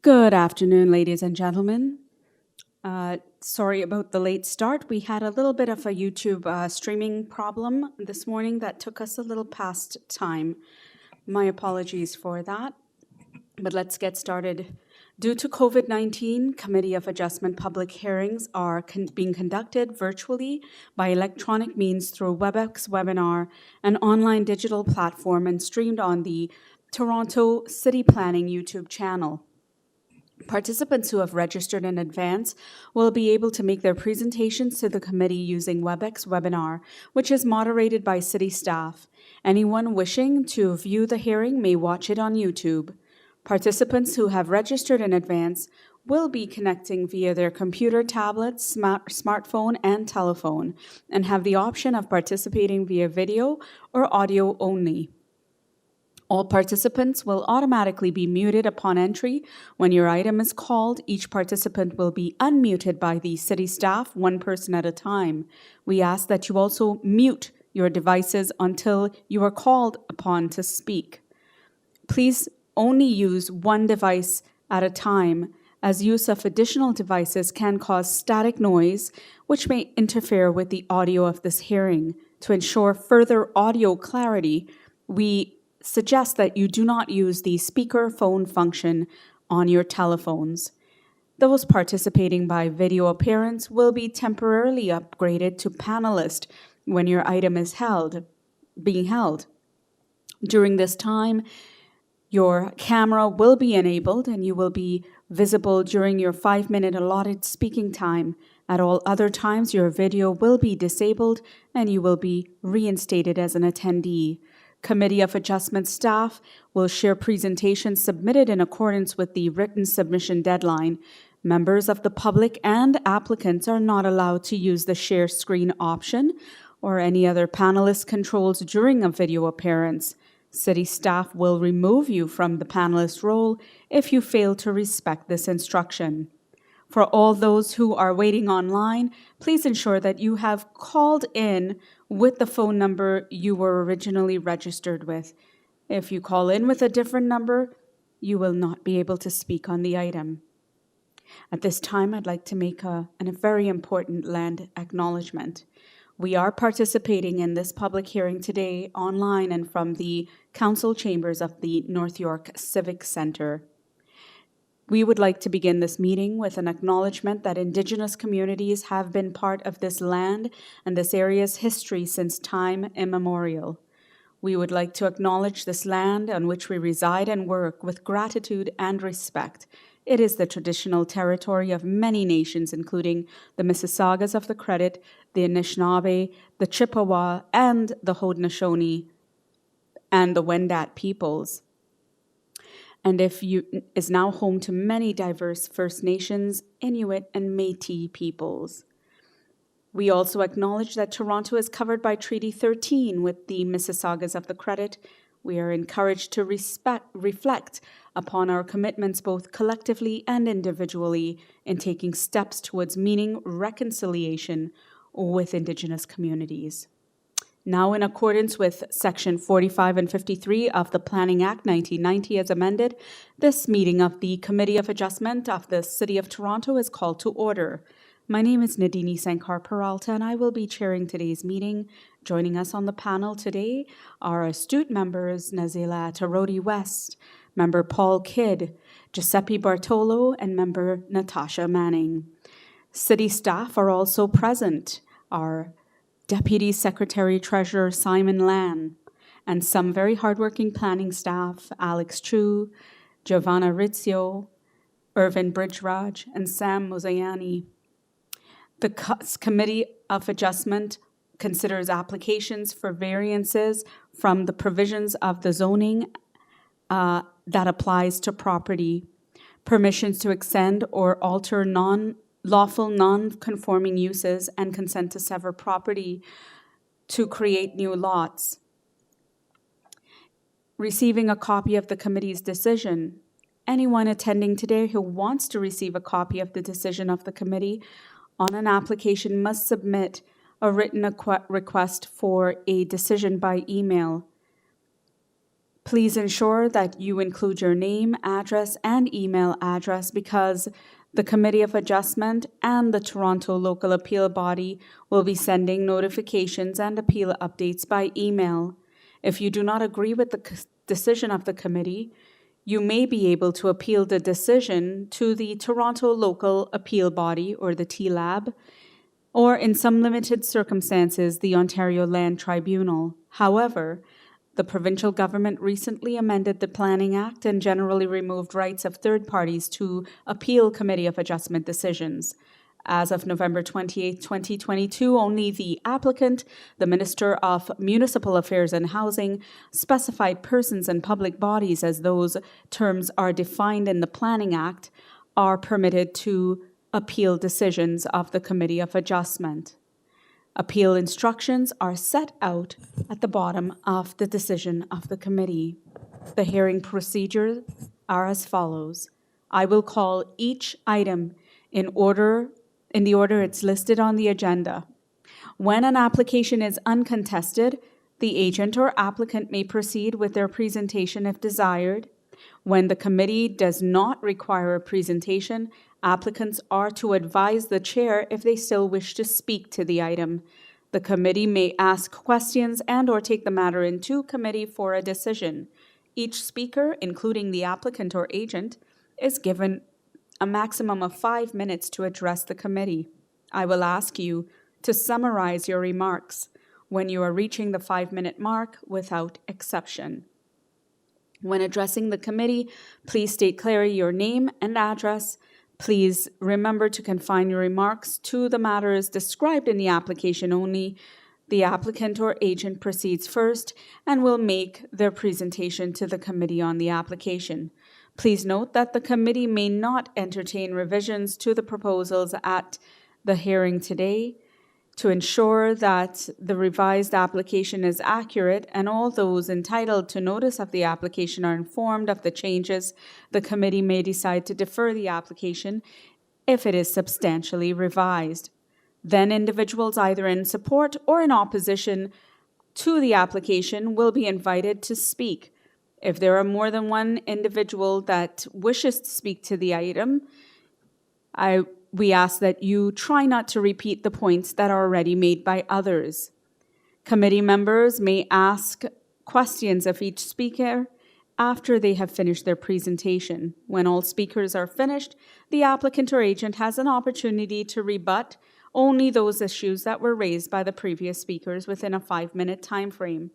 Good afternoon, ladies and gentlemen. Sorry about the late start. We had a little bit of a YouTube streaming problem this morning that took us a little past time. My apologies for that, but let's get started. Due to COVID-19, Committee of Adjustment public hearings are being conducted virtually by electronic means through WebEx webinar, an online digital platform, and streamed on the Toronto City Planning YouTube channel. Participants who have registered in advance will be able to make their presentations to the committee using WebEx webinar, which is moderated by city staff. Anyone wishing to view the hearing may watch it on YouTube. Participants who have registered in advance will be connecting via their computer, tablet, smartphone, and telephone, and have the option of participating via video or audio only. All participants will automatically be muted upon entry. When your item is called, each participant will be unmuted by the city staff, one person at a time. We ask that you also mute your devices until you are called upon to speak. Please only use one device at a time, as use of additional devices can cause static noise, which may interfere with the audio of this hearing. To ensure further audio clarity, we suggest that you do not use the speaker phone function on your telephones. Those participating by video appearance will be temporarily upgraded to panelist when your item is being held. During this time, your camera will be enabled and you will be visible during your 5-minute allotted speaking time. At all other times, your video will be disabled and you will be reinstated as an attendee. Committee of Adjustment staff will share presentations submitted in accordance with the written submission deadline. Members of the public and applicants are not allowed to use the share screen option or any other panelist controls during a video appearance. City staff will remove you from the panelist role if you fail to respect this instruction. For all those who are waiting online, please ensure that you have called in with the phone number you were originally registered with. If you call in with a different number, you will not be able to speak on the item. At this time, I'd like to make a very important land acknowledgement. We are participating in this public hearing today online and from the council chambers of the North York Civic Centre. We would like to begin this meeting with an acknowledgement that Indigenous communities have been part of this land and this area's history since time immemorial. We would like to acknowledge this land on which we reside and work with gratitude and respect. It is the traditional territory of many nations, including the Mississaugas of the Credit, the Anishinaabe, the Chippewa, and the Haudenosaunee, and the Wendat peoples. And is now home to many diverse First Nations, Inuit, and Métis peoples. We also acknowledge that Toronto is covered by Treaty 13 with the Mississaugas of the Credit. We are encouraged to reflect upon our commitments both collectively and individually in taking steps towards meaning reconciliation with Indigenous communities. Now, in accordance with Section 45 and 53 of the Planning Act 1990 as amended, this meeting of the Committee of Adjustment of the City of Toronto is called to order. My name is Nadini Sankar-Peralta, and I will be chairing today's meeting. Joining us on the panel today are astute members Nazila Tarodi West, Member Paul Kidd, Giuseppe Bartolo, and Member Natasha Manning. City staff are also present. Our Deputy Secretary Treasurer Simon Lan, and some very hardworking planning staff, Alex Chu, Giovanna Rizzio, Irvin Bridgeraj, and Sam Mozayani. The Committee of Adjustment considers applications for variances from the provisions of the zoning that applies to property, permissions to extend or alter lawful non-conforming uses, and consent to sever property to create new lots. Receiving a copy of the committee's decision. Anyone attending today who wants to receive a copy of the decision of the committee on an application must submit a written request for a decision by email. Please ensure that you include your name, address, and email address because the Committee of Adjustment and the Toronto Local Appeal Body will be sending notifications and appeal updates by email. If you do not agree with the decision of the committee, you may be able to appeal the decision to the Toronto Local Appeal Body, or the TLAB, or in some limited circumstances, the Ontario Land Tribunal. However, the provincial government recently amended the Planning Act and generally removed rights of third parties to appeal Committee of Adjustment decisions. As of November 28, 2022, only the applicant, the Minister of Municipal Affairs and Housing, specified persons and public bodies, as those terms are defined in the Planning Act, are permitted to appeal decisions of the Committee of Adjustment. Appeal instructions are set out at the bottom of the decision of the committee. The hearing procedures are as follows. I will call each item in the order it's listed on the agenda. When an application is uncontested, the agent or applicant may proceed with their presentation if desired. When the committee does not require a presentation, applicants are to advise the chair if they still wish to speak to the item. The committee may ask questions and/or take the matter into committee for a decision. Each speaker, including the applicant or agent, is given a maximum of 5 minutes to address the committee. I will ask you to summarize your remarks when you are reaching the 5-minute mark without exception. When addressing the committee, please state clearly your name and address. Please remember to confine your remarks to the matters described in the application only. The applicant or agent proceeds first and will make their presentation to the committee on the application. Please note that the committee may not entertain revisions to the proposals at the hearing today. To ensure that the revised application is accurate and all those entitled to notice of the application are informed of the changes, the committee may decide to defer the application if it is substantially revised. Then individuals either in support or in opposition to the application will be invited to speak. If there are more than one individual that wishes to speak to the item, we ask that you try not to repeat the points that are already made by others. Committee members may ask questions of each speaker after they have finished their presentation. When all speakers are finished, the applicant or agent has an opportunity to rebut only those issues that were raised by the previous speakers within a 5-minute time frame.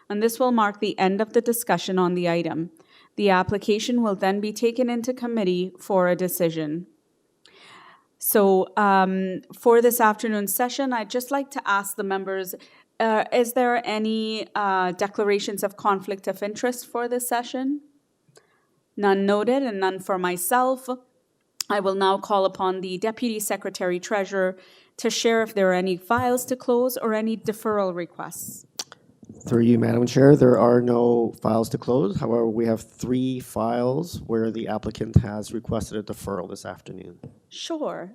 And this will mark the end of the discussion on the item. The application will then be taken into committee for a decision. So for this afternoon's session, I'd just like to ask the members, is there any declarations of conflict of interest for this session? None noted and none for myself. I will now call upon the Deputy Secretary Treasurer to share if there are any files to close or any deferral requests. Through you, Madam Chair, there are no files to close. However, we have 3 files where the applicant has requested a deferral this afternoon. Sure.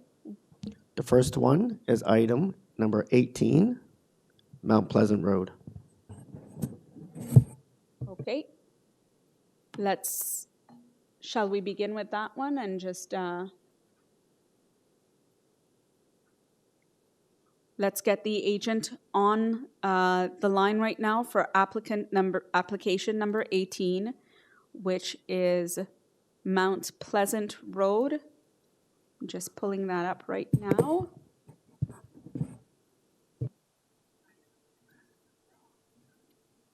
The first one is item number 18, Mount Pleasant Road. Okay. Shall we begin with that one and just let's get the agent on the line right now for application number 18, which is Mount Pleasant Road. I'm just pulling that up right now.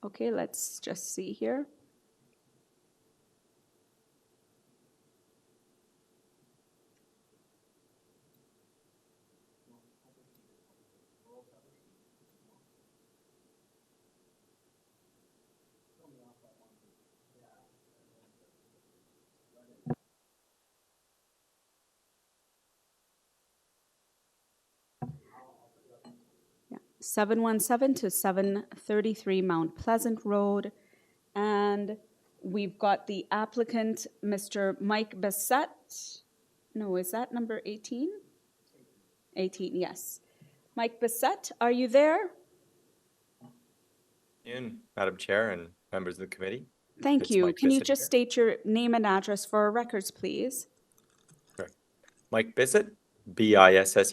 Okay, let's just see here. Yeah, 717 to 733 Mount Pleasant Road. And we've got the applicant, Mr. Mike Bissett. No, is that number 18? 18, yes. Mike Bissett, are you there? Madam Chair and members of the committee. Thank It's you. Mike Can you Bissett just here. state your name and address for our records, please? Sure. Mike Bissett, Bissett,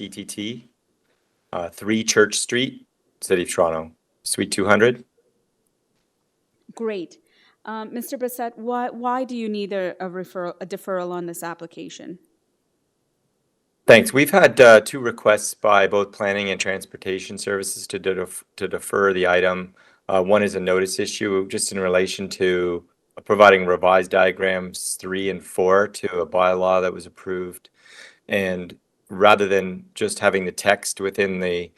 3 Church Street, City of Toronto, Suite 200. Great. Mr. Bissett, why do you need a deferral on this application? Thanks. We've had 2 requests by both Planning and Transportation Services to defer the item. One is a notice issue just in relation to providing revised diagrams 3 and 4 to a bylaw that was approved. And rather than just having the text within the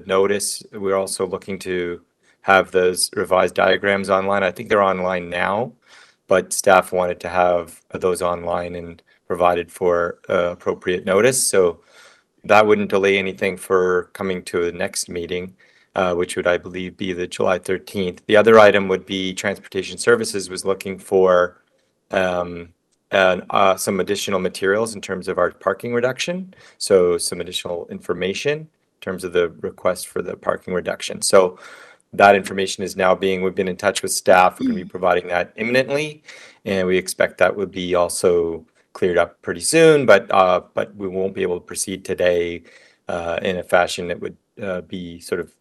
notice, we're also looking to have those revised diagrams online. I think they're online now, but staff wanted to have those online and provided for appropriate notice. So that wouldn't delay anything for coming to the next meeting, which would, I believe, be the July 13th. The other item would be Transportation Services was looking for some additional materials in terms of our parking reduction. So some additional information in terms of the request for the parking reduction. So that information is now we've been in touch with staff. We're going to be providing that imminently, and we expect that would be also cleared up pretty soon, but we won't be able to proceed today in a fashion that would be sort of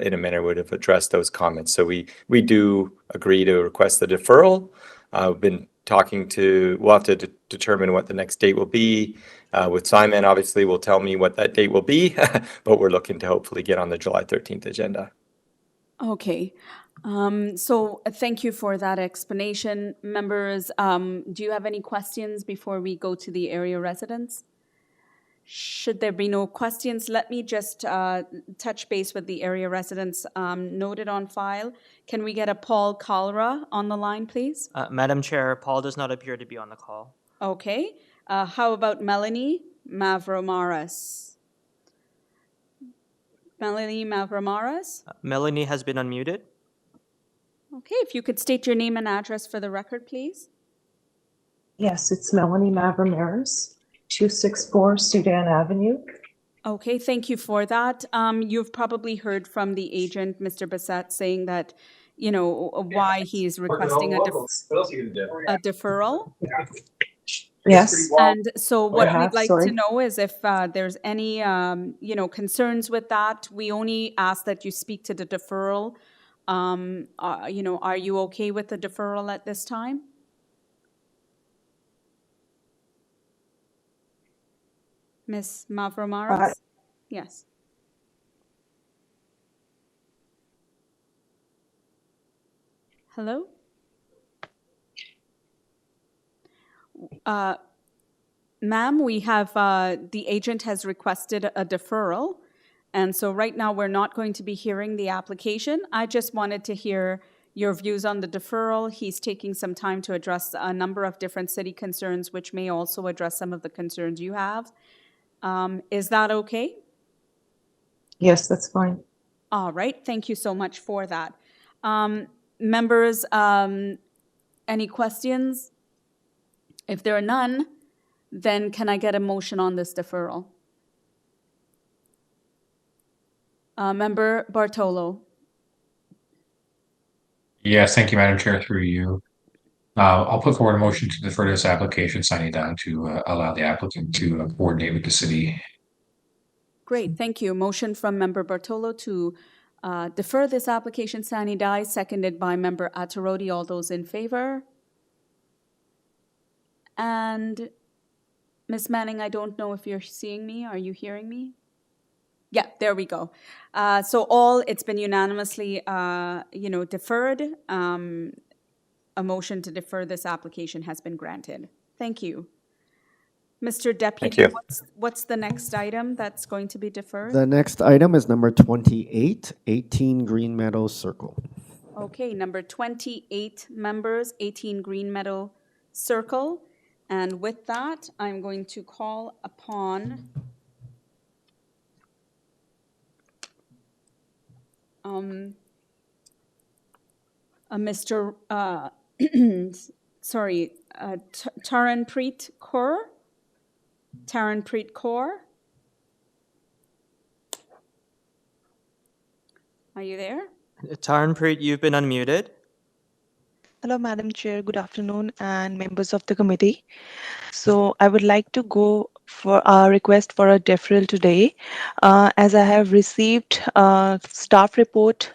in a manner would have addressed those comments. So we do agree to request the deferral. We've been we'll have to determine what the next date will be. With Simon, obviously, will tell me what that date will be, but we're looking to hopefully get on the July 13th agenda. Okay. So thank you for that explanation. Members, do you have any questions before we go to the area residents? Should there be no questions, let me just touch base with the area residents noted on file. Can we get a Paul Kalra on the line, please? Madam Chair, Paul does not appear to be on the call. Okay. How about Melanie Mavromaras? Melanie Mavromaras? Melanie has been unmuted. Okay, if you could state your name and address for the record, please. Yes, it's Melanie Mavromaras, 264 Sudan Avenue. Okay, thank you for that. You've probably heard from the agent, Mr. Bissett, saying that, you know, why he's requesting a deferral. Yes. And so what we'd like sorry. to know is if there's any, you know, concerns with that. We only ask that you speak to the deferral. You know, are you okay with the deferral at this time? Ms. Mavromaras? Yes. Hello? Ma'am, we have, the agent has requested a deferral. And so right now we're not going to be hearing the application. I just wanted to hear your views on the deferral. He's taking some time to address a number of different city concerns, which may also address some of the concerns you have. Is that okay? Yes, that's fine. All right, thank you so much for that. Members, any questions? If there are none, then can I get a motion on this deferral? Member Bartolo. Yes, thank you, Madam Chair, through you. I'll put forward a motion to defer this application, signing down to allow the applicant to coordinate with the city. Great, thank you. Motion from Member Bartolo to defer this application, sine die, seconded by Member Attarodi. All those in favor? And Ms. Manning, I don't know if you're seeing me. Are you hearing me? Yeah, there we go. So it's been unanimously, you know, deferred. A motion to defer this application has been granted. Thank you. Mr. Deputy, you. what's the next item that's going to be deferred? The next item is number 28, 18 Green Meadows Circle. Okay, number 28, members, 18 Green Meadow Circle. And with that, I'm going to call upon Mr. Sorry, Taranpreet Kaur. Taranpreet Kaur. Are you there? Taranpreet, you've been unmuted. Hello, Madam Chair. Good afternoon, and members of the committee. So, I would like to go for a request for a deferral today, as I have received a staff report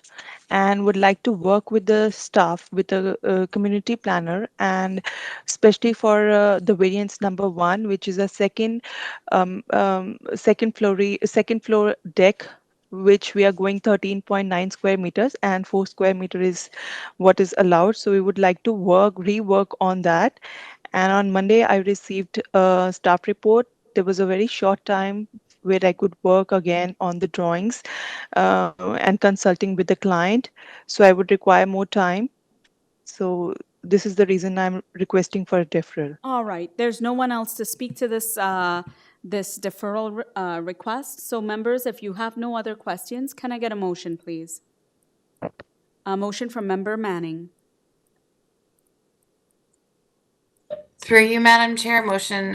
and would like to work with the staff, with the community planner, and especially for the variance number 1, which is a second floor deck, which we are going 13.9 square meters, and 4 square meter is what is allowed. So we would like to rework on that. And on Monday, I received a staff report. There was a very short time where I could work again on the drawings and consulting with the client. So I would require more time. So this is the reason I'm requesting for a deferral. All right, there's no one else to speak to this deferral request. So members, if you have no other questions, can I get a motion, please? A motion from Member Manning. Through you, Madam Chair, motion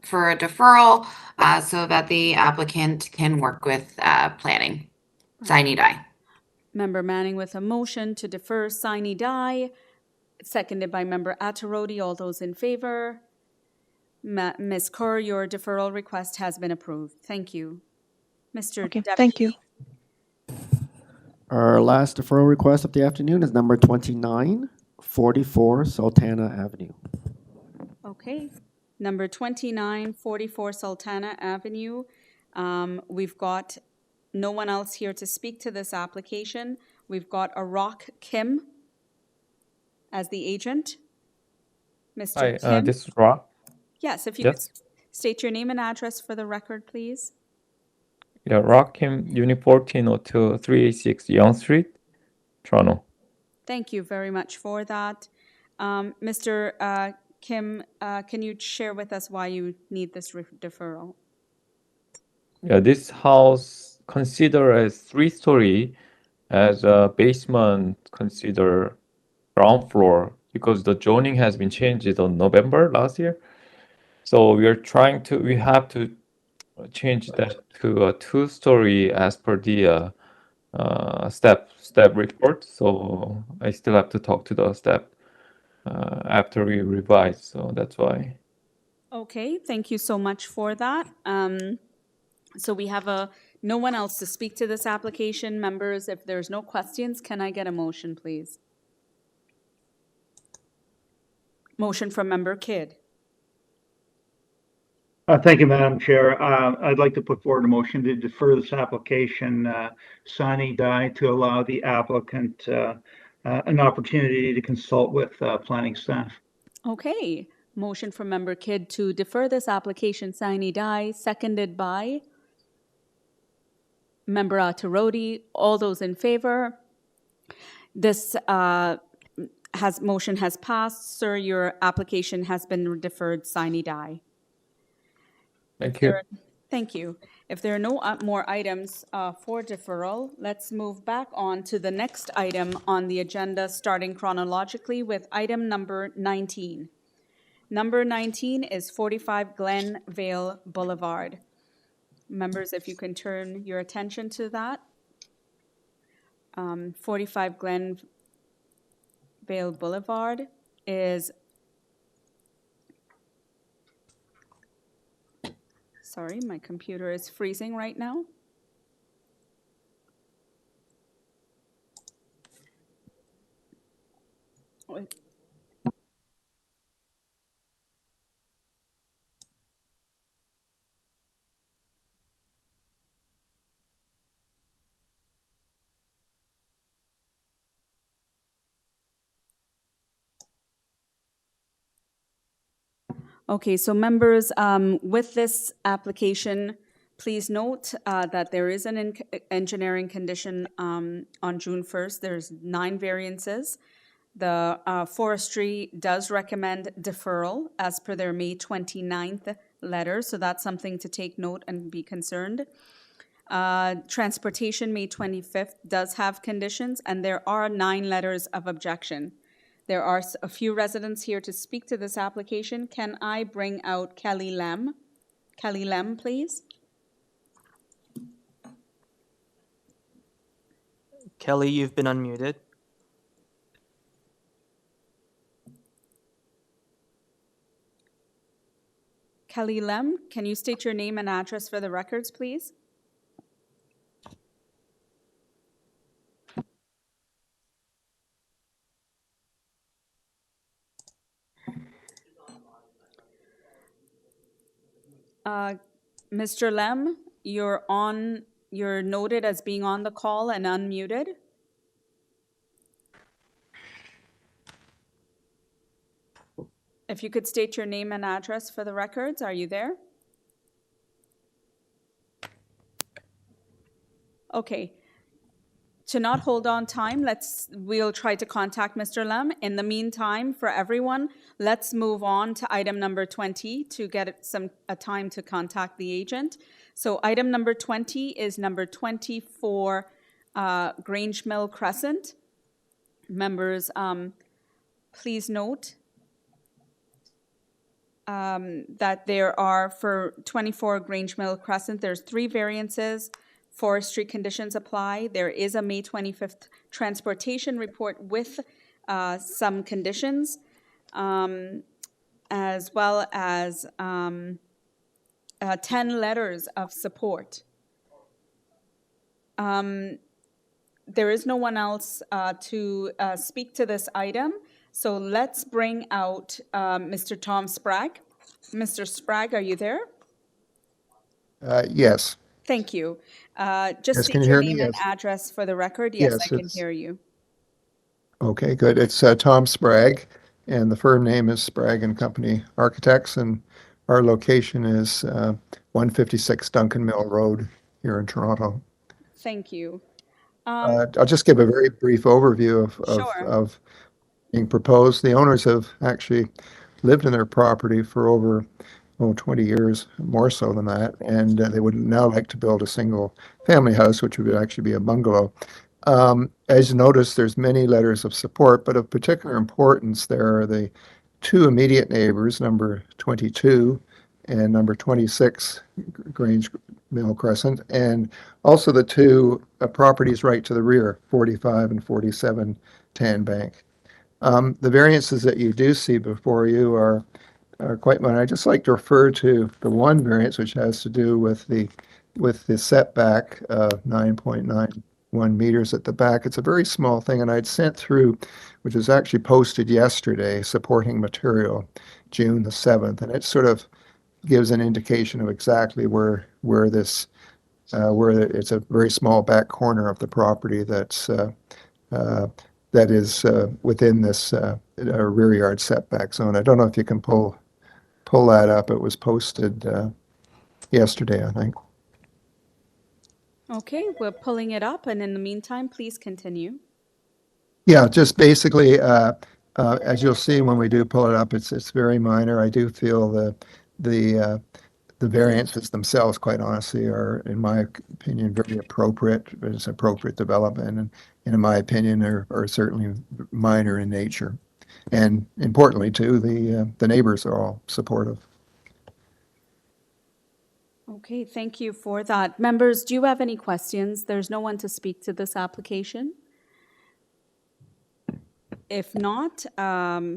for a deferral so that the applicant can work with planning. Sine die. Member Manning with a motion to defer sine die, seconded by Member Attarodi. All those in favor? Ms. Kerr, your deferral request has been approved. Thank you. Mr. Okay, Deputy. thank you. Our last deferral request of the afternoon is number 2944 Sultana Avenue. Okay. Number 2944 Sultana Avenue. We've got no one else here to speak to this application. We've got Arak Kim as the agent. Mr. Kim? This is Rock. Yes, if you Yes. could state your name and address for the record, please. Yeah, Rock Kim, Unit 1402 386 Young Street, Toronto. Thank you very much for that. Mr. Kim, can you share with us why you need this deferral? Yeah, this house considered as 3-story, as a basement consider ground floor because the zoning has been changed on November last year. So we have to change that to a 2-story as per the step report. So I still have to talk to the step after we revise. So that's why. Okay, thank you so much for that. So we have no one else to speak to this application. Members, if there's no questions, can I get a motion, please? Motion from Member Kidd. Thank you, Madam Chair. I'd like to put forward a motion to defer this application sine die to allow the applicant an opportunity to consult with planning staff. Okay, motion from Member Kidd to defer this application sine die, seconded by Member Attarodi. All those in favor? This motion has passed. Sir, your application has been deferred sine die. Thank you. Thank you. If there are no more items for deferral, let's move back on to the next item on the agenda, starting chronologically with item number 19. Number 19 is 45 GLENVALE Boulevard. Members, if you can turn your attention to that. 45 GLENVALE Boulevard is... Sorry, my computer is freezing right now. Okay, so members, with this application, please note that there is an engineering condition on June 1st. There's 9 variances. The forestry does recommend deferral as per their May 29th letter, so that's something to take note and be concerned. Transportation, May 25th, does have conditions, and there are 9 letters of objection. There are a few residents here to speak to this application. Can I bring out Kelly Lem? Kelly Lem, please. Kelly, you've been unmuted. Kelly Lem, can you state your name and address for the records, please? Mr. Lem, you're noted as being on the call and unmuted. If you could state your name and address for the records, are you there? Okay. To not hold on time, we'll try to contact Mr. Lem. In the meantime, for everyone, let's move on to item number 20 to get a time to contact the agent. So item number 20 is number 24, GRANGEMILL Crescent. Members, please note that there are, for 24 GRANGEMILL Crescent, there's 3 variances. Forestry conditions apply. There is a May 25th transportation report with some conditions, as well as 10 letters of support. There is no one else to speak to this item, so let's bring out Mr. Tom Sprague. Mr. Sprague, are you there? Yes. Thank you. Just Yes, state can you your hear me? name and Yes. address for the record. Yes, Yes, I can it's- hear you. Okay, good. It's Tom Sprague, and the firm name is Sprague and Company Architects, and our location is 156 Duncan Mill Road here in Toronto. Thank you. I'll just give a very brief overview Sure. of being proposed. The owners have actually lived in their property for over 20 years, more so than that, and they would now like to build a single family house, which would actually be a bungalow. As you notice, there's many letters of support, but of particular importance, there are the 2 immediate neighbors, number 22 and number 26 GRANGEMILL Crescent, and also the 2 properties right to the rear, 45 and 47 Tan Bank. The variances that you do see before you are quite minor. I'd just like to refer to the one variance, which has to do with the setback of 9.91 meters at the back. It's a very small thing, and I'd sent through, which was actually posted yesterday, supporting material, June the 7th, and it sort of gives an indication of exactly where it's a very small back corner of the property that is within this rear yard setback zone. I don't know if you can pull that up. It was posted yesterday, I think. Okay, we're pulling it up, and in the meantime, please continue. Yeah, just basically, as you'll see when we do pull it up, it's very minor. I do feel the variances themselves, quite honestly, are, in my opinion, very appropriate. It's appropriate development, and in my opinion, are certainly minor in nature. And importantly, too, the neighbors are all supportive. Okay, thank you for that. Members, do you have any questions? There's no one to speak to this application. If not,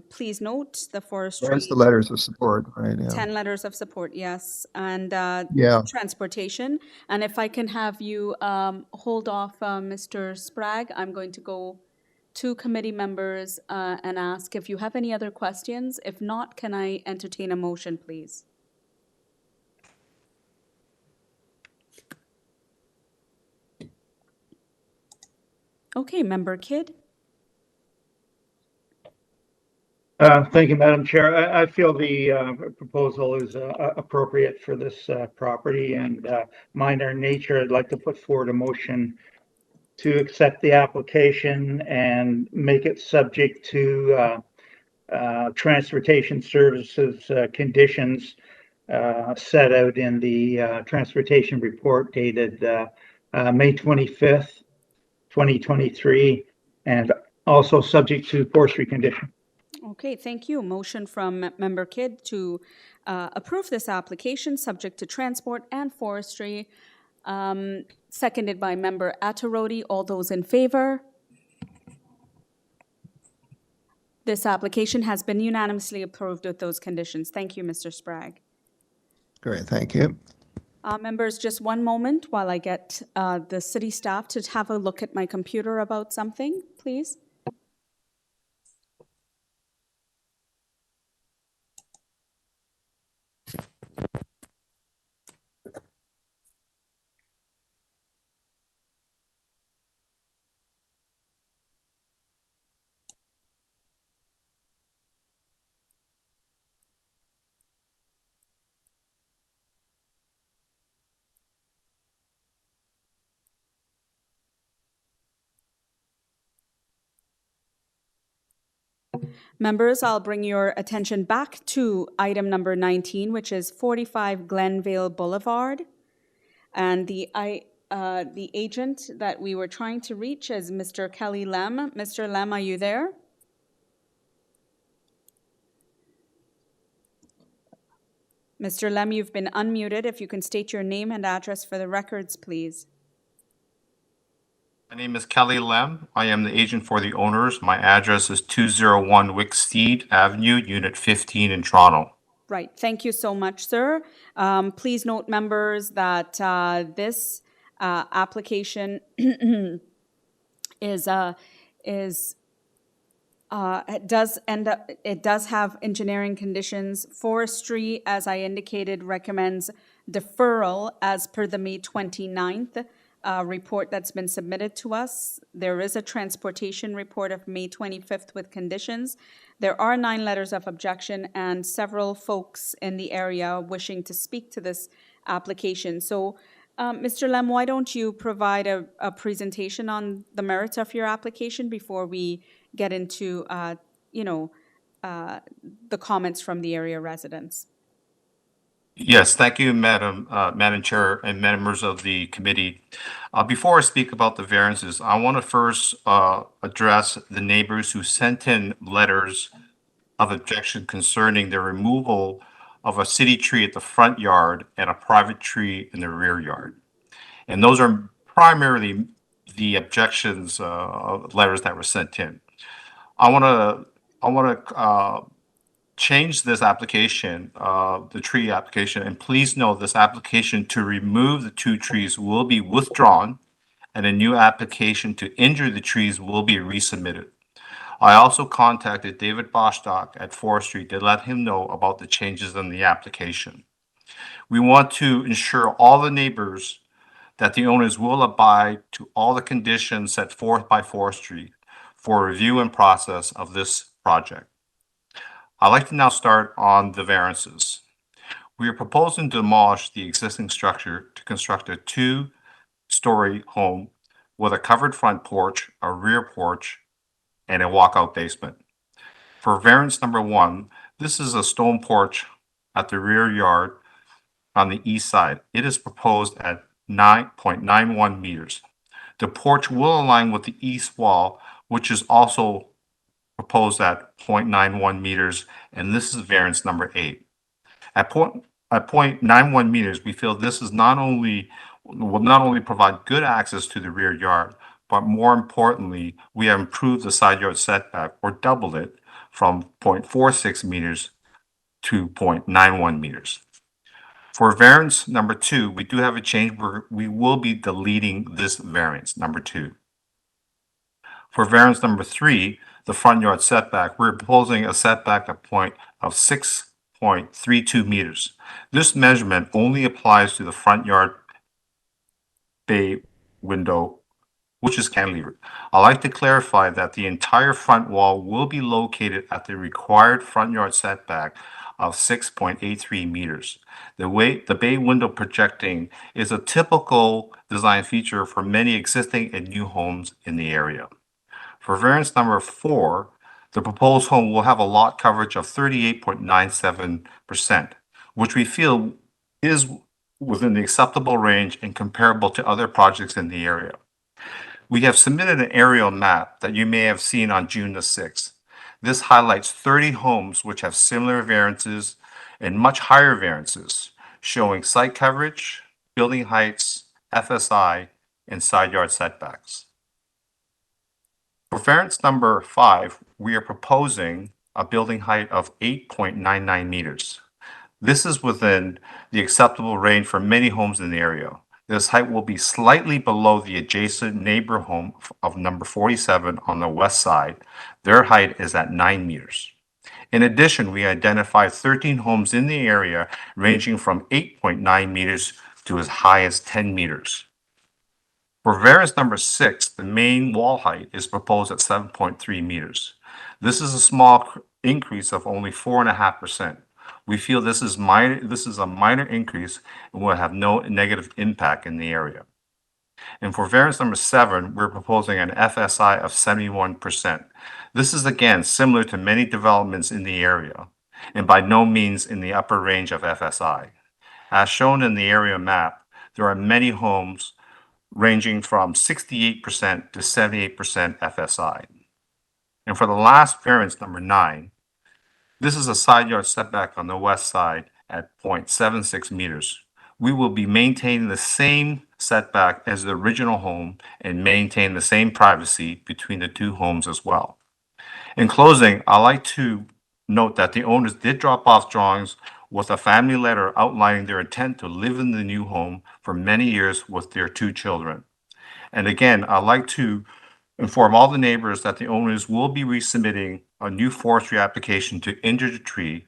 please note the forestry. There's the letters of support, right? Yeah. 10 letters of support, yes, and Yeah. transportation. And if I can have you hold off, Mr. Sprague, I'm going to go to committee members and ask if you have any other questions. If not, can I entertain a motion, please? Okay, Member Kidd. Thank you, Madam Chair. I feel the proposal is appropriate for this property and minor in nature. I'd like to put forward a motion to accept the application and make it subject to transportation services conditions set out in the transportation report dated May 25th, 2023, and also subject to forestry condition. Okay, thank you. Motion from Member Kidd to approve this application subject to transport and forestry. Seconded by Member Attarodi. All those in favor? This application has been unanimously approved with those conditions. Thank you, Mr. Sprague. Great, thank you. Members, just one moment while I get the city staff to have a look at my computer about something, please. Members, I'll bring your attention back to item number 19, which is 45 Glenvale Boulevard. And the agent that we were trying to reach is Mr. Kelly Lem. Mr. Lem, are you there? Mr. Lem, you've been unmuted. If you can state your name and address for the records, please. My name is Kelly Lem. I am the agent for the owners. My address is 201 Wicksteed Avenue, Unit 15 in Toronto. Right. Thank you so much, sir. Please note, members, that this application it does have engineering conditions. Forestry, as I indicated, recommends deferral as per the May 29th report that's been submitted to us. There is a transportation report of May 25th with conditions. There are 9 letters of objection and several folks in the area wishing to speak to this application. So, Mr. Lem, why don't you provide a presentation on the merits of your application before we get into, the comments from the area residents? Yes, thank you, Madam Chair and members of the committee. Before I speak about the variances, I want to first address the neighbors who sent in letters of objection concerning the removal of a city tree at the front yard and a private tree in the rear yard. And those are primarily the objections letters that were sent in. I want to change this application, the tree application, and please note this application to remove the 2 trees will be withdrawn and a new application to injure the trees will be resubmitted. I also contacted David Bostock at Forestry to let him know about the changes in the application. We want to ensure all the neighbors that the owners will abide to all the conditions set forth by Forestry for review and process of this project. I'd like to now start on the variances. We are proposing to demolish the existing structure to construct a 2-story home with a covered front porch, a rear porch, and a walkout basement. For variance number 1, this is a stone porch at the rear yard on the east side. It is proposed at 9.91 meters. The porch will align with the east wall, which is also proposed at 0.91 meters, and this is variance number 8. At 0.91 meters, we feel this is will not only provide good access to the rear yard, but more importantly, we have improved the side yard setback or doubled it from 0.46 meters to 0.91 meters. For variance number 2, we do have a change where we will be deleting this variance, number 2. For variance number 3, the front yard setback, we're proposing a setback of 6.32 meters. This measurement only applies to the front yard bay window, which is cantilevered. I'd like to clarify that the entire front wall will be located at the required front yard setback of 6.83 meters. The bay window projecting is a typical design feature for many existing and new homes in the area. For variance number 4, the proposed home will have a lot coverage of 38.97%, which we feel is within the acceptable range and comparable to other projects in the area. We have submitted an aerial map that you may have seen on June the 6th. This highlights 30 homes which have similar variances and much higher variances, showing site coverage, building heights, FSI, and side yard setbacks. For variance number 5, we are proposing a building height of 8.99 meters. This is within the acceptable range for many homes in the area. This height will be slightly below the adjacent neighbor home of number 47 on the west side. Their height is at 9 meters. In addition, we identified 13 homes in the area ranging from 8.9 meters to as high as 10 meters. For variance number 6, the main wall height is proposed at 7.3 meters. This is a small increase of only 4.5%. We feel this is a minor increase and will have no negative impact in the area. And for variance number 7, we're proposing an FSI of 71%. This is again similar to many developments in the area and by no means in the upper range of FSI. As shown in the area map, there are many homes ranging from 68% to 78% FSI. And for the last variance number 9, this is a side yard setback on the west side at 0.76 meters. We will be maintaining the same setback as the original home and maintain the same privacy between the two homes as well. In closing, I'd like to note that the owners did drop off drawings with a family letter outlining their intent to live in the new home for many years with their 2 children. And again, I'd like to inform all the neighbors that the owners will be resubmitting a new forestry application to injure the tree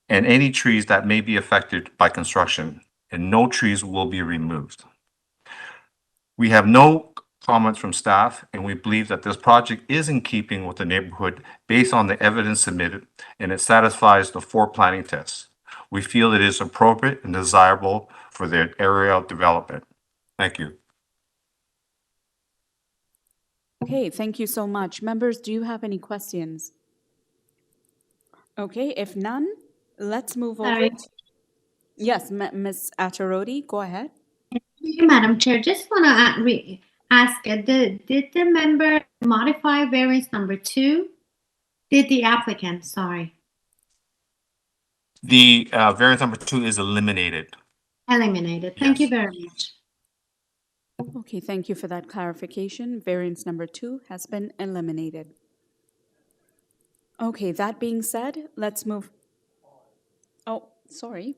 and any trees that may be affected by construction, and no trees will be removed. We have no comments from staff, and we believe that this project is in keeping with the neighborhood based on the evidence submitted, and it satisfies the 4 planning tests. We feel it is appropriate and desirable for their area development. Thank you. Okay, thank you so much. Members, do you have any questions? Okay, if none, let's move over. Sorry. Yes, Ms. Attarodi, go ahead. Thank you, Madam Chair. Just want to ask, did the member modify variance number 2? Did the applicant, sorry. The variance number 2 is eliminated. Eliminated. Thank you very much. Okay, thank you for that clarification. Variance number 2 has been eliminated. Okay, that being said, let's move. Oh, sorry.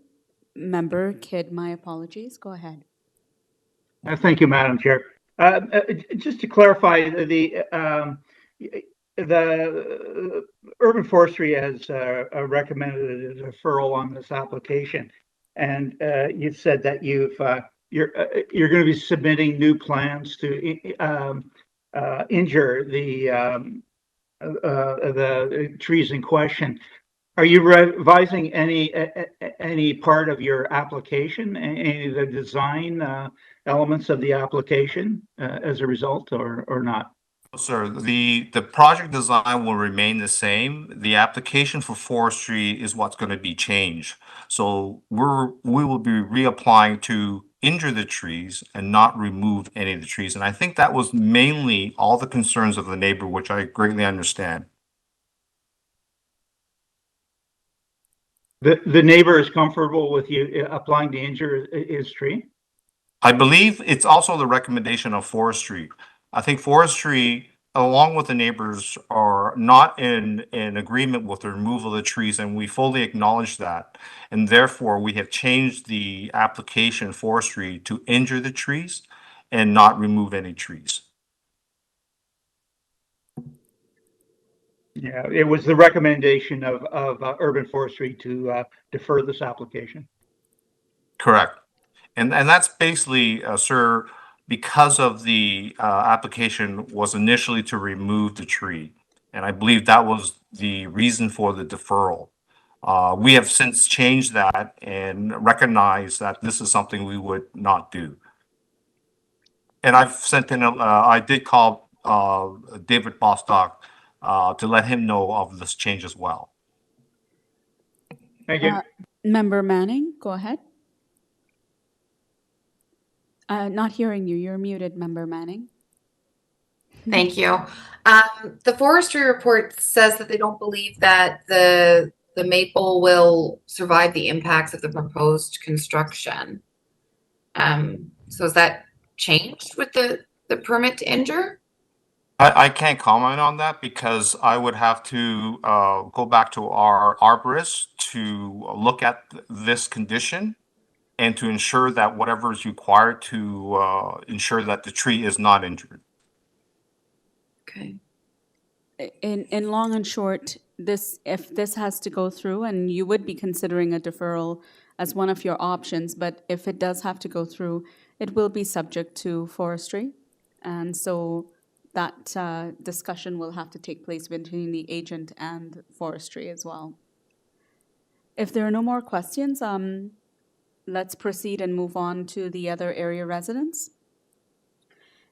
Member Kidd, my apologies. Go ahead. Thank you, Madam Chair. Just to clarify, the Urban Forestry has recommended a deferral on this application, and you said that you're going to be submitting new plans to injure the trees in question. Are you revising any part of your application, any of the design elements of the application as a result, or not? Sir, the project design will remain the same. The application for forestry is what's going to be changed. So we will be reapplying to injure the trees and not remove any of the trees. And I think that was mainly all the concerns of the neighbor, which I greatly understand. The neighbor is comfortable with you applying to injure his tree? I believe it's also the recommendation of forestry. I think forestry, along with the neighbors, are not in agreement with the removal of the trees, and we fully acknowledge that. And therefore, we have changed the application forestry to injure the trees and not remove any trees. Yeah, it was the recommendation of Urban Forestry to defer this application. Correct. And that's basically, sir, because of the application was initially to remove the tree. And I believe that was the reason for the deferral. We have since changed that and recognized that this is something we would not do. And I've sent in, I did call David Bostock to let him know of this change as well. Thank you. Member Manning, go ahead. Not hearing you. You're muted, Member Manning. Thank you. The forestry report says that they don't believe that the maple will survive the impacts of the proposed construction. So is that changed with the permit to injure? I can't comment on that because I would have to go back to our arborist to look at this condition and to ensure that whatever is required to ensure that the tree is not injured. Okay. In long and short, if this has to go through, and you would be considering a deferral as one of your options, but if it does have to go through, it will be subject to forestry. And so that discussion will have to take place between the agent and forestry as well. If there are no more questions, let's proceed and move on to the other area residents.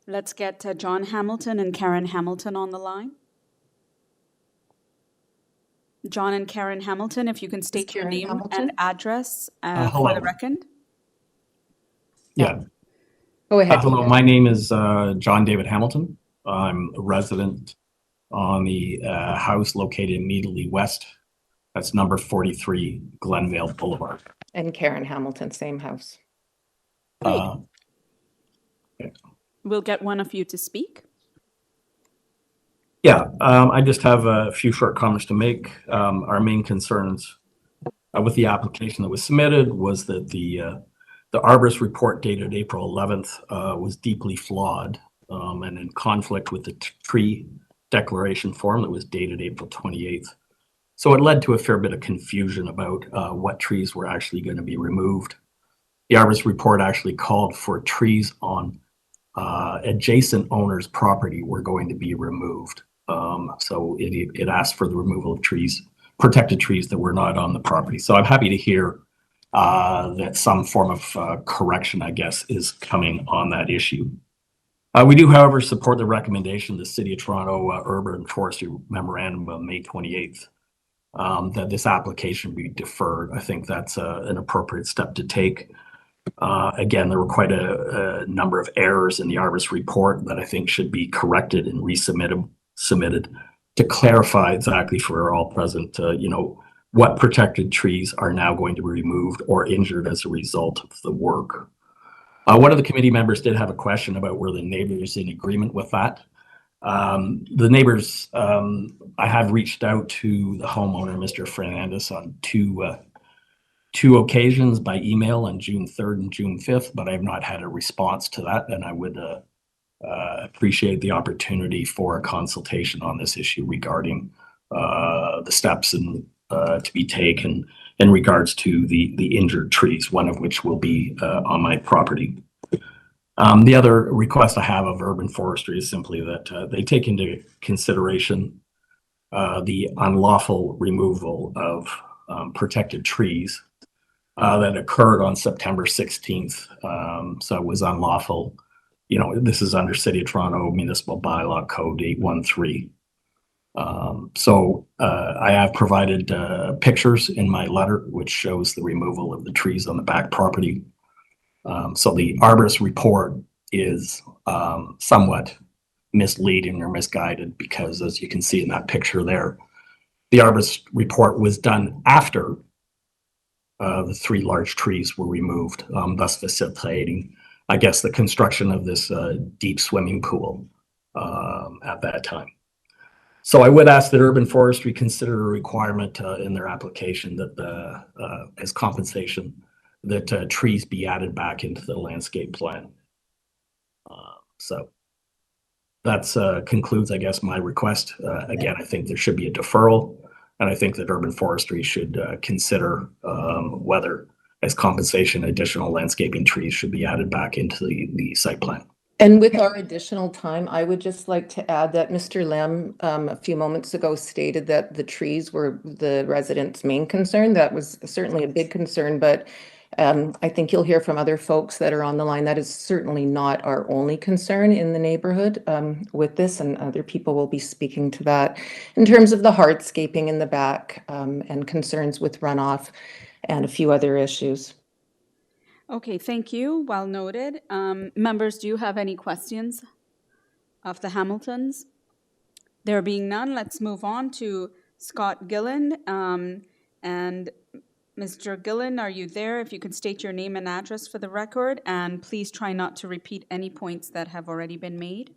Let's get John Hamilton and Karen Hamilton on the line. John and Karen Hamilton, if you can state your Karen name Hamilton? and address for the Hello. record. Yeah. Go ahead. Hello, my name is John David Hamilton. I'm a resident on the house located immediately west. That's number 43 Glenvale Boulevard. And Karen Hamilton, same house. We'll get one of you to speak. Yeah, I just have a few short comments to make. Our main concerns with the application that was submitted was that the arborist report dated April 11th was deeply flawed and in conflict with the tree declaration form that was dated April 28th. So it led to a fair bit of confusion about what trees were actually going to be removed. The arborist report actually called for trees on adjacent owners' property were going to be removed. So it asked for the removal of trees, protected trees that were not on the property. So I'm happy to hear that some form of correction, I guess, is coming on that issue. We do, however, support the recommendation of the City of Toronto Urban Forestry Memorandum of May 28th that this application be deferred. I think that's an appropriate step to take. Again, there were quite a number of errors in the arborist report that I think should be corrected and submitted to clarify exactly for all present, what protected trees are now going to be removed or injured as a result of the work. One of the committee members did have a question about were the neighbors in agreement with that. The neighbors, I have reached out to the homeowner, Mr. Fernandez, on two occasions by email on June 3rd and June 5th, but I have not had a response to that, and I would appreciate the opportunity for a consultation on this issue regarding the steps to be taken in regards to the injured trees, one of which will be on my property. The other request I have of urban forestry is simply that they take into consideration the unlawful removal of protected trees that occurred on September 16th. So it was unlawful. This is under City of Toronto Municipal Bylaw Code 813. So I have provided pictures in my letter, which shows the removal of the trees on the back property. So the arborist report is somewhat misleading or misguided because, as you can see in that picture there, the arborist report was done after the 3 large trees were removed, thus facilitating, I guess, the construction of this deep swimming pool at that time. So I would ask that urban forestry consider a requirement in their application that as compensation that trees be added back into the landscape plan. So that's concludes, I guess, my request. Again, I think there should be a deferral, and I think that urban forestry should consider whether, as compensation, additional landscaping trees should be added back into the site plan. And with our additional time, I would just like to add that Mr. Lem a few moments ago stated that the trees were the residents' main concern. That was certainly a big concern, but I think you'll hear from other folks that are on the line. That is certainly not our only concern in the neighborhood with this, and other people will be speaking to that in terms of the hardscaping in the back and concerns with runoff and a few other issues. Okay, thank you. Well noted. Members, do you have any questions of the Hamiltons? There being none, let's move on to Scott Gillen. And Mr. Gillen, are you there? If you could state your name and address for the record, and please try not to repeat any points that have already been made.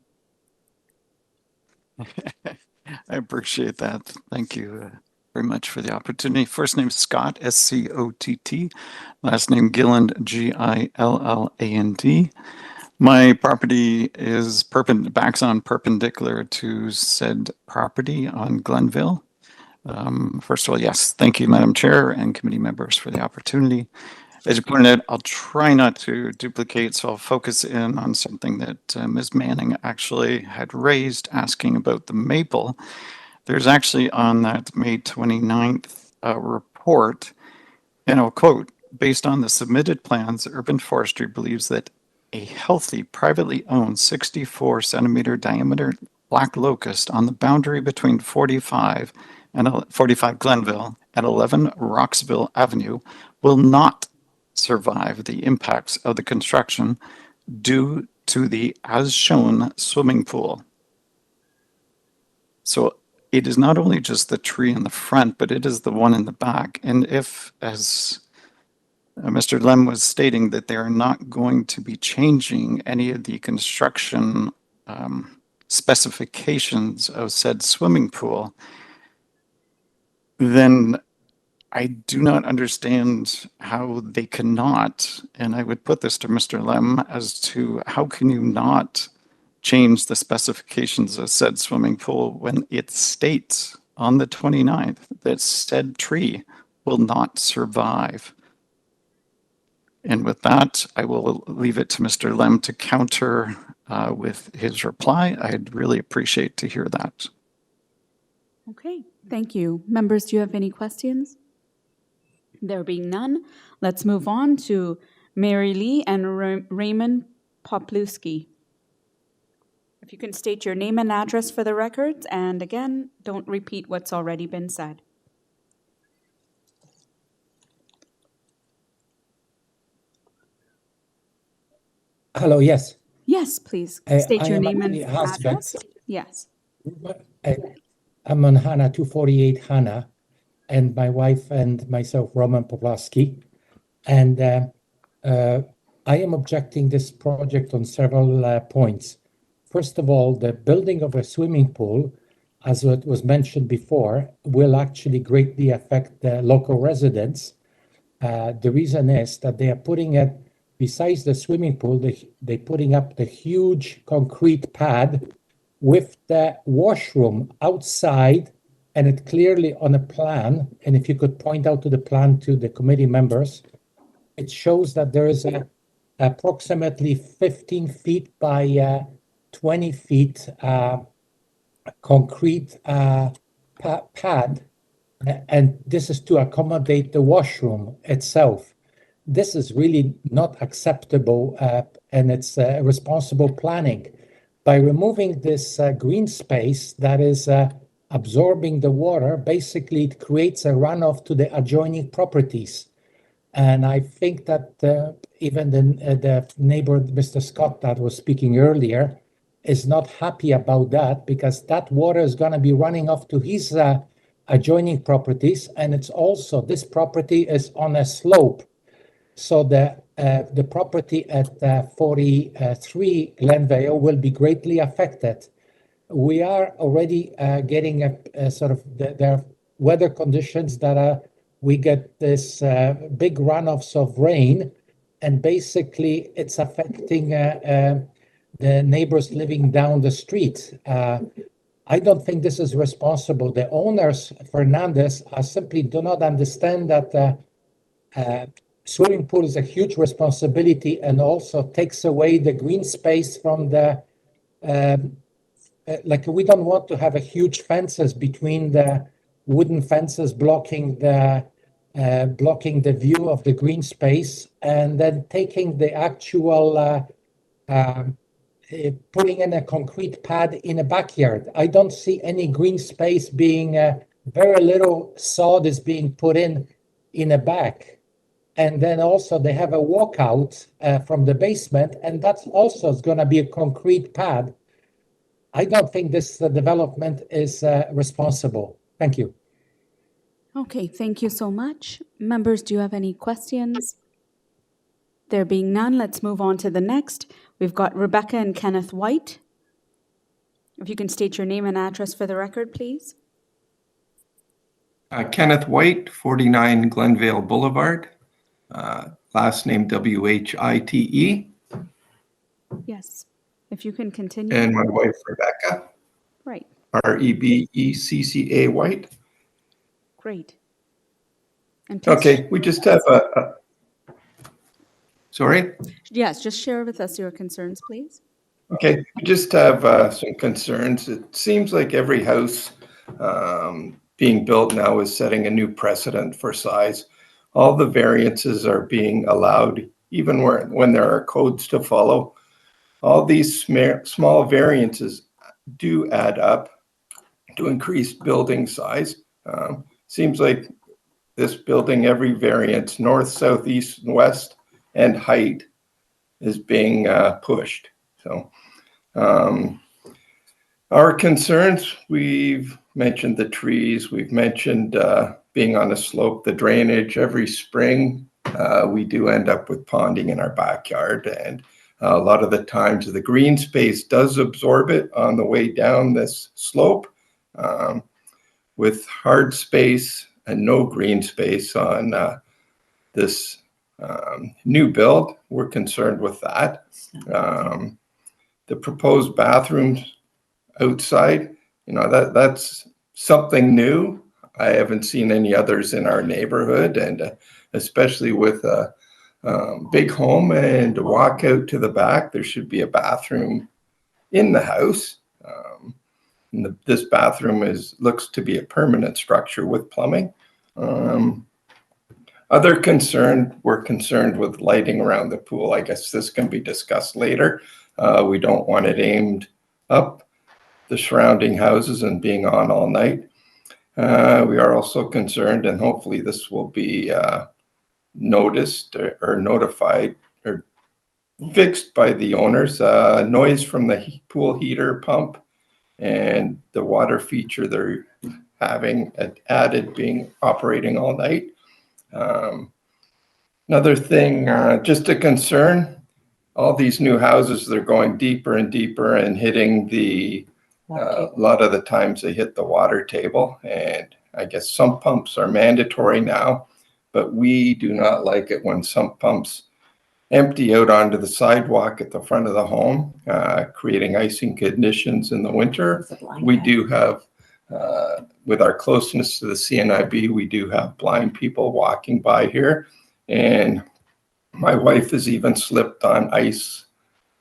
I appreciate that. Thank you very much for the opportunity. First name Scott, S-C-O-T-T. Last name Gilland, G-I-L-L-A-N-D. My property is backs on perpendicular to said property on GLENVALE. First of all, yes, thank you, Madam Chair and committee members for the opportunity. As you pointed out, I'll try not to duplicate, so I'll focus in on something that Ms. Manning actually had raised, asking about the maple. There's actually on that May 29th report, and I'll quote, based on the submitted plans, Urban Forestry believes that a healthy, privately owned 64 centimeter diameter black locust on the boundary between 45 GLENVALE and 11 Roxville Avenue will not survive the impacts of the construction due to the as shown swimming pool. So it is not only just the tree in the front, but it is the one in the back. And if, as Mr. Lem was stating, that they are not going to be changing any of the construction specifications of said swimming pool, then I do not understand how they cannot, and I would put this to Mr. Lem as to how can you not change the specifications of said swimming pool when it states on the 29th that said tree will not survive. And with that, I will leave it to Mr. Lem to counter with his reply. I'd really appreciate to hear that. Okay, thank you. Members, do you have any questions? There being none, let's move on to Mary Lee and Raymond Popluski. If you can state your name and address for the records, and again, don't repeat what's already been said. Hello, yes. Yes, please. State your name and husband. address. Yes. I'm on Hannah 248 Hannah, and my wife and myself, Roman Popluski. And I am objecting this project on several points. First of all, the building of a swimming pool, as it was mentioned before, will actually greatly affect the local residents. The reason is that they are putting it, besides the swimming pool, they're putting up the huge concrete pad with the washroom outside, and it clearly on a plan, and if you could point out to the plan to the committee members, it shows that there is approximately 15 feet by 20 feet concrete pad, and this is to accommodate the washroom itself. This is really not acceptable, and it's responsible planning. By removing this green space that is absorbing the water, basically it creates a runoff to the adjoining properties. And I think that even the neighbor, Mr. Scott, that was speaking earlier, is not happy about that, because that water is going to be running off to his adjoining properties. And it's also, this property is on a slope. So the property at 43 Glenvale will be greatly affected. We are already getting a sort of the weather conditions that we get this big runoffs of rain, and basically it's affecting the neighbors living down the street. I don't think this is responsible. The owners, Fernandez, simply do not understand that swimming pool is a huge responsibility and also takes away the green space from the, like we don't want to have a huge fences between the wooden fences blocking the view of the green space, and then taking the actual, putting in a concrete pad in a backyard. I don't see any green space being, very little sod is being put in a back. And then also they have a walkout from the basement, and that's also going to be a concrete pad. I don't think this development is responsible. Thank you. Okay, thank you so much. Members, do you have any questions? There being none, let's move on to the next. We've got Rebecca and Kenneth White. If you can state your name and address for the record, please. Kenneth White, 49 Glenvale Boulevard, last name White. Yes. If you can continue. And my wife, Rebecca. Right. Rebecca White. Great. And please Okay, we just have sorry? Yes, just share with us your concerns, please. Okay, we just have some concerns. It seems like every house being built now is setting a new precedent for size. All the variances are being allowed, even when there are codes to follow. All these small variances do add up to increase building size. Seems like this building, every variance, north, south, east, and west, and height is being pushed. So our concerns, we've mentioned the trees, we've mentioned being on a slope, the drainage. Every spring, we do end up with ponding in our backyard, and a lot of the times the green space does absorb it on the way down this slope. With hard space and no green space on this new build, we're concerned with that. The proposed bathrooms outside, that's something new. I haven't seen any others in our neighborhood, and especially with a big home and a walk out to the back, there should be a bathroom in the house. And this bathroom looks to be a permanent structure with plumbing. Other concern, we're concerned with lighting around the pool. I guess this can be discussed later. We don't want it aimed up the surrounding houses and being on all night. We are also concerned, and hopefully this will be noticed or notified or fixed by the owners, noise from the pool heater pump and the water feature they're having added being operating all night. Another thing, just a concern, all these new houses, they're going deeper and deeper and hitting the, a lot of the times they hit the water table, and I guess sump pumps are mandatory now, but we do not like it when sump pumps empty out onto the sidewalk at the front of the home, creating icing conditions in the winter. We do have, with our closeness to the CNIB, we do have blind people walking by here. And my wife has even slipped on ice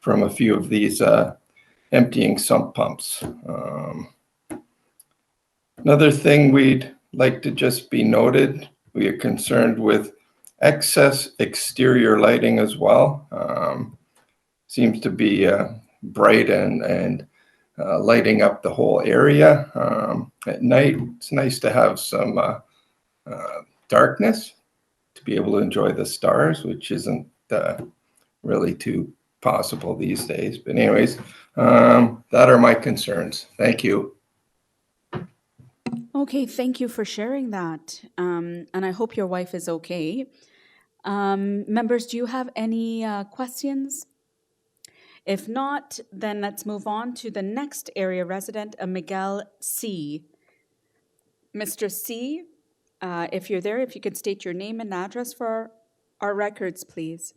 from a few of these emptying sump pumps. Another thing we'd like to just be noted, we are concerned with excess exterior lighting as well. Seems to be bright and lighting up the whole area. At night, it's nice to have some darkness to be able to enjoy the stars, which isn't really too possible these days. But anyways, that are my concerns. Thank you. Okay, thank you for sharing that. And I hope your wife is okay. Members, do you have any questions? If not, then let's move on to the next area resident, Miguel C. Mr. C, if you're there, if you could state your name and address for our records, please.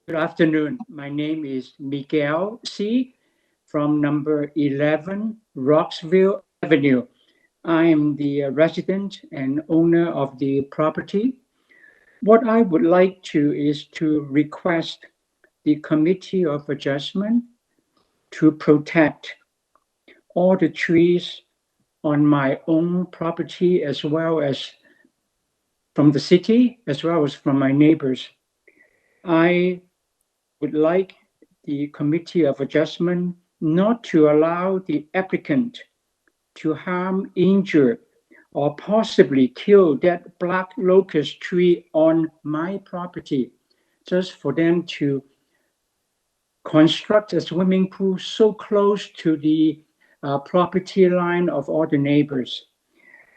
Good afternoon. My name is Miguel C. from number 11 Roxville Avenue. I am the resident and owner of the property. What I would like is to request the Committee of Adjustment to protect all the trees on my own property, as well as from the city, as well as from my neighbors. I would like the Committee of Adjustment not to allow the applicant to harm, injure, or possibly kill that black locust tree on my property, just for them to construct a swimming pool so close to the property line of all the neighbors.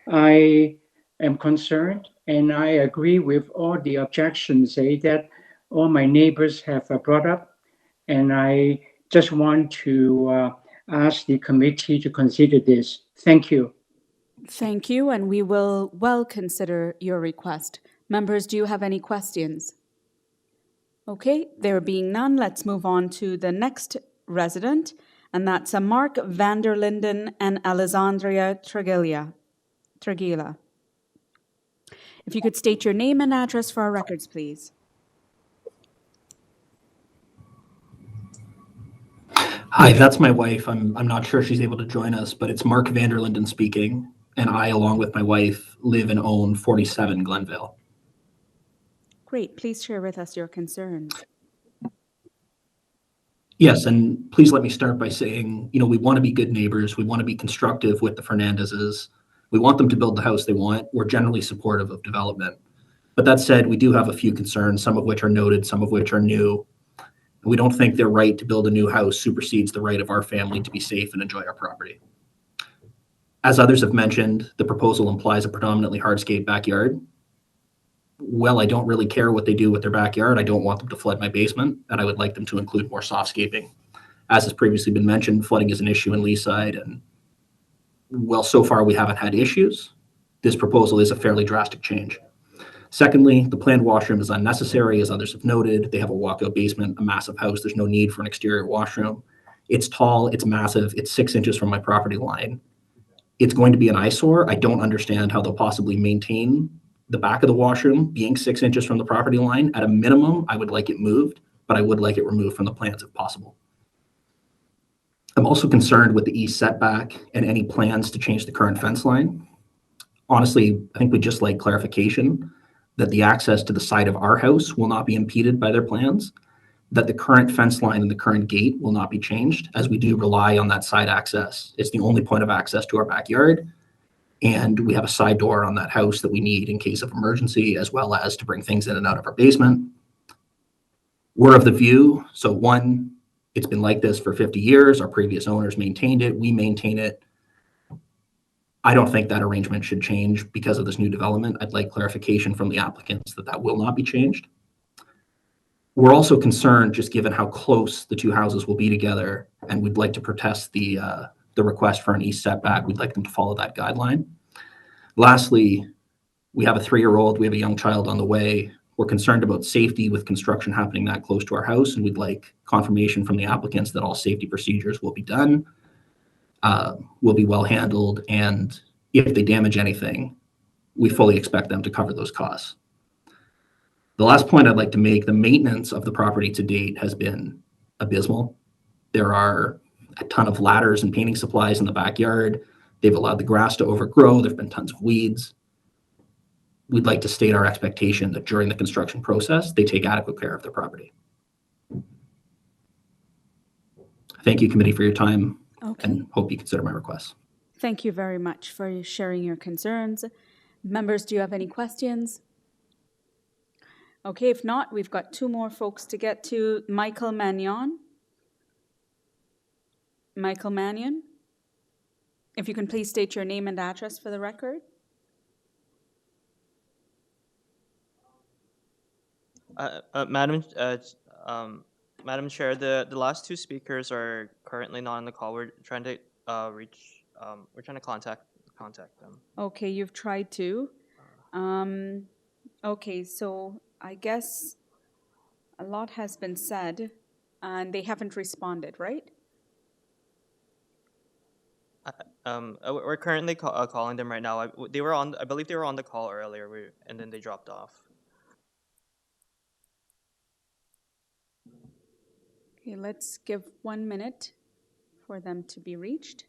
I am concerned, and I agree with all the objections that all my neighbors have brought up, and I just want to ask the committee to consider this. Thank you. Thank you, and we will well consider your request. Members, do you have any questions? Okay, there being none, let's move on to the next resident, and that's a Mark Vanderlinden and Alessandria Tragila. If you could state your name and address for our records, please. Hi, that's my wife. I'm not sure she's able to join us, but it's Mark Vanderlinden speaking, and I, along with my wife, live and own 47 Glenvale. Great, please share with us your concerns. Yes, and please let me start by saying, we want to be good neighbors. We want to be constructive with the Fernandezes. We want them to build the house they want. We're generally supportive of development. But that said, we do have a few concerns, some of which are noted, some of which are new. And we don't think their right to build a new house supersedes the right of our family to be safe and enjoy our property. As others have mentioned, the proposal implies a predominantly hardscape backyard. Well, I don't really care what they do with their backyard. I don't want them to flood my basement, and I would like them to include more softscaping. As has previously been mentioned, flooding is an issue in Leaside, and well, so far we haven't had issues. This proposal is a fairly drastic change. Secondly, the planned washroom is unnecessary, as others have noted. They have a walkout basement, a massive house. There's no need for an exterior washroom. It's tall, it's massive, it's 6 inches from my property line. It's going to be an eyesore. I don't understand how they'll possibly maintain the back of the washroom being 6 inches from the property line. At a minimum, I would like it moved, but I would like it removed from the plans if possible. I'm also concerned with the east setback and any plans to change the current fence line. Honestly, I think we'd just like clarification that the access to the side of our house will not be impeded by their plans, that the current fence line and the current gate will not be changed, as we do rely on that side access. It's the only point of access to our backyard, and we have a side door on that house that we need in case of emergency, as well as to bring things in and out of our basement. We're of the view, so one, it's been like this for 50 years. Our previous owners maintained it. We maintain it. I don't think that arrangement should change because of this new development. I'd like clarification from the applicants that that will not be changed. We're also concerned, just given how close the two houses will be together, and we'd like to protest the request for an east setback. We'd like them to follow that guideline. Lastly, we have a 3-year-old, we have a young child on the way. We're concerned about safety with construction happening that close to our house, and we'd like confirmation from the applicants that all safety procedures will be done, will be well handled, and if they damage anything, we fully expect them to cover those costs. The last point I'd like to make, the maintenance of the property to date has been abysmal. There are a ton of ladders and painting supplies in the backyard. They've allowed the grass to overgrow. There've been tons of weeds. We'd like to state our expectation that during the construction process, they take adequate care of their property. Thank you, committee, for your time, and hope you consider my requests. Thank you very much for sharing your concerns. Members, do you have any questions? Okay, if not, we've got 2 more folks to get to. Michael Mannion. Michael Mannion, if you can please state your name and address for the record. Madam Chair, the last 2 speakers are currently not on the call. We're trying to we're trying to contact them. Okay, you've tried to. Okay, so I guess a lot has been said, and they haven't responded, right? We're currently calling them right now. I believe they were on the call earlier, and then they dropped off. Okay, let's give 1 minute for them to be reached.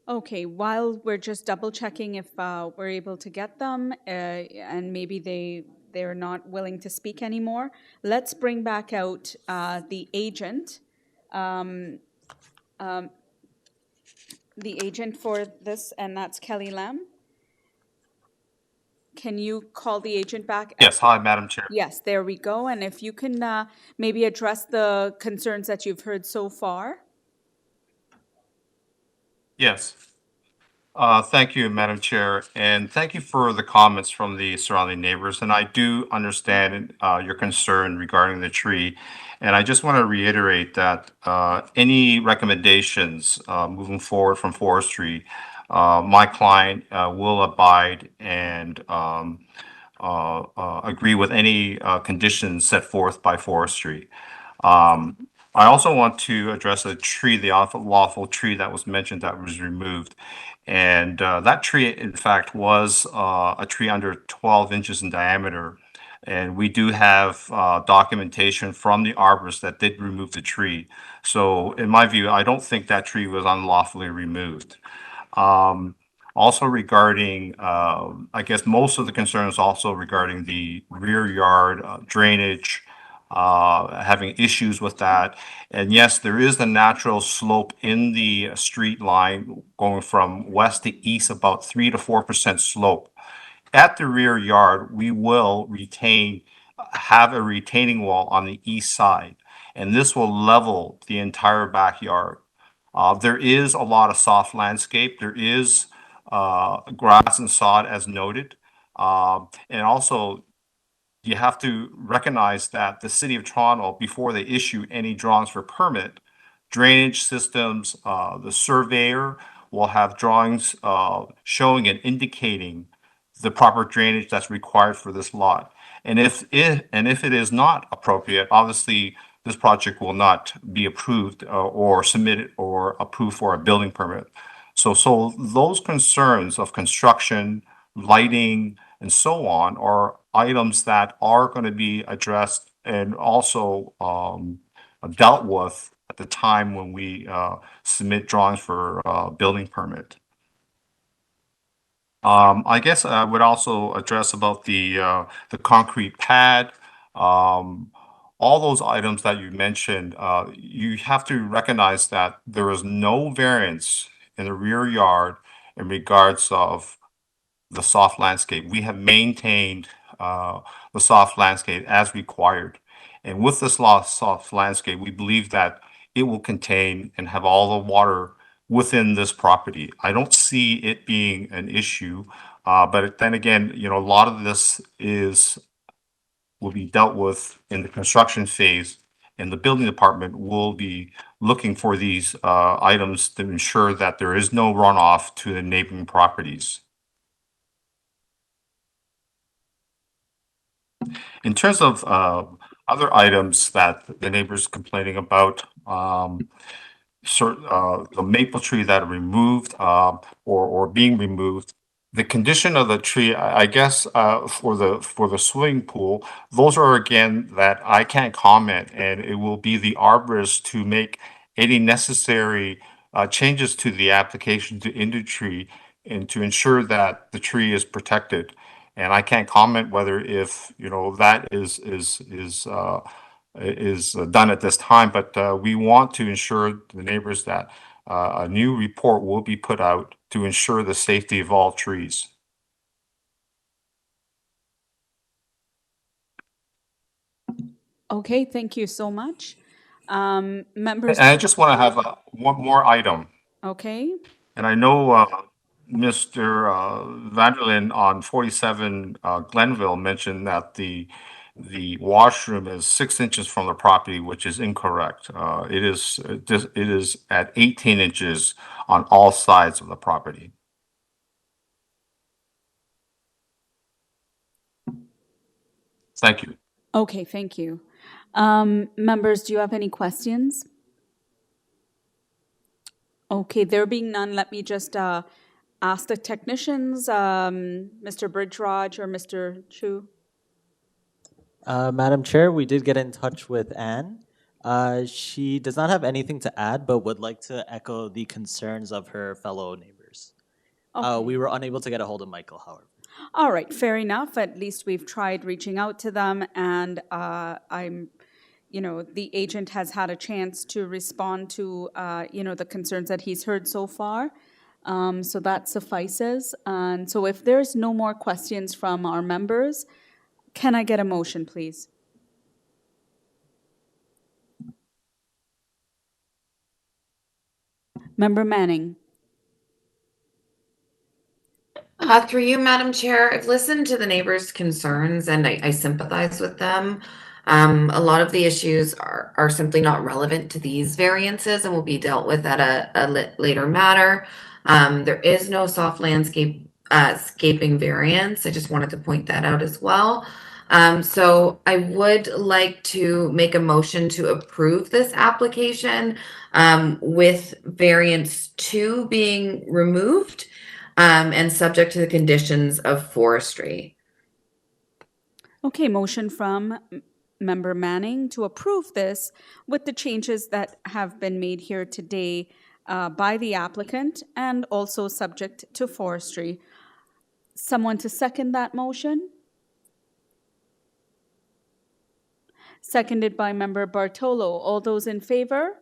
Okay, while we're just double checking if we're able to get them, and maybe they're not willing to speak anymore, let's bring back out the agent for this, and that's Kelly Lam. can you call the agent back? Yes, hi, Madam Chair. Yes, there we go. And if you can maybe address the concerns that you've heard so far. Yes. Thank you, Madam Chair, and thank you for the comments from the surrounding neighbors. And I do understand your concern regarding the tree. And I just want to reiterate that any recommendations moving forward from forestry, my client will abide and agree with any conditions set forth by forestry. I also want to address the tree, the lawful tree that was mentioned that was removed. And that tree, in fact, was a tree under 12 inches in diameter. And we do have documentation from the arborist that did remove the tree. So in my view, I don't think that tree was unlawfully removed. Also regarding, I guess most of the concerns also regarding the rear yard drainage, having issues with that. And yes, there is the natural slope in the street line going from west to east, about 3 to 4% slope. At the rear yard, we will have a retaining wall on the east side, and this will level the entire backyard. There is a lot of soft landscape. There is grass and sod as noted. And also, you have to recognize that the City of Toronto, before they issue any drawings for permit, drainage systems, the surveyor will have drawings showing and indicating the proper drainage that's required for this lot. And if it is not appropriate, obviously this project will not be approved or submitted or approved for a building permit. So those concerns of construction, lighting, and so on are items that are going to be addressed and also dealt with at the time when we submit drawings for building permit. I guess I would also address about the concrete pad. All those items that you mentioned, you have to recognize that there is no variance in the rear yard in regards of the soft landscape. We have maintained the soft landscape as required. And with this soft landscape, we believe that it will contain and have all the water within this property. I don't see it being an issue, but then again, a lot of this will be dealt with in the construction phase, and the building department will be looking for these items to ensure that there is no runoff to the neighboring properties. In terms of other items that the neighbors complaining about, the maple tree that are removed or being removed, the condition of the tree, I guess, for the swimming pool, those are again that I can't comment, and it will be the arborist to make any necessary changes to the application to industry and to ensure that the tree is protected. And I can't comment whether if that is done at this time, but we want to ensure the neighbors that a new report will be put out to ensure the safety of all trees. Okay, thank you so much. Members. And I just want to have one more item. Okay. And I know Mr. Vanderlyn on 47 Glenville mentioned that the washroom is 6 inches from the property, which is incorrect. It is at 18 inches on all sides of the property. Thank you. Okay, thank you. Members, do you have any questions? Okay, there being none, let me just ask the technicians, Mr. Bridgeraj or Mr. Chu. Madam Chair, we did get in touch with Anne. She does not have anything to add, but would like to echo the concerns of her fellow neighbors. Okay. We were unable to get a hold of Michael, however. All right, fair enough. At least we've tried reaching out to them, and the agent has had a chance to respond to, the concerns that he's heard so far. So that suffices. And so if there's no more questions from our members, can I get a motion, please? Member Manning. Through you, Madam Chair, I've listened to the neighbors' concerns and I sympathize with them. A lot of the issues are simply not relevant to these variances and will be dealt with at a later matter. There is no soft scaping variance. I just wanted to point that out as well. So I would like to make a motion to approve this application with variance 2 being removed. And subject to the conditions of forestry. Okay, motion from Member Manning to approve this with the changes that have been made here today by the applicant and also subject to forestry. Someone to second that motion? Seconded by Member Bartolo. All those in favor?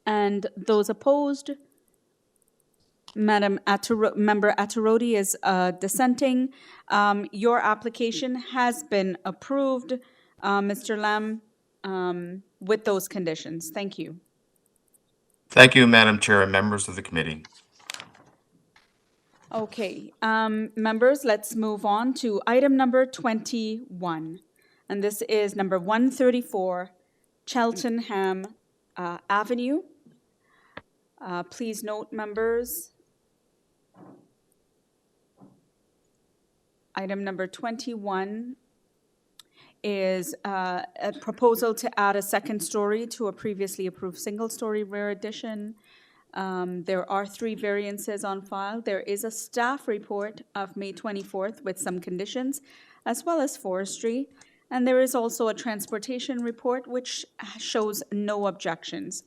And those opposed? Member Attarodi is dissenting. Your application has been approved, Mr. Lam, with those conditions. Thank you. Thank you, Madam Chair and members of the committee. Okay, members, let's move on to item number 21. And this is number 134, Cheltenham Avenue. Please note, members, item number 21 is a proposal to add a second story to a previously approved single-story rear addition. There are 3 variances on file. There is a staff report of May 24th with some conditions, as well as forestry. And there is also a transportation report which shows no objections.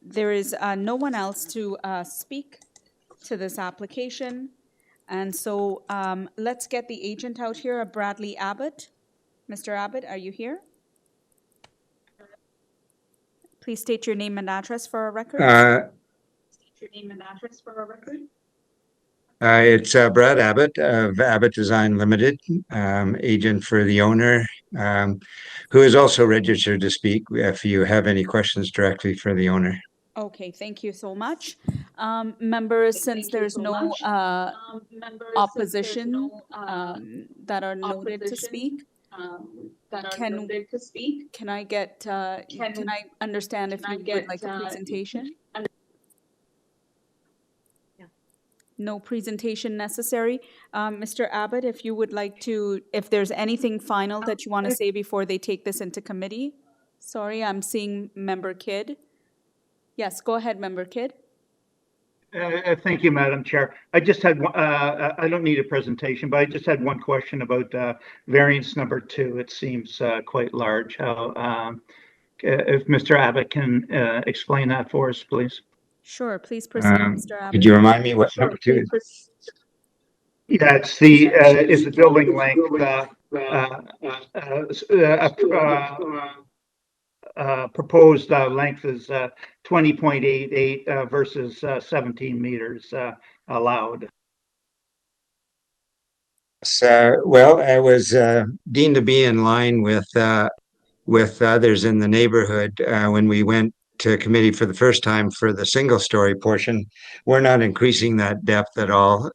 There is no one else to speak to this application. And so let's get the agent out here, Bradley Abbott. Mr. Abbott, are you here? Please state your name and address for our record. It's Brad Abbott of Abbott Design Limited, agent for the owner, who is also registered to speak if you have any questions directly for the owner. Okay, thank you so much. Members, since there's no opposition that are noted to speak, can I get, can I understand if you would like a presentation? No presentation necessary. Mr. Abbott, if you would like to, if there's anything final that you want to say before they take this into committee? Sorry, I'm seeing Member Kidd. Yes, go ahead, Member Kidd. Thank you, Madam Chair. I just had, I don't need a presentation, but I just had one question about variance number 2. It seems quite large. If Mr. Abbott can explain that for us, please. Sure, please proceed, Mr. Abbott. Could you remind me what number 2 is? Yeah, it's the is the building length proposed length is 20.88 versus 17 meters allowed. So, well, it was deemed to be in line with others in the neighborhood when we went to committee for the first time for the single-story portion. We're not increasing that depth at all.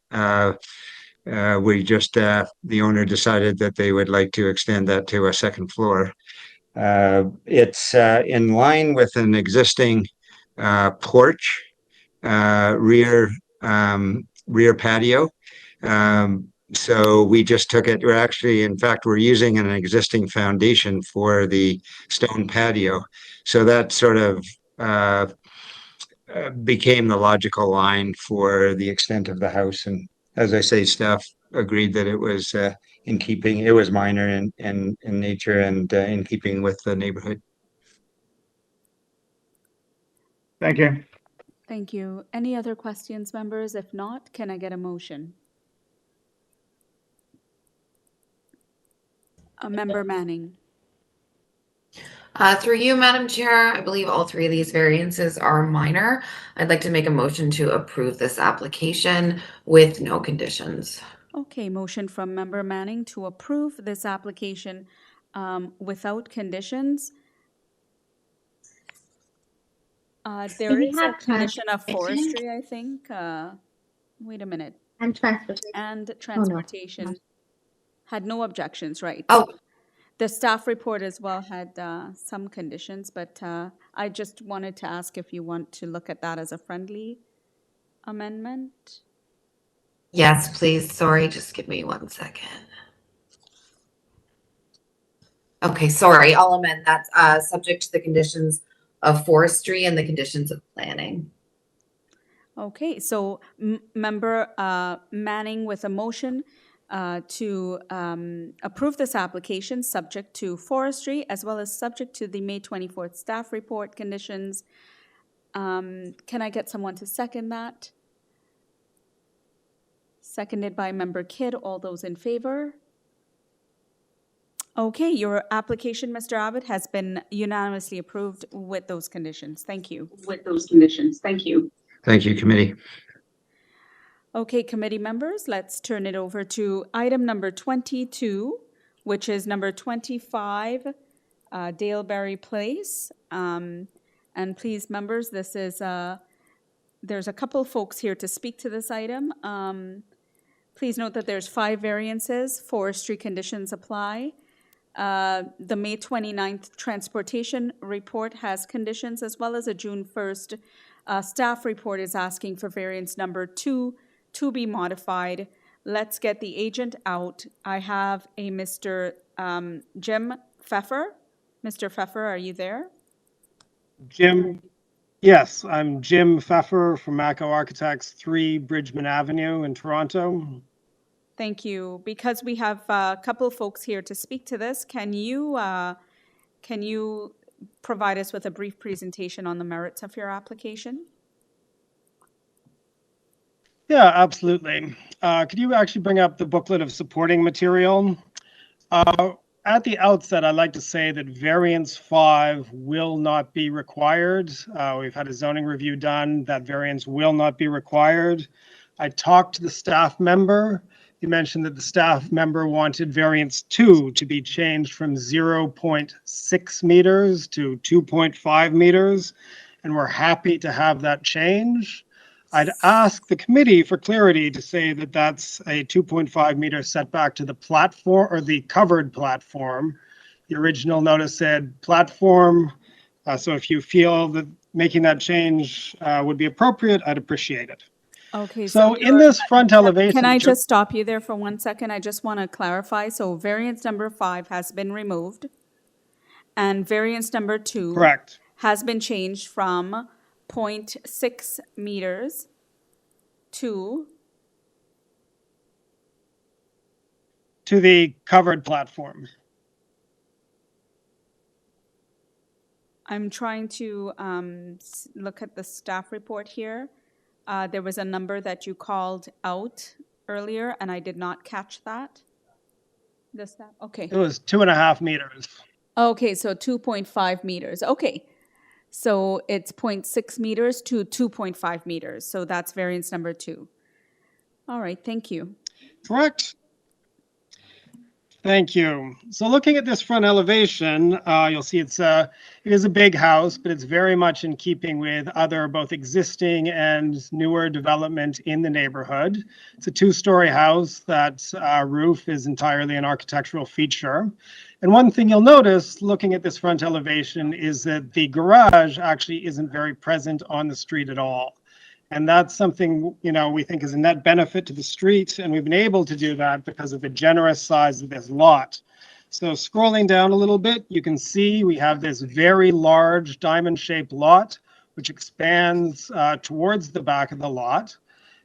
We just, the owner decided that they would like to extend that to a second floor. It's in line with an existing porch, rear patio. So we just took it. We're actually, in fact, we're using an existing foundation for the stone patio. So that sort of became the logical line for the extent of the house. And as I say, staff agreed that it was in keeping, it was minor in nature and in keeping with the neighborhood. Thank you. Thank you. Any other questions, members? If not, can I get a motion? Member Manning. Through you, Madam Chair, I believe all three of these variances are minor. I'd like to make a motion to approve this application with no conditions. Okay, motion from Member Manning to approve this application without conditions. There We is a have condition of transportation. forestry, I think. Wait a minute. And transportation. And Oh, no. transportation. Had no objections, right? Oh. The staff report as well had some conditions, but I just wanted to ask if you want to look at that as a friendly amendment. Yes, please. Sorry, just give me 1 second. Okay, sorry. I'll amend that subject to the conditions of forestry and the conditions of planning. Okay, so Member Manning with a motion to approve this application subject to forestry as well as subject to the May 24th staff report conditions. Can I get someone to second that? Seconded by Member Kidd. All those in favor? Okay, your application, Mr. Abbott, has been unanimously approved with those conditions. Thank you. With those conditions. Thank you. Thank you, committee. Okay, committee members, let's turn it over to item number 22, which is number 25, Daleberry Place. And please, members, this is there's a couple folks here to speak to this item. Please note that there's 5 variances. Forestry conditions apply. The May 29th transportation report has conditions, as well as a June 1st staff report is asking for variance number 2 to be modified. Let's get the agent out. I have a Mr. Jim Pfeffer. Mr. Pfeffer, are you there? Jim, yes, I'm Jim Pfeffer from Mako Architects, 3 Bridgman Avenue in Toronto. Thank you. Because we have a couple of folks here to speak to this, can you provide us with a brief presentation on the merits of your application? Yeah, absolutely. Could you actually bring up the booklet of supporting material? At the outset, I'd like to say that variance 5 will not be required. We've had a zoning review done. That variance will not be required. I talked to the staff member. He mentioned that the staff member wanted variance 2 to be changed from 0.6 meters to 2.5 meters, and we're happy to have that change. I'd ask the committee for clarity to say that that's a 2.5 meter setback to the platform or the covered platform. The original notice said platform. So if you feel that making that change would be appropriate, I'd appreciate it. Okay. So in this front elevation. Can I just stop you there for 1 second? I just want to clarify. So variance number 5 has been removed, and variance number 2 correct has been changed from 0.6 meters to the covered platform. I'm trying to look at the staff report here. There was a number that you called out earlier, and I did not catch that. The staff, okay. It was 2.5 meters. Okay, so 2.5 meters. Okay. So it's 0.6 meters to 2.5 meters. So that's variance number 2. All right, thank you. Correct. Thank you. So looking at this front elevation, you'll see it is a big house, but it's very much in keeping with other both existing and newer development in the neighborhood. It's a 2-story house. That roof is entirely an architectural feature. And one thing you'll notice looking at this front elevation is that the garage actually isn't very present on the street at all. And that's something, we think is a net benefit to the street. And we've been able to do that because of the generous size of this lot. So scrolling down a little bit, you can see we have this very large diamond-shaped lot, which expands towards the back of the lot.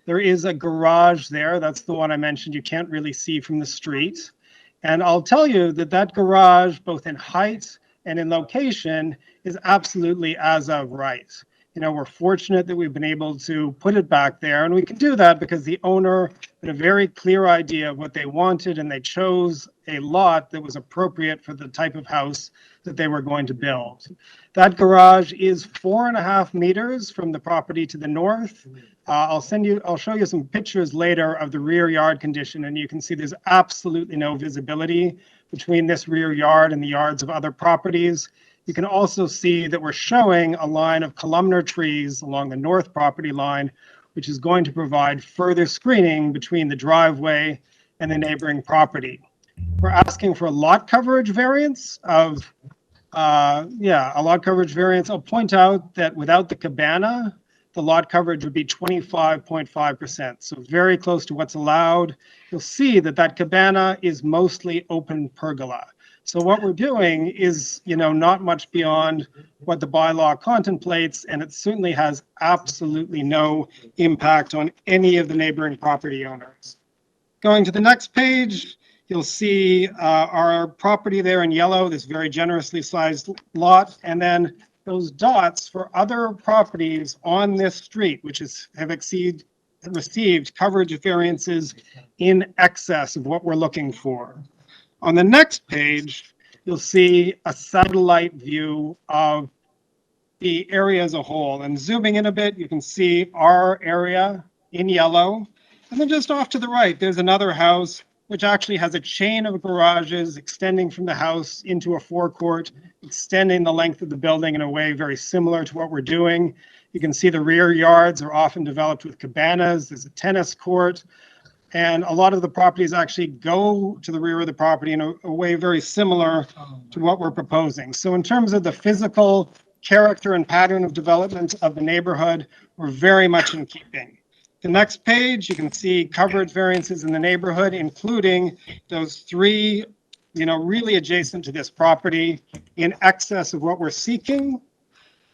There is a garage there. That's the one I mentioned you can't really see from the street. And I'll tell you that garage, both in height and in location, is absolutely as of right. we're fortunate that we've been able to put it back there. And we can do that because the owner had a very clear idea of what they wanted, and they chose a lot that was appropriate for the type of house that they were going to build. That garage is 4.5 meters from the property to the north. I'll show you some pictures later of the rear yard condition, and you can see there's absolutely no visibility between this rear yard and the yards of other properties. You can also see that we're showing a line of columnar trees along the north property line, which is going to provide further screening between the driveway and the neighboring property. We're asking for a lot coverage variance of, a lot coverage variance. I'll point out that without the cabana, the lot coverage would be 25.5%, so very close to what's allowed. You'll see that that cabana is mostly open pergola. So what we're doing is, not much beyond what the bylaw contemplates, and it certainly has absolutely no impact on any of the neighboring property owners. Going to the next page, you'll see our property there in yellow, this very generously sized lot, and then those dots for other properties on this street, which have received coverage variances in excess of what we're looking for. On the next page, you'll see a satellite view of the area as a whole. And zooming in a bit, you can see our area in yellow. And then just off to the right, there's another house which actually has a chain of garages extending from the house into a forecourt, extending the length of the building in a way very similar to what we're doing. You can see the rear yards are often developed with cabanas. There's a tennis court. And a lot of the properties actually go to the rear of the property in a way very similar to what we're proposing. So in terms of the physical character and pattern of development of the neighborhood, we're very much in keeping. The next page, you can see coverage variances in the neighborhood, including those three, really adjacent to this property in excess of what we're seeking.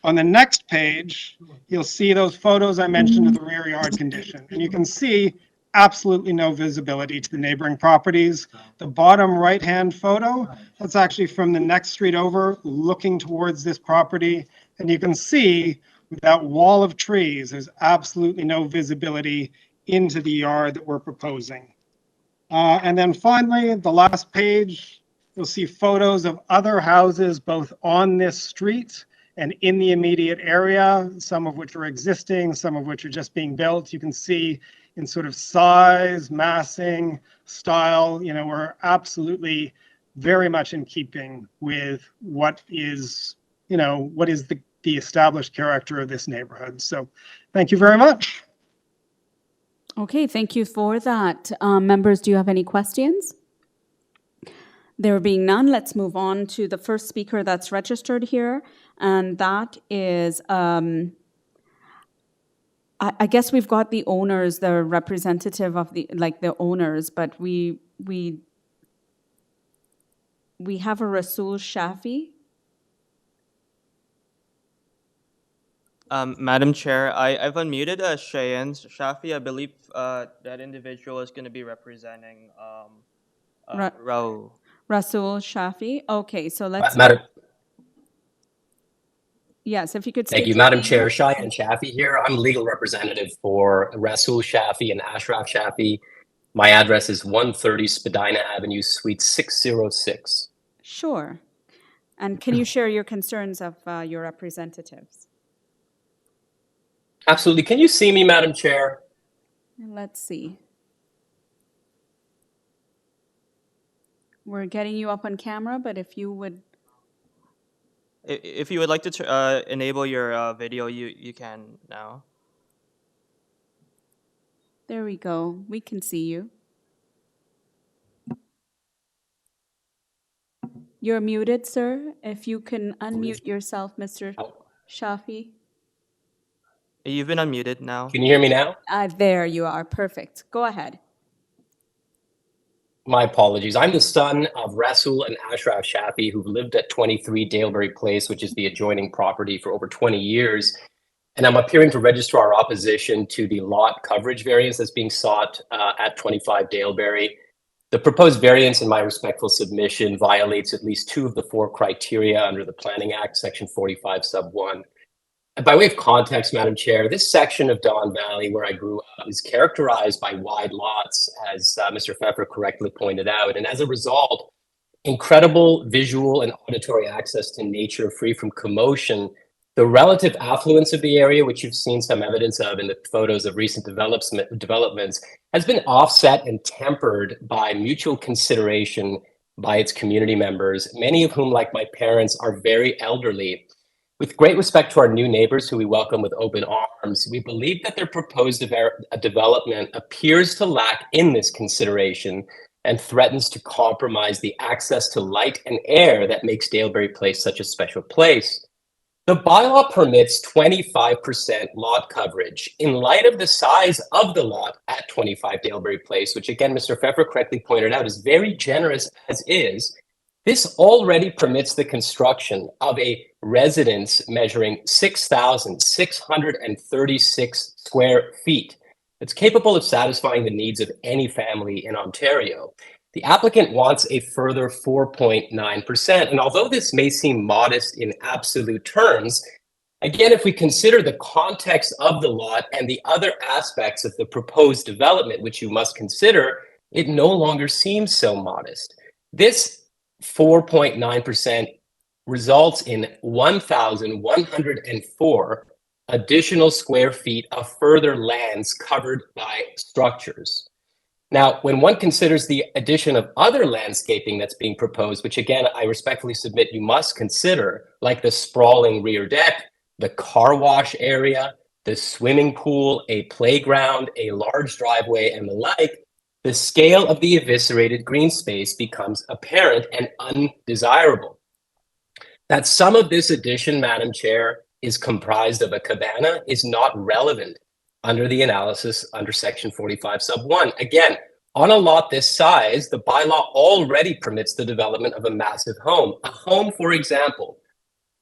On the next page, you'll see those photos I mentioned of the rear yard condition. And you can see absolutely no visibility to the neighboring properties. The bottom right-hand photo, that's actually from the next street over, looking towards this property. And you can see with that wall of trees, there's absolutely no visibility into the yard that we're proposing. And then finally, the last page, you'll see photos of other houses both on this street and in the immediate area, some of which are existing, some of which are just being built. You can see in sort of size, massing, style, we're absolutely very much in keeping with what is the established character of this neighborhood. So thank you very much. Okay, thank you for that. Members, do you have any questions? There being none, let's move on to the first speaker that's registered here, and that is, I guess we've got the owners, the representative of the owners, but we have a Rasul Shafi. Madam Chair, I've unmuted Cheyenne Shafi. I believe that individual is going to be representing Raul. Rasul Shafi. Okay, so let's. Yes, if you could. Thank you, Madam Chair. Cheyenne Shafi here. I'm legal representative for Rasul Shafi and Ashraf Shafi. My address is 130 Spadina Avenue, Suite 606. Sure. And can you share your concerns of your representatives? Absolutely. Can you see me, Madam Chair? Let's see. We're getting you up on camera, but if you would. If you would like to enable your video, you can now. There we go. We can see you. You're muted, sir. If you can unmute yourself, Mr. Shafi. You've been unmuted now. Can you hear me now? There you are. Perfect. Go ahead. My apologies. I'm the son of Rasul and Ashraf Shafi, who've lived at 23 Daleberry Place, which is the adjoining property, for over 20 years. And I'm appearing to register our opposition to the lot coverage variance that's being sought at 25 Daleberry. The proposed variance, in my respectful submission, violates at least 2 of the 4 criteria under the Planning Act, Section 45, Sub 1. By way of context, Madam Chair, this section of Don Valley where I grew up is characterized by wide lots, as Mr. Pfeffer correctly pointed out. And as a result, incredible visual and auditory access to nature free from commotion. The relative affluence of the area, which you've seen some evidence of in the photos of recent developments, has been offset and tempered by mutual consideration by its community members, many of whom, like my parents, are very elderly. With great respect to our new neighbors who we welcome with open arms, we believe that their proposed development appears to lack in this consideration and threatens to compromise the access to light and air that makes Daleberry Place such a special place. The bylaw permits 25% lot coverage in light of the size of the lot at 25 Daleberry Place, which again, Mr. Pfeffer correctly pointed out is very generous as is. This already permits the construction of a residence measuring 6,636 square feet. It's capable of satisfying the needs of any family in Ontario. The applicant wants a further 4.9%. And although this may seem modest in absolute terms, again, if we consider the context of the lot and the other aspects of the proposed development, which you must consider, it no longer seems so modest. This 4.9% results in 1,104 additional square feet of further lands covered by structures. Now, when one considers the addition of other landscaping that's being proposed, which again, I respectfully submit you must consider, like the sprawling rear deck, the car wash area, the swimming pool, a playground, a large driveway, and the like, the scale of the eviscerated green space becomes apparent and undesirable. That some of this addition, Madam Chair, is comprised of a cabana is not relevant under the analysis under section 45 sub 1. Again, on a lot this size, the bylaw already permits the development of a massive home. A home, for example,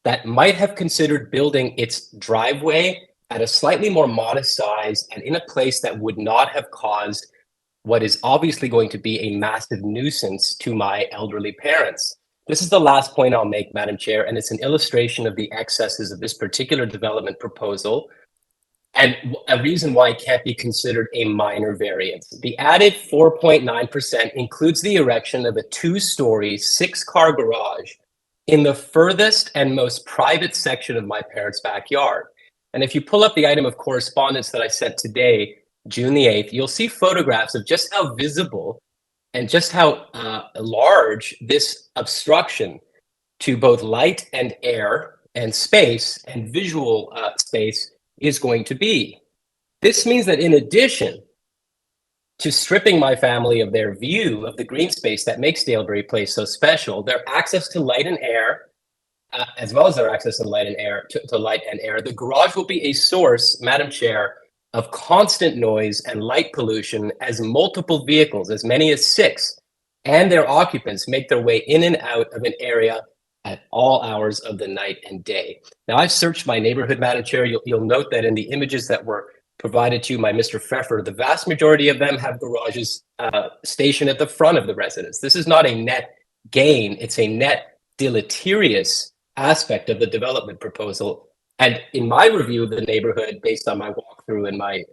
that might have considered building its driveway at a slightly more modest size and in a place that would not have caused what is obviously going to be a massive nuisance to my elderly parents. This is the last point I'll make, Madam Chair, and it's an illustration of the excesses of this particular development proposal and a reason why it can't be considered a minor variance. The added 4.9% includes the erection of a 2-story, 6-car garage in the furthest and most private section of my parents' backyard. And if you pull up the item of correspondence that I sent today, June the 8th, you'll see photographs of just how visible and just how large this obstruction to both light and air and space and visual space is going to be. This means that in addition to stripping my family of their view of the green space that makes Daleberry Place so special, their access to light and air, as well as their access to light and air, to light and air, the garage will be a source, Madam Chair, of constant noise and light pollution as multiple vehicles, as many as 6, and their occupants make their way in and out of an area at all hours of the night and day. Now, I've searched my neighborhood, Madam Chair. You'll note that in the images that were provided to you by Mr. Pfeffer, the vast majority of them have garages stationed at the front of the residence. This is not a net gain. It's a net deleterious aspect of the development proposal. And in my review of the neighborhood, based on my walkthrough and my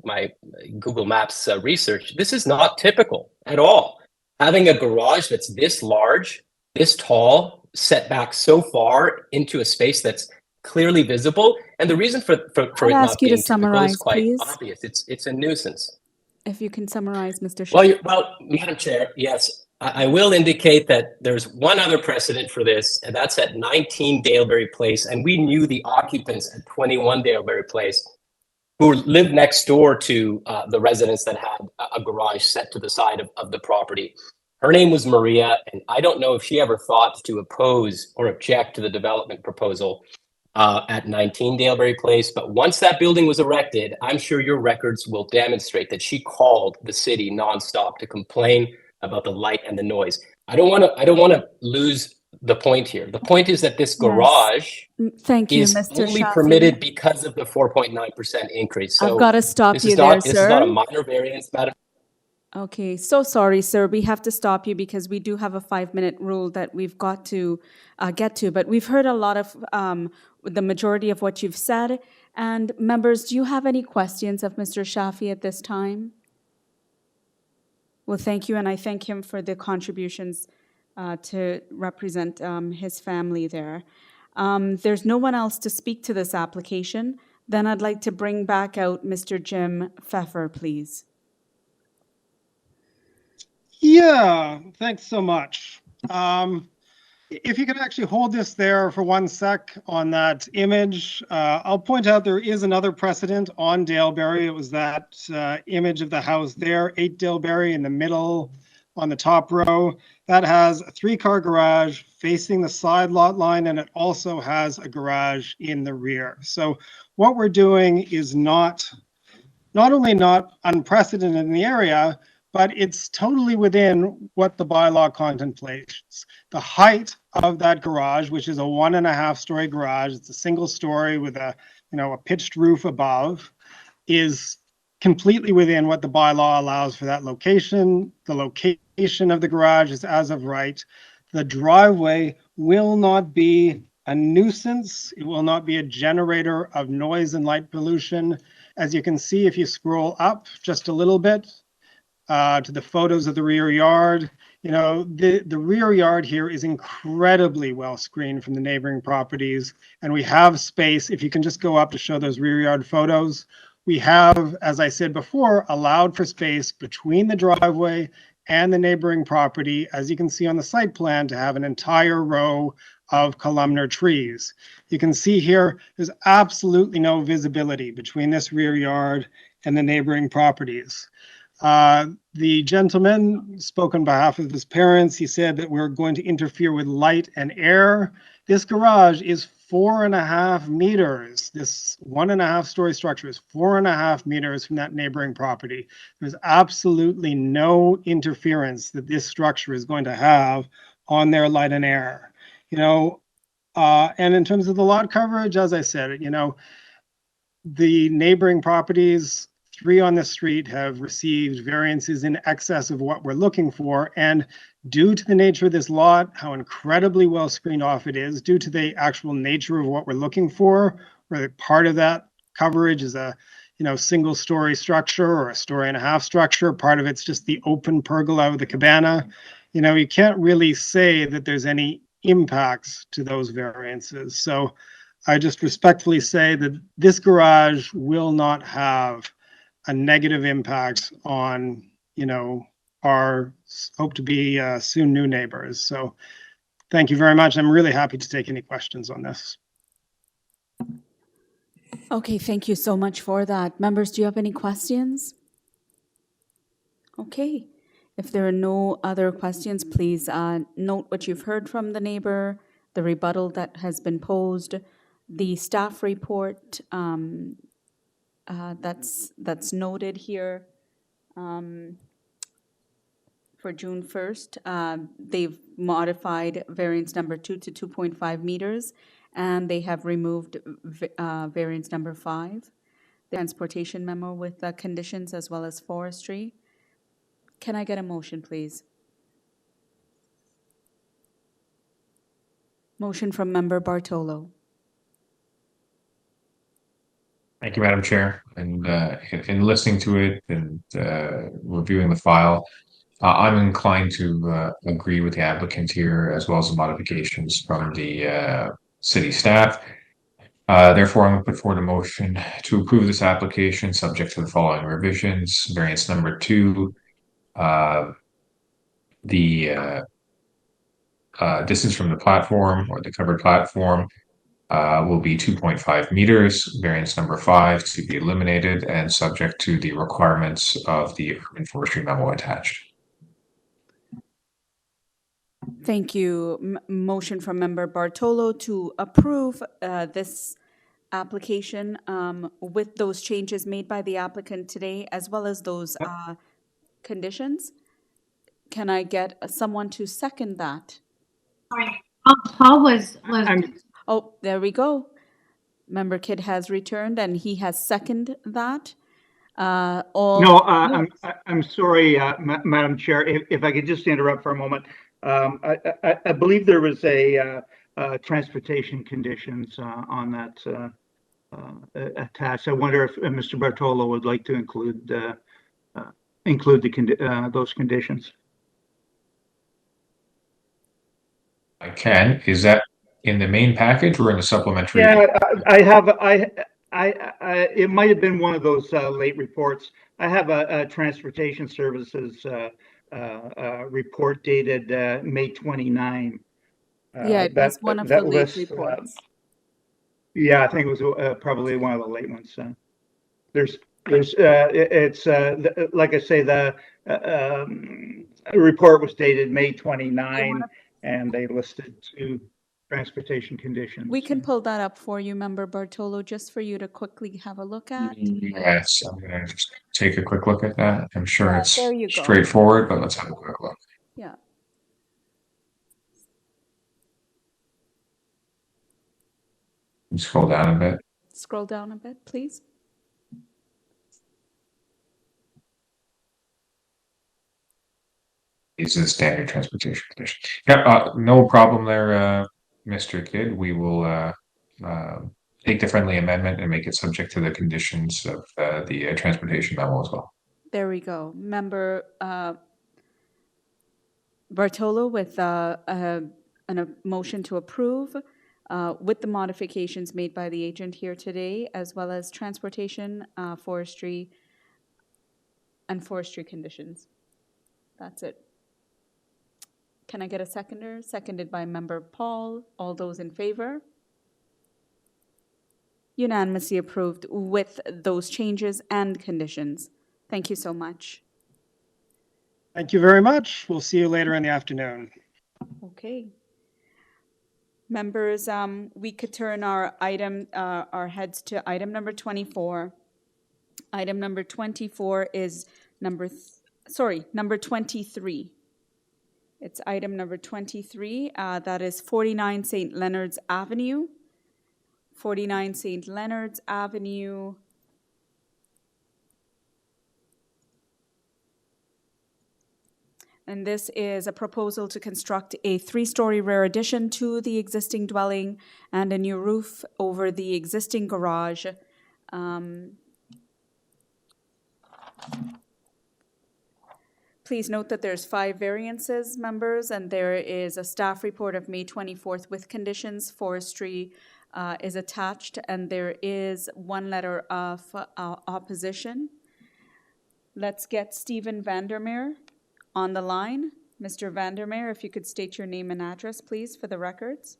Google Maps research, this is not typical at all. Having a garage that's this large, this tall, set back so far into a space that's clearly visible, and the reason for it not being typical is quite obvious. It's a nuisance. If you can summarize, Mr. Shea. Well, Madam Chair, yes, I will indicate that there's one other precedent for this, and that's at 19 Daleberry Place, and we knew the occupants at 21 Daleberry Place who lived next door to the residence that had a garage set to the side of the property. Her name was Maria, and I don't know if she ever thought to oppose or object to the development proposal at 19 Daleberry Place. But once that building was erected, I'm sure your records will demonstrate that she called the city nonstop to complain about the light and the noise. I don't want to lose the point here. The point is that this garage Thank you, is Mr. only Shafi. permitted because of the 4.9% increase. So I've got to stop you this there, is sir. not a minor variance, Madam. Okay, so sorry, sir. We have to stop you because we do have a 5-minute rule that we've got to get to. But we've heard a lot of the majority of what you've said, And members, do you have any questions of Mr. Shafi at this time? Well, thank you, and I thank him for the contributions to represent his family there. There's no one else to speak to this application. Then I'd like to bring back out Mr. Jim Pfeffer, please. Yeah, thanks so much. If you could actually hold this there for 1 sec on that image, I'll point out there is another precedent on Daleberry. It was that image of the house there, 8 Daleberry in the middle on the top row. That has a 3-car garage facing the side lot line, and it also has a garage in the rear. So what we're doing is not only not unprecedented in the area, but it's totally within what the bylaw contemplates. The height of that garage, which is a 1.5-story garage, it's a single story with a pitched roof above, is completely within what the bylaw allows for that location. The location of the garage is as of right. The driveway will not be a nuisance. It will not be a generator of noise and light pollution. As you can see, if you scroll up just a little bit, to the photos of the rear yard. The rear yard here is incredibly well screened from the neighboring properties, and we have space. If you can just go up to show those rear yard photos, we have, as I said before, allowed for space between the driveway and the neighboring property, as you can see on the site plan, to have an entire row of columnar trees. You can see here, there's absolutely no visibility between this rear yard and the neighboring properties. The gentleman spoke on behalf of his parents. He said that we're going to interfere with light and air. This garage is 4.5 meters. This 1.5-story structure is 4.5 meters from that neighboring property. There's absolutely no interference that this structure is going to have on their light and air. And in terms of the lot coverage, as I said, the neighboring properties, 3 on the street, have received variances in excess of what we're looking for. And due to the nature of this lot, how incredibly well screened off it is, due to the actual nature of what we're looking for, where part of that coverage is a single story structure or a 1.5-story structure, part of it's just the open pergola of the cabana, you can't really say that there's any impacts to those variances. So I just respectfully say that this garage will not have a negative impact on, our hope to be soon new neighbors. So thank you very much. I'm really happy to take any questions on this. Okay, thank you so much for that. Members, do you have any questions? Okay, if there are no other questions, please note what you've heard from the neighbor, the rebuttal that has been posed, the staff report that's noted here for June 1st. They've modified variance number 2 to 2.5 meters, and they have removed variance number 5, the transportation memo with conditions as well as forestry. Can I get a motion, please? Motion from Member Bartolo. Thank you, Madam Chair. And in listening to it and reviewing the file, I'm inclined to agree with the applicant here, as well as the modifications from the city staff. Therefore, I'm going to put forward a motion to approve this application subject to the following revisions. Variance number 2, the distance from the platform or the covered platform will be 2.5 meters. Variance number 5 to be eliminated and subject to the requirements of the urban forestry memo attached. Thank you. Motion from Member Bartolo to approve this application with those changes made by the applicant today, as well as those conditions. Can I get someone to second that? Sorry. How was Oh, there we go. Member Kidd has returned and he has seconded that. I'm sorry, Madam Chair, if I could just interrupt for a moment. I believe there was a transportation conditions on that attached. I wonder if Mr. Bartolo would like to include those conditions. I can. Is that in the main package or in the supplementary? Yeah, I have. It might have been one of those late reports. I have a transportation services report dated May 29. Yeah, it was one of the late reports. Yeah, I think it was probably one of the late ones. It's like I say, the report was dated May 29, and they listed 2 transportation conditions. We can pull that up for you, Member Bartolo, just for you to quickly have a look at. Yes, I'm going to just take a quick look at that. I'm sure it's there you go. straightforward, but let's have a quick look. Yeah. Scroll down a bit. Scroll down a bit, please. These are the standard transportation conditions. Yeah, no problem there, Mr. Kidd. We will take the friendly amendment and make it subject to the conditions of the transportation memo as well. There we go. Member Bartolo with a motion to approve with the modifications made by the agent here today, as well as transportation, forestry, and forestry conditions. That's it. Can I get a seconder? Seconded by Member Paul. All those in favor? Unanimously approved with those changes and conditions. Thank you so much. Thank you very much. We'll see you later in the afternoon. Okay. Members, we could turn our heads to item number 24. Item number 24 is number 23. It's item number 23. That is 49 St. Leonard's Avenue. 49 St. Leonard's Avenue. And this is a proposal to construct a 3-story rear addition to the existing dwelling and a new roof over the existing garage. Please note that there's 5 variances, members, and there is a staff report of May 24th with conditions. Forestry is attached, and there is 1 letter of opposition. Let's get Stephen Vandermeer on the line. Mr. Vandermeer, if you could state your name and address, please, for the records.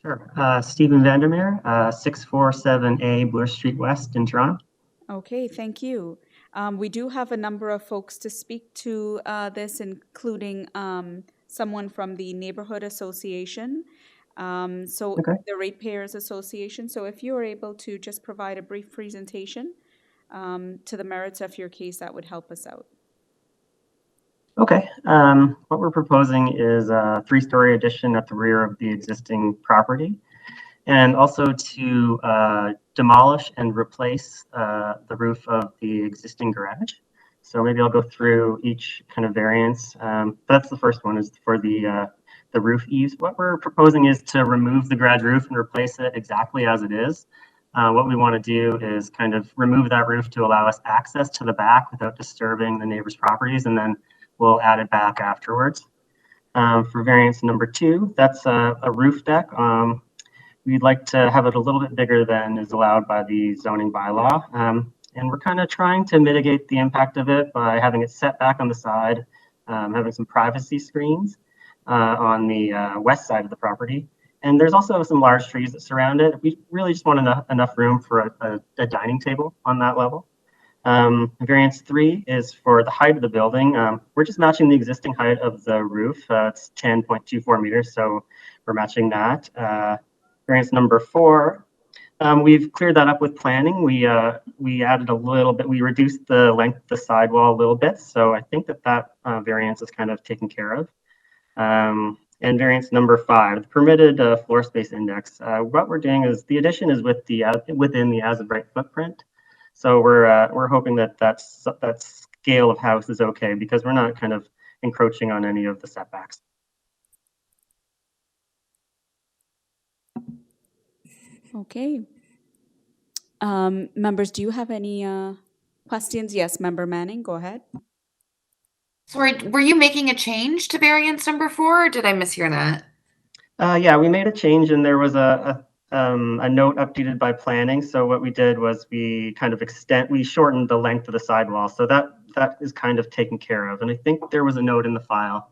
Sure. Stephen Vandermeer, 647A Bloor Street West in Toronto. Okay, thank you. We do have a number of folks to speak to this, including someone from the Neighborhood Association, the Ratepayers Association. So if you are able to just provide a brief presentation to the merits of your case, that would help us out. Okay. What we're proposing is a 3-story addition at the rear of the existing property, and also to demolish and replace the roof of the existing garage. So maybe I'll go through each kind of variance. That's the first one, is for the roof eaves. What we're proposing is to remove the garage roof and replace it exactly as it is. What we want to do is kind of remove that roof to allow us access to the back without disturbing the neighbors' properties, and then we'll add it back afterwards. For variance number 2, that's a roof deck. We'd like to have it a little bit bigger than is allowed by the zoning bylaw. And we're kind of trying to mitigate the impact of it by having it set back on the side, having some privacy screens on the west side of the property. And there's also some large trees that surround it. We really just want enough room for a dining table on that level. Variance 3 is for the height of the building. We're just matching the existing height of the roof. It's 10.24 meters, so we're matching that. Variance number 4, we've cleared that up with planning. We added a little bit, we reduced the length of the sidewall a little bit, so I think that variance is kind of taken care of. And variance number 5, the permitted floor space index. What we're doing is the addition is within the as-of-right footprint. So we're hoping that scale of house is okay, because we're not kind of encroaching on any of the setbacks. Okay, Members, do you have any questions? Yes, Member Manning, go ahead. Sorry, were you making a change to variance number 4, or did I mishear that? Yeah, we made a change, and there was a note updated by planning. So what we did was we shortened the length of the sidewall. So that is kind of taken care of. And I think there was a note in the file.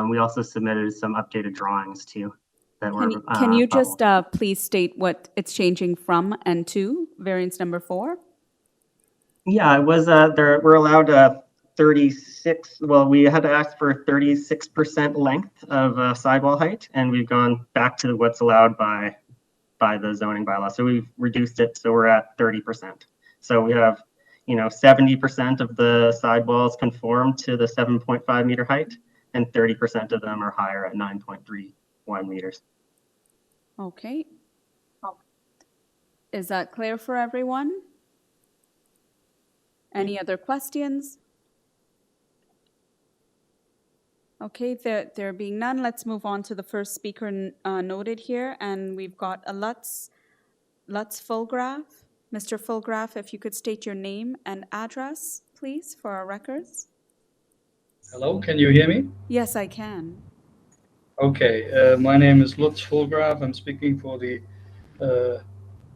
We also submitted some updated drawings too. Can you just please state what it's changing from and to, variance number 4? Yeah, it was, we're allowed 36, well, we had to ask for 36% length of sidewall height, and we've gone back to what's allowed by the zoning bylaw. So we've reduced it, so we're at 30%. So we have, 70% of the sidewalls conform to the 7.5 meter height, and 30% of them are higher at 9.31 meters. Okay. Is that clear for everyone? Any other questions? Okay, there being none, let's move on to the first speaker noted here, and we've got a Lutz Fulgraf. Mr. Fulgraf, if you could state your name and address, please, for our records. Hello, can you hear me? Yes, I can. Okay, my name is Lutz Fulgraf. I'm speaking for the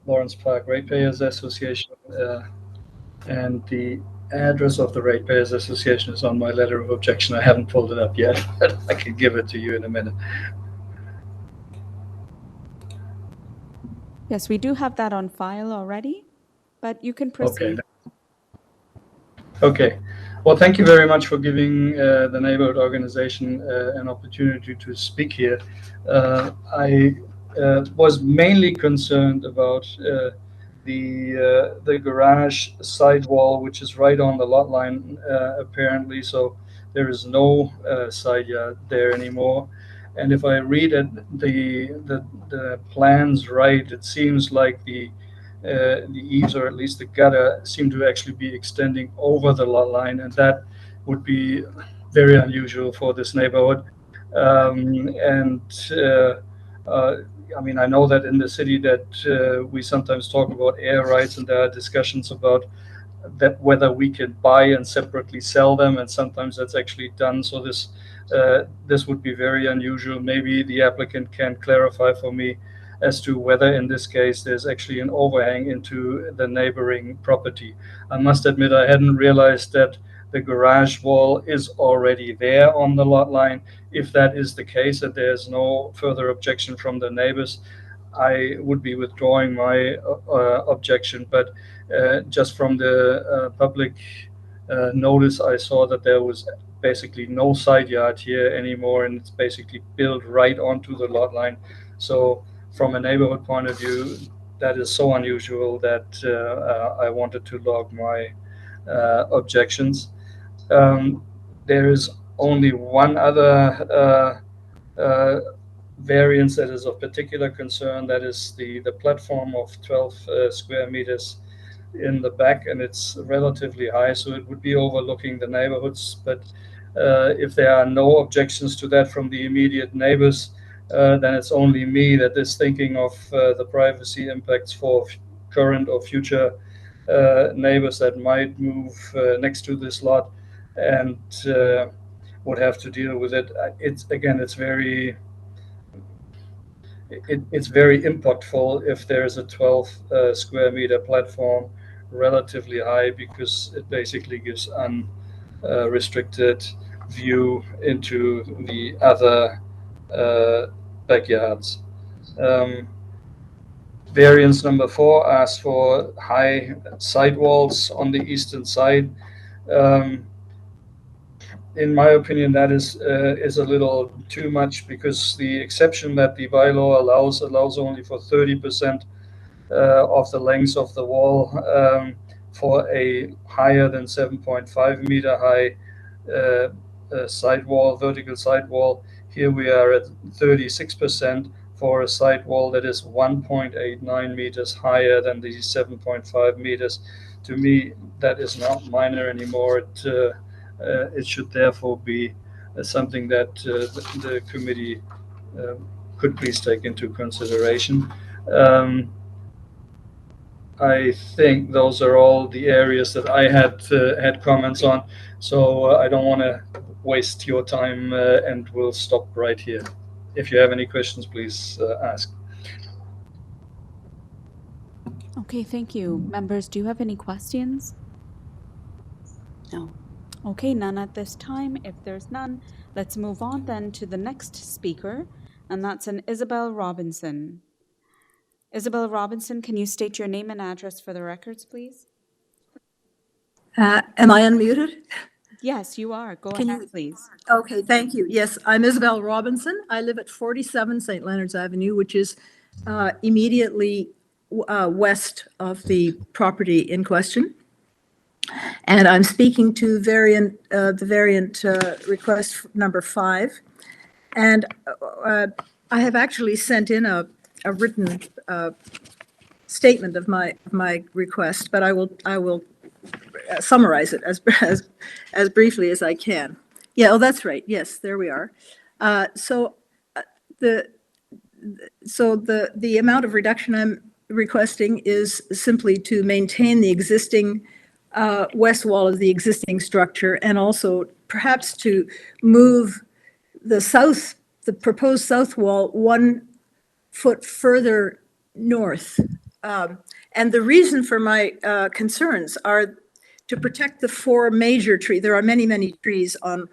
Lawrence Park Ratepayers Association, and the address of the Ratepayers Association is on my letter of objection. I haven't pulled it up yet, but I can give it to you in a minute. Yes, we do have that on file already, but you can proceed. Okay. Well, thank you very much for giving the neighborhood organization an opportunity to speak here. I was mainly concerned about the garage sidewall, which is right on the lot line, apparently. So there is no side yard there anymore. And if I read it, the plans right, it seems like the eaves, or at least the gutter, seem to actually be extending over the lot line, and that would be very unusual for this neighborhood. I mean, I know that in the city that we sometimes talk about air rights, and there are discussions about that whether we can buy and separately sell them, and sometimes that's actually done. So this would be very unusual. Maybe the applicant can clarify for me as to whether in this case there's actually an overhang into the neighboring property. I must admit I hadn't realized that the garage wall is already there on the lot line. If that is the case, that there's no further objection from the neighbors, I would be withdrawing my objection. But just from the public notice, I saw that there was basically no side yard here anymore, and it's basically built right onto the lot line. So from a neighborhood point of view, that is so unusual that I wanted to log my objections. There is only one other variance that is of particular concern. That is the platform of 12 square meters in the back, and it's relatively high, so it would be overlooking the neighborhoods. But if there are no objections to that from the immediate neighbors, then it's only me that is thinking of the privacy impacts for current or future neighbors that might move next to this lot and would have to deal with it. It's very impactful if there's a 12 square meter platform, relatively high, because it basically gives unrestricted view into the other backyards. Variance number 4 asks for high sidewalls on the eastern side. In my opinion, that is a little too much, because the exception that the bylaw allows only for 30% of the length of the wall for a higher than 7.5 meter high sidewall, vertical sidewall. Here we are at 36% for a sidewall that is 1.89 meters higher than the 7.5 meters. To me, that is not minor anymore. It should therefore be something that the committee could please take into consideration. I think those are all the areas that I had comments on. So I don't want to waste your time, and we'll stop right here. If you have any questions, please ask. Okay, thank you. Members, do you have any questions? No. Okay, none at this time. If there's none, let's move on then to the next speaker, and that's an Isabel Robinson. Isabel Robinson, can you state your name and address for the records, please? Am I unmuted? Yes, you are. Go Can ahead, you- please. Okay, thank you. Yes, I'm Isabel Robinson. I live at 47 St. Leonard's Avenue, which is immediately west of the property in question. And I'm speaking to the variant request number 5. And I have actually sent in a written statement of my request, but I will summarize it as briefly as I can. Yeah, oh, that's right. Yes, there we are. So the amount of reduction I'm requesting is simply to maintain the existing west wall of the existing structure, and also perhaps to move the proposed south wall 1 foot further north. And the reason for my concerns are to protect the 4 major trees. There are many, many trees on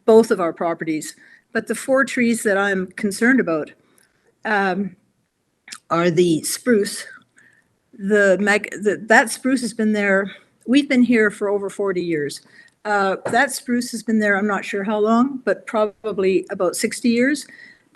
both of our properties, but the 4 trees that I'm concerned about are the spruce. That spruce has been there. We've been here for over 40 years. That spruce has been there, I'm not sure how long, but probably about 60 years.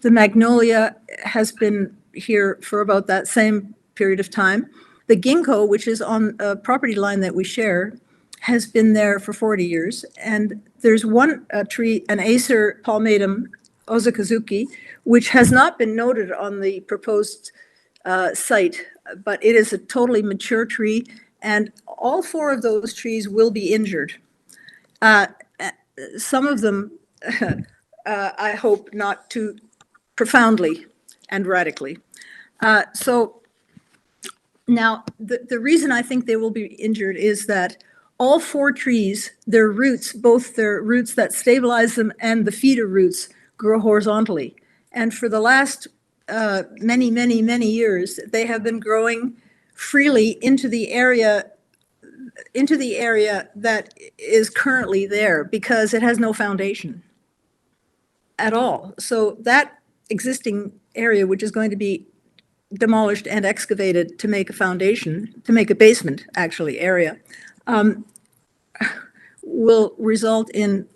The magnolia has been here for about that same period of time. The ginkgo, which is on a property line that we share, has been there for 40 years. And there's one tree, an Acer palmatum ozakazuki, which has not been noted on the proposed site, but it is a totally mature tree, and all 4 of those trees will be injured. Some of them, I hope not too profoundly and radically. So now the reason I think they will be injured is that all 4 trees, their roots, both their roots that stabilize them and the feeder roots, grow horizontally. And for the last many, many, many years, they have been growing freely into the area that is currently there, because it has no foundation at all. So that existing area, which is going to be demolished and excavated to make a foundation, to make a basement, actually, area, will result in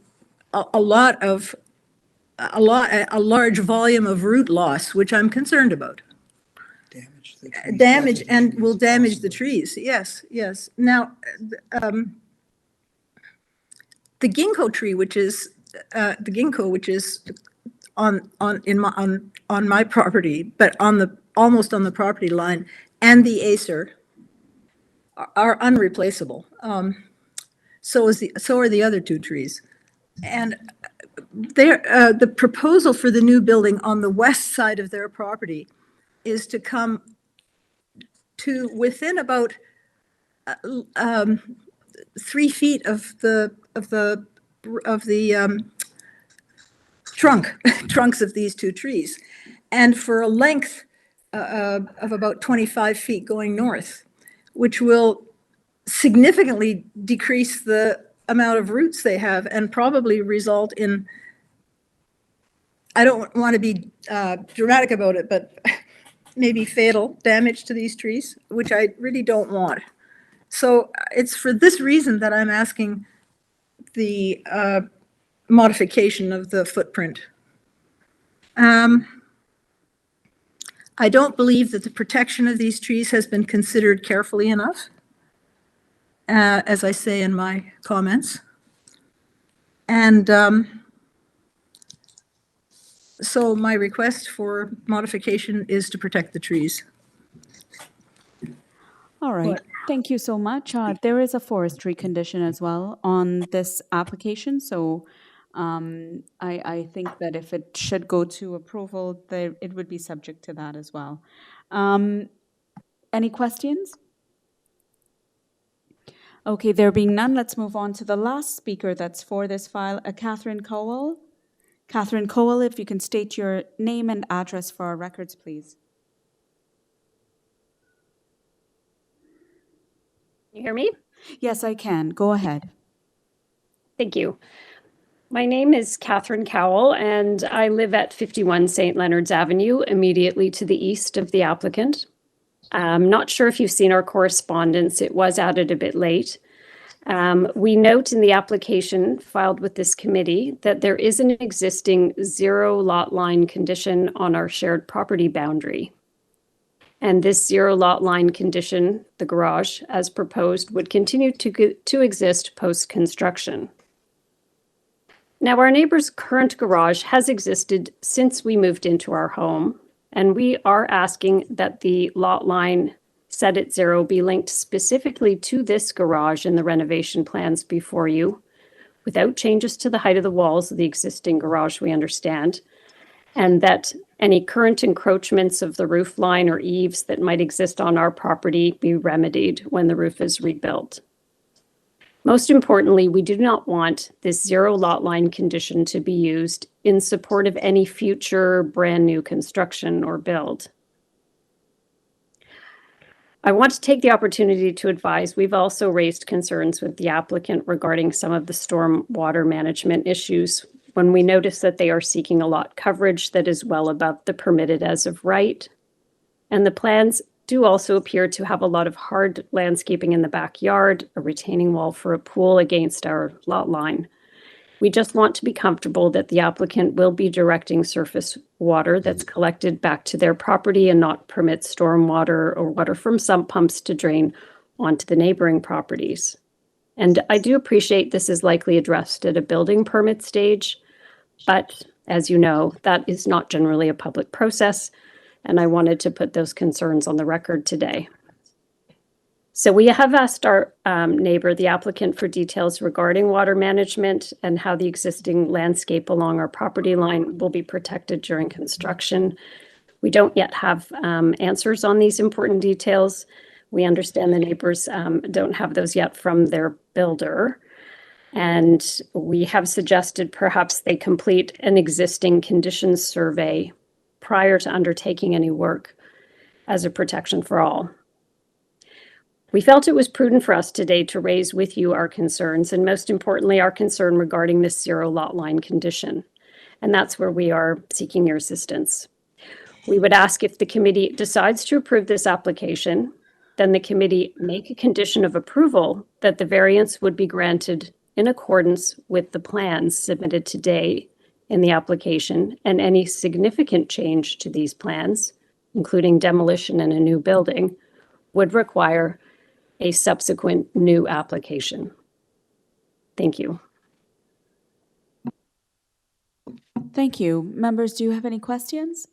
a large volume of root loss, which I'm concerned about. Damage and will damage the trees. Yes, yes. Now, the ginkgo tree, which is on my property, but almost on the property line, and the Acer are unreplaceable. So are the other 2 trees. And the proposal for the new building on the west side of their property is to come to within about 3 feet of the trunks of these 2 trees, and for a length of about 25 feet going north, which will significantly decrease the amount of roots they have and probably result in, I don't want to be dramatic about it, but maybe fatal damage to these trees, which I really don't want. So it's for this reason that I'm asking the modification of the footprint. I don't believe that the protection of these trees has been considered carefully enough, as I say in my comments. And so my request for modification is to protect the trees. All right. Thank you so much. There is a forestry condition as well on this application, so I think that if it should go to approval, it would be subject to that as well. Any questions? Okay, there being none, let's move on to the last speaker that's for this file, Catherine Cowell. Catherine Cowell, if you can state your name and address for our records, please. You hear me? Yes, I can. Go ahead. Thank you. My name is Catherine Cowell, and I live at 51 St. Leonard's Avenue, immediately to the east of the applicant. I'm not sure if you've seen our correspondence. It was added a bit late. We note in the application filed with this committee that there is an existing 0 lot line condition on our shared property boundary. And this 0 lot line condition, the garage, as proposed, would continue to exist post-construction. Now, our neighbor's current garage has existed since we moved into our home, and we are asking that the lot line set at 0 be linked specifically to this garage in the renovation plans before you, without changes to the height of the walls of the existing garage, we understand, and that any current encroachments of the roof line or eaves that might exist on our property be remedied when the roof is rebuilt. Most importantly, we do not want this 0 lot line condition to be used in support of any future brand new construction or build. I want to take the opportunity to advise we've also raised concerns with the applicant regarding some of the storm water management issues when we notice that they are seeking a lot coverage that is well above the permitted as of right. And the plans do also appear to have a lot of hard landscaping in the backyard, a retaining wall for a pool against our lot line. We just want to be comfortable that the applicant will be directing surface water that's collected back to their property and not permit storm water or water from sump pumps to drain onto the neighboring properties. And I do appreciate this is likely addressed at a building permit stage, but as you know, that is not generally a public process, and I wanted to put those concerns on the record today. So we have asked our neighbor, the applicant, for details regarding water management and how the existing landscape along our property line will be protected during construction. We don't yet have answers on these important details. We understand the neighbors don't have those yet from their builder. And we have suggested perhaps they complete an existing conditions survey prior to undertaking any work as a protection for all. We felt it was prudent for us today to raise with you our concerns, and most importantly, our concern regarding this 0 lot line condition. And that's where we are seeking your assistance. We would ask if the committee decides to approve this application, then the committee make a condition of approval that the variance would be granted in accordance with the plans submitted today in the application, and any significant change to these plans, including demolition and a new building, would require a subsequent new application. Thank you. Thank you. Members, do you have any questions?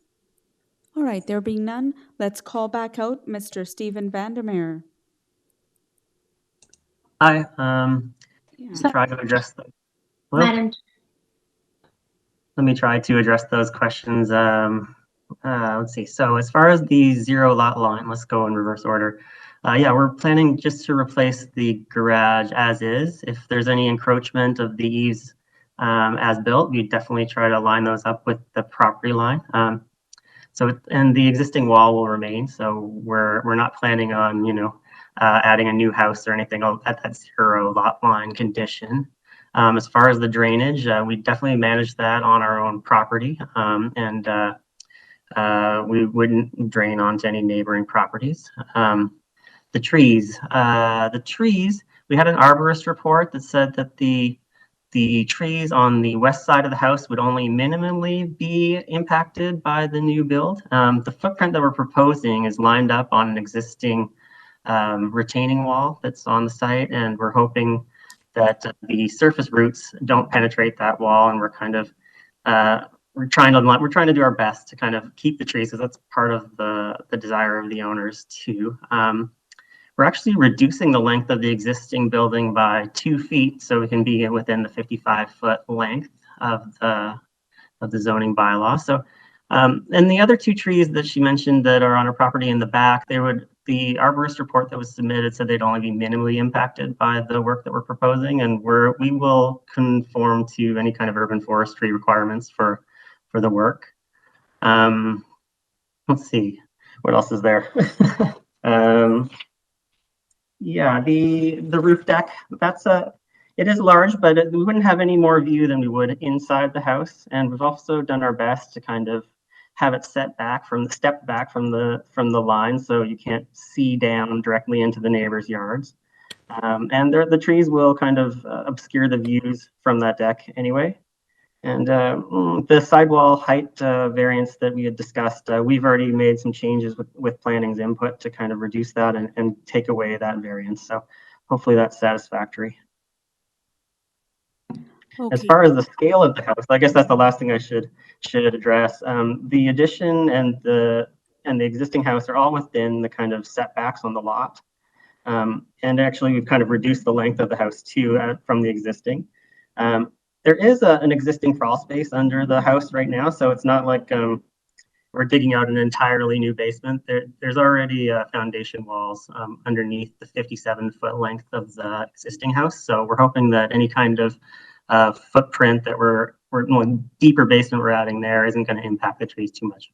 All right, there being none, let's call back out Mr. Stephen Vandermeer. Hi, try to address them. Madam. Let me try to address those questions. Let's see. So as far as the 0 lot line, let's go in reverse order. Yeah, we're planning just to replace the garage as is. If there's any encroachment of the eaves as built, we definitely try to line those up with the property line. And the existing wall will remain. So we're not planning on, adding a new house or anything at that 0 lot line condition. As far as the drainage, we definitely manage that on our own property, and we wouldn't drain onto any neighboring properties. The trees, we had an arborist report that said that the trees on the west side of the house would only minimally be impacted by the new build. The footprint that we're proposing is lined up on an existing retaining wall that's on the site, and we're hoping that the surface roots don't penetrate that wall, and we're kind of we're trying to do our best to kind of keep the trees, because that's part of the desire of the owners too. We're actually reducing the length of the existing building by 2 feet, so we can be within the 55-foot length of the zoning bylaw. So, and the other 2 trees that she mentioned that are on her property in the back, they would the arborist report that was submitted said they'd only be minimally impacted by the work that we're proposing, and we will conform to any kind of urban forestry requirements for the work. Let's see, what else is there? Yeah, the roof deck, it is large, but we wouldn't have any more view than we would inside the house. And we've also done our best to kind of have it step back from the line, so you can't see down directly into the neighbors' yards. And the trees will kind of obscure the views from that deck anyway. And the sidewall height variance that we had discussed, we've already made some changes with planning's input to kind of reduce that and take away that variance. So hopefully that's satisfactory. Okay. As far as the scale of the house, I guess that's the last thing I should address. The addition and the existing house are all within the kind of setbacks on the lot. And actually, we've kind of reduced the length of the house too from the existing. There is an existing crawl space under the house right now, so it's not like we're digging out an entirely new basement. There's already foundation walls underneath the 57-foot length of the existing house. So we're hoping that any kind of footprint that we're deeper basement we're adding there isn't going to impact the trees too much.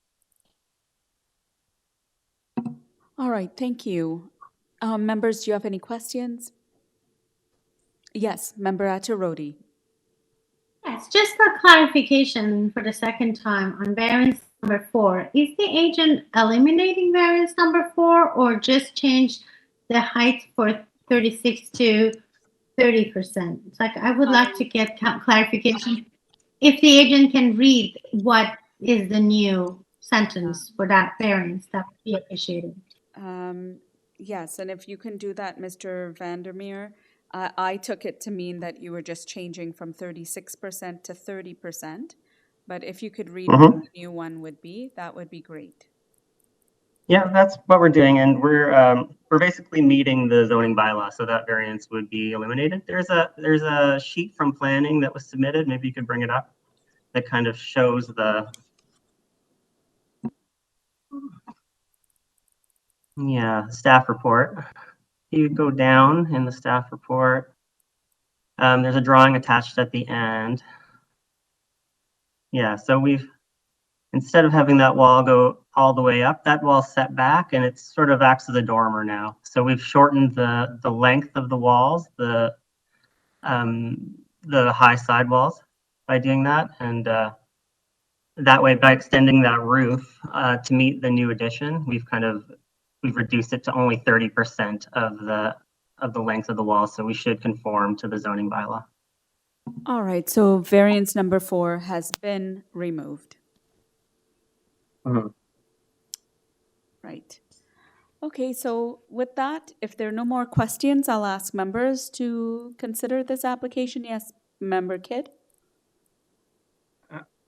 All right, thank you. Members, do you have any questions? Yes, Member Attarodi. Yes, just for clarification for the second time on variance number 4, is the agent eliminating variance number 4 or just change the height for 36 to 30%? It's like I would like to get clarification. If the agent can read what is the new sentence for that variance, that would be appreciated. Yes, and if you can do that, Mr. Vandermeer. I took it to mean that you were just changing from 36% to 30%. But if you could read what the new one would be, that would be great. Yeah, that's what we're doing, and we're basically meeting the zoning bylaw, so that variance would be eliminated. There's a sheet from planning that was submitted. Maybe you could bring it up. That kind of shows the staff report. You go down in the staff report. There's a drawing attached at the end. Yeah, so instead of having that wall go all the way up, that wall's set back and it sort of acts as a dormer now. So we've shortened the length of the walls, the high side walls by doing that. And that way, by extending that roof to meet the new addition, we've reduced it to only 30% of the length of the wall. So we should conform to the zoning bylaw. All right, so variance number 4 has been removed. Right. Okay, so with that, if there are no more questions, I'll ask members to consider this application. Yes, Member Kidd.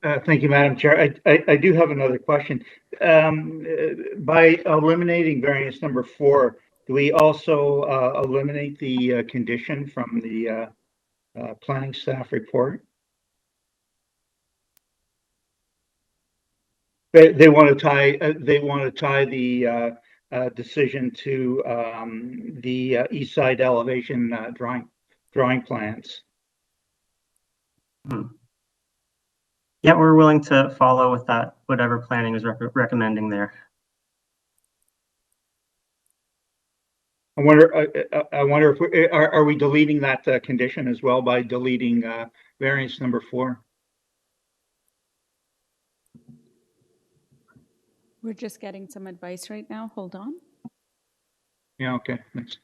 Thank you, Madam Chair. I do have another question. By eliminating variance number 4, do we also eliminate the condition from the planning staff report? They want to tie the decision to the east side elevation drawing plans. Yeah, we're willing to follow with that, whatever planning is recommending there. I wonder if are we deleting that condition as well by deleting variance number 4? We're just getting some advice right now. Hold on. Yeah, okay. Thanks.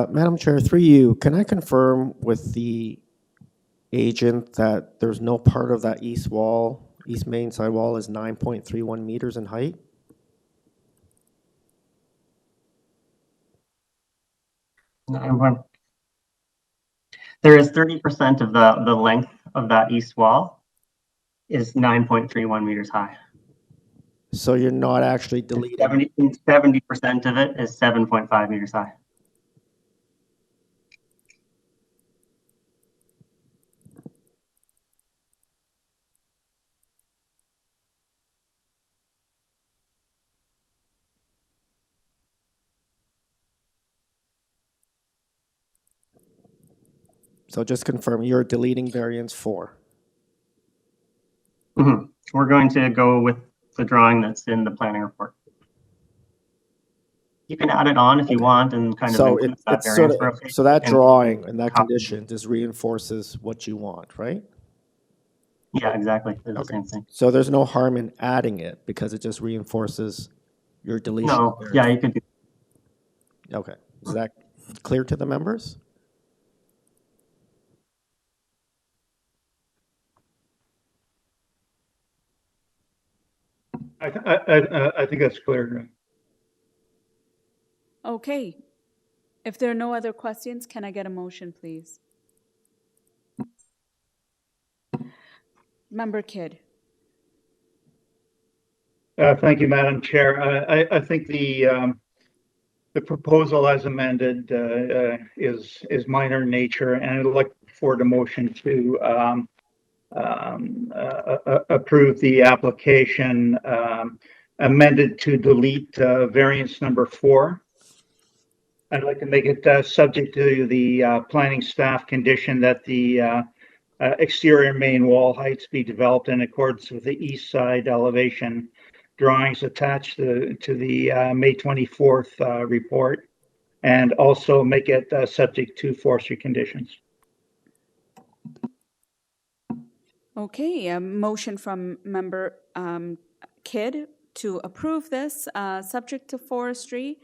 Madam Chair, through you, can I confirm with the agent that there's no part of that east wall, east main side wall is 9.31 meters in height? There is 30% of the length of that east wall is 9.31 meters high. So you're not actually deleting. 70% of it is 7.5 meters high. So just confirm you're deleting variance 4. Mm-hmm. We're going to go with the drawing that's in the planning report. You can add it on if you want and kind of include that variance. So that drawing and that condition just reinforces what you want, right? Yeah, exactly. It's the same thing. So there's no harm in adding it because it just reinforces your deletion. No, yeah, you could do. Okay. Is that clear to the members? I think that's clear. Okay. If there are no other questions, can I get a motion, please? Member Kidd. Thank you, Madam Chair. I think the proposal as amended is minor in nature, and I'd like for the motion to approve the application amended to delete variance number 4. I'd like to make it subject to the planning staff condition that the exterior main wall heights be developed in accordance with the east side elevation drawings attached to the May 24th report, and also make it subject to forestry conditions. Okay, a motion from Member Kidd to approve this, subject to forestry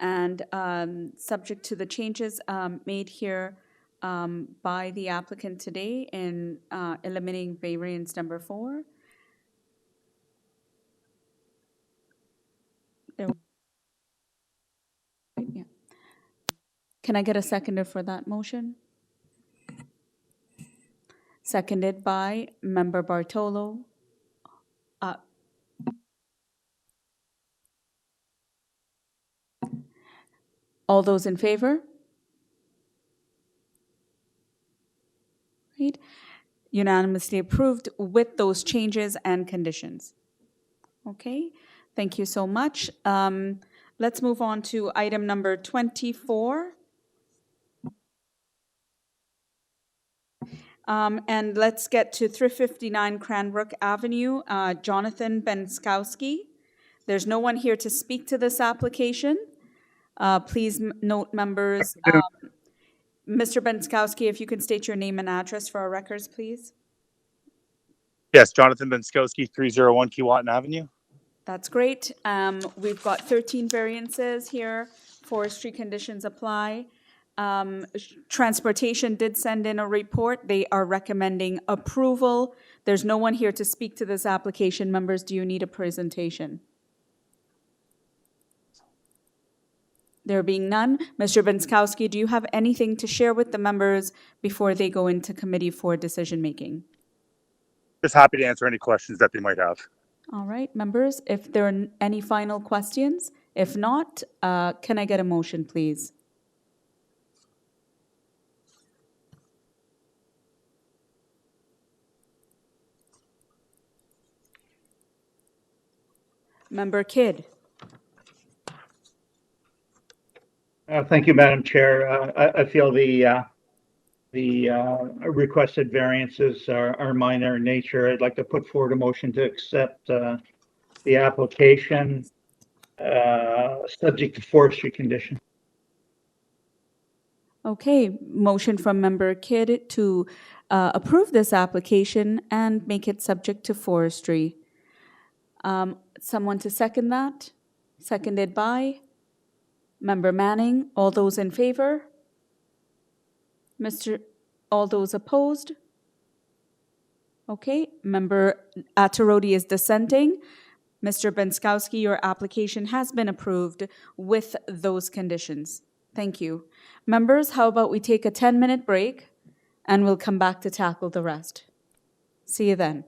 and subject to the changes made here by the applicant today in eliminating variance number 4. Yeah. Can I get a seconder for that motion? Seconded by Member Bartolo. All those in favor? Right. Unanimously approved with those changes and conditions. Okay, thank you so much. Let's move on to item number 24. And let's get to 359 Cranbrook Avenue, Jonathan Benskowski. There's no one here to speak to this application. Please note, members, Mr. Benskowski, if you could state your name and address for our records, please. Yes, Jonathan Benskowski, 301 Keewatin Avenue. That's great. We've got 13 variances here. Forestry conditions apply. Transportation did send in a report. They are recommending approval. There's no one here to speak to this application. Members, do you need a presentation? There being none, Mr. Benskowski, do you have anything to share with the members before they go into committee for decision making? Just happy to answer any questions that they might have. All right, members, if there are any final questions, if not, can I get a motion, please? Member Kidd. Thank you, Madam Chair. I feel the requested variances are minor in nature. I'd like to put forward a motion to accept the application subject to forestry condition. Okay, motion from Member Kidd to approve this application and make it subject to forestry. Someone to second that? Seconded by Member Manning. All those in favor? All those opposed? Okay, Member Atterodi is dissenting. Mr. Benskowski, your application has been approved with those conditions. Thank you. Members, how about we take a 10-minute break and we'll come back to tackle the rest. See you then.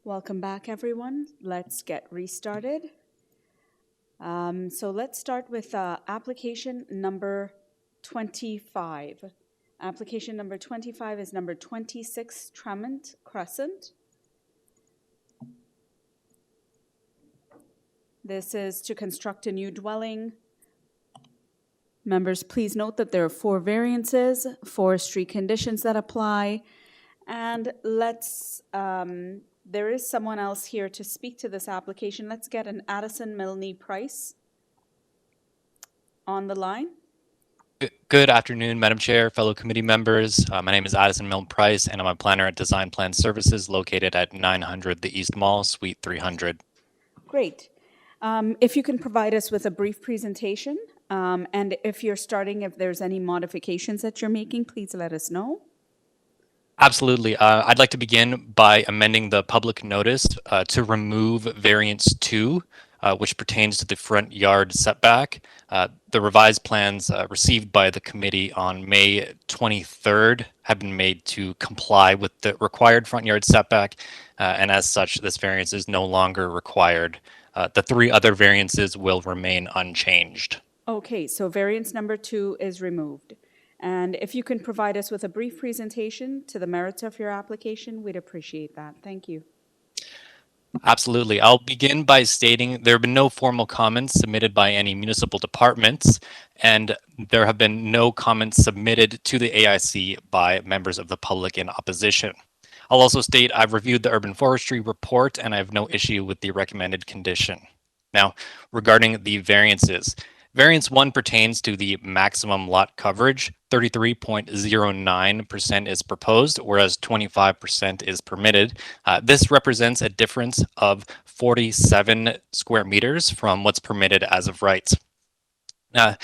Welcome back, everyone. Let's get restarted. So let's start with application number 25. Application number 25 is number 26 Tremont Crescent. This is to construct a new dwelling. Members, please note that there are 4 variances, forestry conditions that apply, and there is someone else here to speak to this application. Let's get an Addison Milne Price on the line. Good afternoon, Madam Chair, fellow committee members. My name is Addison Milne Price, and I'm a planner at Design Plan Services located at 900 The East Mall, Suite 300. Great. If you can provide us with a brief presentation, and if there's any modifications that you're making, please let us know. Absolutely. I'd like to begin by amending the public notice to remove variance 2, which pertains to the front yard setback. The revised plans received by the committee on May 23rd have been made to comply with the required front yard setback, and as such, this variance is no longer required. The 3 other variances will remain unchanged. Okay, so variance number 2 is removed. And if you can provide us with a brief presentation to the merits of your application, we'd appreciate that. Thank you. Absolutely. I'll begin by stating there have been no formal comments submitted by any municipal departments, and there have been no comments submitted to the AIC by members of the public in opposition. I'll also state I've reviewed the urban forestry report and I have no issue with the recommended condition. Now, regarding the variances, variance 1 pertains to the maximum lot coverage. 33.09% is proposed, whereas 25% is permitted. This represents a difference of 47 square meters from what's permitted as of right. The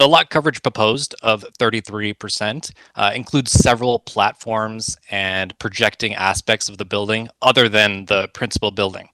lot coverage proposed of 33% includes several platforms and projecting aspects of the building other than the principal building.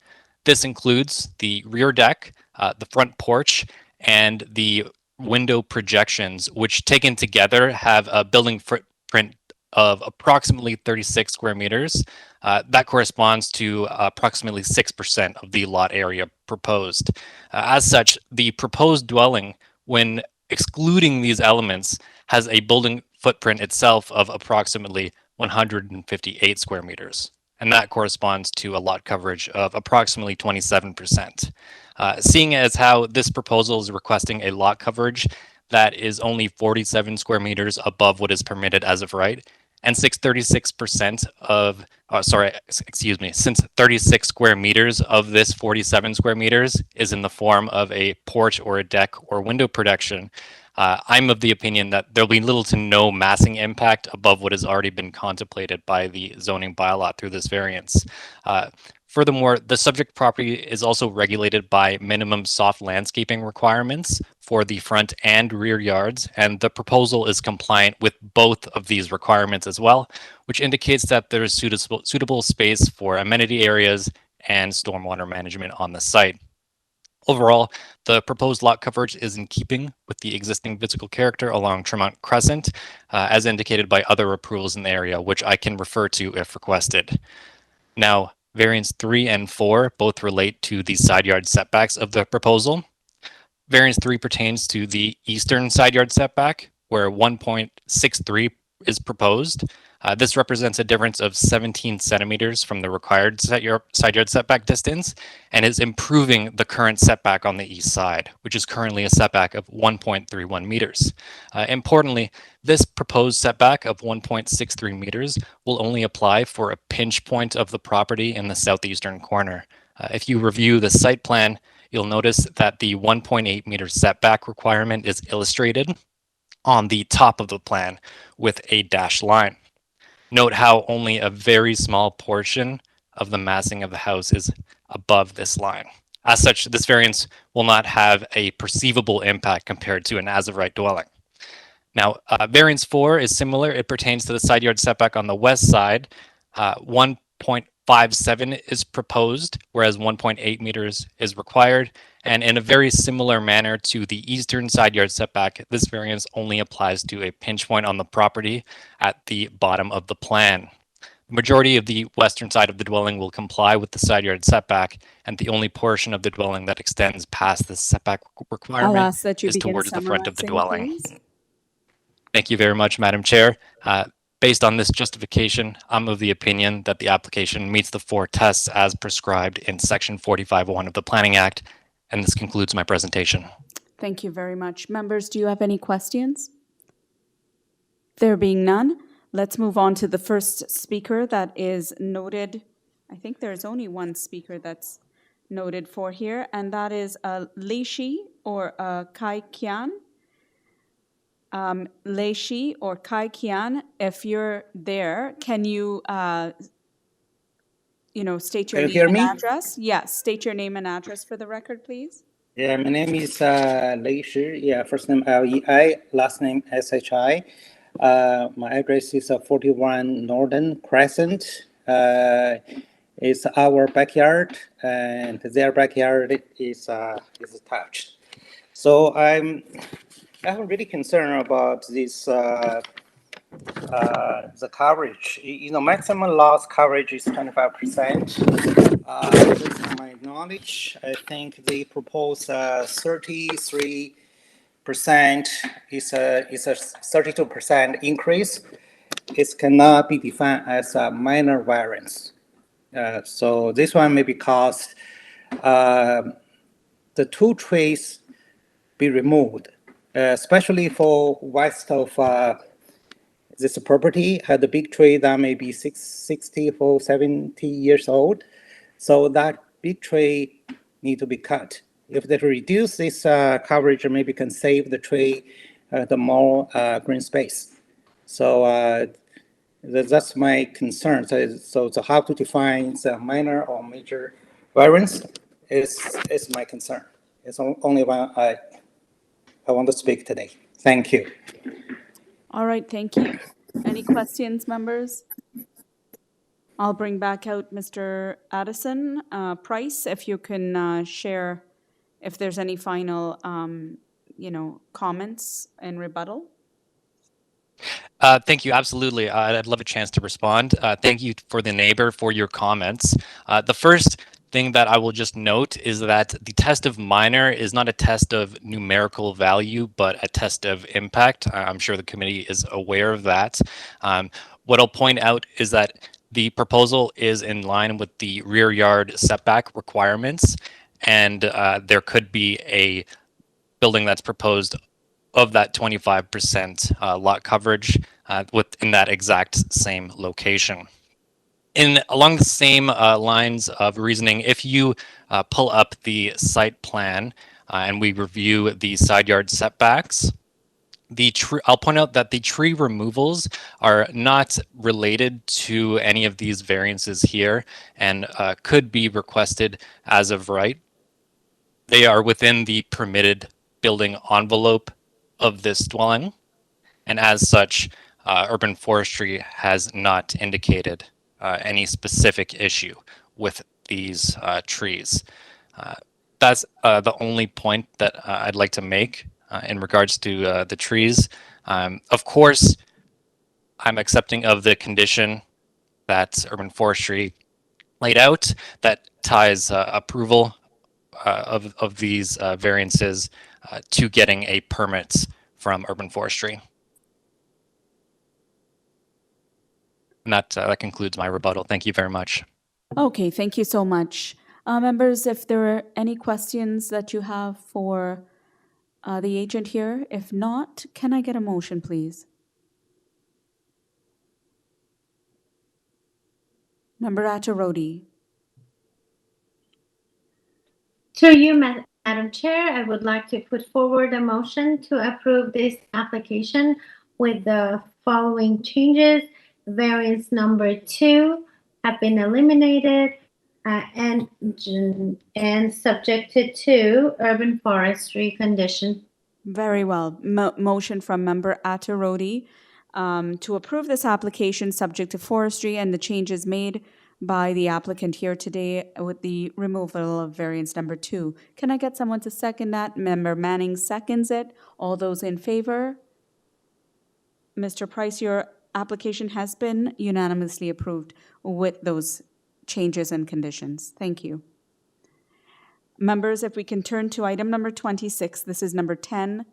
This includes the rear deck, the front porch, and the window projections, which taken together have a building footprint of approximately 36 square meters. That corresponds to approximately 6% of the lot area proposed. As such, the proposed dwelling, when excluding these elements, has a building footprint itself of approximately 158 square meters. And that corresponds to a lot coverage of approximately 27%. Seeing as how this proposal is requesting a lot coverage that is only 47 square meters above what is permitted as of right, and since 36 square meters of this 47 square meters is in the form of a porch or a deck or window protection, I'm of the opinion that there'll be little to no massing impact above what has already been contemplated by the zoning bylaw through this variance. Furthermore, the subject property is also regulated by minimum soft landscaping requirements for the front and rear yards, and the proposal is compliant with both of these requirements as well, which indicates that there is suitable space for amenity areas and stormwater management on the site. Overall, the proposed lot coverage is in keeping with the existing physical character along Tremont Crescent, as indicated by other approvals in the area, which I can refer to if requested. Now, variance 3 and 4 both relate to the side yard setbacks of the proposal. Variance 3 pertains to the eastern side yard setback, where 1.63 is proposed. This represents a difference of 17 centimeters from the required side yard setback distance and is improving the current setback on the east side, which is currently a setback of 1.31 meters. Importantly, this proposed setback of 1.63 meters will only apply for a pinch point of the property in the southeastern corner. If you review the site plan, you'll notice that the 1.8 meter setback requirement is illustrated on the top of the plan with a dashed line. Note how only a very small portion of the massing of the house is above this line. As such, this variance will not have a perceivable impact compared to an as-of-right dwelling. Now, variance 4 is similar. It pertains to the side yard setback on the west side. 1.57 is proposed, whereas 1.8 meters is required. And in a very similar manner to the eastern side yard setback, this variance only applies to a pinch point on the property at the bottom of the plan. The majority of the western side of the dwelling will comply with the side yard setback, and the only portion of the dwelling that extends past the setback I'll requirement ask that you is begin towards the front of the summarizing, dwelling. please. Thank you very much, Madam Chair. Based on this justification, I'm of the opinion that the application meets the 4 tests as prescribed in Section 45(1) of the Planning Act, and this concludes my presentation. Thank you very much. Members, do you have any questions? There being none, let's move on to the first speaker that is noted. I think there's only one speaker that's noted for here, and that is Leishi or Kai Kian. Leishi or Kai Kian, if you're there, can you, state your Can you name hear and me? address? Yes, state your name and address for the record, please. Yeah, my name is Lei Shi. Yeah, first name Lei, last name SHI. My address is 41 Northern Crescent. It's our backyard, and their backyard is attached. So I'm really concerned about this. The coverage, maximum loss coverage is 25%. Based on my knowledge, I think they propose 33% is a 32% increase. It cannot be defined as a minor variance. So this one may because the 2 trees be removed, especially for west of this property had a big tree that may be 60 or 70 years old. So that big tree need to be cut. If they reduce this coverage, maybe can save the tree, the more green space. So that's my concern. So how to define the minor or major variance is my concern. It's only one I want to speak today. Thank you. All right, thank you. Any questions, members? I'll bring back out Mr. Addison. Price, if you can share if there's any final, comments and rebuttal. Thank you. Absolutely. I'd love a chance to respond. Thank you for the neighbor for your comments. The first thing that I will just note is that the test of minor is not a test of numerical value, but a test of impact. I'm sure the committee is aware of that. What I'll point out is that the proposal is in line with the rear yard setback requirements, and there could be a building that's proposed of that 25% lot coverage within that exact same location. Along the same lines of reasoning, if you pull up the site plan and we review the side yard setbacks, I'll point out that the tree removals are not related to any of these variances here and could be requested as of right. They are within the permitted building envelope of this dwelling, and as such, urban forestry has not indicated any specific issue with these trees. That's the only point that I'd like to make in regards to the trees. Of course, I'm accepting of the condition that urban forestry laid out that ties approval of these variances to getting a permit from urban forestry. And that concludes my rebuttal. Thank you very much. Okay, thank you so much. Members, if there are any questions that you have for the agent here, if not, can I get a motion, please? Member Attarodi. To you, Madam Chair, I would like to put forward a motion to approve this application with the following changes. Variance number 2 have been eliminated and subjected to urban forestry condition. Very well. Motion from Member Attarodi to approve this application subject to forestry and the changes made by the applicant here today with the removal of variance number 2. Can I get someone to second that? Member Manning seconds it. All those in favor? Mr. Price, you're application has been unanimously approved with those changes and conditions. Thank you. Members, if we can turn to item number 26, this is number 10,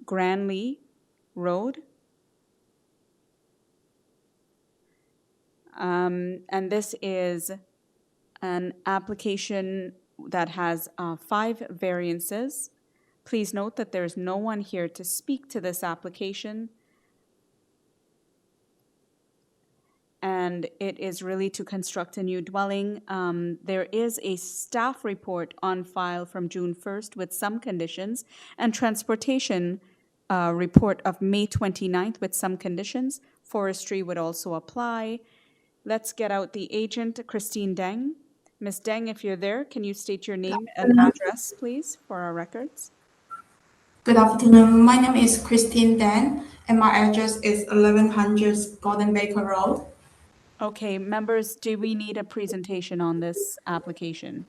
GRANLEA Road. And this is an application that has 5 variances. Please note that there's no one here to speak to this application. And it is really to construct a new dwelling. There is a staff report on file from June 1st with some conditions, and transportation report of May 29th with some conditions. Forestry would also apply. Let's get out the agent, Christine Deng. Ms. Deng, if you're there, can you state your name and address, please, for our records? Good afternoon. My name is Christine Deng, and my address is 1100 Golden Baker Road. Okay, members, do we need a presentation on this application?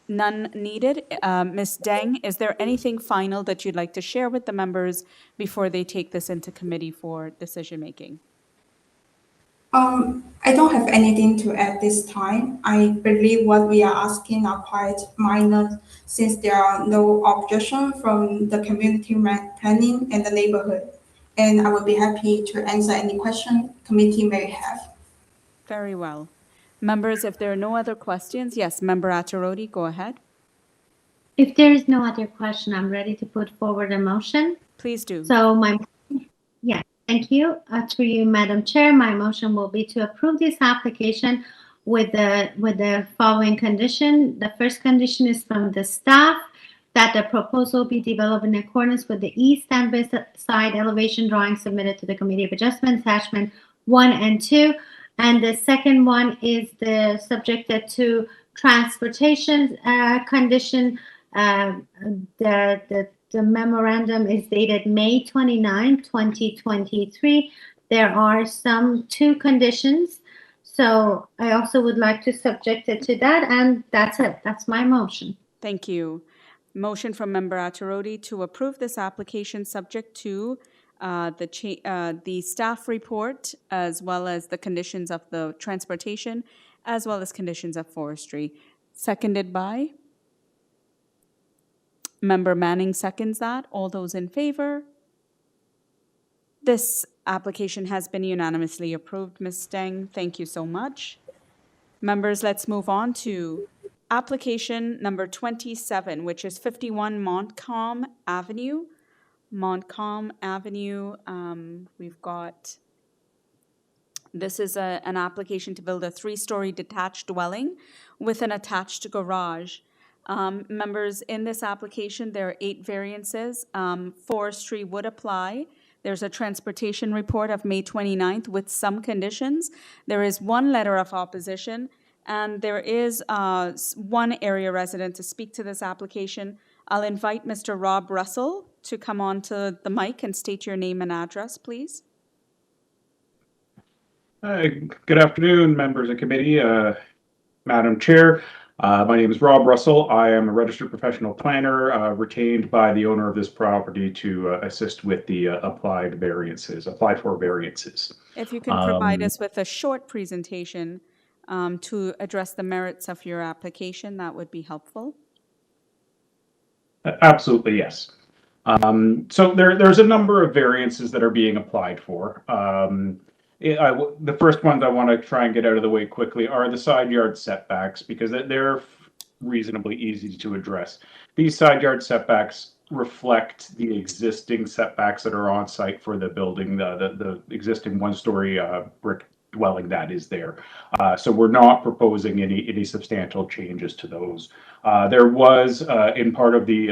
None needed. Ms. Deng, is there anything final that you'd like to share with the members before they take this into committee for decision-making? I don't have anything to add this time. I believe what we are asking are quite minor since there are no objection from the community planning and the neighborhood. And I will be happy to answer any question committee may have. Very well. Members, if there are no other questions, yes, Member Attarodi, go ahead. If there is no other question, I'm ready to put forward a motion. Please do. So yeah, thank you. Through you, Madam Chair, my motion will be to approve this application with the following condition. The first condition is from the staff that the proposal be developed in accordance with the east and west side elevation drawing submitted to the Committee of Adjustment, attachment 1 and 2. And the second one is the subjected to transportation condition. The memorandum is dated May 29, 2023. There are 2 conditions. So I also would like to subject it to that, and that's it. That's my motion. Thank you. Motion from Member Attarodi to approve this application subject to the staff report, as well as the conditions of the transportation, as well as conditions of forestry. Seconded by? Member Manning seconds that. All those in favor? This application has been unanimously approved. Ms. Deng, thank you so much. Members, let's move on to application number 27, which is 51 Montcalm Avenue. Montcalm Avenue, this is an application to build a 3-story detached dwelling with an attached garage. Members, in this application, there are 8 variances. Forestry would apply. There's a transportation report of May 29th with some conditions. There is 1 letter of opposition, and there is 1 area resident to speak to this application. I'll invite Mr. Rob Russell to come on to the mic and state your name and address, please. Good afternoon, members of committee, Madam Chair. My name is Rob Russell. I am a registered professional planner retained by the owner of this property to assist with the applied for variances. If you can provide us with a short presentation to address the merits of your application, that would be helpful. Absolutely, yes. So there's a number of variances that are being applied for. The first ones I want to try and get out of the way quickly are the side yard setbacks, because they're reasonably easy to address. These side yard setbacks reflect the existing setbacks that are on site for the building, the existing 1-story brick dwelling that is there. So we're not proposing any substantial changes to those. There was, in part of the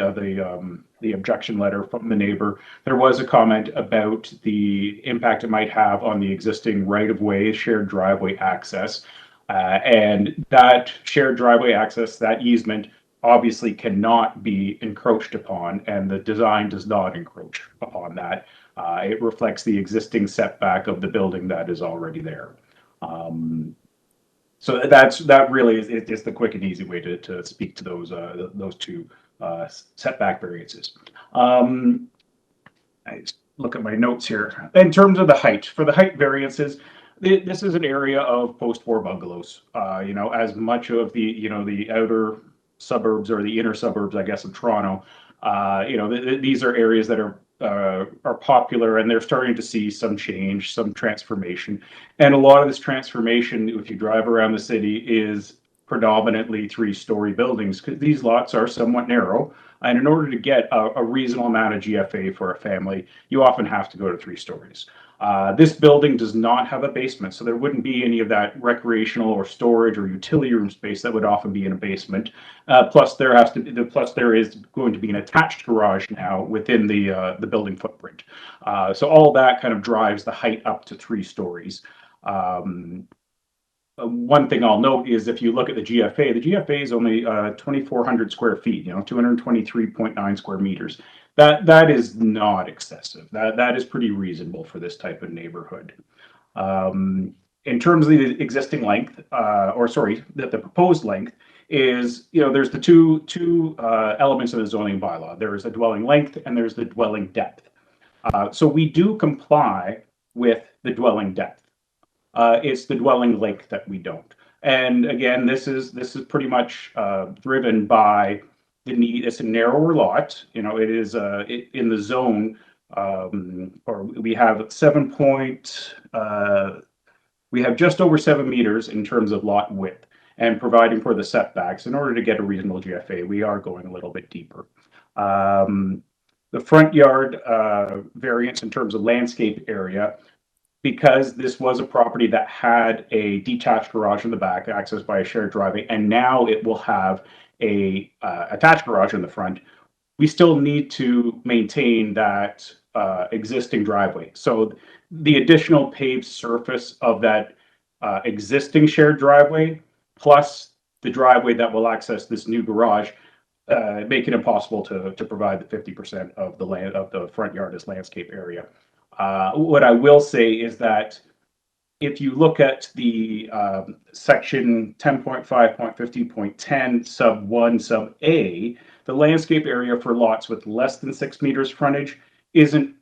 objection letter from the neighbor, there was a comment about the impact it might have on the existing right-of-way, shared driveway access. And that shared driveway access, that easement, obviously cannot be encroached upon, and the design does not encroach upon that. It reflects the existing setback of the building that is already there. So that really is the quick and easy way to speak to those 2 setback variances. look at my notes here. In terms of the height, for the height variances, this is an area of post-war bungalows. As much of the outer suburbs or the inner suburbs, I guess, of Toronto, these are areas that are popular, and they're starting to see some change, some transformation. And a lot of this transformation, if you drive around the city, is predominantly 3-story buildings, because these lots are somewhat narrow. And in order to get a reasonable amount of GFA for a family, you often have to go to 3 stories. This building does not have a basement, so there wouldn't be any of that recreational or storage or utility room space that would often be in a basement. Plus, there is going to be an attached garage now within the building footprint. So all that kind of drives the height up to 3 stories. One thing I'll note is if you look at the GFA is only 2,400 square feet, 223.9 square meters. That is not excessive. That is pretty reasonable for this type of neighborhood. In terms of the existing length, the proposed length is, there's the two elements of the zoning bylaw. There is a dwelling length and there's the dwelling depth. So we do comply with the dwelling depth. It's the dwelling length that we don't. And again, this is pretty much driven by the need. It's a narrower lot. It is in the zone, or we have we have just over 7 meters in terms of lot width, and providing for the setbacks. In order to get a reasonable GFA, we are going a little bit deeper. The front yard variance in terms of landscape area, because this was a property that had a detached garage in the back, accessed by a shared driveway, and now it will have a attached garage in the front, we still need to maintain that existing driveway. So the additional paved surface of that existing shared driveway, plus the driveway that will access this new garage, make it impossible to provide the 50% of the front yard as landscape area. What I will say is that if you look at the section 10.5.15.10 sub 1 sub A, the landscape area for lots with less than 6 meters frontage isn't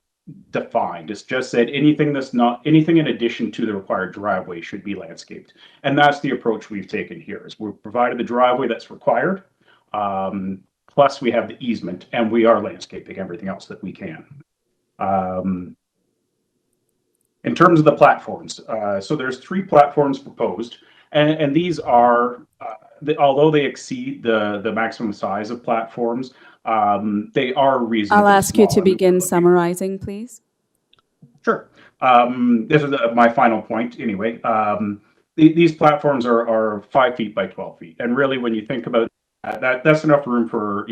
defined. It's just said anything in addition to the required driveway should be landscaped. And that's the approach we've taken here, is we've provided the driveway that's required, plus we have the easement, and we are landscaping everything else that we can. In terms of the platforms, so there's 3 platforms proposed, and these are, although they exceed the maximum size of platforms, they are reasonable. I'll ask you to begin summarizing, please. Sure. This is my final point anyway. These platforms are 5 feet by 12 feet. And really, when you think about that's enough room for,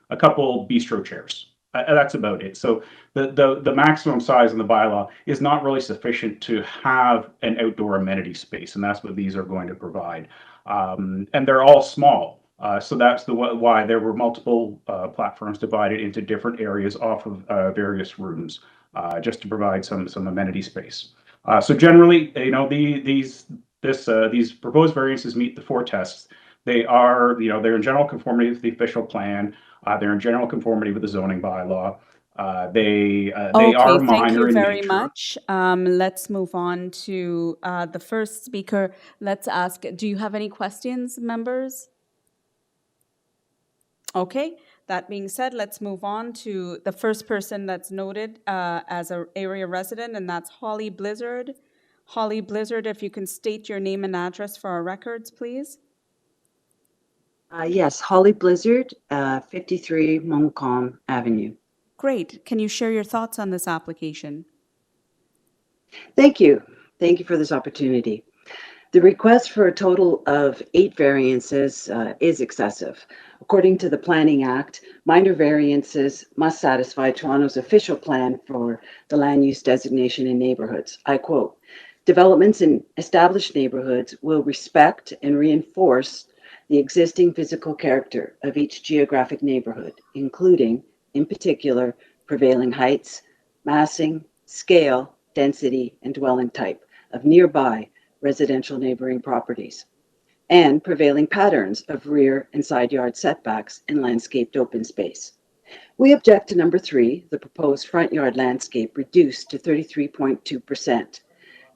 a couple bistro chairs. That's about it. So the maximum size in the bylaw is not really sufficient to have an outdoor amenity space, and that's what these are going to provide. And they're all small. So that's why there were multiple platforms divided into different areas off of various rooms, just to provide some amenity space. So generally, these proposed variances meet the 4 tests. They are, they're in general conformity with the official plan. They're in general conformity with the zoning bylaw. They are minor thank you in very nature. much. Let's move on to the first speaker. Let's ask, do you have any questions, members? Okay, that being said, let's move on to the first person that's noted as an area resident, and that's Holly Blizzard. Holly Blizzard, if you can state your name and address for our records, please. Yes, Holly Blizzard, 53 MONTCALM Avenue. Great. Can you share your thoughts on this application? Thank you. Thank you for this opportunity. The request for a total of 8 variances is excessive. According to the Planning Act, minor variances must satisfy Toronto's official plan for the land use designation in neighborhoods. I quote, "Developments in established neighborhoods will respect and reinforce the existing physical character of each geographic neighborhood, including, in particular, prevailing heights, massing, scale, density, and dwelling type of nearby residential neighboring properties, and prevailing patterns of rear and side yard setbacks and landscaped open space. We object to number 3, the proposed front yard landscape reduced to 33.2%.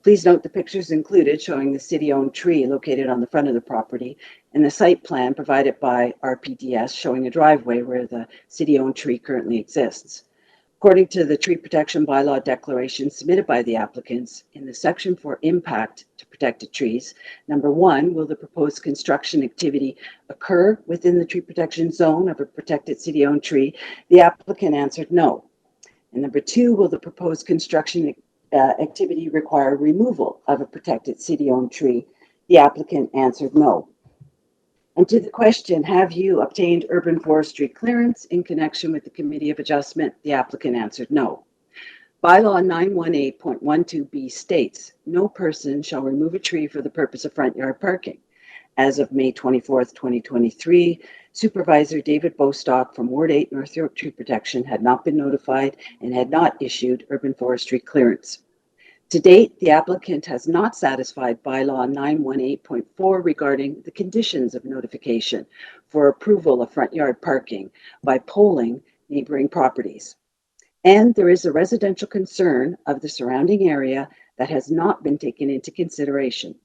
Please note the pictures included showing the city-owned tree located on the front of the property and the site plan provided by RPDS showing a driveway where the city-owned tree currently exists. According to the tree protection bylaw declaration submitted by the applicants, in the section for impact to protected trees, number 1, will the proposed construction activity occur within the tree protection zone of a protected city-owned tree? The applicant answered no. And number 2, will the proposed construction activity require removal of a protected city-owned tree? The applicant answered no. And to the question, have you obtained urban forestry clearance in connection with the Committee of Adjustment? The applicant answered no. Bylaw 918.12b states, no person shall remove a tree for the purpose of front yard parking. As of May 24th, 2023, Supervisor David Bostock from Ward 8 North York Tree Protection had not been notified and had not issued urban forestry clearance. To date, the applicant has not satisfied bylaw 918.4 regarding the conditions of notification for approval of front yard parking by polling neighboring properties. And there is a residential concern of the surrounding area that has not been taken into consideration.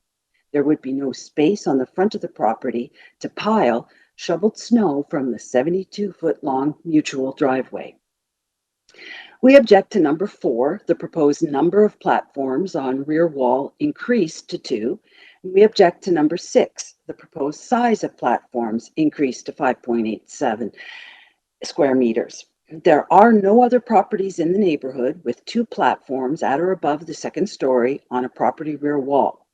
There would be no space on the front of the property to pile shoveled snow from the 72-foot-long mutual driveway. We object to number 4, the proposed number of platforms on rear wall increased to 2. We object to number 6, the proposed size of platforms increased to 5.87 square meters. There are no other properties in the neighborhood with 2 platforms at or above the second story on a property rear wall.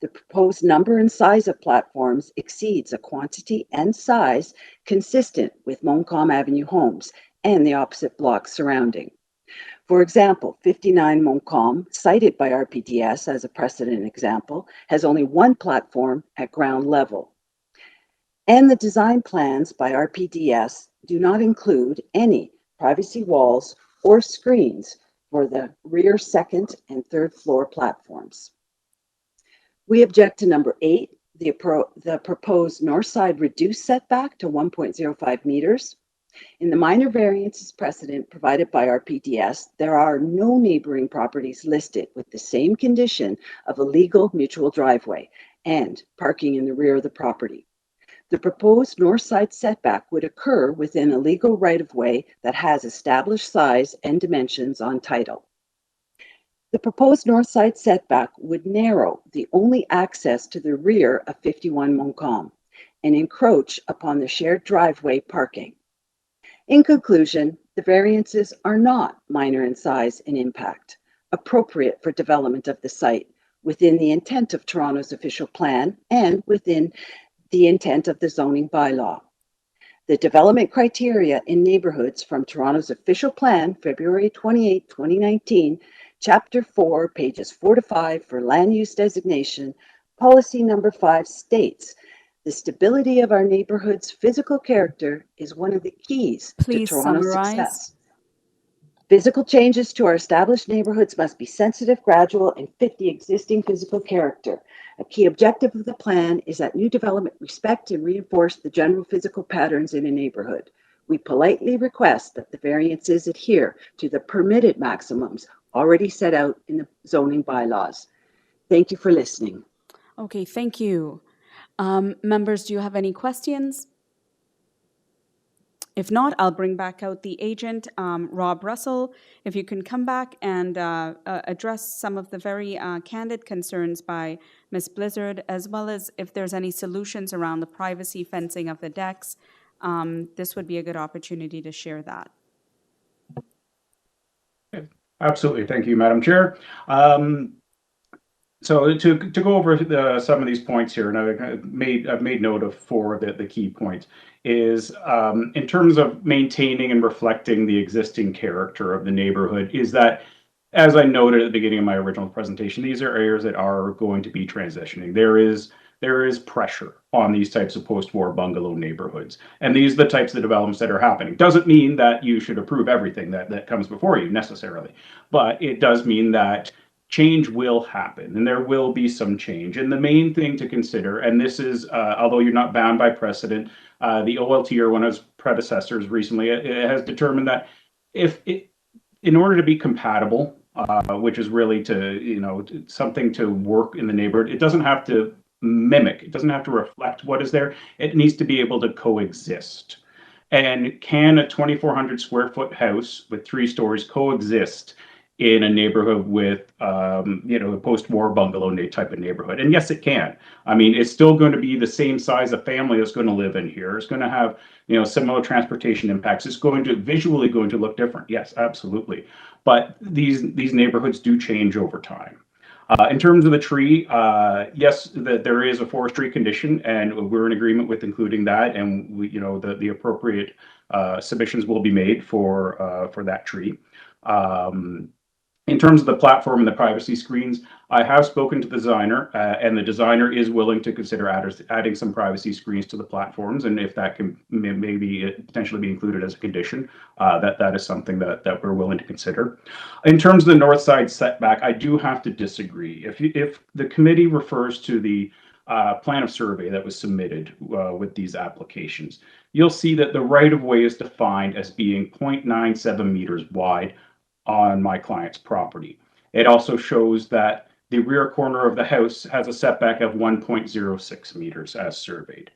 The proposed number and size of platforms exceeds a quantity and size consistent with MONTCALM Avenue homes and the opposite blocks surrounding. For example, 59 MONTCALM, cited by RPDS as a precedent example, has only 1 platform at ground level. And the design plans by RPDS do not include any privacy walls or screens for the rear second and third floor platforms. We object to number 8, the proposed north side reduced setback to 1.05 meters. In the minor variances precedent provided by RPDS, there are no neighboring properties listed with the same condition of a legal mutual driveway and parking in the rear of the property. The proposed north side setback would occur within a legal right-of-way that has established size and dimensions on title. The proposed north side setback would narrow the only access to the rear of 51 MONTCALM and encroach upon the shared driveway parking. In conclusion, the variances are not minor in size and impact, appropriate for development of the site within the intent of Toronto's official plan and within the intent of the zoning bylaw. The development criteria in neighborhoods from Toronto's official plan, February 28, 2019, Chapter 4, pages 4 to 5 for land use designation, policy number 5 states, the stability of our neighborhood's physical character is one of the keys to Toronto's success. Physical changes to our established neighborhoods must be sensitive, gradual, and fit the existing physical character. A key objective of the plan is that new development respect and reinforce the general physical patterns in a neighborhood. We politely request that the variances adhere to the permitted maximums already set out in the zoning bylaws. Thank you for listening. Okay, thank you. Members, do you have any questions? If not, I'll bring back out the agent, Rob Russell. If you can come back and address some of the very candid concerns by Ms. Blizzard, as well as if there's any solutions around the privacy fencing of the decks, this would be a good opportunity to share that. Absolutely. Thank you, Madam Chair. So to go over some of these points here, and I've made note of 4 of the key points, is in terms of maintaining and reflecting the existing character of the neighborhood, is that, as I noted at the beginning of my original presentation, these are areas that are going to be transitioning. There is pressure on these types of post-war bungalow neighborhoods, and these are the types of developments that are happening. Doesn't mean that you should approve everything that comes before you necessarily, but it does mean that change will happen, and there will be some change. And the main thing to consider, and this is, although you're not bound by precedent, the OLT, or when I was predecessors recently, it has determined that in order to be compatible, which is really something to work in the neighborhood, it doesn't have to mimic, it doesn't have to reflect what is there. It needs to be able to coexist. And can a 2,400 square foot house with 3 stories coexist in a neighborhood with, a post-war bungalow type of neighborhood? And yes, it can. I mean, it's still going to be the same size of family that's going to live in here. It's going to have, similar transportation impacts. It's visually going to look different. Yes, absolutely. But these neighborhoods do change over time. In terms of the tree, yes, there is a forestry condition, and we're in agreement with including that. And the appropriate submissions will be made for that tree. In terms of the platform and the privacy screens, I have spoken to the designer, and the designer is willing to consider adding some privacy screens to the platforms, and if that can maybe potentially be included as a condition, that is something that we're willing to consider. In terms of the north side setback, I do have to disagree. If the committee refers to the plan of survey that was submitted with these applications, you'll see that the right-of-way is defined as being 0.97 meters wide on my client's property. It also shows that the rear corner of the house has a setback of 1.06 meters as surveyed.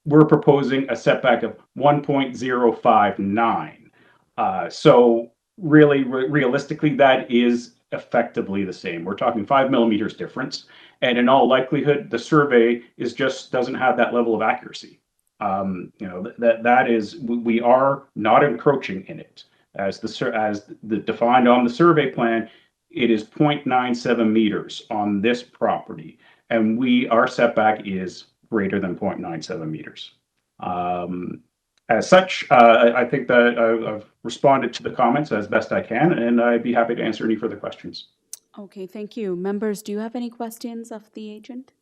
We're proposing a setback of 1.059. So really, realistically, that is effectively the same. We're talking 5 millimeters difference. And in all likelihood, the survey doesn't have that level of accuracy. We are not encroaching in it. As defined on the survey plan, it is 0.97 meters on this property, and our setback is greater than 0.97 meters. As such, I think that I've responded to the comments as best I can, and I'd be happy to answer any further questions. Okay, thank you. Members, do you have any questions of the agent?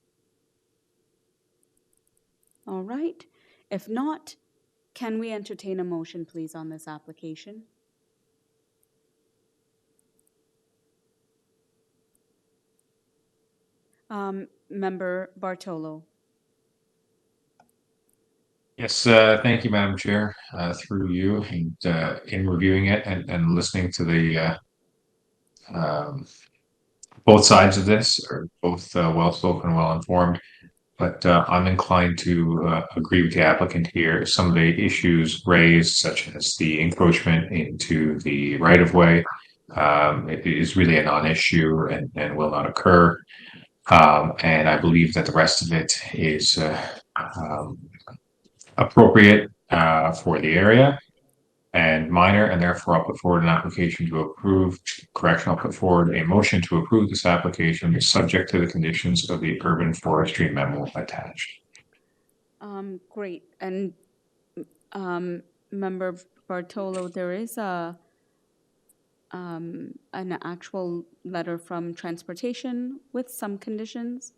All right. If not, can we entertain a motion, please, on this application? Member Bartolo. Yes, thank you, Madam Chair. Through you, and in reviewing it and listening to the both sides of this are both well-spoken, well-informed, but I'm inclined to agree with the applicant here. Some of the issues raised, such as the encroachment into the right-of-way, it is really a non-issue and will not occur. And I believe that the rest of it is appropriate for the area and minor, and therefore I'll put forward an application to approve. I'll put forward a motion to approve this application subject to the conditions of the urban forestry memo attached. Great. And Member Bartolo, there is an actual letter from transportation with some conditions.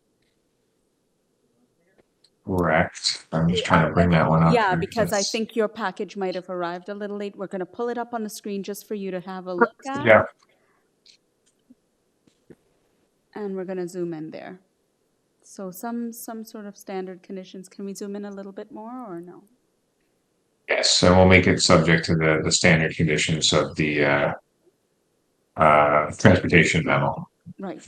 Correct. I'm just trying to bring that one up. Yeah, because I think your package might have arrived a little late. We're going to pull it up on the screen just for you to have a look at. Yeah. And we're going to zoom in there. So some sort of standard conditions. Can we zoom in a little bit more or no? Yes, and we'll make it subject to the standard conditions of the transportation memo. Right.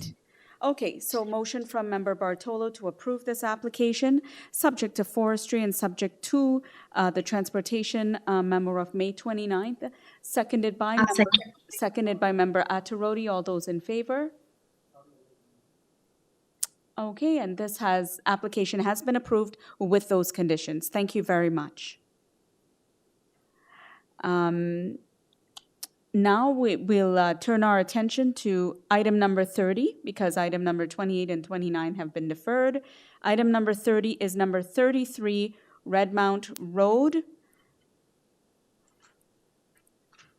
Okay, so motion from Member Bartolo to approve this application, subject to forestry and subject to the transportation memo of May 29th, seconded by Member Attarodi. All those in favor? Okay, and this application has been approved with those conditions. Thank you very much. Now we'll turn our attention to item number 30, because item number 28 and 29 have been deferred. Item number 30 is number 33 Redmount Road.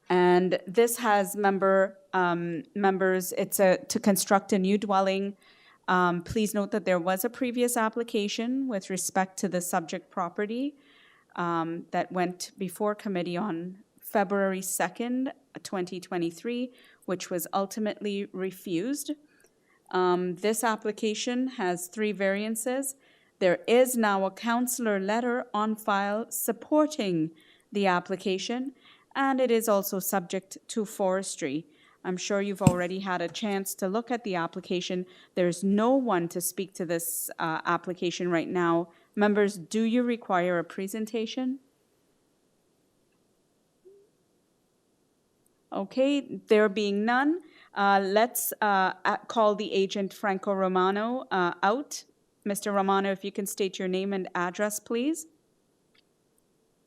And this has members, it's to construct a new dwelling. Please note that there was a previous application with respect to the subject property that went before committee on February 2nd, 2023, which was ultimately refused. This application has 3 variances. There is now a councillor letter on file supporting the application, and it is also subject to forestry. I'm sure you've already had a chance to look at the application. There's no one to speak to this application right now. Members, do you require a presentation? Okay, there being none, let's call the agent Franco Romano out. Mr. Romano, if you can state your name and address, please.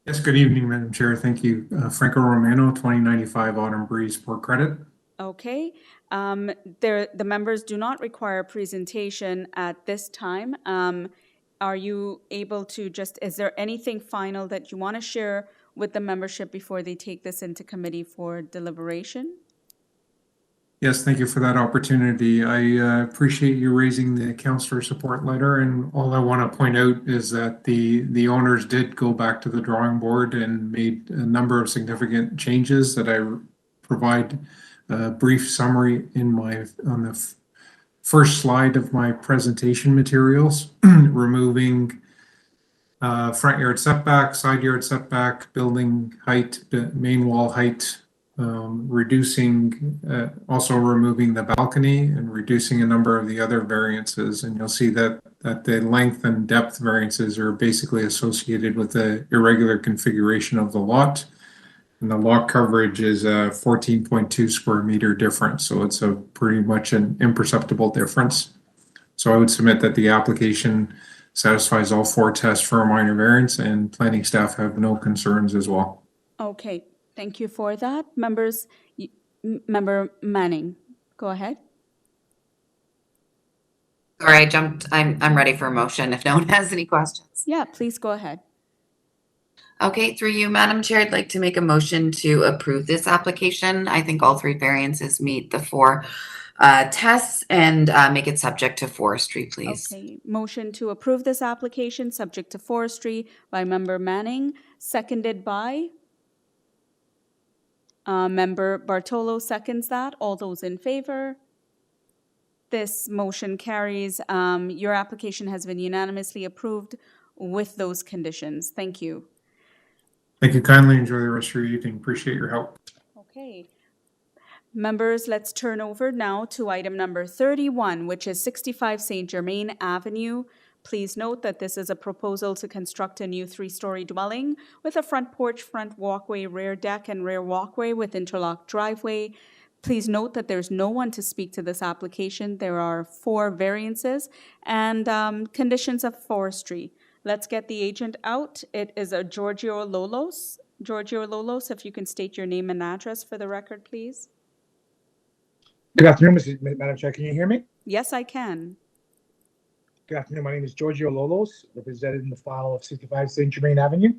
Yes, good evening, Madam Chair. Thank you. Franco Romano, 2095 Autumn Breeze Port Credit. Okay. The members do not require a presentation at this time. Are you able to is there anything final that you want to share with the membership before they take this into committee for deliberation? Yes, thank you for that opportunity. I appreciate you raising the councillor support letter, and all I want to point out is that the owners did go back to the drawing board and made a number of significant changes that I provide a brief summary on the first slide of my presentation materials, removing front yard setback, side yard setback, building height, main wall height, reducing, also removing the balcony and reducing a number of the other variances. And you'll see that the length and depth variances are basically associated with the irregular configuration of the lot. And the lot coverage is a 14.2 square meter difference. So it's a pretty much an imperceptible difference. So I would submit that the application satisfies all 4 tests for a minor variance, and planning staff have no concerns as well. Okay, thank you for that. Members, Member Manning, go ahead. Sorry, I jumped. I'm ready for a motion if no one has any questions. Yeah, please go ahead. Okay, through you, Madam Chair, I'd like to make a motion to approve this application. I think all 3 variances meet the 4 tests and make it subject to forestry, please. Okay, motion to approve this application subject to forestry by Member Manning, seconded by Member Bartolo seconds that. All those in favor? This motion carries. Your application has been unanimously approved with those conditions. Thank you. Thank you kindly. Enjoy the rest of your evening. Appreciate your help. Okay. Members, let's turn over now to item number 31, which is 65 St. Germain Avenue. Please note that this is a proposal to construct a new 3-story dwelling with a front porch, front walkway, rear deck, and rear walkway with interlocked driveway. Please note that there's no one to speak to this application. There are 4 variances and conditions of forestry. Let's get the agent out. It is a Giorgio Lolos. Giorgio Lolos, if you can state your name and address for the record, please. Good afternoon, Madam Chair. Can you hear me? Yes, I can. Good afternoon. My name is Giorgio Lolos, represented in the file of 65 St. Germain Avenue.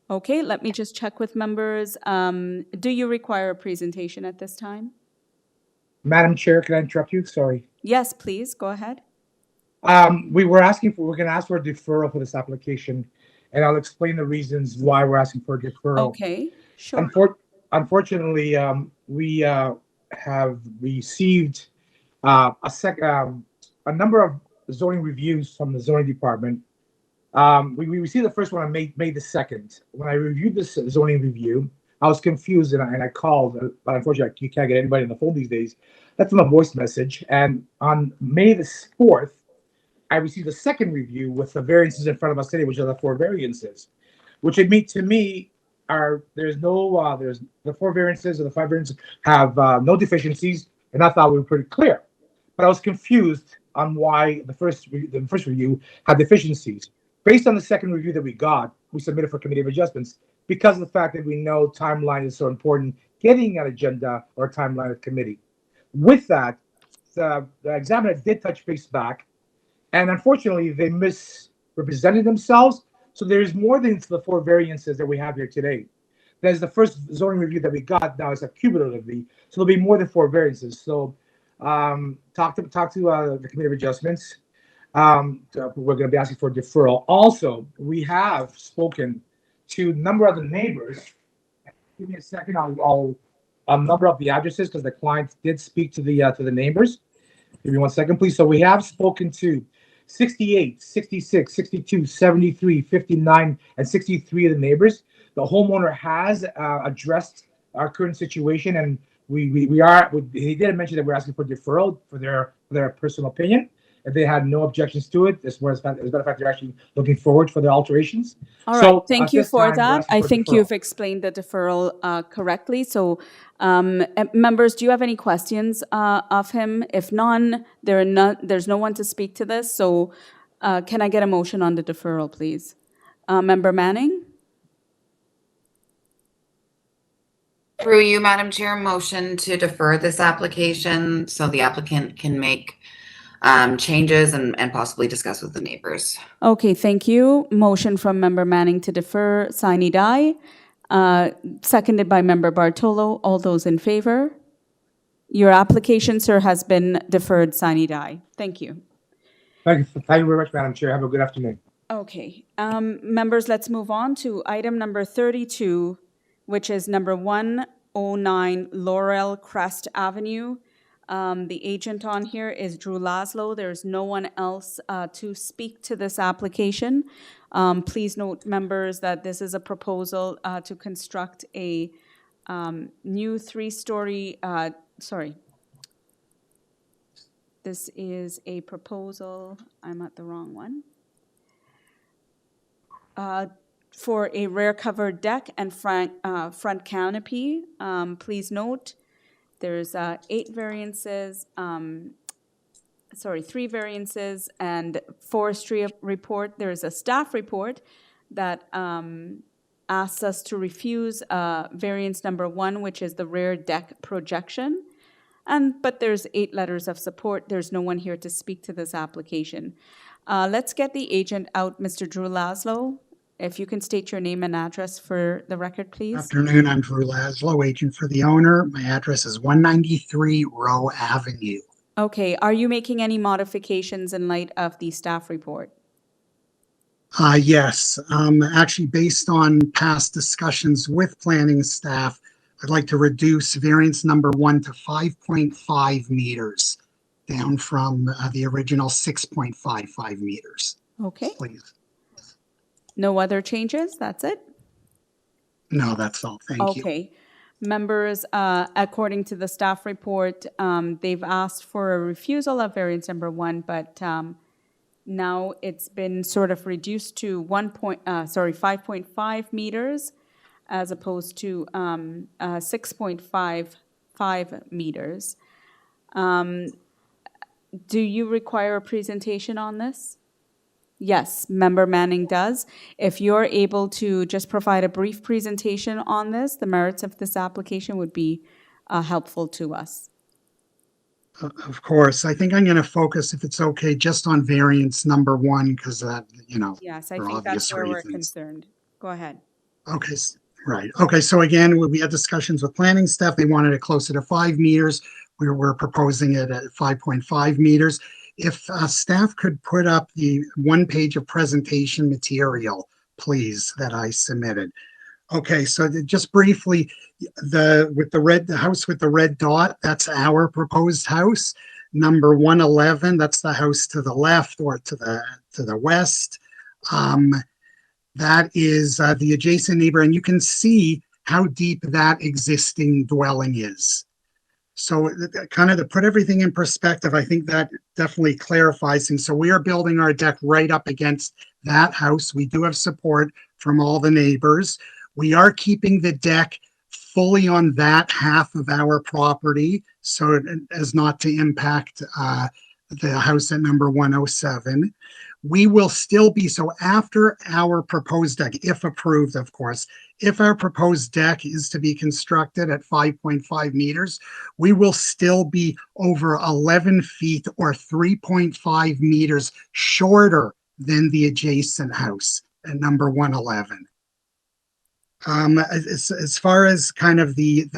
Okay, let me just check with members. Do you require a presentation at this time? Madam Chair, can I interrupt you? Sorry. Yes, please. Go ahead. We're going to ask for a deferral for this application, and I'll explain the reasons why we're asking for a deferral. Okay, sure. Unfortunately, we have received a number of zoning reviews from the zoning department. We received the first one on May the 2nd. When I reviewed this zoning review, I was confused and I called, but unfortunately you can't get anybody on the phone these days. Left them a voice message, and on May the 4th, I received a second review with the variances in front of us today, which are the 4 variances, which to me are there's the 4 variances or the 5 variances have no deficiencies, and I thought we were pretty clear. But I was confused on why the first review had deficiencies. Based on the second review that we got, we submitted for committee of adjustments because of the fact that we know timeline is so important, getting an agenda or a timeline of committee. With that, the examiner did touch base back, and unfortunately, they misrepresented themselves. So there's more than the 4 variances that we have here today. There's the first zoning review that we got. Now it's a cumulatively, so there'll be more than 4 variances. So talk to the committee of adjustments. We're going to be asking for a deferral. Also, we have spoken to a number of the neighbors. Give me a second. I'll number up the addresses because the client did speak to the neighbors. Give me 1 second, please. So we have spoken to 68, 66, 62, 73, 59, and 63 of the neighbors. The homeowner has addressed our current situation, and he did mention that we're asking for deferral for their personal opinion. And they had no objections to it. As a matter of fact, they're actually looking forward for the alterations. All right, So thank at you this for time, we're that. asking I for think deferral. you've explained the deferral correctly. So, members, do you have any questions of him? If none, there's no one to speak to this. So, can I get a motion on the deferral, please? Member Manning? Through you, Madam Chair, motion to defer this application so the applicant can make changes and possibly discuss with the neighbors. Okay, thank you. Motion from Member Manning to defer, sine die. Seconded by Member Bartolo. All those in favor? Your application, sir, has been deferred, sine die. Thank you. Thank you very much, Madam Chair. Have a good afternoon. Okay, members, let's move on to item number 32, which is number 109 Laurelcrest Avenue. The agent on here is Drew Laszlo. There's no one else to speak to this application. Please note, members, that this is a proposal to construct a new three-story, this is a proposal, I'm at the wrong one, for a rear covered deck and front canopy. Please note, there's 3 variances and forestry report. There's a staff report that asks us to refuse variance number 1, which is the rear deck projection. But there's 8 letters of support. There's no one here to speak to this application. Let's get the agent out, Mr. Drew Laszlo. If you can state your name and address for the record, please. Afternoon, I'm Drew Laszlo, agent for the owner. My address is 193 Rowe Avenue. Okay, are you making any modifications in light of the staff report? Yes, actually based on past discussions with planning staff, I'd like to reduce variance number 1 to 5.5 meters, down from the original 6.55 meters. Okay. Please. No other changes? That's it? No, that's all. Thank you. Okay. Members, according to the staff report, they've asked for a refusal of variance number 1, but now it's been sort of reduced to 5.5 meters as opposed to 6.55 meters. Do you require a presentation on this? Yes, Member Manning does. If you're able to just provide a brief presentation on this, the merits of this application would be helpful to us. Of course. I think I'm going to focus, if it's okay, just on variance number 1, because Yes, I for think that's obvious where we're reasons. concerned. Go ahead. Okay, right. Okay, so again, we had discussions with planning staff. They wanted it closer to 5 meters. We're proposing it at 5.5 meters. If staff could put up the 1 page of presentation material, please, that I submitted. Okay, so just briefly, the house with the red dot, that's our proposed house. Number 111, that's the house to the left or to the west. That is the adjacent neighbor, and you can see how deep that existing dwelling is. So kind of to put everything in perspective, I think that definitely clarifies things. So we are building our deck right up against that house. We do have support from all the neighbors. We are keeping the deck fully on that half of our property so as not to impact the house at number 107. We will still be, so after our proposed deck, if approved, of course, if our proposed deck is to be constructed at 5.5 meters, we will still be over 11 feet or 3.5 meters shorter than the adjacent house at number 111. As far as kind of the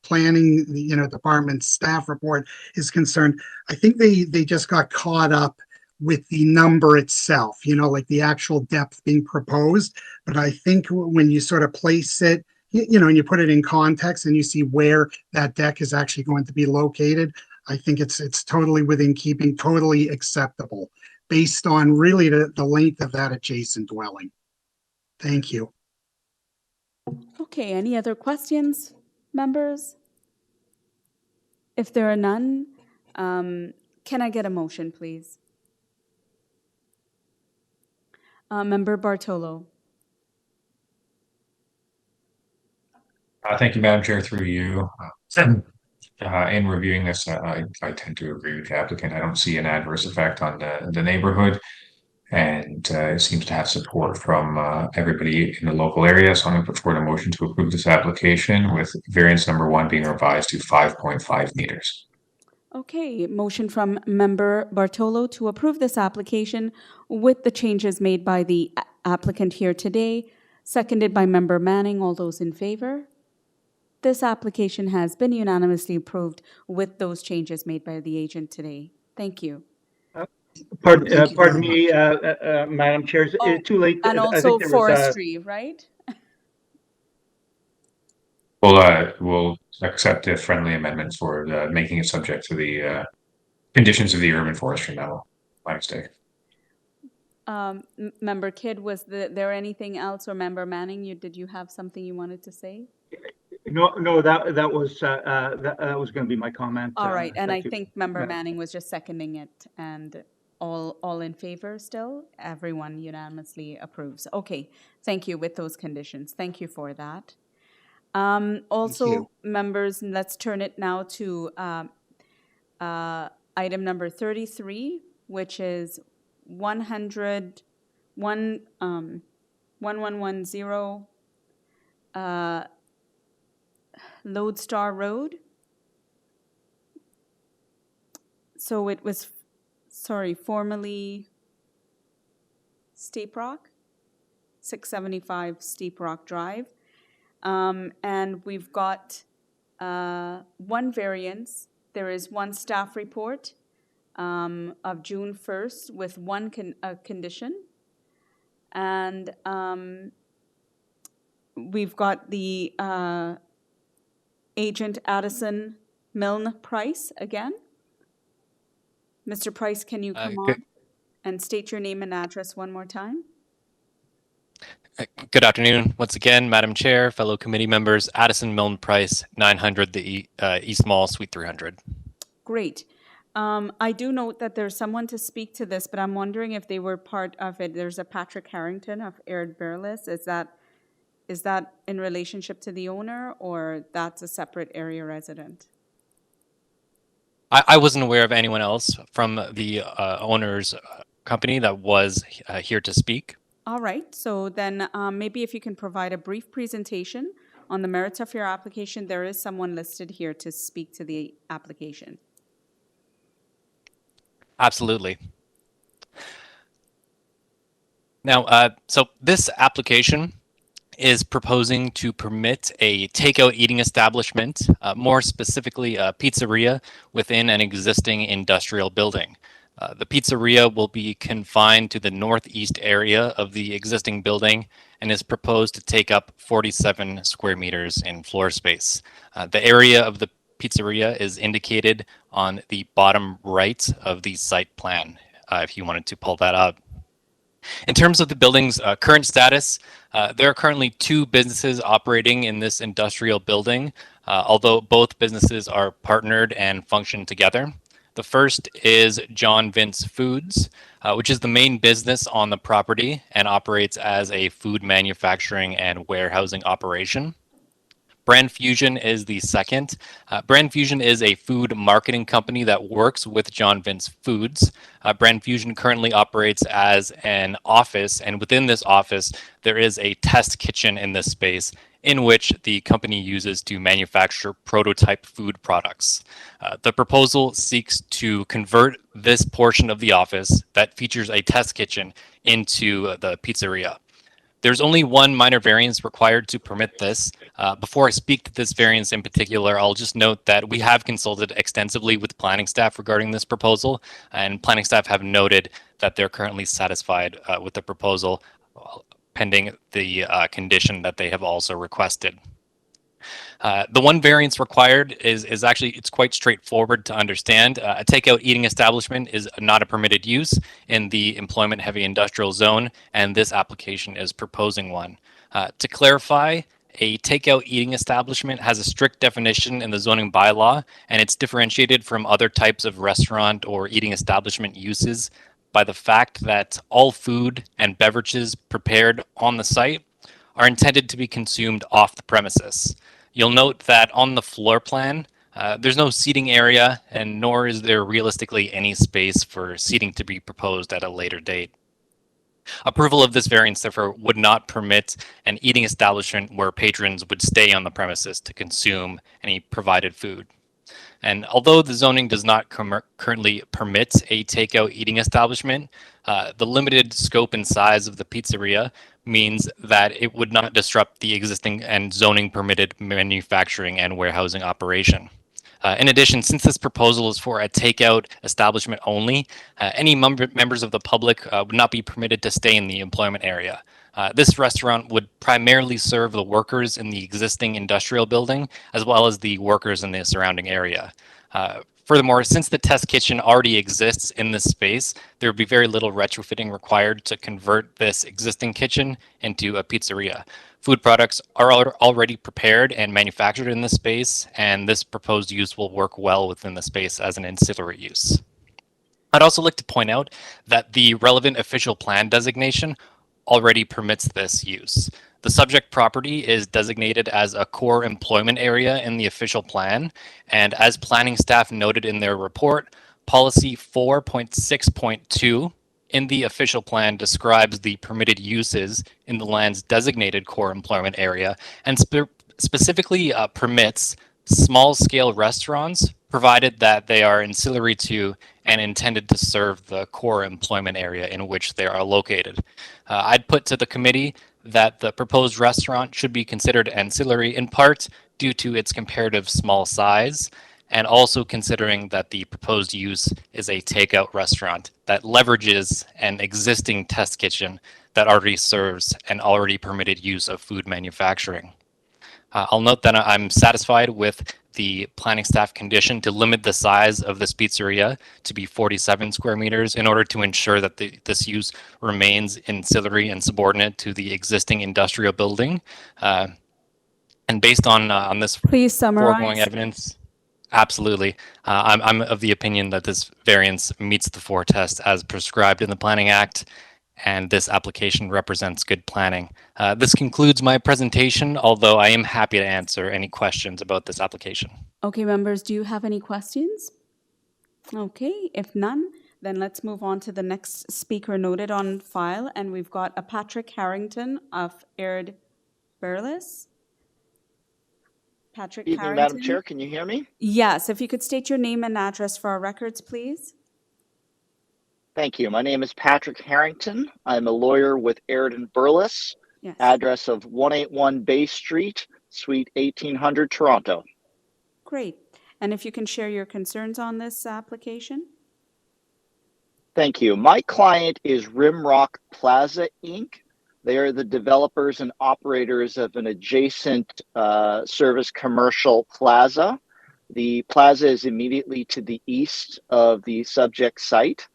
planning, department staff report is concerned, I think they just got caught up with the number itself, like the actual depth being proposed. But I think when you sort of place it, and you put it in context and you see where that deck is actually going to be located, I think it's totally within keeping, totally acceptable, based on really the length of that adjacent dwelling. Thank you. Okay, any other questions, members? If there are none, can I get a motion, please? Member Bartolo. Thank you, Madam Chair, through you. In reviewing this, I tend to agree with the applicant. I don't see an adverse effect on the neighborhood, and it seems to have support from everybody in the local area. So I'm going to put forward a motion to approve this application with variance number 1 being revised to 5.5 meters. Okay, motion from Member Bartolo to approve this application with the changes made by the applicant here today, seconded by Member Manning. All those in favor? This application has been unanimously approved with those changes made by the agent today. Thank you. Pardon me, Madam Chair, is it too late? And I also think there was, forestry, right? We'll accept the friendly amendment for making it subject to the conditions of the urban forestry memo. My mistake. Member Kidd, was there anything else, or Member Manning, did you have something you wanted to say? No, that was going to be my comment. All right, and I you. think Member Manning was just seconding it, and all in favor still? Everyone unanimously approves. Okay, thank you with those conditions. Thank you for that. Also, members, let's turn it now to item number 33, which is 1110 Lodestar Road. So it was, formerly STEEPROCK, 675 STEEPROCK Drive. And we've got one variance. There is one staff report of June 1st with one condition. And we've got the agent Addison Milne Price again. Mr. Price, can you come on and state your name and address one more time? Good afternoon. Once again, Madam Chair, fellow committee members, Addison Milne Price, 900 the East Mall, Suite 300. Great. I do note that there's someone to speak to this, but I'm wondering if they were part of it. There's a Patrick Harrington of Aird Bearless. Is that in relationship to the owner, or that's a separate area resident? I wasn't aware of anyone else from the owner's company that was here to speak. All right, so then maybe if you can provide a brief presentation on the merits of your application. There is someone listed here to speak to the application. Absolutely. Now, so this application is proposing to permit a takeout eating establishment, more specifically a pizzeria within an existing industrial building. The pizzeria will be confined to the northeast area of the existing building and is proposed to take up 47 square meters in floor space. The area of the pizzeria is indicated on the bottom right of the site plan, if you wanted to pull that up. In terms of the building's current status, there are currently 2 businesses operating in this industrial building, although both businesses are partnered and function together. The first is John Vince Foods, which is the main business on the property and operates as a food manufacturing and warehousing operation. Brand Fusion is the second. Brand Fusion is a food marketing company that works with John Vince Foods. Brand Fusion currently operates as an office, and within this office, there is a test kitchen in this space in which the company uses to manufacture prototype food products. The proposal seeks to convert this portion of the office that features a test kitchen into the pizzeria. There's only one minor variance required to permit this. Before I speak to this variance in particular, I'll just note that we have consulted extensively with planning staff regarding this proposal, and planning staff have noted that they're currently satisfied with the proposal pending the condition that they have also requested. The one variance required is actually, it's quite straightforward to understand. A takeout eating establishment is not a permitted use in the employment heavy industrial zone, and this application is proposing one. To clarify, a takeout eating establishment has a strict definition in the zoning bylaw, and it's differentiated from other types of restaurant or eating establishment uses by the fact that all food and beverages prepared on the site are intended to be consumed off the premises. You'll note that on the floor plan, there's no seating area, and nor is there realistically any space for seating to be proposed at a later date. Approval of this variance, therefore, would not permit an eating establishment where patrons would stay on the premises to consume any provided food. And although the zoning does not currently permit a takeout eating establishment, the limited scope and size of the pizzeria means that it would not disrupt the existing and zoning permitted manufacturing and warehousing operation. In addition, since this proposal is for a takeout establishment only, any members of the public would not be permitted to stay in the employment area. This restaurant would primarily serve the workers in the existing industrial building, as well as the workers in the surrounding area. Furthermore, since the test kitchen already exists in this space, there would be very little retrofitting required to convert this existing kitchen into a pizzeria. Food products are already prepared and manufactured in this space, and this proposed use will work well within the space as an ancillary use. I'd also like to point out that the relevant official plan designation already permits this use. The subject property is designated as a core employment area in the official plan, and as planning staff noted in their report, policy 4.6.2 in the official plan describes the permitted uses in the land's designated core employment area and specifically permits small-scale restaurants provided that they are ancillary to and intended to serve the core employment area in which they are located. I'd put to the committee that the proposed restaurant should be considered ancillary in part due to its comparative small size, and also considering that the proposed use is a takeout restaurant that leverages an existing test kitchen that already serves an already permitted use of food manufacturing. I'll note that I'm satisfied with the planning staff condition to limit the size of this pizzeria to be 47 square meters in order to ensure that this use remains ancillary and subordinate to the existing industrial building. And based on this Please summarize. foregoing evidence, absolutely. I'm of the opinion that this variance meets the 4 tests as prescribed in the Planning Act, and this application represents good planning. This concludes my presentation, although I am happy to answer any questions about this application. Okay, members, do you have any questions? Okay, if none, then let's move on to the next speaker noted on file, and we've got a Patrick Harrington of LEONARDS. Patrick Evening, Harrington. Madam Chair, can you hear me? Yes, if you could state your name and address for our records, please. Thank you. My name is Patrick Harrington. I'm a lawyer with Burles, Yes. address of 181 Bay Street, Suite 1800, Toronto. Great. And if you can share your concerns on this application? Thank you. My client is Rimrock Plaza, Inc. They are the developers and operators of an adjacent service commercial plaza. The plaza is immediately to the east of the subject site.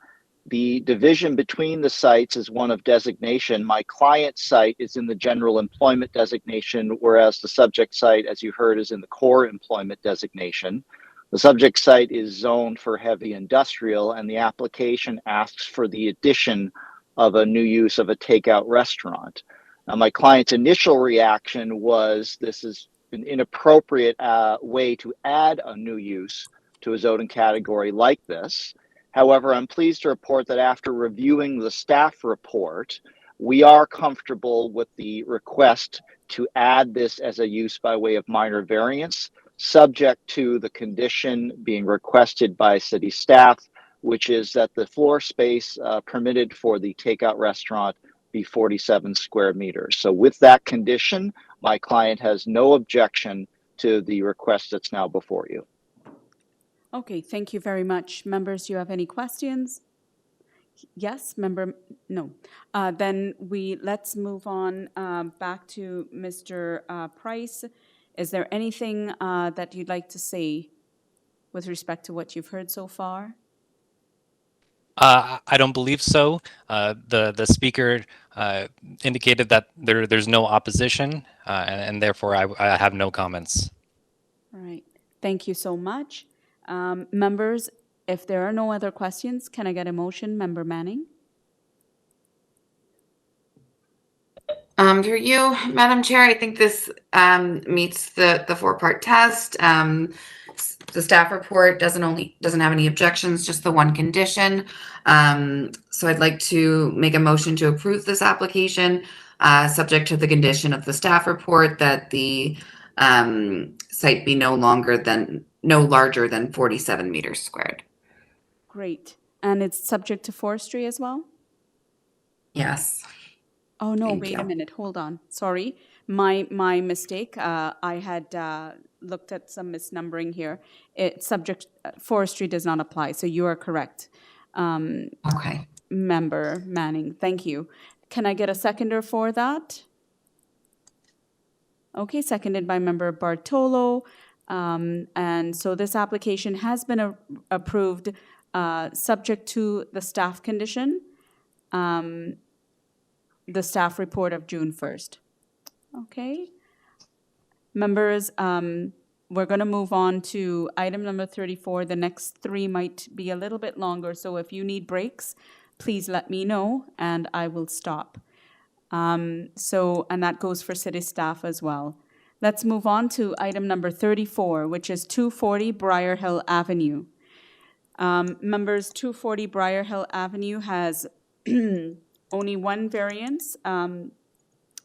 The division between the sites is one of designation. My client's site is in the general employment designation, whereas the subject site, as you heard, is in the core employment designation. The subject site is zoned for heavy industrial, and the application asks for the addition of a new use of a takeout restaurant. Now, my client's initial reaction was this is an inappropriate way to add a new use to a zoning category like this. However, I'm pleased to report that after reviewing the staff report, we are comfortable with the request to add this as a use by way of minor variance, subject to the condition being requested by city staff, which is that the floor space permitted for the takeout restaurant be 47 square meters. So with that condition, my client has no objection to the request that's now before you. Okay, thank you very much. Members, do you have any questions? Yes, member, no. Then let's move on back to Mr. Price. Is there anything that you'd like to say with respect to what you've heard so far? I don't believe so. The speaker indicated that there's no opposition, and therefore I have no comments. All right. Thank you so much. Members, if there are no other questions, can I get a motion? Member Manning? Through you, Madam Chair, I think this meets the four-part test. The staff report doesn't have any objections, just the one condition. So I'd like to make a motion to approve this application, subject to the condition of the staff report that the site be no larger than 47 meters squared. Great. And it's subject to forestry as well? Yes. Oh, no, Thank wait you. a minute. Hold on. Sorry. My mistake. I had looked at some misnumbering here. Forestry does not apply, so you are correct. Okay. Member Manning, thank you. Can I get a seconder for that? Okay, seconded by Member Bartolo. And so this application has been approved, subject to the staff condition, the staff report of June 1st. Okay. Members, we're going to move on to item number 34. The next three might be a little bit longer, so if you need breaks, please let me know and I will stop. And that goes for city staff as well. Let's move on to item number 34, which is 240 Briar Hill Avenue. Members, 240 Briar Hill Avenue has only one variance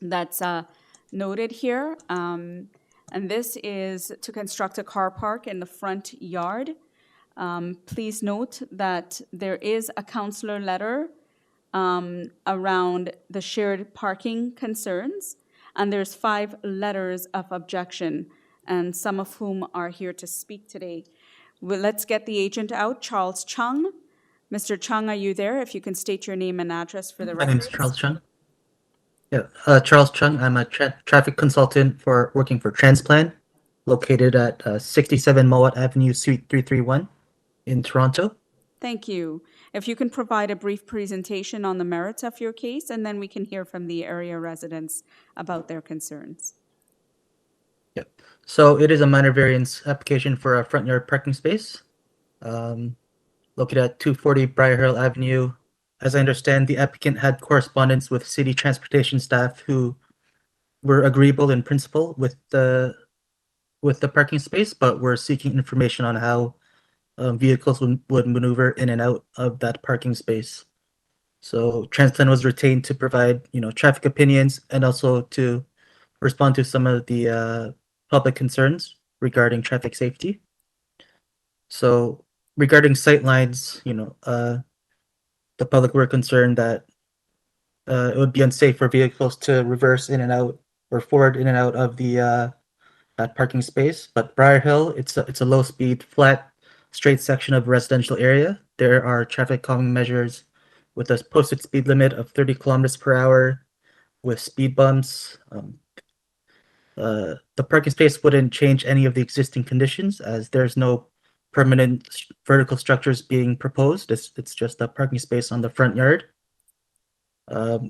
that's noted here. And this is to construct a car park in the front yard. Please note that there is a counselor letter around the shared parking concerns, and there's 5 letters of objection, and some of whom are here to speak today. Well, let's get the agent out, Charles Chung. Mr. Chung, are you there? If you can state your name and address for the record. My name is Charles Chung. Yeah, Charles Chung. I'm a traffic consultant working for Transplan, located at 67 Mowat Avenue, Suite 331 in Toronto. Thank you. If you can provide a brief presentation on the merits of your case, and then we can hear from the area residents about their concerns. Yep. So it is a minor variance application for a front yard parking space, located at 240 Briar Hill Avenue. As I understand, the applicant had correspondence with city transportation staff who were agreeable in principle with the parking space, but were seeking information on how vehicles would maneuver in and out of that parking space. So Transplan was retained to provide, traffic opinions and also to respond to some of the public concerns regarding traffic safety. So regarding sightlines, the public were concerned that it would be unsafe for vehicles to reverse in and out or forward in and out of the that parking space. But Briar Hill, it's a low speed, flat, straight section of residential area. There are traffic calming measures with a posted speed limit of 30 kilometers per hour with speed bumps. The parking space wouldn't change any of the existing conditions as there's no permanent vertical structures being proposed. It's just a parking space on the front yard.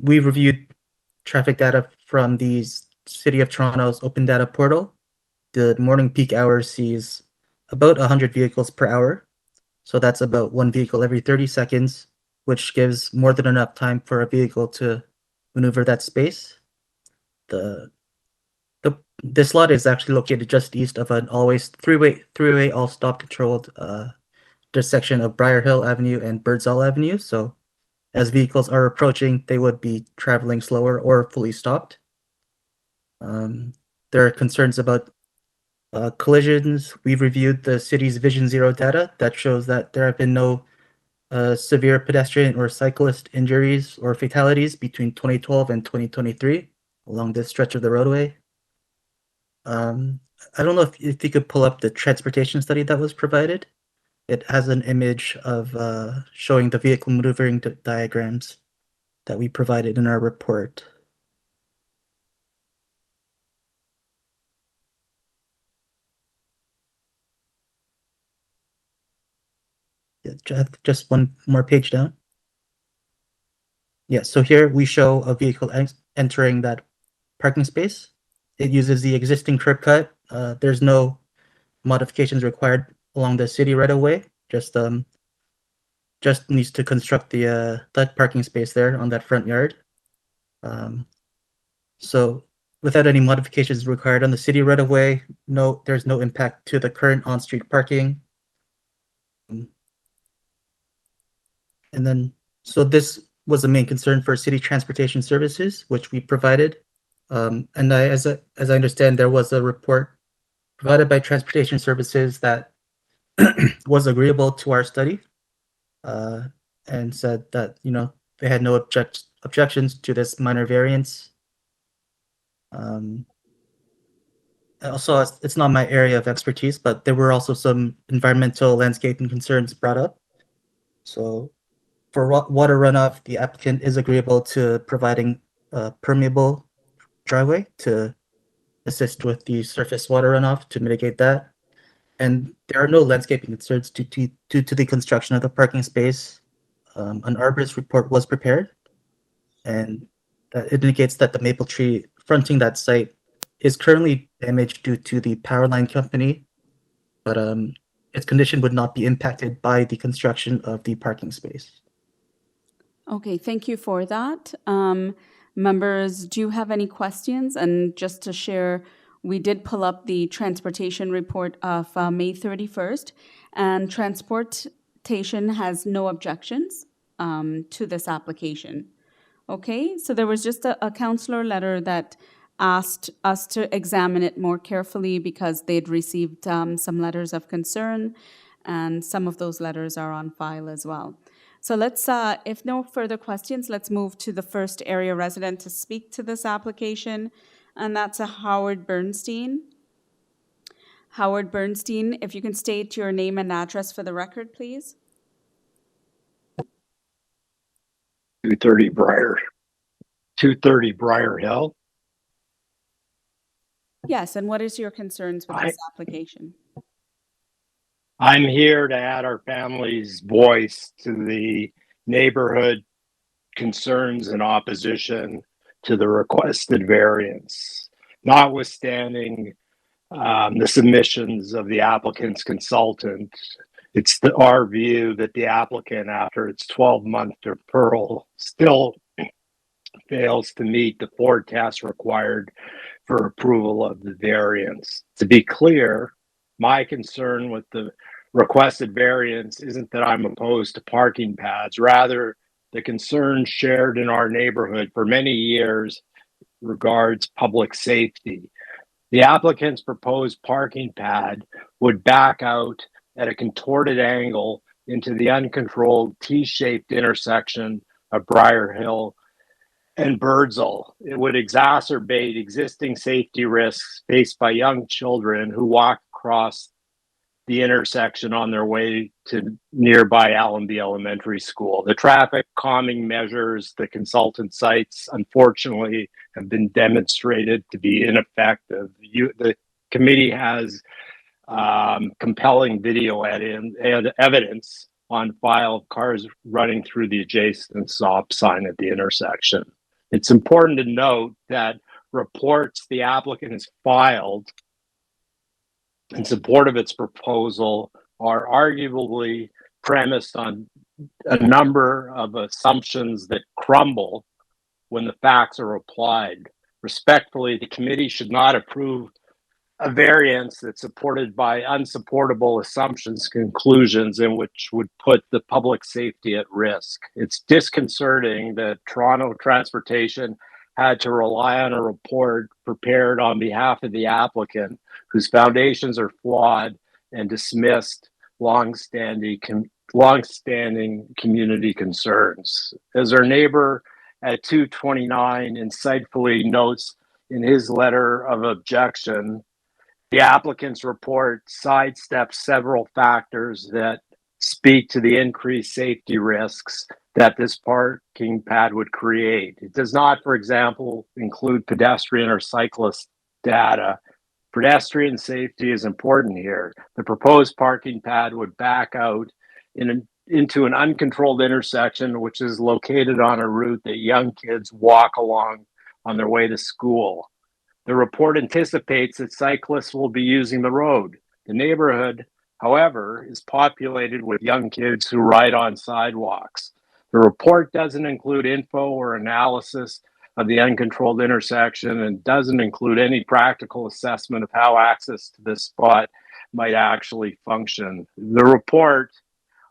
We've reviewed traffic data from the City of Toronto's open data portal. The morning peak hour sees about 100 vehicles per hour. So that's about 1 vehicle every 30 seconds, which gives more than enough time for a vehicle to maneuver that space. This lot is actually located just east of an always three-way all stop controlled intersection of Briar Hill Avenue and Birdsall Avenue. So as vehicles are approaching, they would be traveling slower or fully stopped. There are concerns about collisions. We've reviewed the city's Vision Zero data that shows that there have been no severe pedestrian or cyclist injuries or fatalities between 2012 and 2023 along this stretch of the roadway. I don't know if you could pull up the transportation study that was provided. It has an image of showing the vehicle maneuvering diagrams that we provided in our report. Just one more page down. Yeah, so here we show a vehicle entering that parking space. It uses the existing curb cut. There's no modifications required along the city right away. Just needs to construct the that parking space there on that front yard. So without any modifications required on the city right away, there's no impact to the current on-street parking. And then, so this was the main concern for city transportation services, which we provided. And as I understand, there was a report provided by transportation services that was agreeable to our study, and said that, they had no objections to this minor variance. Also, it's not my area of expertise, but there were also some environmental landscaping concerns brought up. So for water runoff, the applicant is agreeable to providing a permeable driveway to assist with the surface water runoff to mitigate that. And there are no landscaping concerns due to the construction of the parking space. An arborist report was prepared, and it indicates that the maple tree fronting that site is currently damaged due to the power line company, but its condition would not be impacted by the construction of the parking space. Okay, thank you for that. Members, do you have any questions? And just to share, we did pull up the transportation report of May 31st, and transportation has no objections to this application. Okay, so there was just a counselor letter that asked us to examine it more carefully because they'd received some letters of concern, and some of those letters are on file as well. So let's, if no further questions, let's move to the first area resident to speak to this application, and that's a Howard Bernstein. Howard Bernstein, if you can state your name and address for the record, please. 230 Briar Hill. Yes, and what is your concerns with this application? I'm here to add our family's voice to the neighborhood concerns and opposition to the requested variance, notwithstanding the submissions of the applicant's consultant. It's our view that the applicant, after its 12-month deferral, still fails to meet the 4 tests required for approval of the variance. To be clear, my concern with the requested variance isn't that I'm opposed to parking pads. Rather, the concern shared in our neighborhood for many years regards public safety. The applicant's proposed parking pad would back out at a contorted angle into the uncontrolled T-shaped intersection of Briar Hill and Birdsall. It would exacerbate existing safety risks faced by young children who walk across the intersection on their way to nearby Allenby Elementary School. The traffic calming measures the consultant cites, unfortunately, have been demonstrated to be ineffective. The committee has compelling video evidence on file of cars running through the adjacent stop sign at the intersection. It's important to note that reports the applicant has filed in support of its proposal are arguably premised on a number of assumptions that crumble when the facts are applied. Respectfully, the committee should not approve a variance that's supported by unsupportable assumptions, conclusions, and which would put the public safety at risk. It's disconcerting that Toronto Transportation had to rely on a report prepared on behalf of the applicant, whose foundations are flawed and dismissed long-standing community concerns. As our neighbor at 229 insightfully notes in his letter of objection, the applicant's report sidesteps several factors that speak to the increased safety risks that this parking pad would create. It does not, for example, include pedestrian or cyclist data. Pedestrian safety is important here. The proposed parking pad would back out in into an uncontrolled intersection, which is located on a route that young kids walk along on their way to school. The report anticipates that cyclists will be using the road. The neighborhood, however, is populated with young kids who ride on sidewalks. The report doesn't include info or analysis of the uncontrolled intersection and doesn't include any practical assessment of how access to this spot might actually function. The report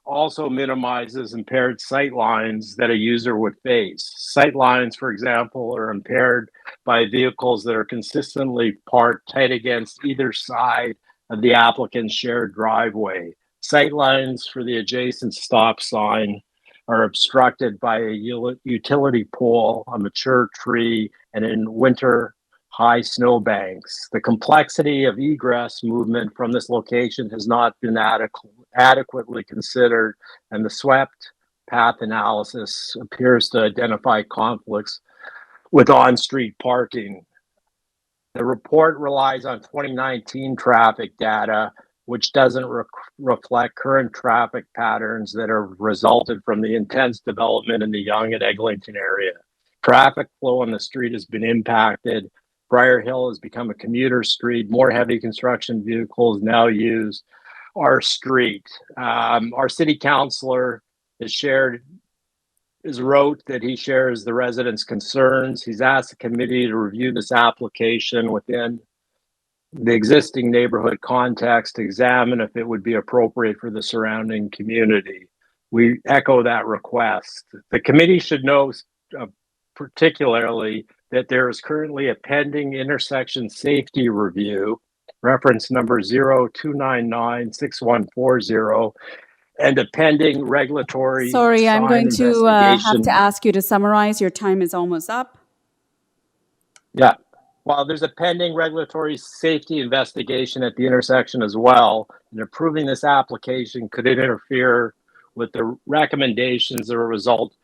also minimizes impaired sight lines that a user would face. Sight lines, for example, are impaired by vehicles that are consistently parked tight against either side of the applicant's shared driveway. Sight lines for the adjacent stop sign are obstructed by a utility pole, a mature tree, and in winter, high snowbanks. The complexity of egress movement from this location has not been adequately considered, and the swept path analysis appears to identify conflicts with on-street parking. The report relies on 2019 traffic data, which doesn't reflect current traffic patterns that have resulted from the intense development in the Yonge and Eglinton area. Traffic flow on the street has been impacted. Briar Hill has become a commuter street. More heavy construction vehicles now use our street. Our city councilor has wrote that he shares the residents' concerns. He's asked the committee to review this application within the existing neighborhood context to examine if it would be appropriate for the surrounding community. We echo that request. The committee should know particularly that there is currently a pending intersection safety review, reference number 02996140, and a pending regulatory Sorry, I'm going to have investigation. to ask you to summarize. Your time is almost up. Yeah. Well, there's a pending regulatory safety investigation at the intersection as well, and approving this application could interfere with the recommendations that will result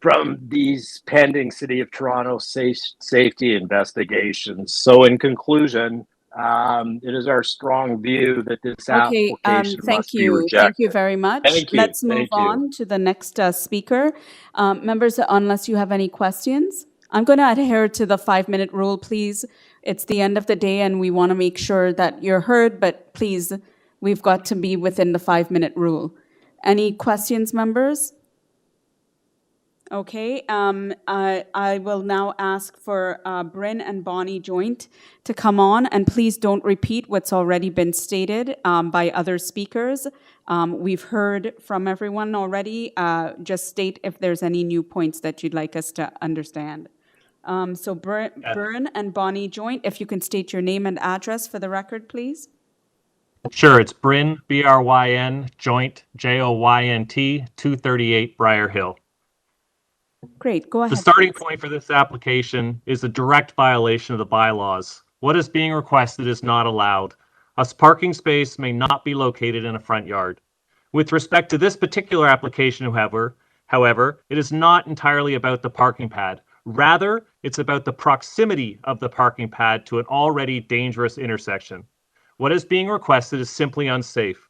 from these pending City of Toronto safety investigations. So in conclusion, it is our strong view that this Okay, application thank must be you. rejected. Thank you very much. Thank you. Let's move Thank you. on to the next speaker. Members, unless you have any questions, I'm going to adhere to the 5-minute rule, please. It's the end of the day and we want to make sure that you're heard, but please, we've got to be within the 5-minute rule. Any questions, members? Okay, I will now ask for Bryn and Bonnie Joint to come on, and please don't repeat what's already been stated by other speakers. We've heard from everyone already. Just state if there's any new points that you'd like us to understand. So Bryn and Bonnie Joint, if you can state your name and address for the record, please. Sure, it's Bryn, B-R-Y-N, Joint, J-O-Y-N-T, 238 Briar Hill. Great, go ahead. The starting point for this application is a direct violation of the bylaws. What is being requested is not allowed. A parking space may not be located in a front yard. With respect to this particular application, however, it is not entirely about the parking pad. Rather, it's about the proximity of the parking pad to an already dangerous intersection. What is being requested is simply unsafe.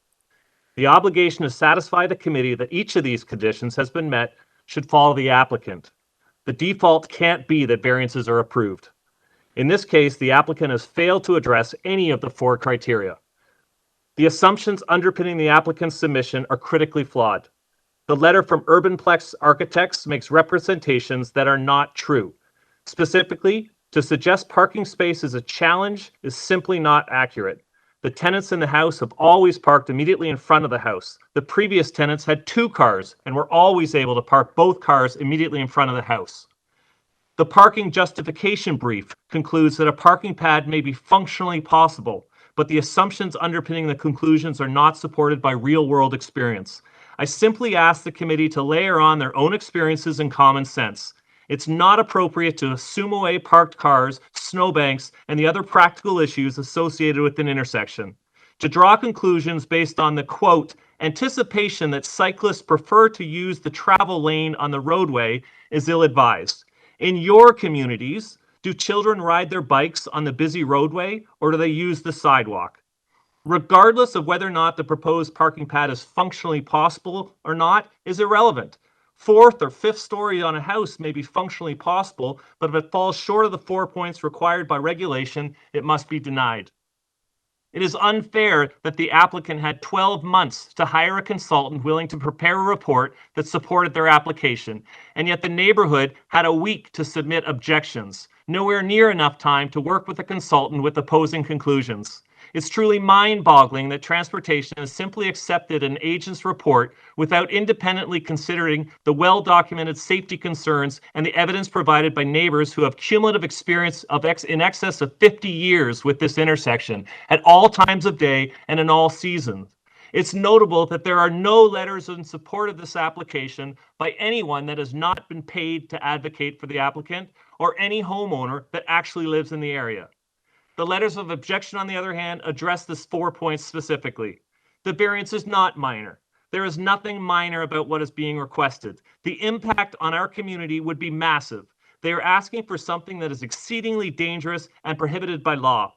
The obligation to satisfy the committee that each of these conditions has been met should follow the applicant. The default can't be that variances are approved. In this case, the applicant has failed to address any of the 4 criteria. The assumptions underpinning the applicant's submission are critically flawed. The letter from Urbanplex Architects makes representations that are not true. Specifically, to suggest parking space is a challenge is simply not accurate. The tenants in the house have always parked immediately in front of the house. The previous tenants had 2 cars and were always able to park both cars immediately in front of the house. The parking justification brief concludes that a parking pad may be functionally possible, but the assumptions underpinning the conclusions are not supported by real-world experience. I simply ask the committee to layer on their own experiences and common sense. It's not appropriate to assume away parked cars, snowbanks, and the other practical issues associated with an intersection. To draw conclusions based on the, quote, anticipation that cyclists prefer to use the travel lane on the roadway is ill-advised. In your communities, do children ride their bikes on the busy roadway, or do they use the sidewalk? regardless of whether or not the proposed parking pad is functionally possible or not, is irrelevant. Fourth or fifth story on a house may be functionally possible, but if it falls short of the 4 points required by regulation, it must be denied. It is unfair that the applicant had 12 months to hire a consultant willing to prepare a report that supported their application, and yet the neighborhood had a week to submit objections, nowhere near enough time to work with a consultant with opposing conclusions. It's truly mind-boggling that transportation has simply accepted an agent's report without independently considering the well-documented safety concerns and the evidence provided by neighbors who have cumulative experience of in excess of 50 years with this intersection at all times of day and in all seasons. It's notable that there are no letters in support of this application by anyone that has not been paid to advocate for the applicant or any homeowner that actually lives in the area. The letters of objection, on the other hand, address this 4 points specifically. The variance is not minor. There is nothing minor about what is being requested. The impact on our community would be massive. They are asking for something that is exceedingly dangerous and prohibited by law.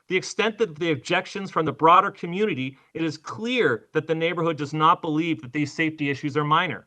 The extent of the objections from the broader community, it is clear that the neighborhood does not believe that these safety issues are minor.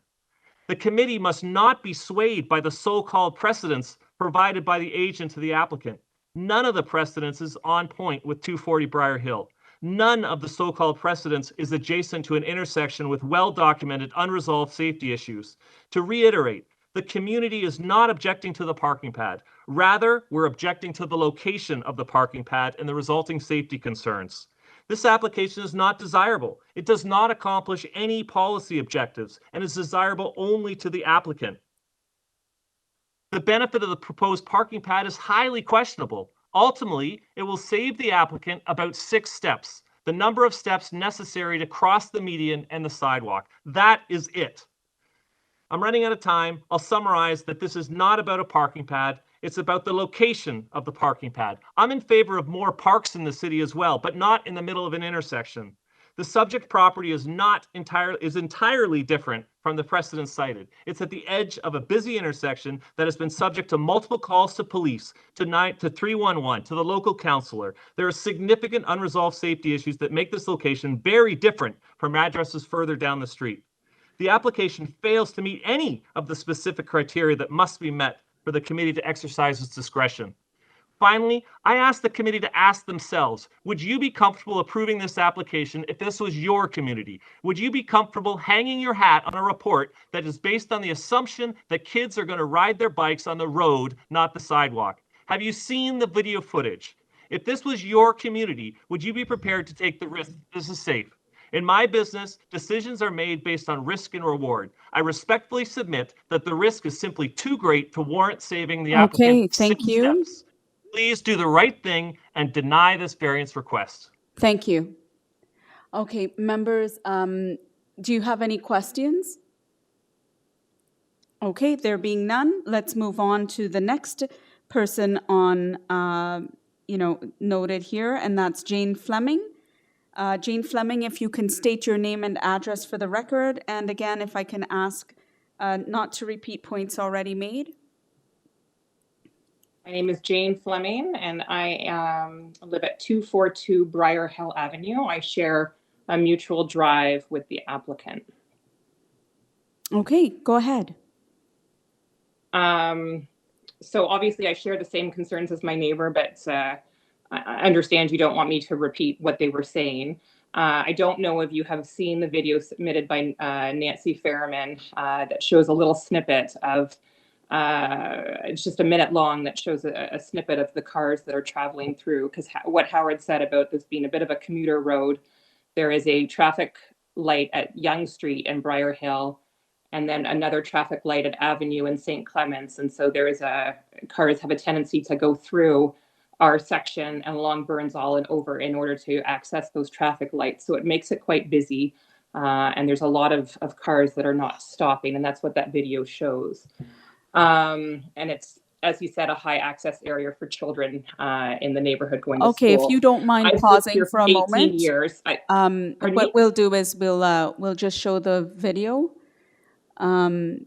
The committee must not be swayed by the so-called precedents provided by the agent to the applicant. None of the precedents is on point with 240 Briar Hill. None of the so-called precedents is adjacent to an intersection with well-documented unresolved safety issues. To reiterate, the community is not objecting to the parking pad. Rather, we're objecting to the location of the parking pad and the resulting safety concerns. This application is not desirable. It does not accomplish any policy objectives and is desirable only to the applicant. The benefit of the proposed parking pad is highly questionable. Ultimately, it will save the applicant about 6 steps, the number of steps necessary to cross the median and the sidewalk. That is it. I'm running out of time. I'll summarize that this is not about a parking pad. It's about the location of the parking pad. I'm in favor of more parks in the city as well, but not in the middle of an intersection. The subject property is entirely different from the precedent cited. It's at the edge of a busy intersection that has been subject to multiple calls to police, to 311, to the local councillor. There are significant unresolved safety issues that make this location very different from addresses further down the street. The application fails to meet any of the specific criteria that must be met for the committee to exercise its discretion. Finally, I ask the committee to ask themselves, would you be comfortable approving this application if this was your community? Would you be comfortable hanging your hat on a report that is based on the assumption that kids are going to ride their bikes on the road, not the sidewalk? Have you seen the video footage? If this was your community, would you be prepared to take the risk that this is safe? In my business, decisions are made based on risk and reward. I respectfully submit that the risk is simply too great to warrant saving the applicant Okay, thank 6 you. steps. Please do the right thing and deny this variance request. Thank you. Okay, members, do you have any questions? Okay, there being none, let's move on to the next person on, noted here, and that's Jane Fleming. Jane Fleming, if you can state your name and address for the record, and again, if I can ask not to repeat points already made. My name is Jane Fleming, and I live at 242 Briar Hill Avenue. I share a mutual drive with the applicant. Okay, go ahead. So obviously I share the same concerns as my neighbor, but I understand you don't want me to repeat what they were saying. I don't know if you have seen the video submitted by Nancy Fairman that shows a little snippet of it's just a minute long that shows a snippet of the cars that are traveling through, because what Howard said about this being a bit of a commuter road, there is a traffic light at Yonge Street and Briar Hill, and then another traffic light at Avenue and St. Clements. And so there is cars have a tendency to go through our section and along Burnsall and over in order to access those traffic lights. So it makes it quite busy. And there's a lot of cars that are not stopping, and that's what that video shows. And it's, as you said, a high access area for children in the neighborhood going to school. Okay, if you don't mind I've lived pausing here for a 18 moment. years. What we'll do is we'll just show the video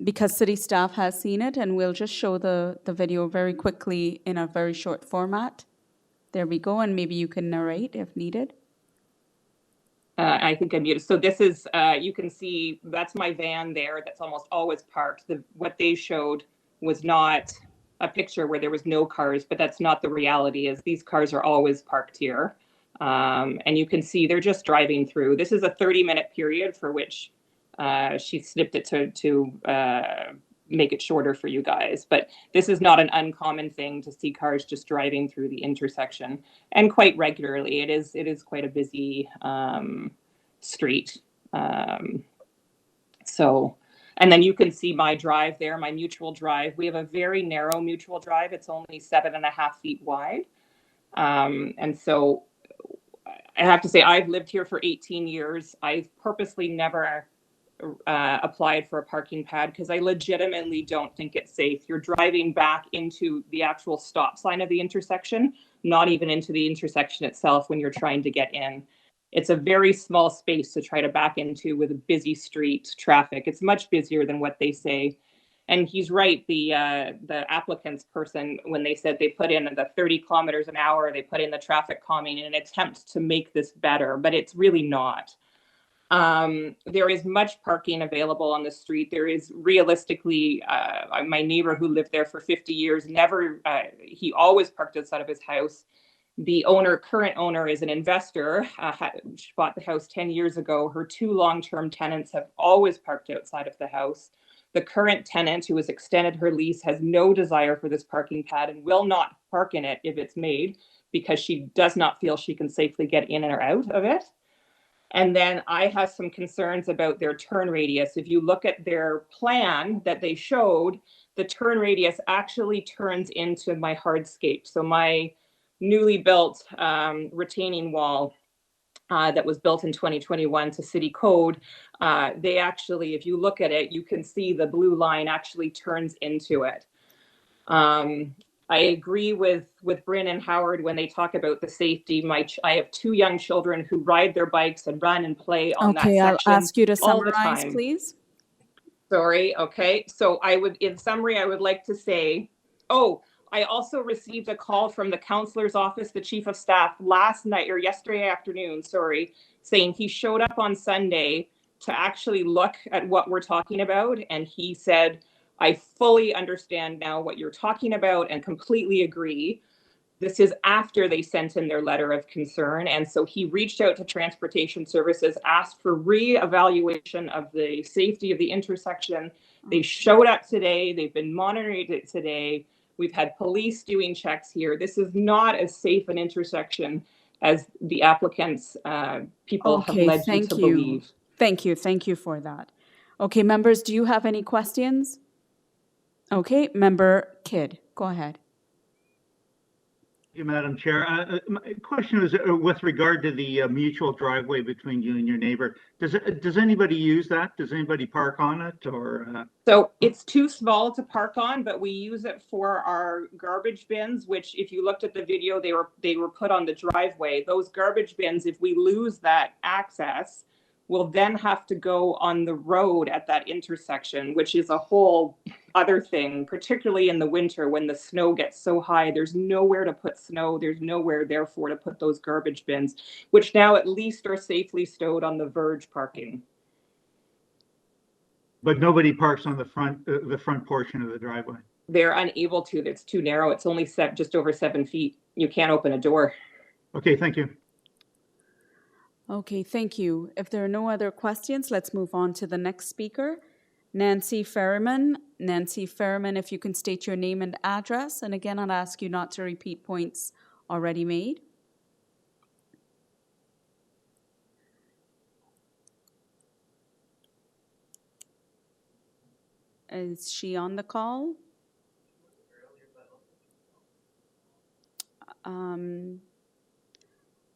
because city staff has seen it, and we'll just show the video very quickly in a very short format. There we go, and maybe you can narrate if needed. I think I'm muted. So this is, you can see, that's my van there that's almost always parked. What they showed was not a picture where there was no cars, but that's not the reality. Is these cars are always parked here. And you can see they're just driving through. This is a 30-minute period for which she snipped it to make it shorter for you guys. But this is not an uncommon thing to see cars just driving through the intersection, and quite regularly. It is quite a busy street. So, and then you can see my drive there, my mutual drive. We have a very narrow mutual drive. It's only 7.5 feet wide. And so I have to say, I've lived here for 18 years. I've purposely never applied for a parking pad because I legitimately don't think it's safe. You're driving back into the actual stop sign of the intersection, not even into the intersection itself when you're trying to get in. It's a very small space to try to back into with a busy street traffic. It's much busier than what they say. And he's right, the applicant's person, when they said they put in the 30 kilometers an hour, they put in the traffic calming in an attempt to make this better, but it's really not. There is much parking available on the street. There is realistically, my neighbor who lived there for 50 years, he always parked outside of his house. The current owner is an investor, she bought the house 10 years ago. Her 2 long-term tenants have always parked outside of the house. The current tenant, who has extended her lease, has no desire for this parking pad and will not park in it if it's made, because she does not feel she can safely get in or out of it. And then I have some concerns about their turn radius. If you look at their plan that they showed, the turn radius actually turns into my hardscape. So my newly built retaining wall that was built in 2021 to city code, they actually, if you look at it, you can see the blue line actually turns into it. I agree with Bryn and Howard when they talk about the safety. I have 2 young children who ride their bikes and run and play on that section. Okay, I'll ask you to all the summarize, time. please. Sorry, okay. So in summary, I would like to say, I also received a call from the counselor's office, the chief of staff, last night or yesterday afternoon, saying he showed up on Sunday to actually look at what we're talking about. And he said, I fully understand now what you're talking about and completely agree. This is after they sent in their letter of concern. And so he reached out to Transportation Services, asked for re-evaluation of the safety of the intersection. They showed up today. They've been monitoring it today. We've had police doing checks here. This is not as safe an intersection as the applicants, people have led you to believe. Thank you for that. Okay, members, do you have any questions? Okay, Member Kidd, go ahead. Thank you, Madam Chair. My question is with regard to the mutual driveway between you and your neighbor. Does anybody use that? Does anybody park on it, or? So it's too small to park on, but we use it for our garbage bins, which if you looked at the video, they were put on the driveway. Those garbage bins, if we lose that access, we'll then have to go on the road at that intersection, which is a whole other thing, particularly in the winter when the snow gets so high. There's nowhere to put snow. There's nowhere, therefore, to put those garbage bins, which now at least are safely stowed on the verge parking. But nobody parks on the front portion of the driveway. They're unable to. It's too narrow. It's only just over 7 feet. You can't open a door. Okay, thank you. Okay, thank you. If there are no other questions, let's move on to the next speaker, Nancy Ferryman. Nancy Ferryman, if you can state your name and address. And again, I'll ask you not to repeat points already made. Is she on the call?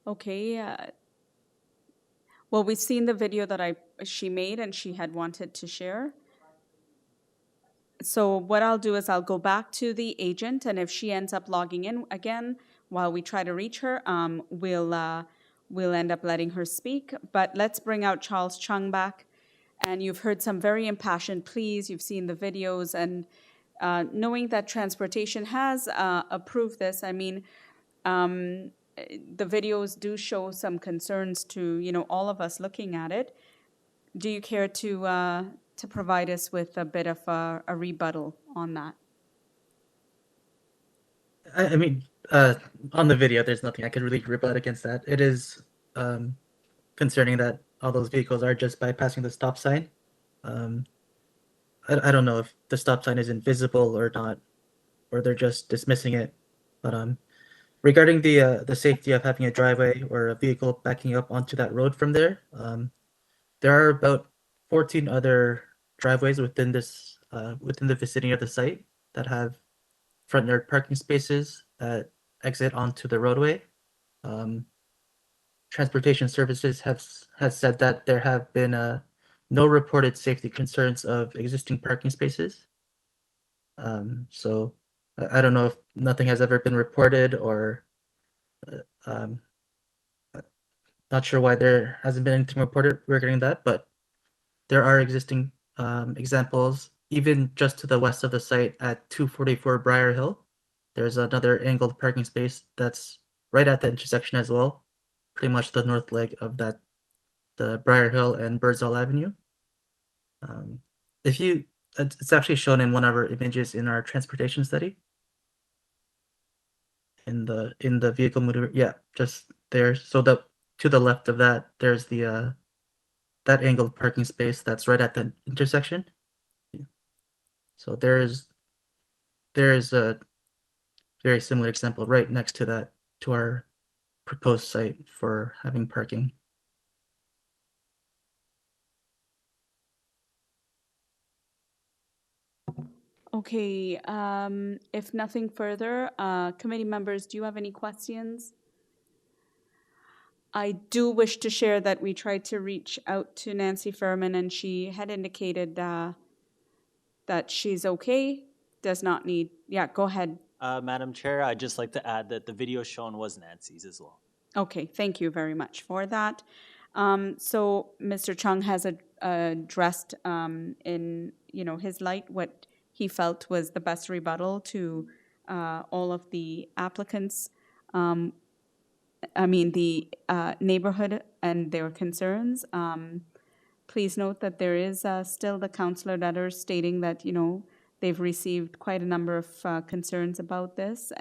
Okay. Well, we've seen the video that she made and she had wanted to share. So what I'll do is I'll go back to the agent, and if she ends up logging in again while we try to reach her, we'll end up letting her speak. But let's bring out Charles Chung back. And you've heard some very impassioned pleas. You've seen the videos, and knowing that transportation has approved this, I mean, the videos do show some concerns to, all of us looking at it. Do you care to provide us with a bit of a rebuttal on that? I mean, on the video, there's nothing I could really rebut against that. It is concerning that all those vehicles are just bypassing the stop sign. I don't know if the stop sign is invisible or not, or they're just dismissing it. But regarding the safety of having a driveway or a vehicle backing up onto that road from there, there are about 14 other driveways within this within the vicinity of the site that have front yard parking spaces that exit onto the roadway. Transportation Services has said that there have been no reported safety concerns of existing parking spaces. So I don't know if nothing has ever been reported or not sure why there hasn't been anything reported regarding that, but there are existing examples, even just to the west of the site at 244 Briar Hill. There's another angled parking space that's right at the intersection as well, pretty much the north leg of that, the Briar Hill and Birdsall Avenue. It's actually shown in one of our images in our transportation study. In the vehicle motor, yeah, just there. So to the left of that, there's the that angled parking space that's right at the intersection. Yeah. So there's a very similar example right next to that, to our proposed site for having parking. Okay, if nothing further, committee members, do you have any questions? I do wish to share that we tried to reach out to Nancy Furman, and she had indicated that she's okay, does not need, yeah, go ahead. Madam Chair, I'd just like to add that the video shown was Nancy's as well. Okay, thank you very much for that. So Mr. Chung has addressed in his light what he felt was the best rebuttal to all of the applicants. The neighborhood and their concerns. Please note that there is still the councillor letter stating that they've received quite a number of concerns about this,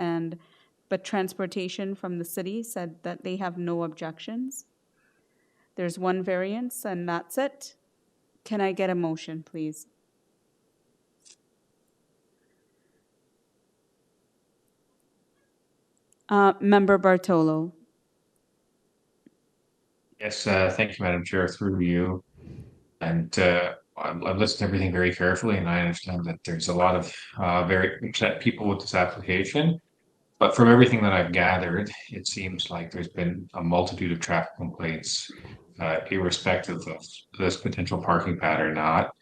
but transportation from the city said that they have no objections. There's one variance, and that's it. Can I get a motion, please? Member Bartolo. Yes, thank you, Madam Chair, through you. And I've listened to everything very carefully, and I understand that there's a lot of very upset people with this application. But from everything that I've gathered, it seems like there's been a multitude of traffic complaints, irrespective of this potential parking pad or not.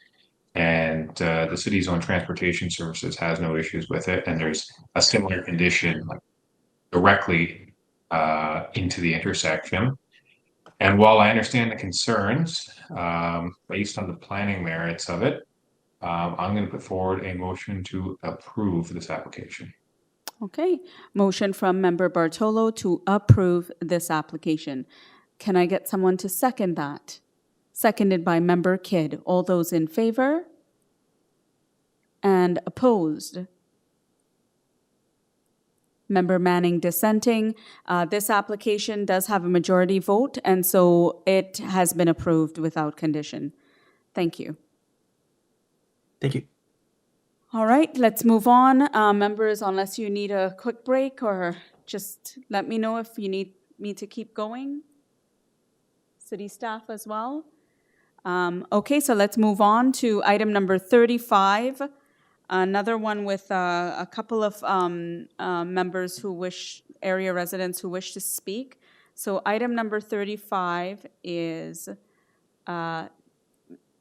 And the city's own transportation services has no issues with it. And there's a similar condition directly into the intersection. And while I understand the concerns, based on the planning merits of it, I'm going to put forward a motion to approve this application. Okay, motion from Member Bartolo to approve this application. Can I get someone to second that? Seconded by Member Kidd. All those in favor? And opposed? Member Manning dissenting. This application does have a majority vote, and so it has been approved without condition. Thank you. Thank you. All right, let's move on. Members, unless you need a quick break, or just let me know if you need me to keep going. City staff as well. Okay, so let's move on to item number 35. Another one with a couple of members area residents who wish to speak. So item number 35 is 3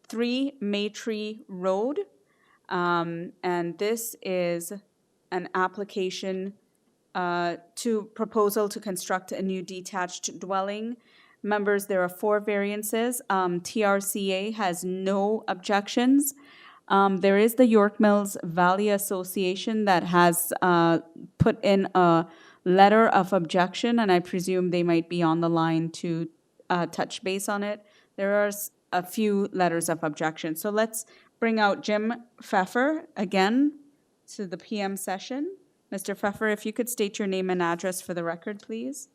Maytree Road. And this is an application proposal to construct a new detached dwelling. Members, there are 4 variances. TRCA has no objections. There is the York Mills Valley Association that has put in a letter of objection, and I presume they might be on the line to touch base on it. There are a few letters of objection. So let's bring out Jim Pfeffer again to the PM session. Mr. Pfeffer, if you could state your name and address for the record, please.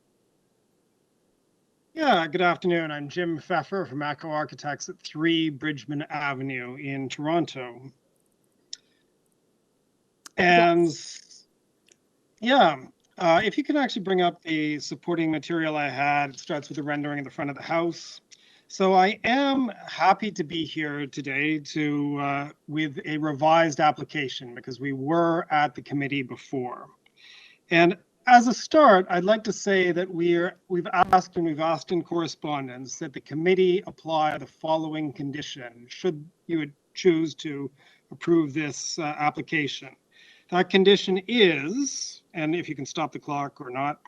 Yeah, good afternoon. I'm Jim Pfeffer from ACO Architects at 3 Bridgman Avenue in Toronto. And if you can actually bring up the supporting material I had, it starts with the rendering of the front of the house. So I am happy to be here today with a revised application because we were at the committee before. And as a start, I'd like to say that we've asked in correspondence that the committee apply the following condition should you choose to approve this application. That condition is, and if you can stop the clock or not,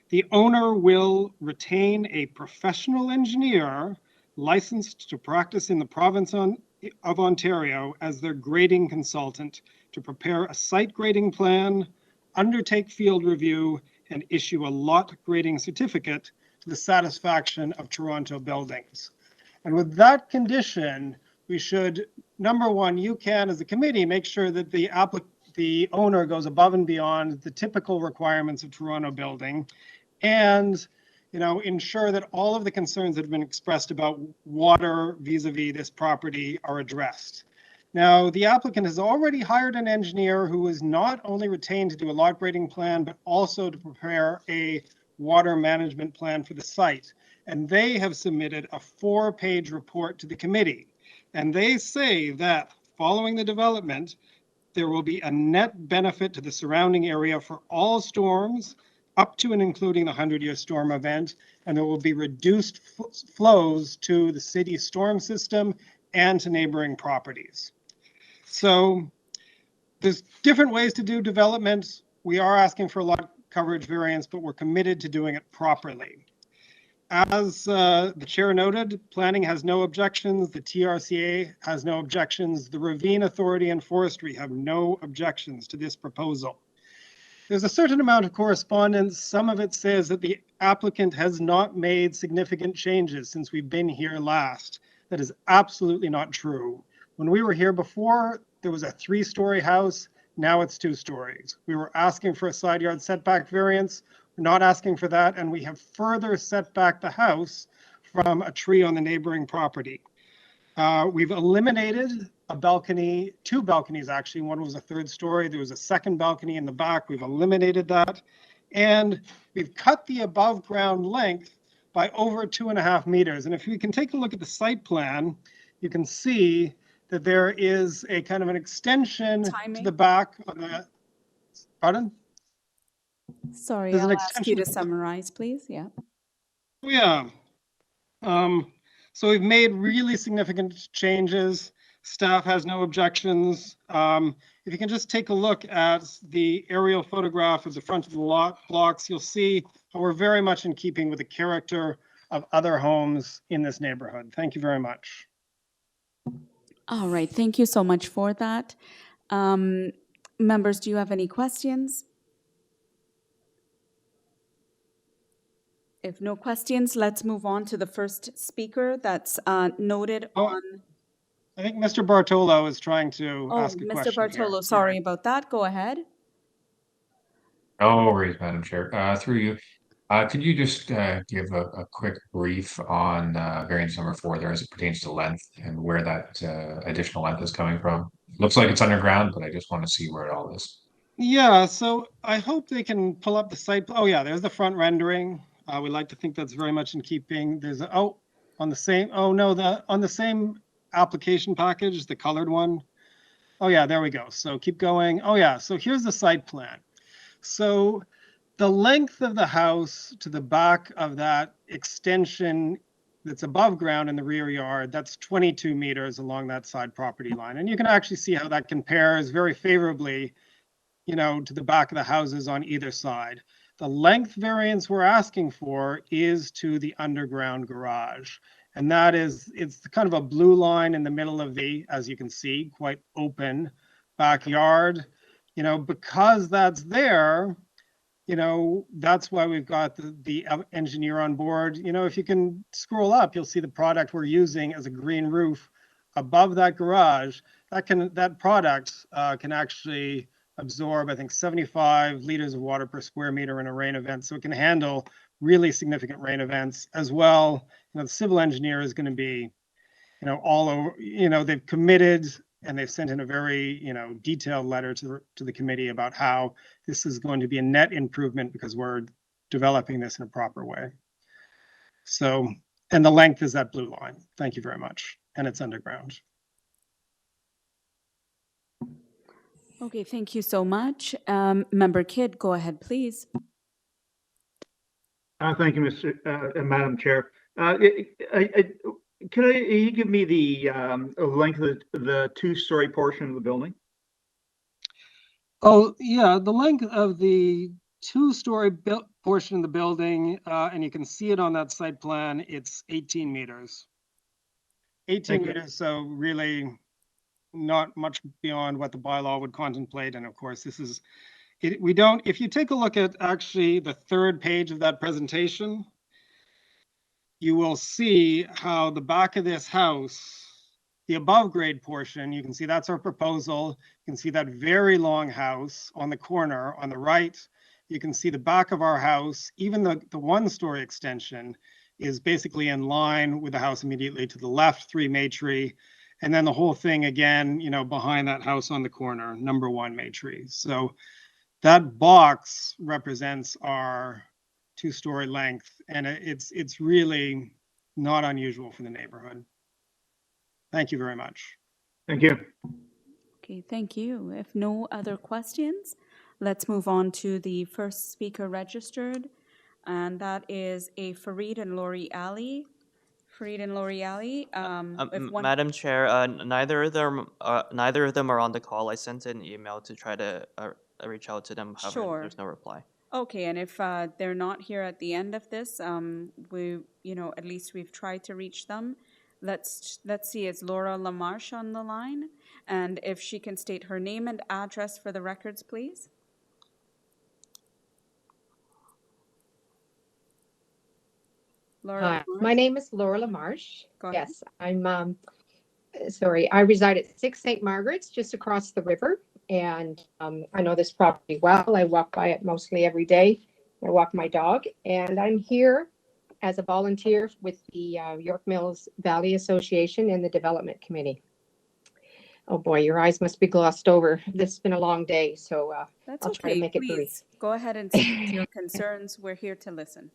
the owner will retain a professional engineer licensed to practice in the province of Ontario as their grading consultant to prepare a site grading plan, undertake field review, and issue a lot grading certificate to the satisfaction of Toronto Buildings. And with that condition, we should, number one, you can, as a committee, make sure that the owner goes above and beyond the typical requirements of Toronto Building, and ensure that all of the concerns that have been expressed about water vis-a-vis this property are addressed. Now, the applicant has already hired an engineer who is not only retained to do a lot grading plan, but also to prepare a water management plan for the site. And they have submitted a 4-page report to the committee. And they say that following the development, there will be a net benefit to the surrounding area for all storms, up to and including the 100-year storm event, and there will be reduced flows to the city storm system and to neighboring properties. So there's different ways to do development. We are asking for a lot coverage variance, but we're committed to doing it properly. As the chair noted, planning has no objections, the TRCA has no objections, the Ravine Authority and Forestry have no objections to this proposal. There's a certain amount of correspondence. Some of it says that the applicant has not made significant changes since we've been here last. That is absolutely not true. When we were here before, there was a 3-story house. Now it's 2 stories. We were asking for a side yard setback variance. We're not asking for that, and we have further set back the house from a tree on the neighboring property. We've eliminated a balcony, 2 balconies actually. One was a 3rd story. There was a 2nd balcony in the back. We've eliminated that. And we've cut the above ground length by over 2.5 meters. And if you can take a look at the site plan, you can see that there is a kind of an extension to the back of the, pardon? Sorry, There's an I'll ask you extension to summarize, please. Yeah. Yeah. So we've made really significant changes. Staff has no objections. If you can just take a look at the aerial photograph of the front of the lot blocks, you'll see how we're very much in keeping with the character of other homes in this neighborhood. Thank you very much. All right, thank you so much for that. Members, do you have any questions? If no questions, let's move on to the first speaker that's noted on. I think Mr. Bartolo is trying to ask a Mr. question Bartolo, here. sorry about that. Go ahead. No worries, Madam Chair. Through you, could you just give a quick brief on variance number 4 there as it pertains to length and where that additional length is coming from? Looks like it's underground, but I just want to see where it all is. Yeah, so I hope they can pull up the site. Oh yeah, there's the front rendering. We like to think that's very much in keeping. There's a, on the same application package, the colored one. Oh yeah, there we go. So keep going. Oh yeah, so here's the site plan. So the length of the house to the back of that extension that's above ground in the rear yard, that's 22 meters along that side property line. And you can actually see how that compares very favorably, to the back of the houses on either side. The length variance we're asking for is to the underground garage. And that is, it's kind of a blue line in the middle of the, as you can see, quite open backyard. You know, because that's there, you know, that's why we've got the engineer on board. You know, if you can scroll up, you'll see the product we're using as a green roof above that garage. That product can actually absorb, I think, 75 liters of water per square meter in a rain event. So it can handle really significant rain events as well. You know, the civil engineer is going to be, you know, all over, you know, they've committed and they've sent in a very, you know, detailed letter to the committee about how this is going to be a net improvement because we're developing this in a proper way. So, and the length is that blue line. Thank you very much. And it's underground. Okay, thank you so much. Member Kidd, go ahead, please. Thank you, Madam Chair. Can you give me the length of the two-story portion of the building? Oh, yeah, the length of the two-story portion of the building, and you can see it on that site plan, it's 18 meters. 18 meters, so really not much beyond what the bylaw would contemplate. And of course, this is, we don't, if you take a look at actually the third page of that presentation, you will see how the back of this house, the above grade portion, you can see that's our proposal. You can see that very long house on the corner on the right. You can see the back of our house, even the one-story extension is basically in line with the house immediately to the left, 3 Maytree. And then the whole thing again, you know, behind that house on the corner, number 1 Maytree. So that box represents our two-story length, and it's really not unusual for the neighborhood. Thank you very much. Thank you. Okay, thank you. If no other questions, let's move on to the first speaker registered, and that is a Fareed and Lori Ali. Fareed and Lori Ali. Madam Chair, neither of them are on the call. I sent an email to try to reach out to them. However, Sure. there's no reply. Okay, and if they're not here at the end of this, we, you know, at least we've tried to reach them. Let's see, is Laura Lamarche on the line? And if she can state her name and address for the records, please. Hi, my name is Laura Lamarche. Yes, I'm sorry, I reside at 6 St. Margaret's, just across the river. And I know this property well. I walk by it mostly every day. I walk my dog, and I'm here as a volunteer with the York Mills Valley Association and the Development Committee. Oh boy, your eyes must be glossed over. This has been a long day, so That's I'll try to make it brief. Please go ahead and state your concerns. We're here to listen.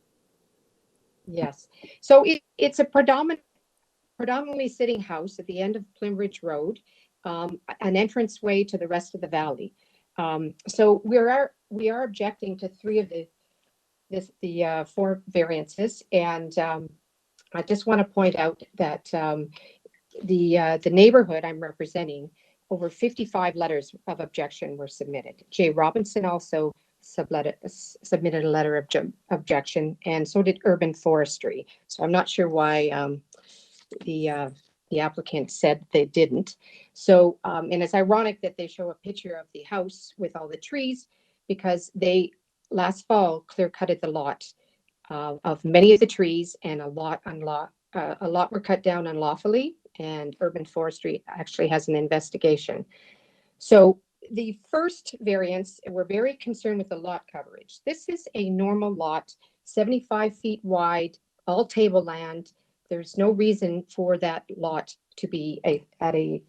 Yes, so it's a predominantly sitting house at the end of Plymridge Road, an entranceway to the rest of the valley. So we are objecting to 3 of the 4 variances, and I just want to point out that the neighborhood I'm representing, over 55 letters of objection were submitted. Jay Robinson also submitted a letter of objection, and so did Urban Forestry. So I'm not sure why the applicant said they didn't. So, and it's ironic that they show a picture of the house with all the trees, because they last fall clear-cutted the lot of many of the trees, and a lot were cut down unlawfully, and Urban Forestry actually has an investigation. So the first variance, we're very concerned with the lot coverage. This is a normal lot, 75 feet wide, all tableland. There's no reason for that lot to be at a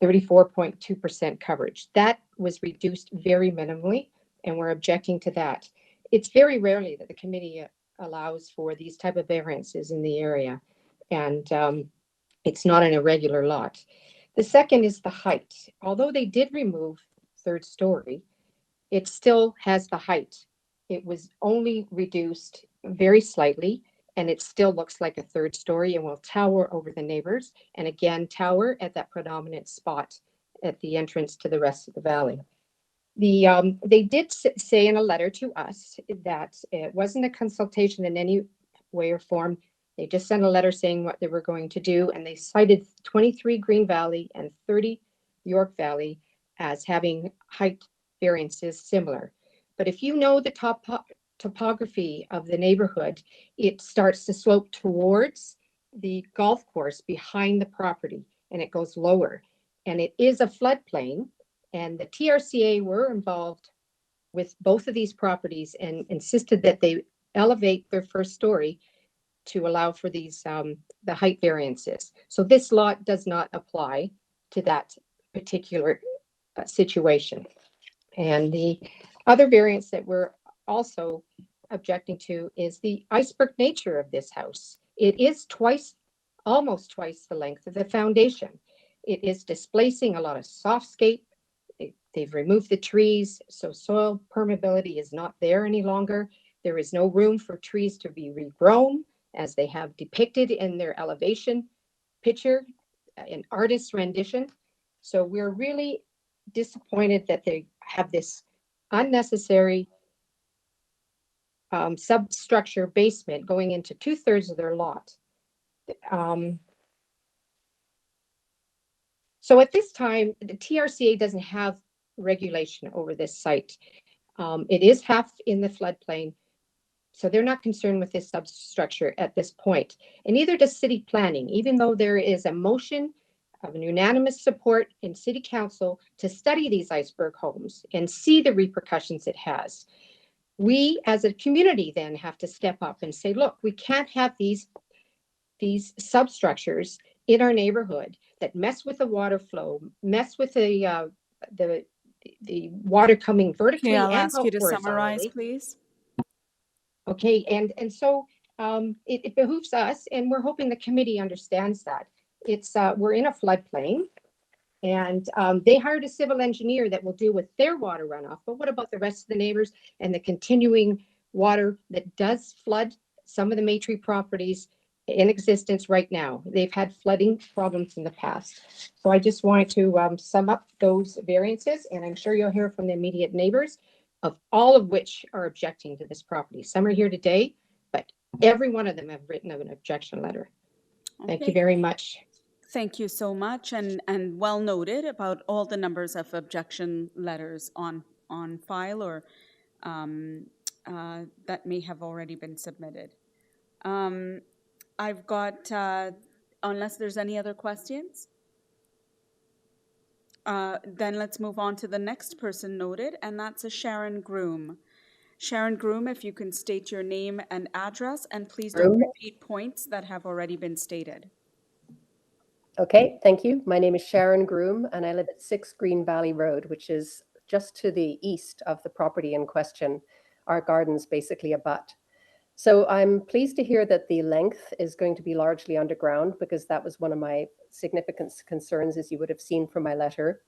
34.2% coverage. That was reduced very minimally, and we're objecting to that. It's very rarely that the committee allows for these type of variances in the area, and it's not an irregular lot. The second is the height. Although they did remove 3rd story, it still has the height. It was only reduced very slightly, and it still looks like a 3rd story and will tower over the neighbors, and again tower at that predominant spot at the entrance to the rest of the valley. They did say in a letter to us that it wasn't a consultation in any way or form. They just sent a letter saying what they were going to do, and they cited 23 Green Valley and 30 York Valley as having height variances similar. But if you know the topography of the neighborhood, it starts to slope towards the golf course behind the property, and it goes lower. And it is a floodplain, and the TRCA were involved with both of these properties and insisted that they elevate their first story to allow for these the height variances. So this lot does not apply to that particular situation. And the other variance that we're also objecting to is the iceberg nature of this house. It is almost twice the length of the foundation. It is displacing a lot of softscape. They've removed the trees, so soil permeability is not there any longer. There is no room for trees to be regrown, as they have depicted in their elevation picture, an artist's rendition. So we're really disappointed that they have this unnecessary substructure basement going into 2/3 of their lot. So at this time, the TRCA doesn't have regulation over this site. It is half in the floodplain, so they're not concerned with this substructure at this point. And neither does city planning, even though there is a motion of an unanimous support in city council to study these iceberg homes and see the repercussions it has. We as a community then have to step up and say, look, we can't have these substructures in our neighborhood that mess with the water flow, mess with the water coming vertically Okay, I'll and ask you to horizontally. summarize, please. Okay, and so it behooves us, and we're hoping the committee understands that. It's we're in a floodplain, and they hired a civil engineer that will deal with their water runoff. But what about the rest of the neighbors and the continuing water that does flood some of the Maitree properties in existence right now? They've had flooding problems in the past. So I just wanted to sum up those variances, and I'm sure you'll hear from the immediate neighbors, of all of which are objecting to this property. Some are here today, but every one of them have written an objection letter. Thank you Okay. very much. Thank you so much, and well noted about all the numbers of objection letters on file or that may have already been submitted. I've got, unless there's any other questions, then let's move on to the next person noted, and that's a Sharon Groom. Sharon Groom, if you can state your name and address, and please don't repeat points that have already been stated. Okay, thank you. My name is Sharon Groom, and I live at 6 Green Valley Road, which is just to the east of the property in question. Our gardens basically abut. So I'm pleased to hear that the length is going to be largely underground, because that was one of my significant concerns, as you would have seen from my letter.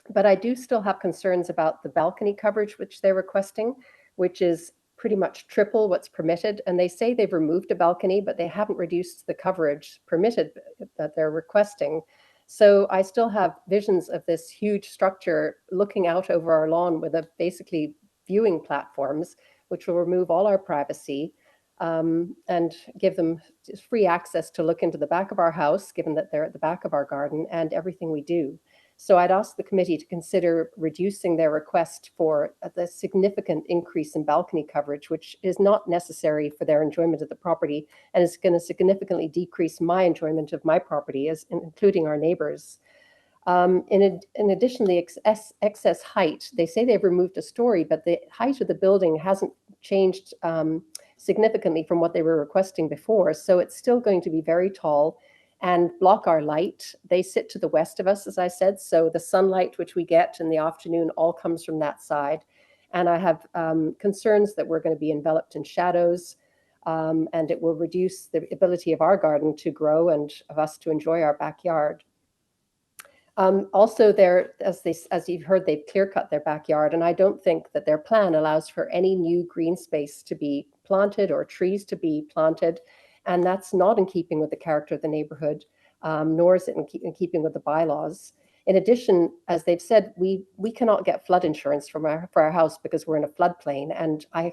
But I do still have concerns about the balcony coverage which they're requesting, which is pretty much triple what's permitted. And they say they've removed a balcony, but they haven't reduced the coverage permitted that they're requesting. So I still have visions of this huge structure looking out over our lawn with basically viewing platforms, which will remove all our privacy and give them free access to look into the back of our house, given that they're at the back of our garden, and everything we do. So I'd ask the committee to consider reducing their request for the significant increase in balcony coverage, which is not necessary for their enjoyment of the property, and is going to significantly decrease my enjoyment of my property, including our neighbors. In addition, the excess height, they say they've removed a story, but the height of the building hasn't changed significantly from what they were requesting before. So it's still going to be very tall and block our light. They sit to the west of us, as I said, so the sunlight which we get in the afternoon all comes from that side. And I have concerns that we're going to be enveloped in shadows, and it will reduce the ability of our garden to grow and of us to enjoy our backyard. Also, as you've heard, they've clear-cut their backyard, and I don't think that their plan allows for any new green space to be planted or trees to be planted, and that's not in keeping with the character of the neighborhood, nor is it in keeping with the bylaws. In addition, as they've said, we cannot get flood insurance for our house because we're in a floodplain, and I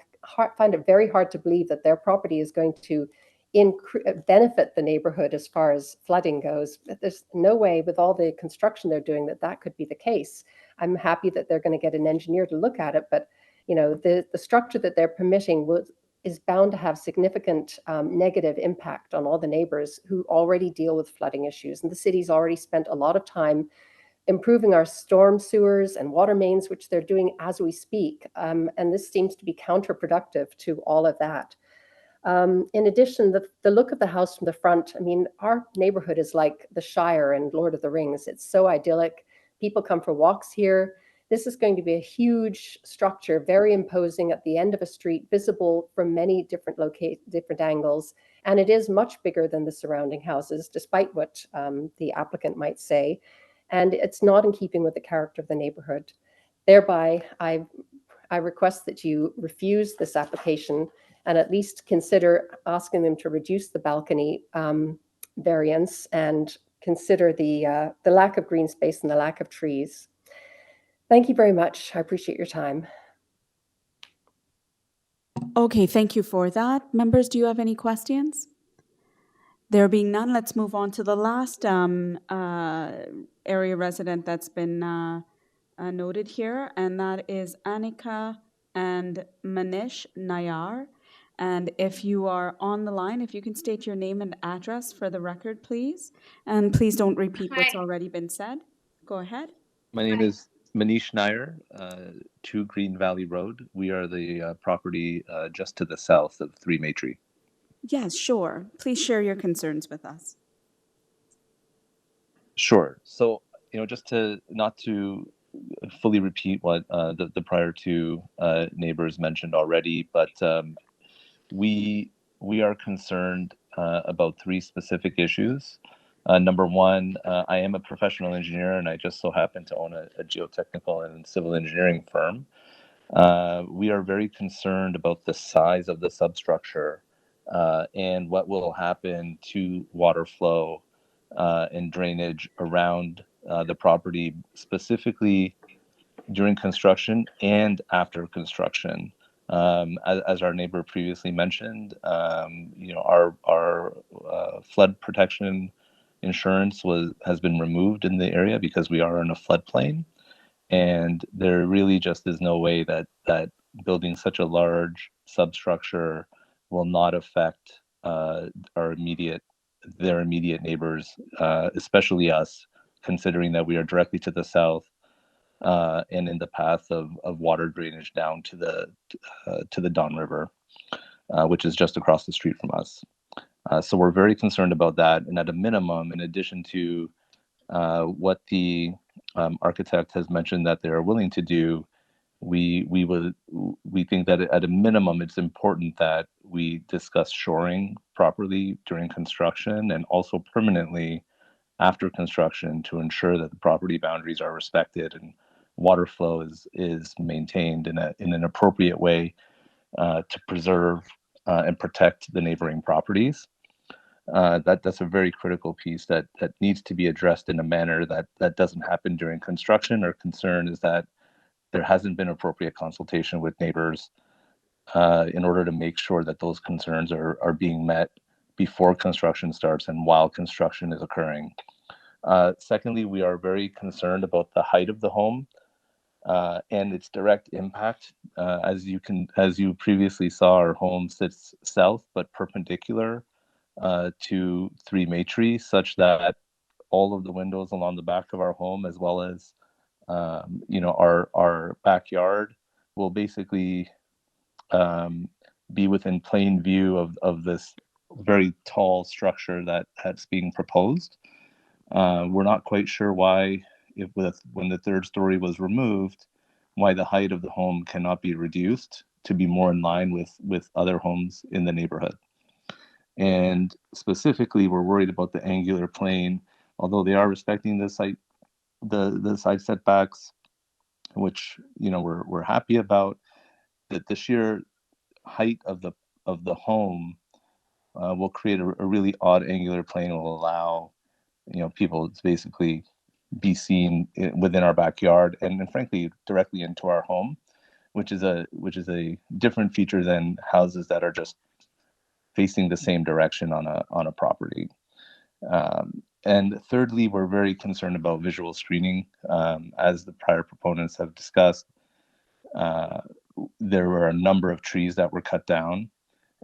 find it very hard to believe that their property is going to benefit the neighborhood as far as flooding goes. There's no way with all the construction they're doing that could be the case. I'm happy that they're going to get an engineer to look at it, but the structure that they're permitting is bound to have significant negative impact on all the neighbors who already deal with flooding issues. And the city's already spent a lot of time improving our storm sewers and water mains, which they're doing as we speak. And this seems to be counterproductive to all of that. In addition, the look of the house from the front, I mean, our neighborhood is like the Shire and Lord of the Rings. It's so idyllic. People come for walks here. This is going to be a huge structure, very imposing at the end of a street, visible from many different angles. And it is much bigger than the surrounding houses, despite what the applicant might say. And it's not in keeping with the character of the neighborhood. Thereby, I request that you refuse this application and at least consider asking them to reduce the balcony variance and consider the lack of green space and the lack of trees. Thank you very much. I appreciate your time. Okay, thank you for that. Members, do you have any questions? There being none, let's move on to the last area resident that's been noted here, and that is Anika and Manish Nayar. And if you are on the line, if you can state your name and address for the record, please. And please don't repeat what's already been said. Go ahead. My name is Manish Nair, 2 Green Valley Road. We are the property just to the south of 3 Maitree. Yes, sure. Please share your concerns with us. Sure. So, just not to fully repeat what the prior 2 neighbors mentioned already, but we are concerned about 3 specific issues. Number 1, I am a professional engineer, and I just so happen to own a geotechnical and civil engineering firm. We are very concerned about the size of the substructure and what will happen to water flow and drainage around the property, specifically during construction and after construction. As our neighbor previously mentioned, our flood protection insurance has been removed in the area because we are in a floodplain, and there really just is no way that building such a large substructure will not affect their immediate neighbors, especially us, considering that we are directly to the south and in the path of water drainage down to the Don River, which is just across the street from us. So we're very concerned about that. And at a minimum, in addition to what the architect has mentioned that they're willing to do, we think that at a minimum, it's important that we discuss shoring properly during construction and also permanently after construction to ensure that the property boundaries are respected and water flow is maintained in an appropriate way to preserve and protect the neighboring properties. That's a very critical piece that needs to be addressed in a manner that doesn't happen during construction. Our concern is that there hasn't been appropriate consultation with neighbors in order to make sure that those concerns are being met before construction starts and while construction is occurring. Secondly, we are very concerned about the height of the home and its direct impact. As you previously saw, our home sits south but perpendicular to 3 Maitree, such that all of the windows along the back of our home, as well as our backyard, will basically be within plain view of this very tall structure that's being proposed. We're not quite sure why, when the 3rd story was removed, why the height of the home cannot be reduced to be more in line with other homes in the neighborhood. And specifically, we're worried about the angular plane, although they are respecting the side setbacks, which we're happy about. That the sheer height of the home will create a really odd angular plane. Will allow people to basically be seen within our backyard and frankly directly into our home, which is a different feature than houses that are just facing the same direction on a property. And thirdly, we're very concerned about visual screening. As the prior proponents have discussed, there were a number of trees that were cut down,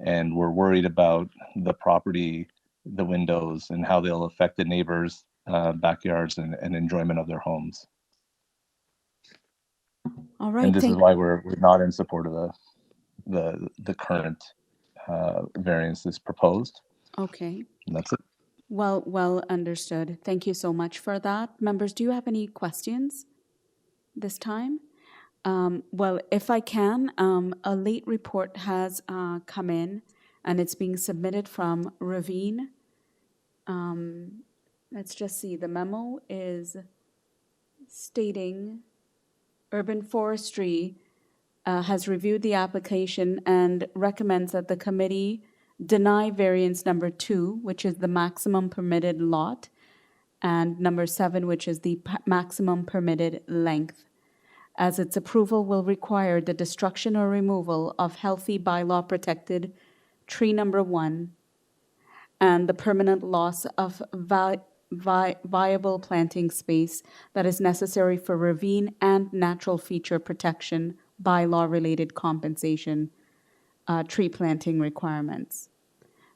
and we're worried about the property, the windows, and how they'll affect the neighbors' backyards and enjoyment of their homes. All right. And this is why we're not in support of the current variances proposed. Okay. And that's it. Well understood. Thank you so much for that. Members, do you have any questions this time? Well, if I can, a late report has come in, and it's being submitted from Ravine. Let's just see. The memo is stating Urban Forestry has reviewed the application and recommends that the committee deny variance number 2, which is the maximum permitted lot, and number 7, which is the maximum permitted length, as its approval will require the destruction or removal of healthy bylaw protected tree number 1 and the permanent loss of viable planting space that is necessary for ravine and natural feature protection bylaw related compensation tree planting requirements.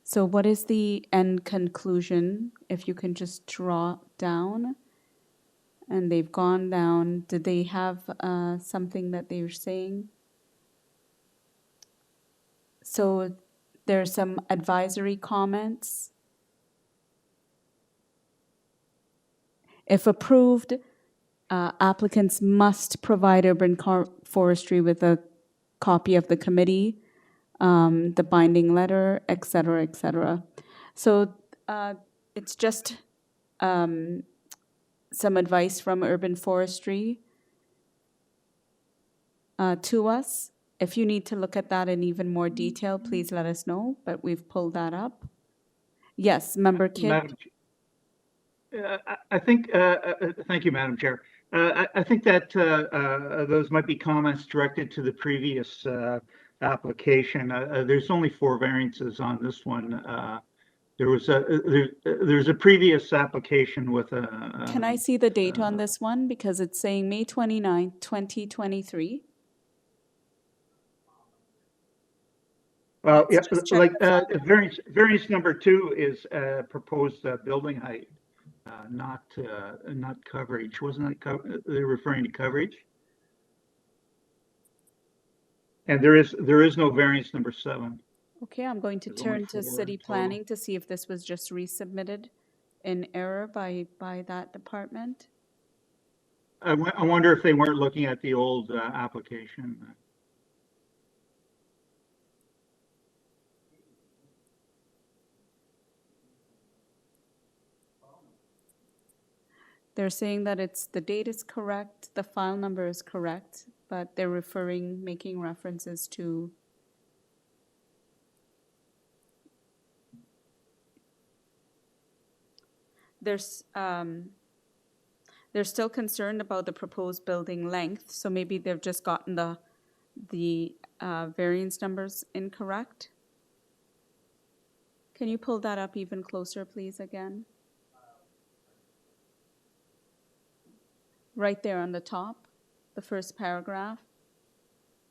So what is the end conclusion? If you can just draw down. And they've gone down. Did they have something that they were saying? So there's some advisory comments. If approved, applicants must provide Urban Forestry with a copy of the committee, the binding letter, et cetera, et cetera. So it's just some advice from Urban Forestry to us. If you need to look at that in even more detail, please let us know, but we've pulled that up. Yes, Member Kidd. I think, thank you, Madam Chair. I think that those might be comments directed to the previous application. There's only 4 variances on this one. There's a previous application with a. Can I see the date on this one? Because it's saying May 29th, 2023. Well, yeah, like variance number 2 is proposed building height, not coverage. Wasn't that they're referring to coverage? And there is no variance number 7. Okay, I'm going to turn to city planning to see if this was just resubmitted in error by that department. I wonder if they weren't looking at the old application. They're saying that the date is correct, the file number is correct, but they're making references to they're still concerned about the proposed building length, so maybe they've just gotten the variance numbers incorrect. Can you pull that up even closer, please, again? Right there on the top, the first paragraph.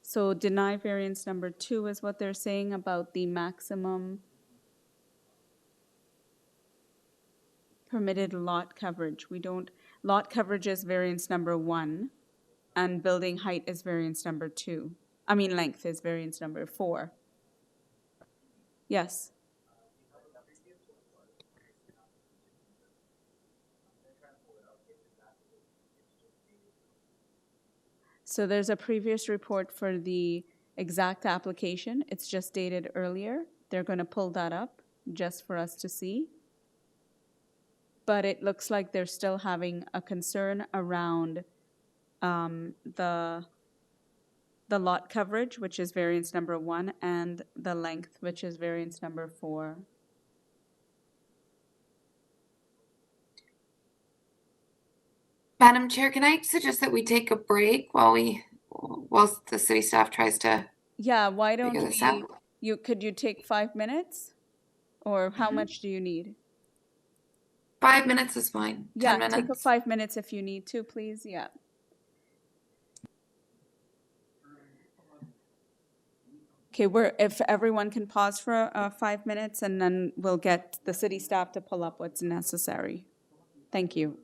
So deny variance number 2 is what they're saying about the maximum permitted lot coverage. Lot coverage is variance number 1, and building height is variance number 2. I mean, length is variance number 4. Yes. So there's a previous report for the exact application. It's just dated earlier. They're going to pull that up just for us to see. But it looks like they're still having a concern around the lot coverage, which is variance number 1, and the length, which is variance number 4. Madam Chair, can I suggest that we take a break while the city staff tries to why don't figure this we out? Could you take 5 minutes? Or how much do you need? 5 minutes is fine. 10 Yeah, take a minutes. 5 minutes if you need to, please. Yeah. Okay, if everyone can pause for 5 minutes, and then we'll get the city staff to pull up what's necessary. Thank you.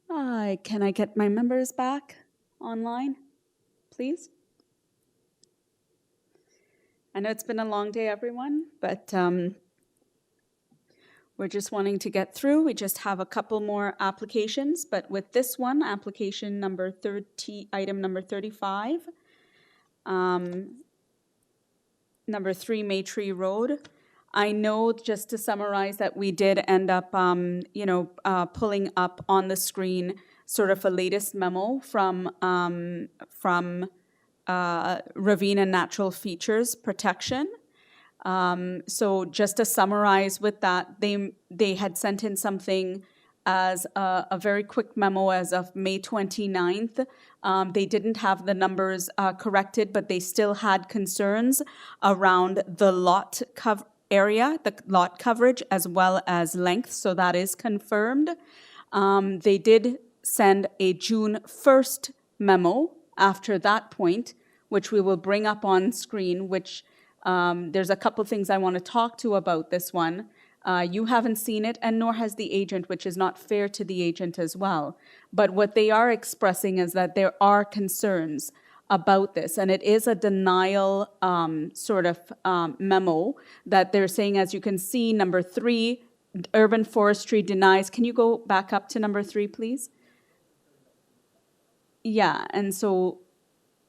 Can I get my members back online, please? I know it's been a long day, everyone, but we're just wanting to get through. We just have a couple more applications, but with this one, application number 30, item number 35, number 3 Maytree Road. I know, just to summarize, that we did end up, pulling up on the screen sort of a latest memo from Ravine and Natural Features Protection. So just to summarize with that, they had sent in something as a very quick memo as of May 29th. They didn't have the numbers corrected, but they still had concerns around the lot area, the lot coverage, as well as length, so that is confirmed. They did send a June 1st memo after that point, which we will bring up on screen, which there's a couple things I want to talk to about this one. You haven't seen it, and nor has the agent, which is not fair to the agent as well. But what they are expressing is that there are concerns about this, and it is a denial memo that they're saying, as you can see, number 3, urban forestry denies. Can you go back up to number 3, please? Yeah, and so,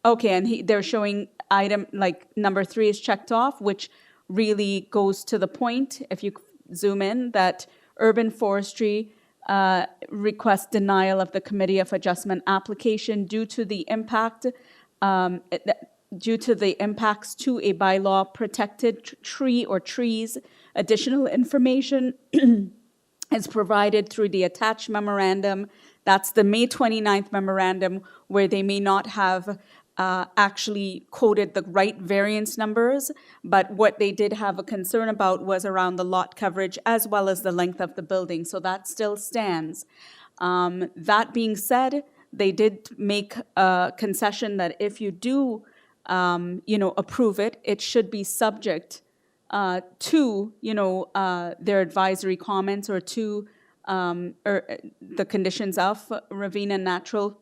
okay, and they're showing item, like number 3 is checked off, which really goes to the point, if you zoom in, that urban forestry requests denial of the Committee of Adjustment application due to the impact, due to the impacts to a bylaw protected tree or trees. Additional information is provided through the attached memorandum. That's the May 29th memorandum, where they may not have actually quoted the right variance numbers, but what they did have a concern about was around the lot coverage as well as the length of the building, so that still stands. That being said, they did make a concession that if you do, approve it, it should be subject to, their advisory comments or to the conditions of Ravine and Natural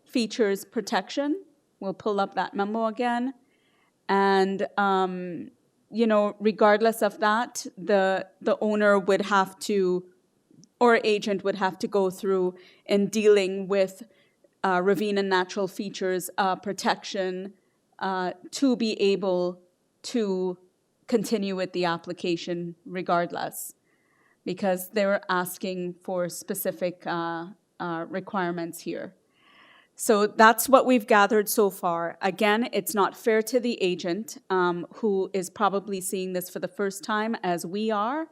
Features Protection. We'll pull up that memo again. And, regardless of that, the owner would have to, or agent would have to go through in dealing with Ravine and Natural Features Protection to be able to continue with the application regardless, because they're asking for specific requirements here. So that's what we've gathered so far. Again, it's not fair to the agent who is probably seeing this for the first time as we are.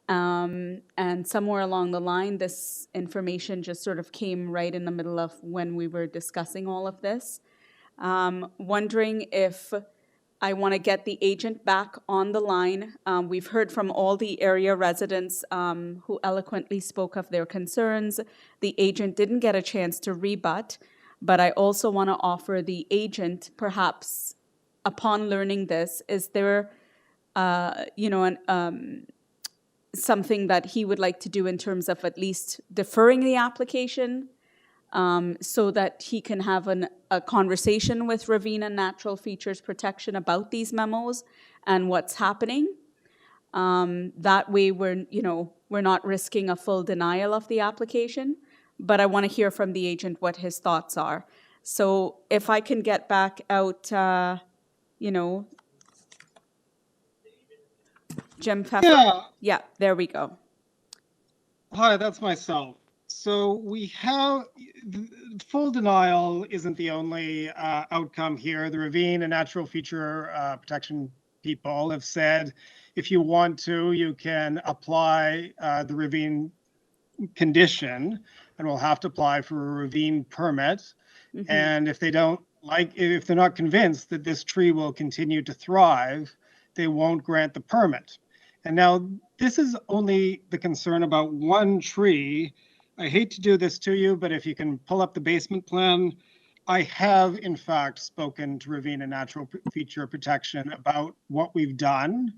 And somewhere along the line, this information just sort of came right in the middle of when we were discussing all of this. Wondering if I want to get the agent back on the line. We've heard from all the area residents who eloquently spoke of their concerns. The agent didn't get a chance to rebut, but I also want to offer the agent, perhaps upon learning this, is there, something that he would like to do in terms of at least deferring the application so that he can have a conversation with Ravine and Natural Features Protection about these memos and what's happening. That way we're not risking a full denial of the application, but I want to hear from the agent what his thoughts are. So if I can get back out, Jim Pfeffer? Yeah, there we go. Hi, that's myself. So we have, full denial isn't the only outcome here. The Ravine and Natural Feature Protection people have said, if you want to, you can apply the ravine condition, and we'll have to apply for a ravine permit. Mm-hmm. And if they don't if they're not convinced that this tree will continue to thrive, they won't grant the permit. And now this is only the concern about one tree. I hate to do this to you, but if you can pull up the basement plan, I have in fact spoken to Ravine and Natural Feature Protection about what we've done.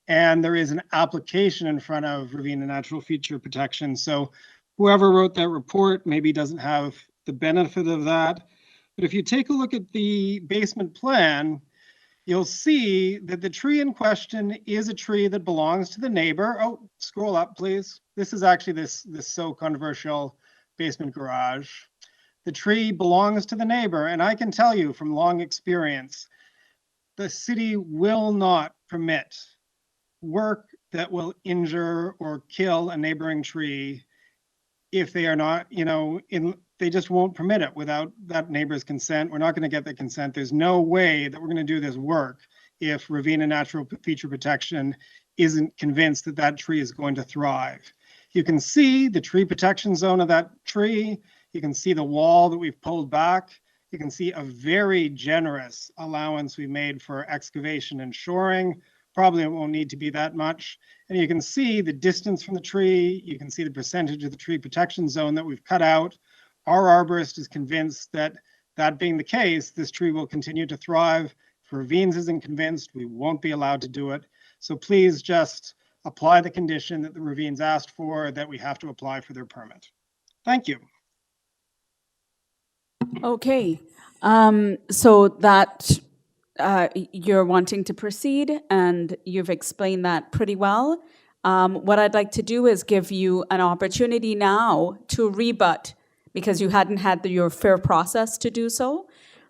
And there is an application in front of Ravine and Natural Feature Protection. So whoever wrote that report maybe doesn't have the benefit of that. But if you take a look at the basement plan, you'll see that the tree in question is a tree that belongs to the neighbor. Oh, scroll up, please. This is actually this so controversial basement garage. The tree belongs to the neighbor, and I can tell you from long experience, the city will not permit work that will injure or kill a neighboring tree if they are not, they just won't permit it without that neighbor's consent. We're not going to get the consent. There's no way that we're going to do this work if Ravenna Natural Feature Protection isn't convinced that that tree is going to thrive. You can see the tree protection zone of that tree. You can see the wall that we've pulled back. You can see a very generous allowance we made for excavation and shoring. Probably it won't need to be that much. And you can see the distance from the tree. You can see the percentage of the tree protection zone that we've cut out. Our arborist is convinced that that being the case, this tree will continue to thrive. If Ravines isn't convinced, we won't be allowed to do it. So please just apply the condition that the Ravines asked for, that we have to apply for their permit. Thank you. Okay, so that you're wanting to proceed, and you've explained that pretty well. What I'd like to do is give you an opportunity now to rebut, because you hadn't had your fair process to do so,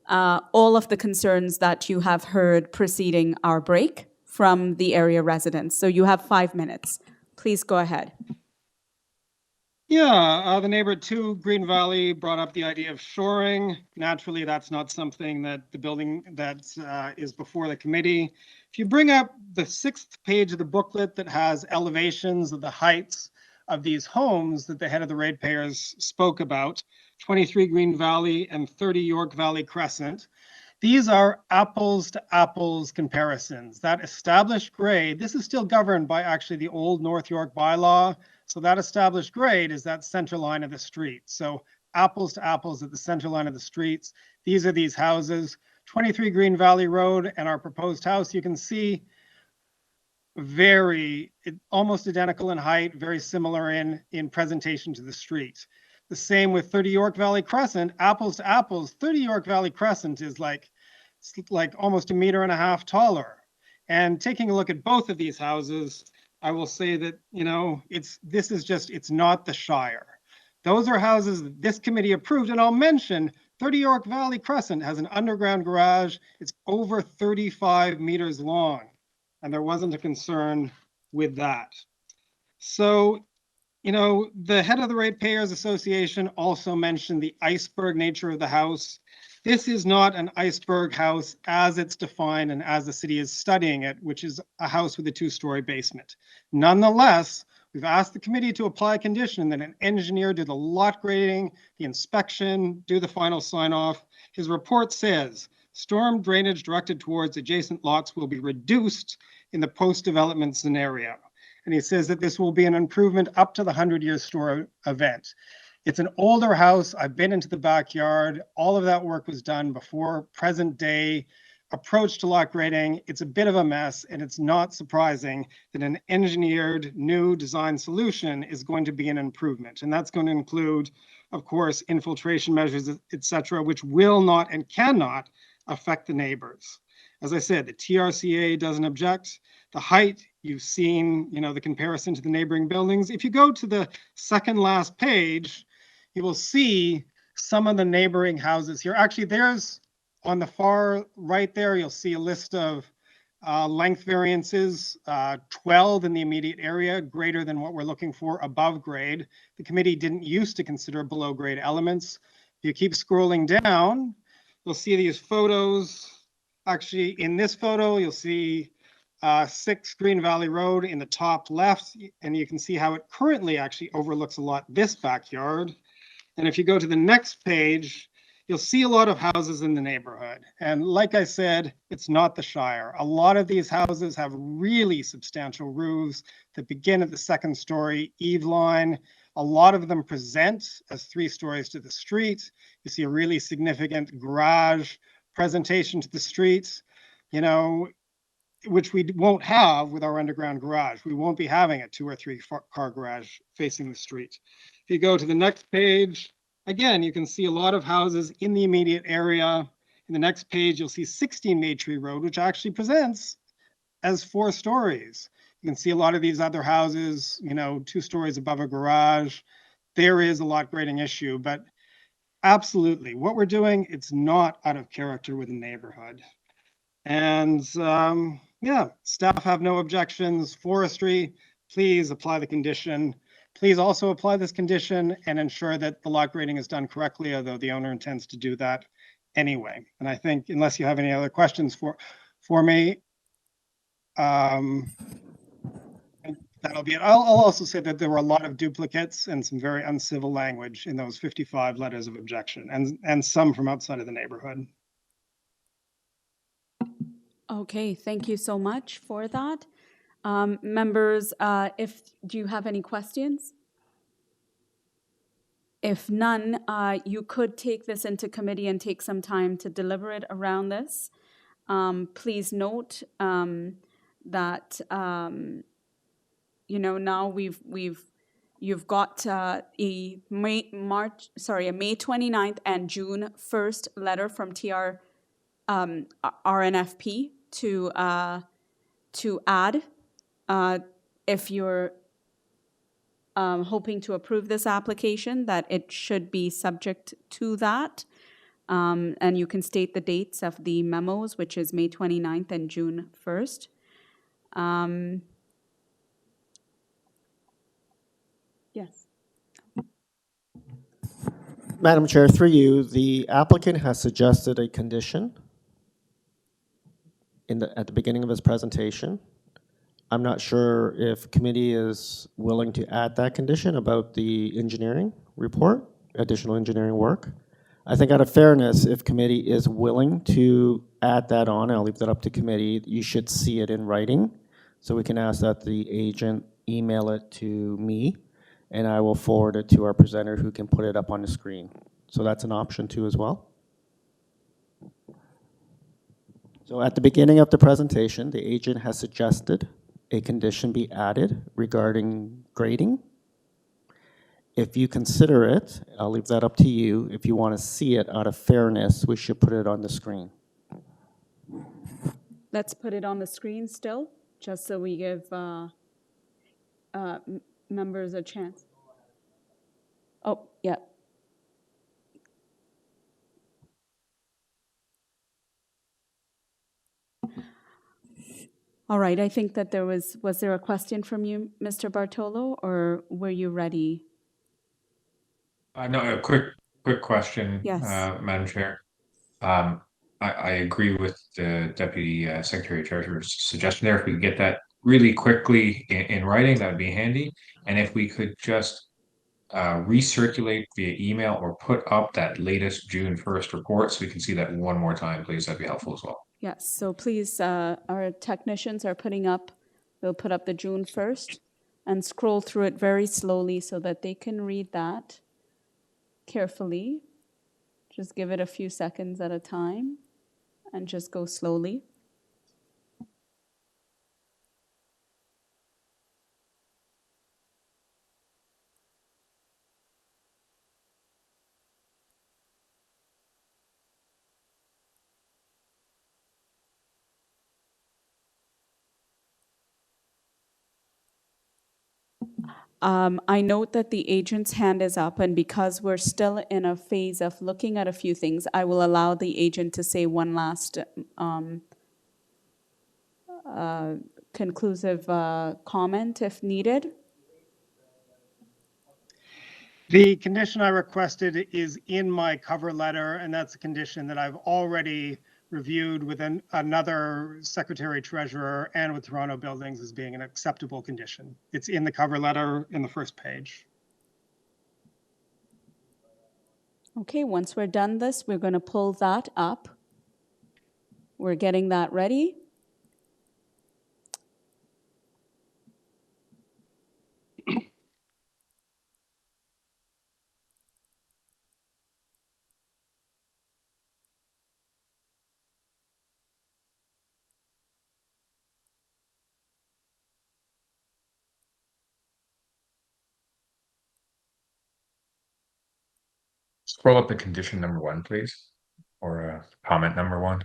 all of the concerns that you have heard preceding our break from the area residents. So you have 5 minutes. Please go ahead. Yeah, the neighbor 2, Green Valley, brought up the idea of shoring. Naturally, that's not something that the building that is before the committee. If you bring up the 6th page of the booklet that has elevations of the heights of these homes that the head of the ratepayers spoke about, 23 Green Valley and 30 York Valley Crescent, these are apples to apples comparisons. That established grade, this is still governed by actually the old North York bylaw. So that established grade is that center line of the street. So apples to apples at the center line of the streets. These are these houses. 23 Green Valley Road and our proposed house, you can see almost identical in height, very similar in presentation to the street. The same with 30 York Valley Crescent, apples to apples. 30 York Valley Crescent is like almost 1.5 meters taller. And taking a look at both of these houses, I will say that, it's not the Shire. Those are houses that this committee approved. And I'll mention 30 York Valley Crescent has an underground garage. It's over 35 meters long. And there wasn't a concern with that. So, the head of the Ratepayers Association also mentioned the iceberg nature of the house. This is not an iceberg house as it's defined and as the city is studying it, which is a house with a 2-story basement. Nonetheless, we've asked the committee to apply a condition that an engineer do the lot grading, the inspection, do the final sign off. His report says storm drainage directed towards adjacent lots will be reduced in the post-development scenario. And he says that this will be an improvement up to the 100-year store event. It's an older house. I've been into the backyard. All of that work was done before present day approach to lot grading. It's a bit of a mess, and it's not surprising that an engineered new design solution is going to be an improvement. And that's going to include, of course, infiltration measures, etc., which will not and cannot affect the neighbors. As I said, the TRCA doesn't object. The height, you've seen, the comparison to the neighboring buildings. If you go to the second last page, you will see some of the neighboring houses here. Actually, there's on the far right there, you'll see a list of length variances, 12 in the immediate area, greater than what we're looking for above grade. The committee didn't used to consider below grade elements. If you keep scrolling down, you'll see these photos. Actually, in this photo, you'll see 6 Green Valley Road in the top left, and you can see how it currently actually overlooks a lot this backyard. And if you go to the next page, you'll see a lot of houses in the neighborhood. And like I said, it's not the Shire. A lot of these houses have really substantial roofs that begin at the 2nd story eave line. A lot of them present as 3 stories to the street. You see a really significant garage presentation to the street, which we won't have with our underground garage. We won't be having a 2 or 3 car garage facing the street. If you go to the next page, again, you can see a lot of houses in the immediate area. In the next page, you'll see 16 Maytree Road, which actually presents as 4 stories. You can see a lot of these other houses, 2 stories above a garage. There is a lot grading issue, but absolutely, what we're doing, it's not out of character with the neighborhood. And yeah, staff have no objections. Forestry, please apply the condition. Please also apply this condition and ensure that the lot grading is done correctly, although the owner intends to do that anyway. And I think unless you have any other questions for me, that'll be it. I'll also say that there were a lot of duplicates and some very uncivil language in those 55 letters of objection, and some from outside of the neighborhood. Okay, thank you so much for that. Members, do you have any questions? If none, you could take this into committee and take some time to deliberate around this. Please note that now you've got a May 29th and June 1st letter from RNFP to add if you're hoping to approve this application, that it should be subject to that. And you can state the dates of the memos, which is May 29th and June 1st. Yes. Madam Chair, through you, the applicant has suggested a condition at the beginning of his presentation. I'm not sure if committee is willing to add that condition about the engineering report, additional engineering work. I think out of fairness, if committee is willing to add that on, I'll leave that up to committee, you should see it in writing. So we can ask that the agent email it to me, and I will forward it to our presenter who can put it up on the screen. So that's an option too as well. So at the beginning of the presentation, the agent has suggested a condition be added regarding grading. If you consider it, I'll leave that up to you. If you want to see it out of fairness, we should put it on the screen. Let's put it on the screen still, just so we give members a chance. Oh, yeah. All right, I think that was there a question from you, Mr. Bartolo, or were you ready? No, a quick question, Yes. Madam Chair. I agree with the Deputy Secretary Treasurer's suggestion there. If we could get that really quickly in writing, that would be handy. And if we could just recirculate via email or put up that latest June 1st report so we can see that one more time, please, that'd be helpful as well. Yes, so please, our technicians are they'll put up the June 1st and scroll through it very slowly so that they can read that carefully. Just give it a few seconds at a time and just go slowly. I note that the agent's hand is up, and because we're still in a phase of looking at a few things, I will allow the agent to say one last conclusive comment if needed. The condition I requested is in my cover letter, and that's a condition that I've already reviewed with another Secretary Treasurer and with Toronto Buildings as being an acceptable condition. It's in the cover letter in the first page. Okay, once we're done this, we're going to pull that up. We're getting that ready. Scroll up to condition number 1, please, or comment number 1.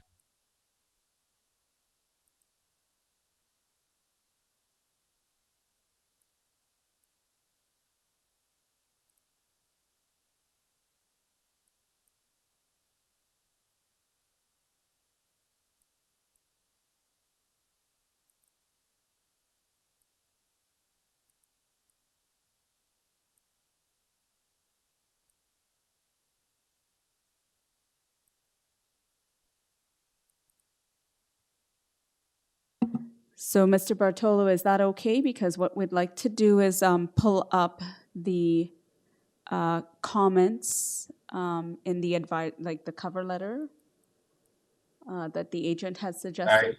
So, Mr. Bartolo, is that okay? Because what we'd like to do is pull up the comments in the like the cover letter that the agent has suggested.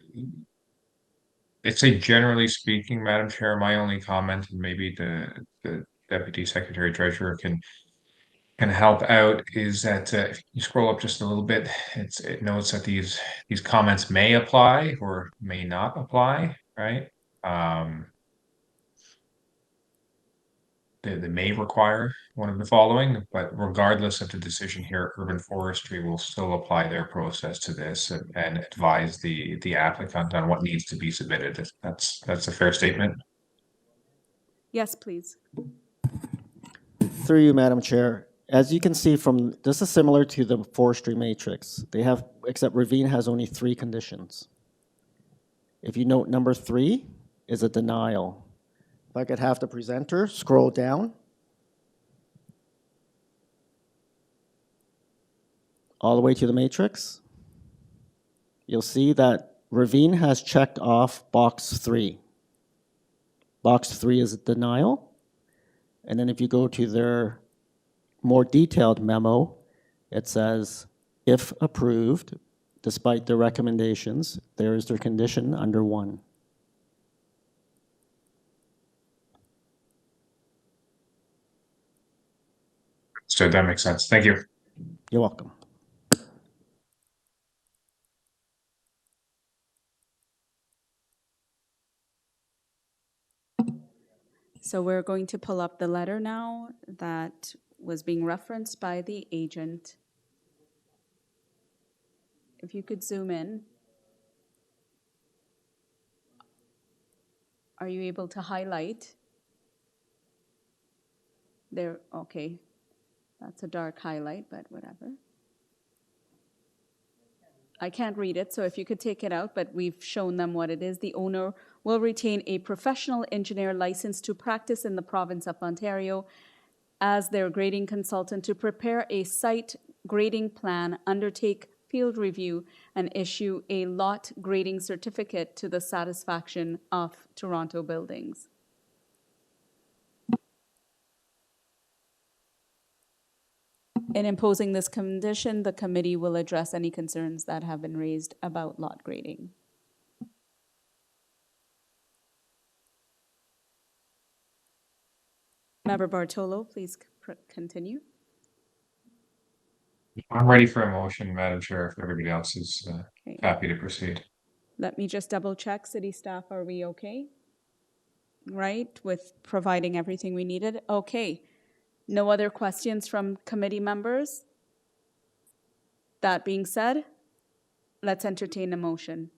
I'd say generally speaking, Madam Chair, my only comment, and maybe the Deputy Secretary Treasurer can help out, is that if you scroll up just a little bit, it notes that these comments may apply or may not apply, right? They may require one of the following, but regardless of the decision here, Urban Forestry will still apply their process to this and advise the applicant on what needs to be submitted. That's a fair statement. Yes, please. Through you, Madam Chair. As you can see from, this is similar to the forestry matrix. They have, except Ravine has only 3 conditions. If you note number 3 is a denial. If I could have the presenter scroll down. All the way to the matrix. You'll see that Ravine has checked off box 3. Box 3 is a denial. And then if you go to their more detailed memo, it says, if approved, despite the recommendations, there is their condition under 1. So that makes sense. Thank you. You're welcome. So we're going to pull up the letter now that was being referenced by the agent. If you could zoom in. Are you able to highlight? There, okay. That's a dark highlight, but whatever. I can't read it, so if you could take it out, but we've shown them what it is. The owner will retain a professional engineer licensed to practice in the province of Ontario as their grading consultant to prepare a site grading plan, undertake field review, and issue a lot grading certificate to the satisfaction of Toronto Buildings. In imposing this condition, the committee will address any concerns that have been raised about lot grading. Member Bartolo, please continue. I'm ready for a motion, Madam Chair, if everybody else is happy to proceed. Let me just double check. City staff, are we okay? Right, with providing everything we needed? Okay. No other questions from committee members? That being said, let's entertain a motion.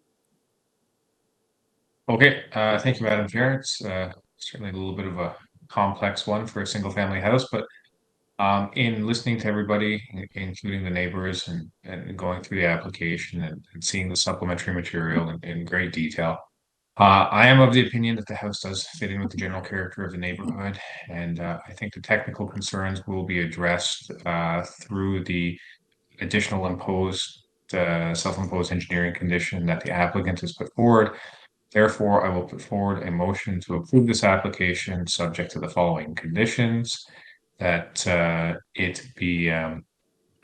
Okay, thank you, Madam Chair. It's certainly a little bit of a complex one for a single-family house, but in listening to everybody, including the neighbors, and going through the application and seeing the supplementary material in great detail, I am of the opinion that the house does fit in with the general character of the neighborhood, and I think the technical concerns will be addressed through the additional self-imposed engineering condition that the applicant has put forward. Therefore, I will put forward a motion to approve this application subject to the following conditions: that it be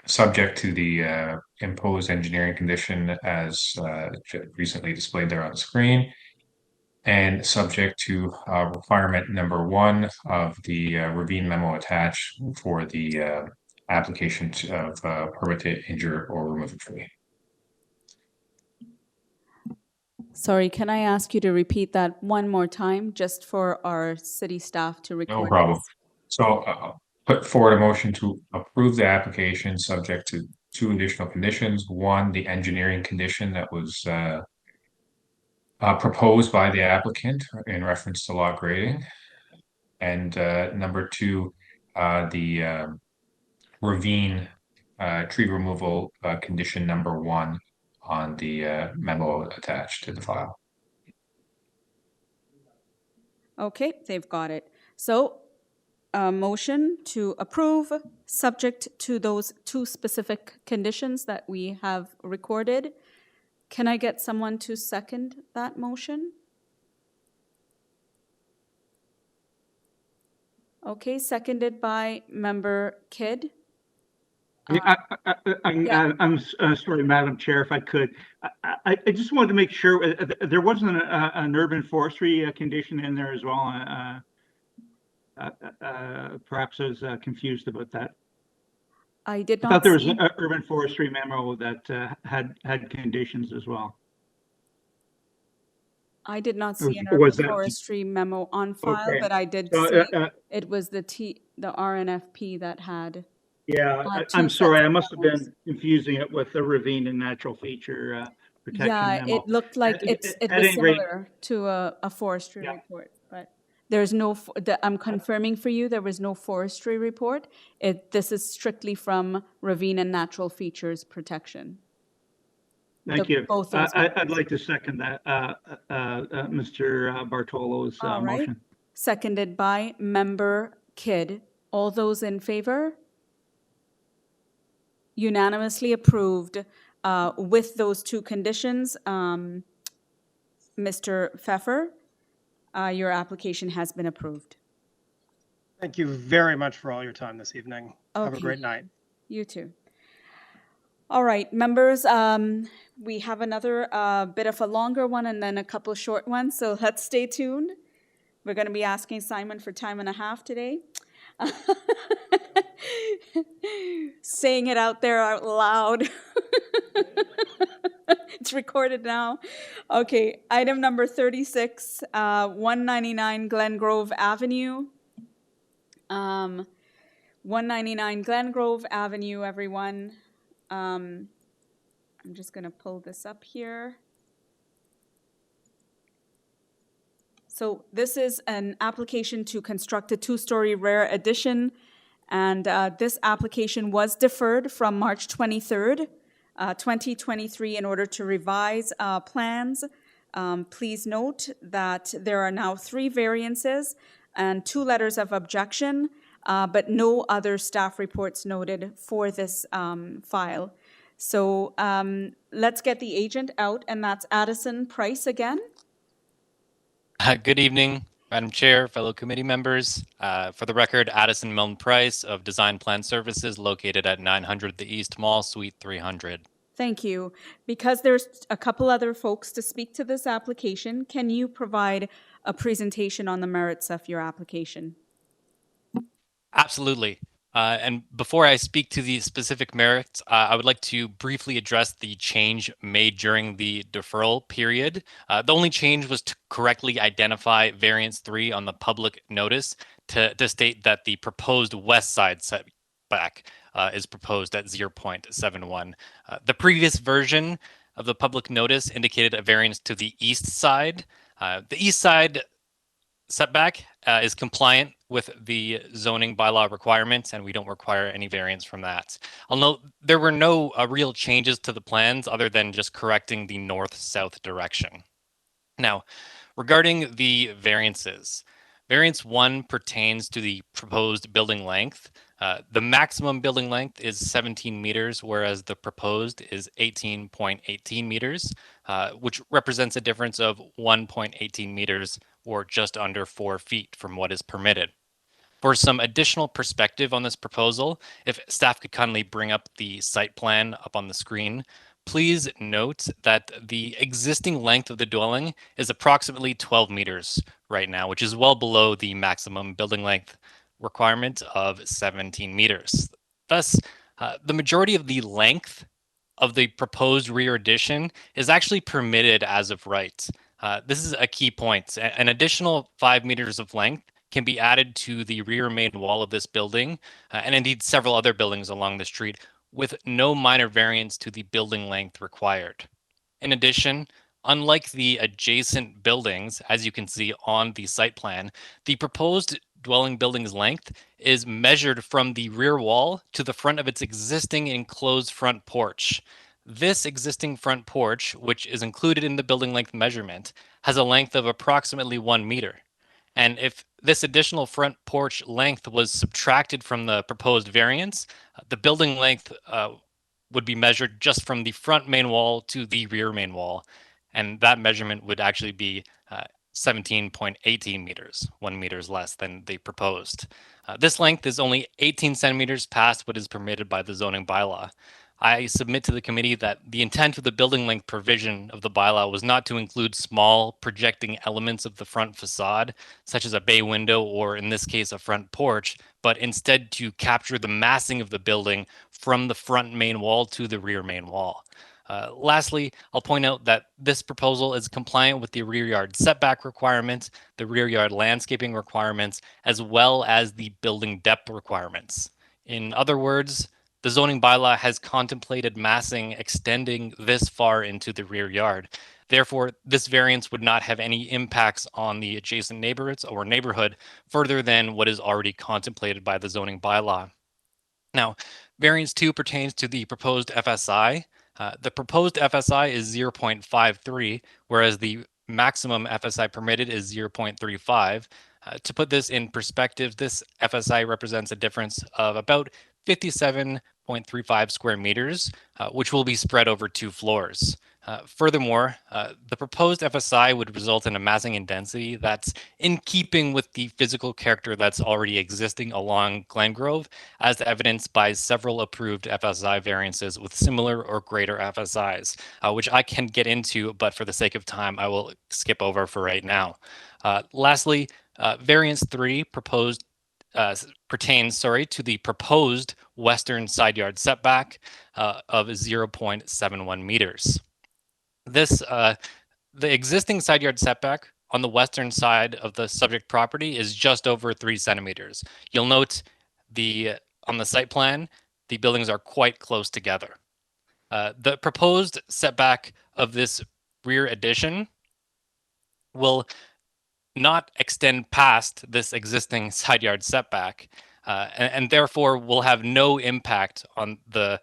subject to the imposed engineering condition as recently displayed there on the screen, and subject to requirement number 1 of the Ravine memo attached for the application of permit to injure or remove a tree. Sorry, can I ask you to repeat that one more time just for our city staff to record? No problem. this? So put forward a motion to approve the application subject to two additional conditions. One, the engineering condition that was proposed by the applicant in reference to lot grading. And number two, the ravine tree removal condition number one on the memo attached to the file. Okay, they've got it. So a motion to approve subject to those two specific conditions that we have recorded. Can I get someone to second that motion? Okay, seconded by Member Kidd. I'm sorry, Madam Chair, if I could. I just wanted to make sure there wasn't an urban forestry condition in there as well. Perhaps I was confused about that. I did I not thought there was see. an urban forestry memo that had conditions as well. I did not Or see an was urban that- forestry memo on file, Okay. but I did So, see it was the RNFP that had. Yeah, I'm sorry, I must have been confusing it with the ravine and natural feature protection Yeah, memo. it looked like it was At any rate- similar to a forestry report, but there's no, I'm confirming for you, there was no forestry report. This is strictly from ravine and natural features protection. Thank you. Both those. I'd like to second that, Mr. Bartolo's All right. motion. Seconded by Member Kidd. All those in favor? Unanimously approved with those two conditions. Mr. Pfeffer, your application has been approved. Thank you very much for all your time this evening. Have a Okay. great night. You too. All right, members, we have another bit of a longer one and then a couple short ones, so let's stay tuned. We're going to be asking Simon for time and a half today. Saying it out there out loud. It's recorded now. Okay, item number 36, 199 Glengrove Avenue. 199 Glengrove Avenue, everyone. I'm just going to pull this up here. So this is an application to construct a two-story rear addition, and this application was deferred from March 23rd, 2023 in order to revise plans. Please note that there are now 3 variances and 2 letters of objection, but no other staff reports noted for this file. So let's get the agent out, and that's Addison Price again. Good evening, Madam Chair, fellow committee members. For the record, Addison Milne Price of Design Plan Services, located at 900 The East Mall, Suite 300. Thank you. Because there's a couple other folks to speak to this application, can you provide a presentation on the merits of your application? Absolutely. And before I speak to the specific merits, I would like to briefly address the change made during the deferral period. The only change was to correctly identify variance 3 on the public notice to state that the proposed west side setback is proposed at 0.71. The previous version of the public notice indicated a variance to the east side. The east side setback is compliant with the zoning bylaw requirements, and we don't require any variance from that. I'll note there were no real changes to the plans other than just correcting the north-south direction. Now, regarding the variances, variance 1 pertains to the proposed building length. The maximum building length is 17 meters, whereas the proposed is 18.18 meters, which represents a difference of 1.18 meters or just under 4 feet from what is permitted. For some additional perspective on this proposal, if staff could kindly bring up the site plan up on the screen, please note that the existing length of the dwelling is approximately 12 meters right now, which is well below the maximum building length requirement of 17 meters. Thus, the majority of the length of the proposed rear addition is actually permitted as of right. This is a key point. An additional 5 meters of length can be added to the rear main wall of this building, and indeed several other buildings along the street, with no minor variance to the building length required. In addition, unlike the adjacent buildings, as you can see on the site plan, the proposed dwelling building's length is measured from the rear wall to the front of its existing enclosed front porch. This existing front porch, which is included in the building length measurement, has a length of approximately 1 meter. And if this additional front porch length was subtracted from the proposed variance, the building length would be measured just from the front main wall to the rear main wall. And that measurement would actually be 17.18 meters, 1 meters less than the proposed. This length is only 18 centimeters past what is permitted by the zoning bylaw. I submit to the committee that the intent of the building length provision of the bylaw was not to include small projecting elements of the front facade, such as a bay window or in this case a front porch, but instead to capture the massing of the building from the front main wall to the rear main wall. Lastly, I'll point out that this proposal is compliant with the rear yard setback requirements, the rear yard landscaping requirements, as well as the building depth requirements. In other words, the zoning bylaw has contemplated massing extending this far into the rear yard. Therefore, this variance would not have any impacts on the adjacent neighborhoods or neighborhood further than what is already contemplated by the zoning bylaw. Now, variance 2 pertains to the proposed FSI. The proposed FSI is 0.53, whereas the maximum FSI permitted is 0.35. To put this in perspective, this FSI represents a difference of about 57.35 square meters, which will be spread over 2 floors. Furthermore, the proposed FSI would result in a massing in density that's in keeping with the physical character that's already existing along Glengrove, as evidenced by several approved FSI variances with similar or greater FSIs, which I can get into, but for the sake of time, I will skip over for right now. Lastly, variance 3 pertains to the proposed western side yard setback of 0.71 meters. The existing side yard setback on the western side of the subject property is just over 3 centimeters. You'll note on the site plan, the buildings are quite close together. The proposed setback of this rear addition will not extend past this existing side yard setback, and therefore will have no impact on the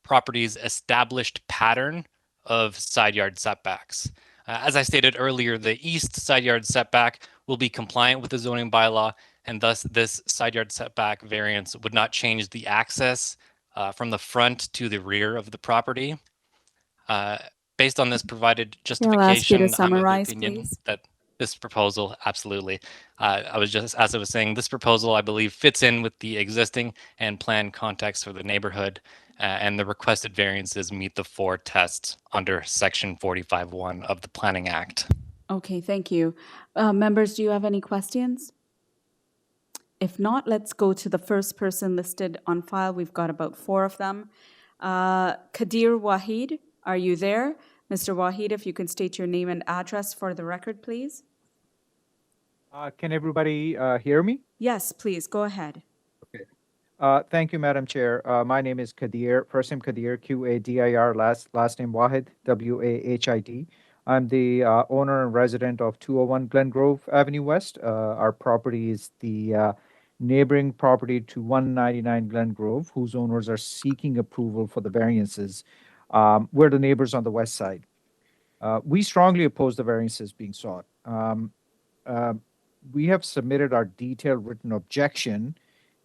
property's established pattern of side yard setbacks. As I stated earlier, the east side yard setback will be compliant with the zoning bylaw, and thus this side yard setback variance would not change the access from the front to the rear of the property. Based on this provided I'll ask you to justification, I'm of the summarize, opinion please. that this proposal, absolutely. As I was saying, this proposal, I believe, fits in with the existing and planned context for the neighborhood, and the requested variances meet the 4 tests under Section 45(1) of the Planning Act. Okay, thank you. Members, do you have any questions? If not, let's go to the first person listed on file. We've got about 4 of them. Kadir Wahid, are you there? Mr. Wahid, if you can state your name and address for the record, please. Can everybody hear me? Yes, please, go ahead. Okay. Thank you, Madam Chair. My name is Kadir, first name Kadir, Q-A-D-I-R, last name Wahid, W-A-H-I-D. I'm the owner and resident of 201 Glengrove Avenue West. Our property is the neighboring property to 199 Glengrove, whose owners are seeking approval for the variances. We're the neighbors on the west side. We strongly oppose the variances being sought. We have submitted our detailed written objection,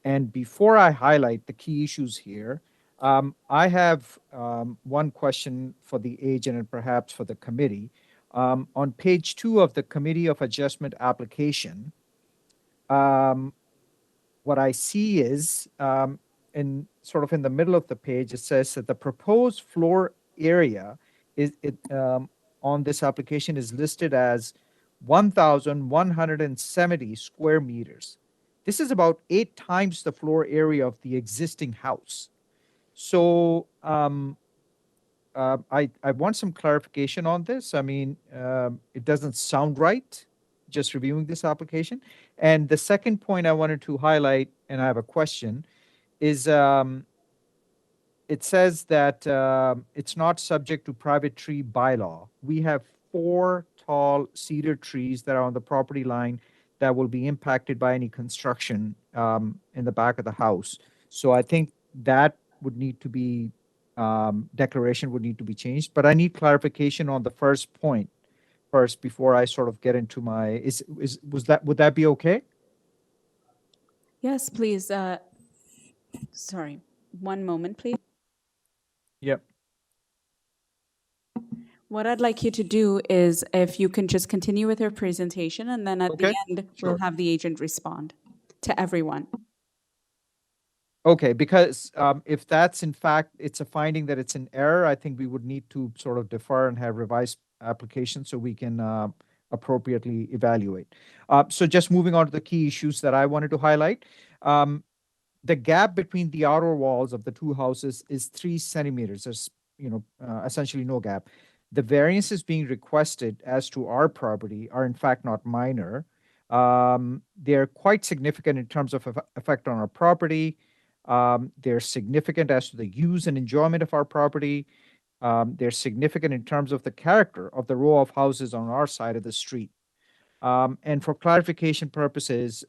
and before I highlight the key issues here, I have one question for the agent and perhaps for the committee. On page 2 of the Committee of Adjustment application, what I see is in the middle of the page, it says that the proposed floor area on this application is listed as 1,170 square meters. This is about 8 times the floor area of the existing house. So I want some clarification on this. I mean, it doesn't sound right just reviewing this application. And the second point I wanted to highlight, and I have a question, is it says that it's not subject to private tree bylaw. We have 4 tall cedar trees that are on the property line that will be impacted by any construction in the back of the house. So I think that would need to be, declaration would need to be changed, but I need clarification on the first point first before I sort of get into my, would that be okay? Yes, please. Sorry, one moment, please. Yep. What I'd like you to do is if you can just continue with your presentation, and then at the end, we'll have the agent respond to everyone. Okay, because if that's in fact, it's a finding that it's an error, I think we would need to sort of defer and have revised applications so we can appropriately evaluate. So just moving on to the key issues that I wanted to highlight. The gap between the outer walls of the 2 houses is 3 centimeters. There's, essentially no gap. The variances being requested as to our property are in fact not minor. They're quite significant in terms of effect on our property. They're significant as to the use and enjoyment of our property. They're significant in terms of the character of the row of houses on our side of the street. And for clarification purposes,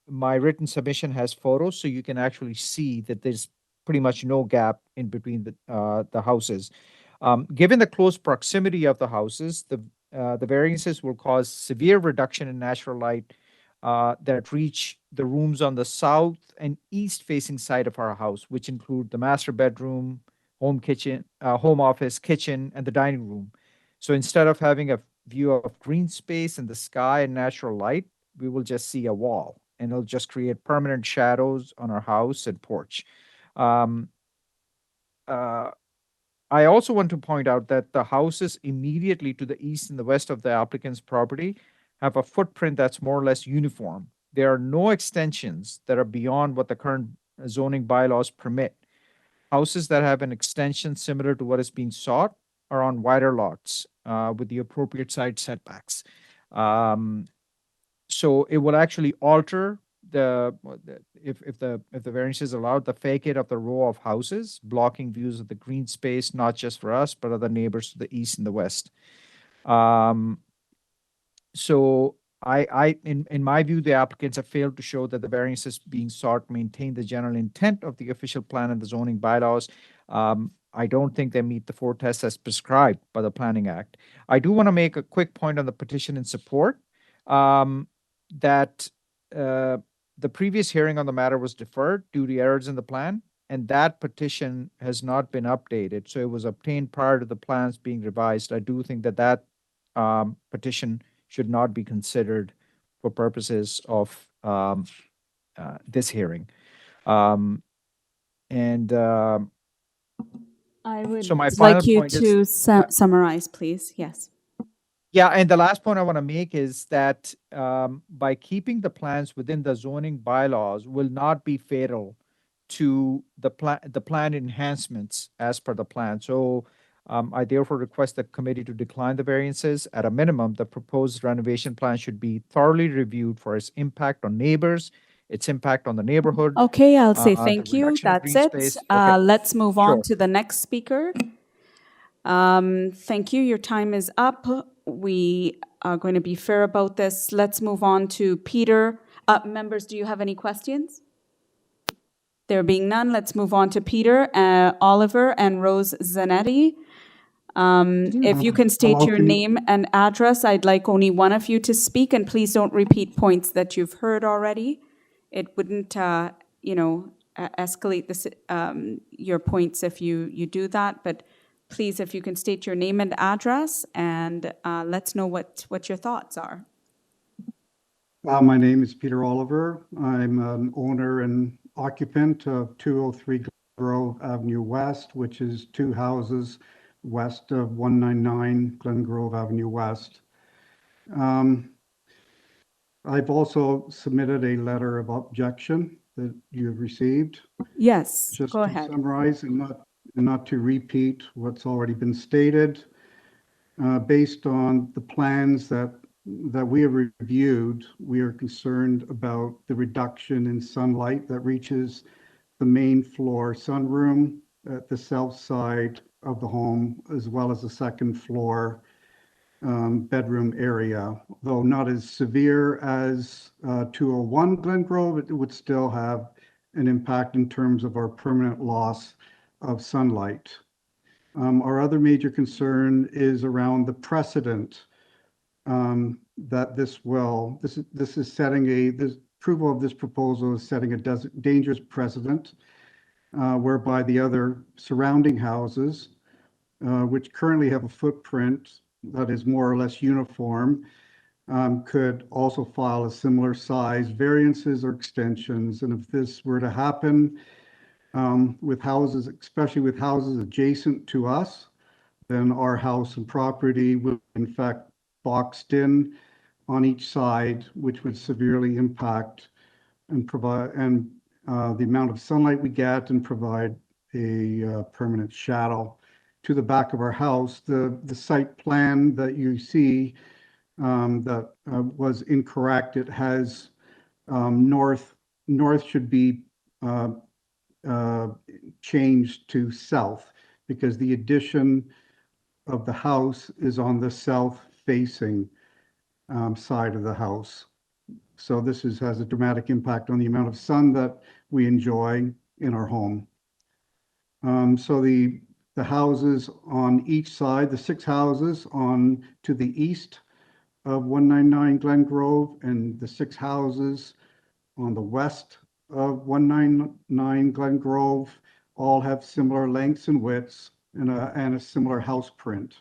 my written submission has photos, so you can actually see that there's pretty much no gap in between the houses. Given the close proximity of the houses, the variances will cause severe reduction in natural light that reach the rooms on the south and east facing side of our house, which include the master bedroom, home office, kitchen, and the dining room. So instead of having a view of green space and the sky and natural light, we will just see a wall, and it'll just create permanent shadows on our house and porch. I also want to point out that the houses immediately to the east and the west of the applicant's property have a footprint that's more or less uniform. There are no extensions that are beyond what the current zoning bylaws permit. Houses that have an extension similar to what is being sought are on wider lots with the appropriate side setbacks. So it will actually alter if the variance is allowed, the facade of the row of houses, blocking views of the green space, not just for us, but other neighbors to the east and the west. So in my view, the applicants have failed to show that the variances being sought maintain the general intent of the official plan and the zoning bylaws. I don't think they meet the 4 tests as prescribed by the Planning Act. I do want to make a quick point on the petition in support that the previous hearing on the matter was deferred due to errors in the plan, and that petition has not been updated. So it was obtained prior to the plans being revised. I do think that petition should not be considered for purposes of this hearing. I would so my like you point to is, summarize, please. Yes. Yeah, and the last point I want to make is that by keeping the plans within the zoning bylaws will not be fatal to the plan enhancements as per the plan. So I therefore request the committee to decline the variances. At a minimum, the proposed renovation plan should be thoroughly reviewed for its impact on neighbors, its impact on the neighborhood. Okay, I'll say thank you. reduction of That's green it. space. Okay. Let's move on Sure. to the next speaker. Thank you. Your time is up. We are going to be fair about this. Let's move on to Peter. Members, do you have any questions? There being none, let's move on to Peter, Oliver, and Rose Zanetti. If you can state Hello, your can you- name and address, I'd like only one of you to speak, and please don't repeat points that you've heard already. It wouldn't, escalate this, your points if you do that, but please, if you can state your name and address, and let's know what your thoughts are. My name is Peter Oliver. I'm an owner and occupant of 203 Glengrove Avenue West, which is 2 houses west of 199 Glengrove Avenue West. I've also submitted a letter of objection that you have received. Yes, Just go to ahead. summarize and not to repeat what's already been stated, based on the plans that that we have reviewed, we are concerned about the reduction in sunlight that reaches the main floor sunroom at the south side of the home, as well as the second floor bedroom area. Though not as severe as 201 Glengrove, it would still have an impact in terms of our permanent loss of sunlight. Our other major concern is around the precedent that this is setting this approval of this proposal is setting a dangerous precedent whereby the other surrounding houses, which currently have a footprint that is more or less uniform, could also file a similar size variances or extensions. And if this were to happen with houses, especially with houses adjacent to us, then our house and property will in fact boxed in on each side, which would severely impact and provide the amount of sunlight we get and provide a permanent shadow to the back of our house. The site plan that you see that was incorrect. It has north should be changed to south because the addition of the house is on the south facing side of the house. So this has a dramatic impact on the amount of sun that we enjoy in our home. So the houses on each side, the 6 houses on to the east of 199 Glengrove and the 6 houses on the west of 199 Glengrove all have similar lengths and widths and a similar house print.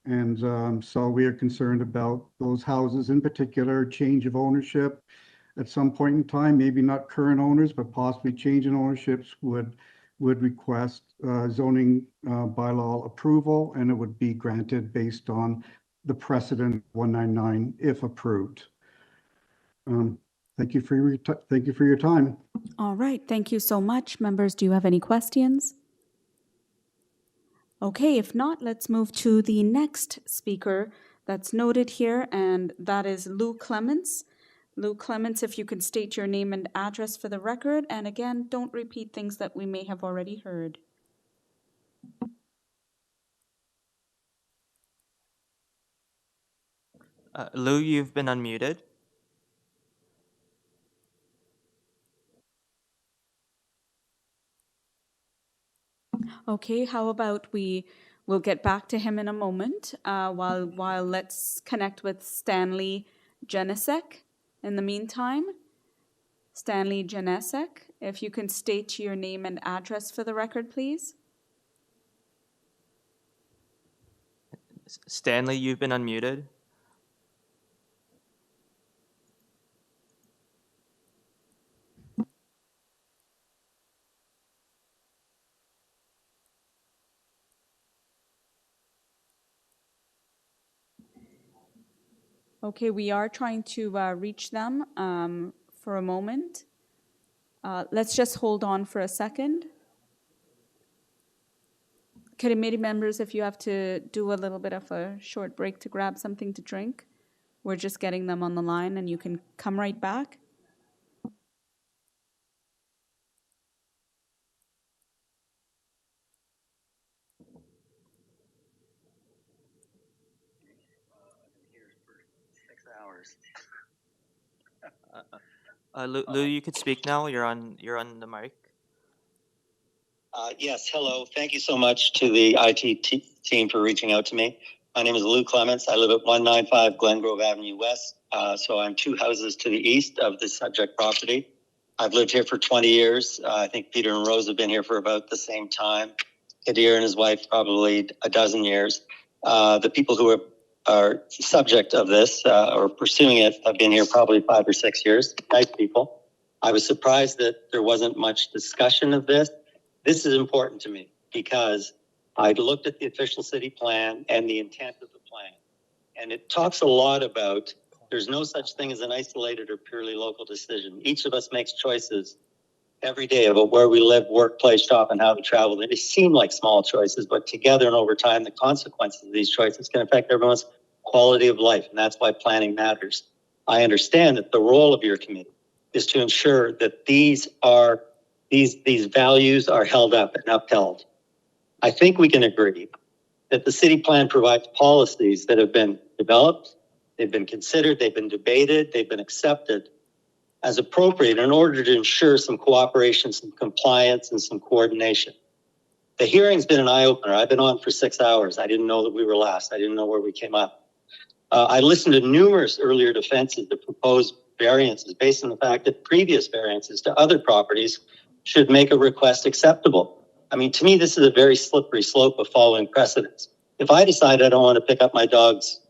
And so we are concerned about those houses in particular, change of ownership at some point in time, maybe not current owners, but possibly change in ownerships would request zoning bylaw approval, and it would be granted based on the precedent 199 if approved. Thank you for your time. All right, thank you so much. Members, do you have any questions? Okay, if not, let's move to the next speaker that's noted here, and that is Lou Clements. Lou Clements, if you could state your name and address for the record, and again, don't repeat things that we may have already heard. Lou, you've been unmuted. Okay, how about we'll get back to him in a moment while let's connect with Stanley Janesek in the meantime. Stanley Janesek, if you can state your name and address for the record, please. Stanley, you've been unmuted. Okay, we are trying to reach them for a moment. Let's just hold on for a second. Committee members, if you have to do a little bit of a short break to grab something to drink, we're just getting them on the line and you can come right back. Lou, you could speak now. You're on the mic. Yes, hello. Thank you so much to the IT team for reaching out to me. My name is Lou Clements. I live at 195 Glengrove Avenue West. So I'm 2 houses to the east of the subject property. I've lived here for 20 years. I think Peter and Rose have been here for about the same time. Kadir and his wife probably a dozen years. The people who are subject of this or pursuing it have been here probably 5 or 6 years. Nice people. I was surprised that there wasn't much discussion of this. This is important to me because I looked at the official city plan and the intent of the plan. And it talks a lot about there's no such thing as an isolated or purely local decision. Each of us makes choices every day about where we live, work, play, shop, and how to travel. They seem like small choices, but together and over time, the consequences of these choices can affect everyone's quality of life, and that's why planning matters. I understand that the role of your committee is to ensure that these values are held up and upheld. I think we can agree that the city plan provides policies that have been developed, they've been considered, they've been debated, they've been accepted as appropriate in order to ensure some cooperation, some compliance, and some coordination. The hearing's been an eye-opener. I've been on for 6 hours. I didn't know that we were last. I didn't know where we came up. I listened to numerous earlier defenses that proposed variances based on the fact that previous variances to other properties should make a request acceptable. I mean, to me, this is a very slippery slope of following precedents. If I decide I don't want to pick up my dog's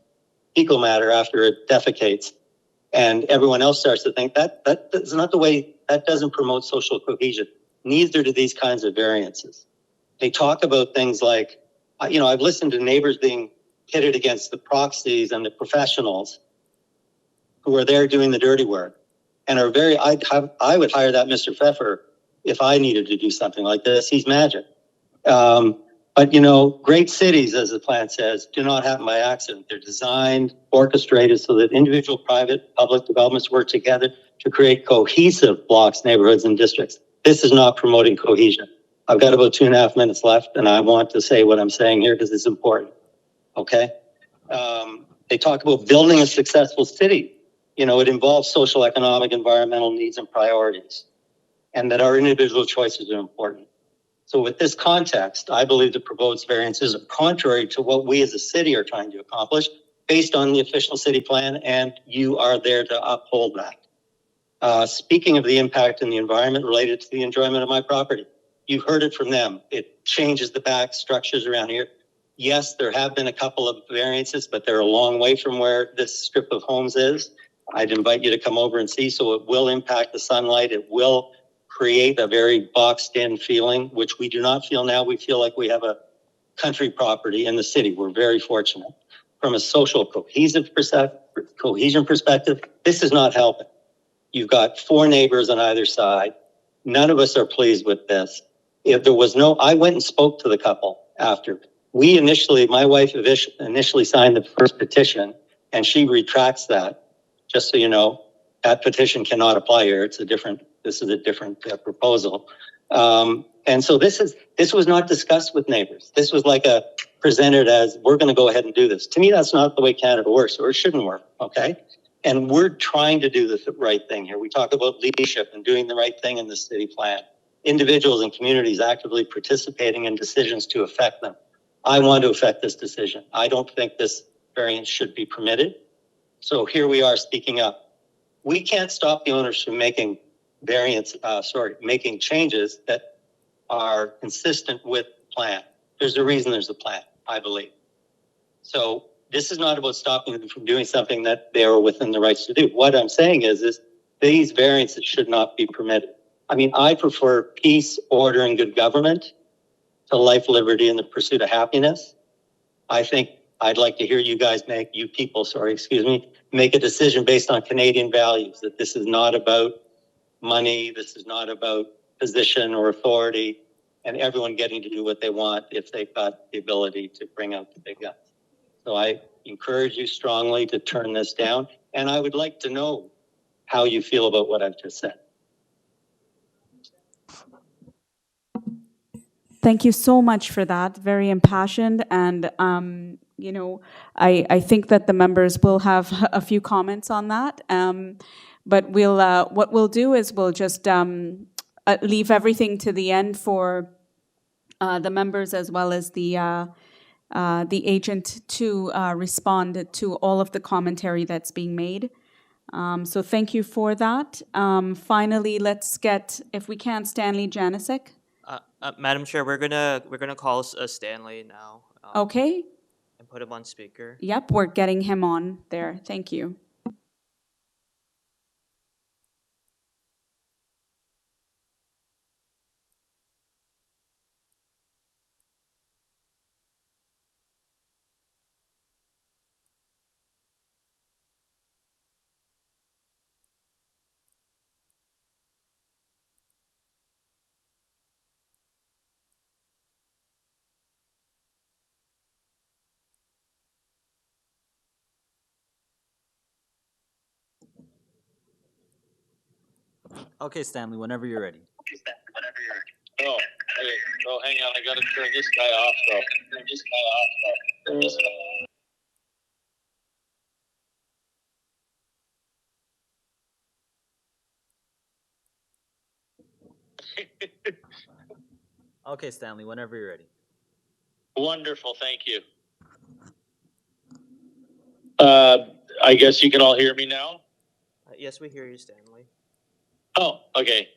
fecal matter after it defecates, and everyone else starts to think that's not the way, that doesn't promote social cohesion. Neither do these kinds of variances. They talk about things like, I've listened to neighbors being pitted against the proxies and the professionals who are there doing the dirty work and are I would hire that Mr. Pfeffer if I needed to do something like this. He's magic. But great cities, as the plan says, do not happen by accident. They're designed, orchestrated so that individual, private, public developments work together to create cohesive blocks, neighborhoods, and districts. This is not promoting cohesion. I've got about 2.5 minutes left, and I want to say what I'm saying here because it's important. Okay? They talk about building a successful city. It involves social, economic, environmental needs and priorities, and that our individual choices are important. So with this context, I believe the proposed variances are contrary to what we as a city are trying to accomplish based on the official city plan, and you are there to uphold that. Speaking of the impact in the environment related to the enjoyment of my property, you've heard it from them. It changes the back structures around here. Yes, there have been a couple of variances, but they're a long way from where this strip of homes is. I'd invite you to come over and see. So it will impact the sunlight. It will create a very boxed in feeling, which we do not feel now. We feel like we have a country property in the city. We're very fortunate. From a social cohesion perspective, this is not helping. You've got 4 neighbors on either side. None of us are pleased with this. If there was I went and spoke to the couple after. My wife initially signed the first petition, and she retracts that. Just so you know, that petition cannot apply here. This is a different proposal. And so this was not discussed with neighbors. This was like presented as, we're going to go ahead and do this. To me, that's not the way Canada works, or it shouldn't work, okay? And we're trying to do the right thing here. We talk about leadership and doing the right thing in the city plan. Individuals and communities actively participating in decisions to affect them. I want to affect this decision. I don't think this variance should be permitted. So here we are speaking up. We can't stop the owners from making making changes that are consistent with the plan. There's a reason there's a plan, I believe. So this is not about stopping them from doing something that they are within the rights to do. What I'm saying is these variances should not be permitted. I mean, I prefer peace, order, and good government to life, liberty, and the pursuit of happiness. I think I'd like to hear you guys make a decision based on Canadian values, that this is not about money, this is not about position or authority, and everyone getting to do what they want if they've got the ability to bring out the big guns. So I encourage you strongly to turn this down, and I would like to know how you feel about what I've just said. Thank you so much for that. Very impassioned. And, I think that the members will have a few comments on that. But what we'll do is we'll just leave everything to the end for the members as well as the agent to respond to all of the commentary that's being made. So thank you for that. Finally, let's get, if we can, Stanley Janicek. Madam Chair, we're gonna call Stanley now. Okay. And put him on speaker. Yep, we're getting him on there. Thank you. Okay, Stanley, whenever you're ready. Oh, okay. Oh, hang on. I got to turn this guy off, though. Turn this guy off, though. Turn this guy off. Okay, Stanley, whenever you're ready. Wonderful. Thank you. I guess you can all hear me now? Yes, we hear you, Stanley. Oh, okay.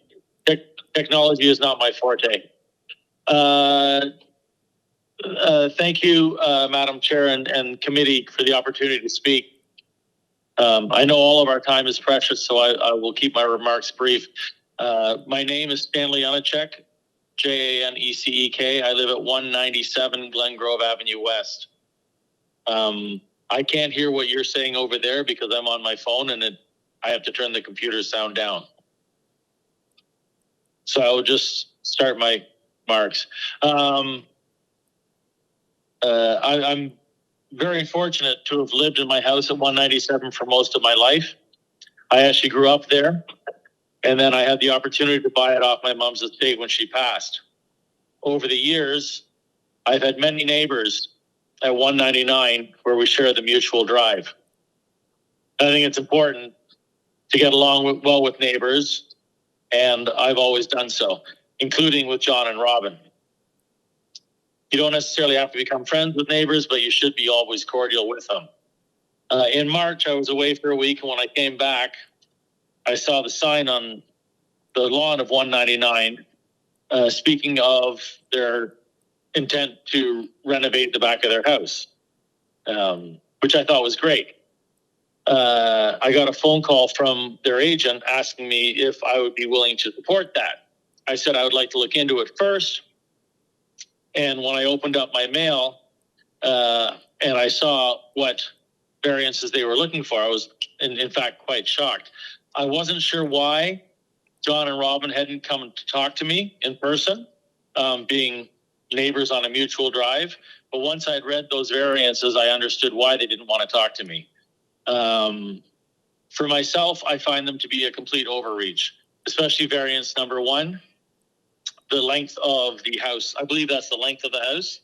Technology is not my forte. Thank you, Madam Chair and committee, for the opportunity to speak. I know all of our time is precious, so I will keep my remarks brief. My name is Stanley Untitled, Janecek. I live at 197 Glengrove Avenue West. I can't hear what you're saying over there because I'm on my phone and I have to turn the computer sound down. So I will just start my marks. I'm very fortunate to have lived in my house at 197 for most of my life. I actually grew up there, and then I had the opportunity to buy it off my mom's estate when she passed. Over the years, I've had many neighbors at 199 where we share the mutual drive. I think it's important to get along well with neighbors, and I've always done so, including with John and Robin. You don't necessarily have to become friends with neighbors, but you should be always cordial with them. In March, I was away for a week, and when I came back, I saw the sign on the lawn of 199 speaking of their intent to renovate the back of their house, which I thought was great. I got a phone call from their agent asking me if I would be willing to support that. I said I would like to look into it first. And when I opened up my mail and I saw what variances they were looking for, I was in fact quite shocked. I wasn't sure why John and Robin hadn't come to talk to me in person, being neighbors on a mutual drive. But once I'd read those variances, I understood why they didn't want to talk to me. For myself, I find them to be a complete overreach, especially variance number 1, the length of the house. I believe that's the length of the house.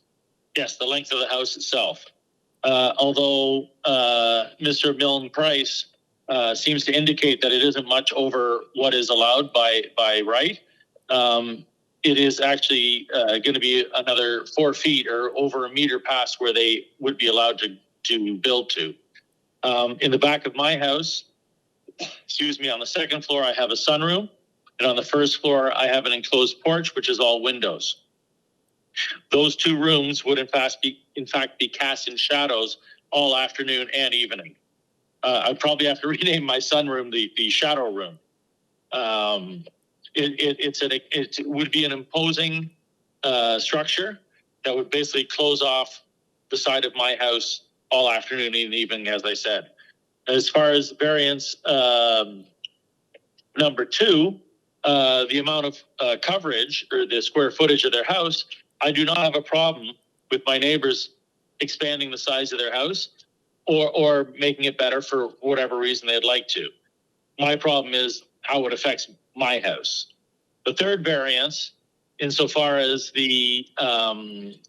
Yes, the length of the house itself. Although Mr. Milne Price seems to indicate that it isn't much over what is allowed by right. It is actually going to be another 4 feet or over a meter past where they would be allowed to build to. In the back of my house, excuse me, on the second floor, I have a sunroom. And on the first floor, I have an enclosed porch, which is all windows. Those 2 rooms would in fact be cast in shadows all afternoon and evening. I'd probably have to rename my sunroom the shadow room. It would be an imposing structure that would basically close off the side of my house all afternoon and evening, as I said. As far as variance number 2, the amount of coverage or the square footage of their house, I do not have a problem with my neighbors expanding the size of their house or making it better for whatever reason they'd like to. My problem is how it affects my house. The third variance, insofar as the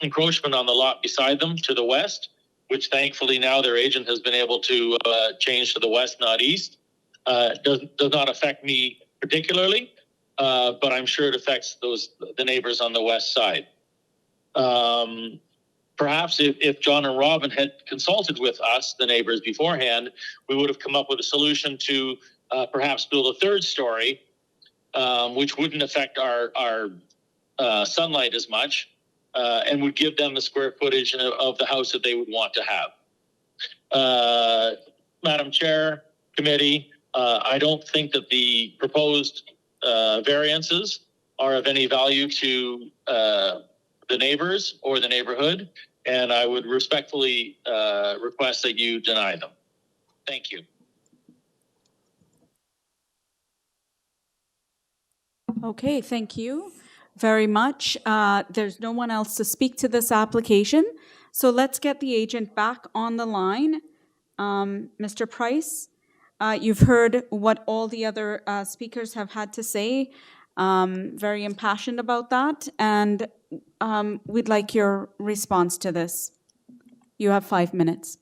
encroachment on the lot beside them to the west, which thankfully now their agent has been able to change to the west, not east, does not affect me particularly, but I'm sure it affects the neighbors on the west side. Perhaps if John and Robin had consulted with us, the neighbors, beforehand, we would have come up with a solution to perhaps build a 3rd story, which wouldn't affect our sunlight as much, and would give them the square footage of the house that they would want to have. Madam Chair, committee, I don't think that the proposed variances are of any value to the neighbors or the neighborhood, and I would respectfully request that you deny them. Thank you. Okay, thank you very much. There's no one else to speak to this application, so let's get the agent back on the line. Mr. Price, You've heard what all the other speakers have had to say. Very impassioned about that, and we'd like your response to this. You have 5 minutes.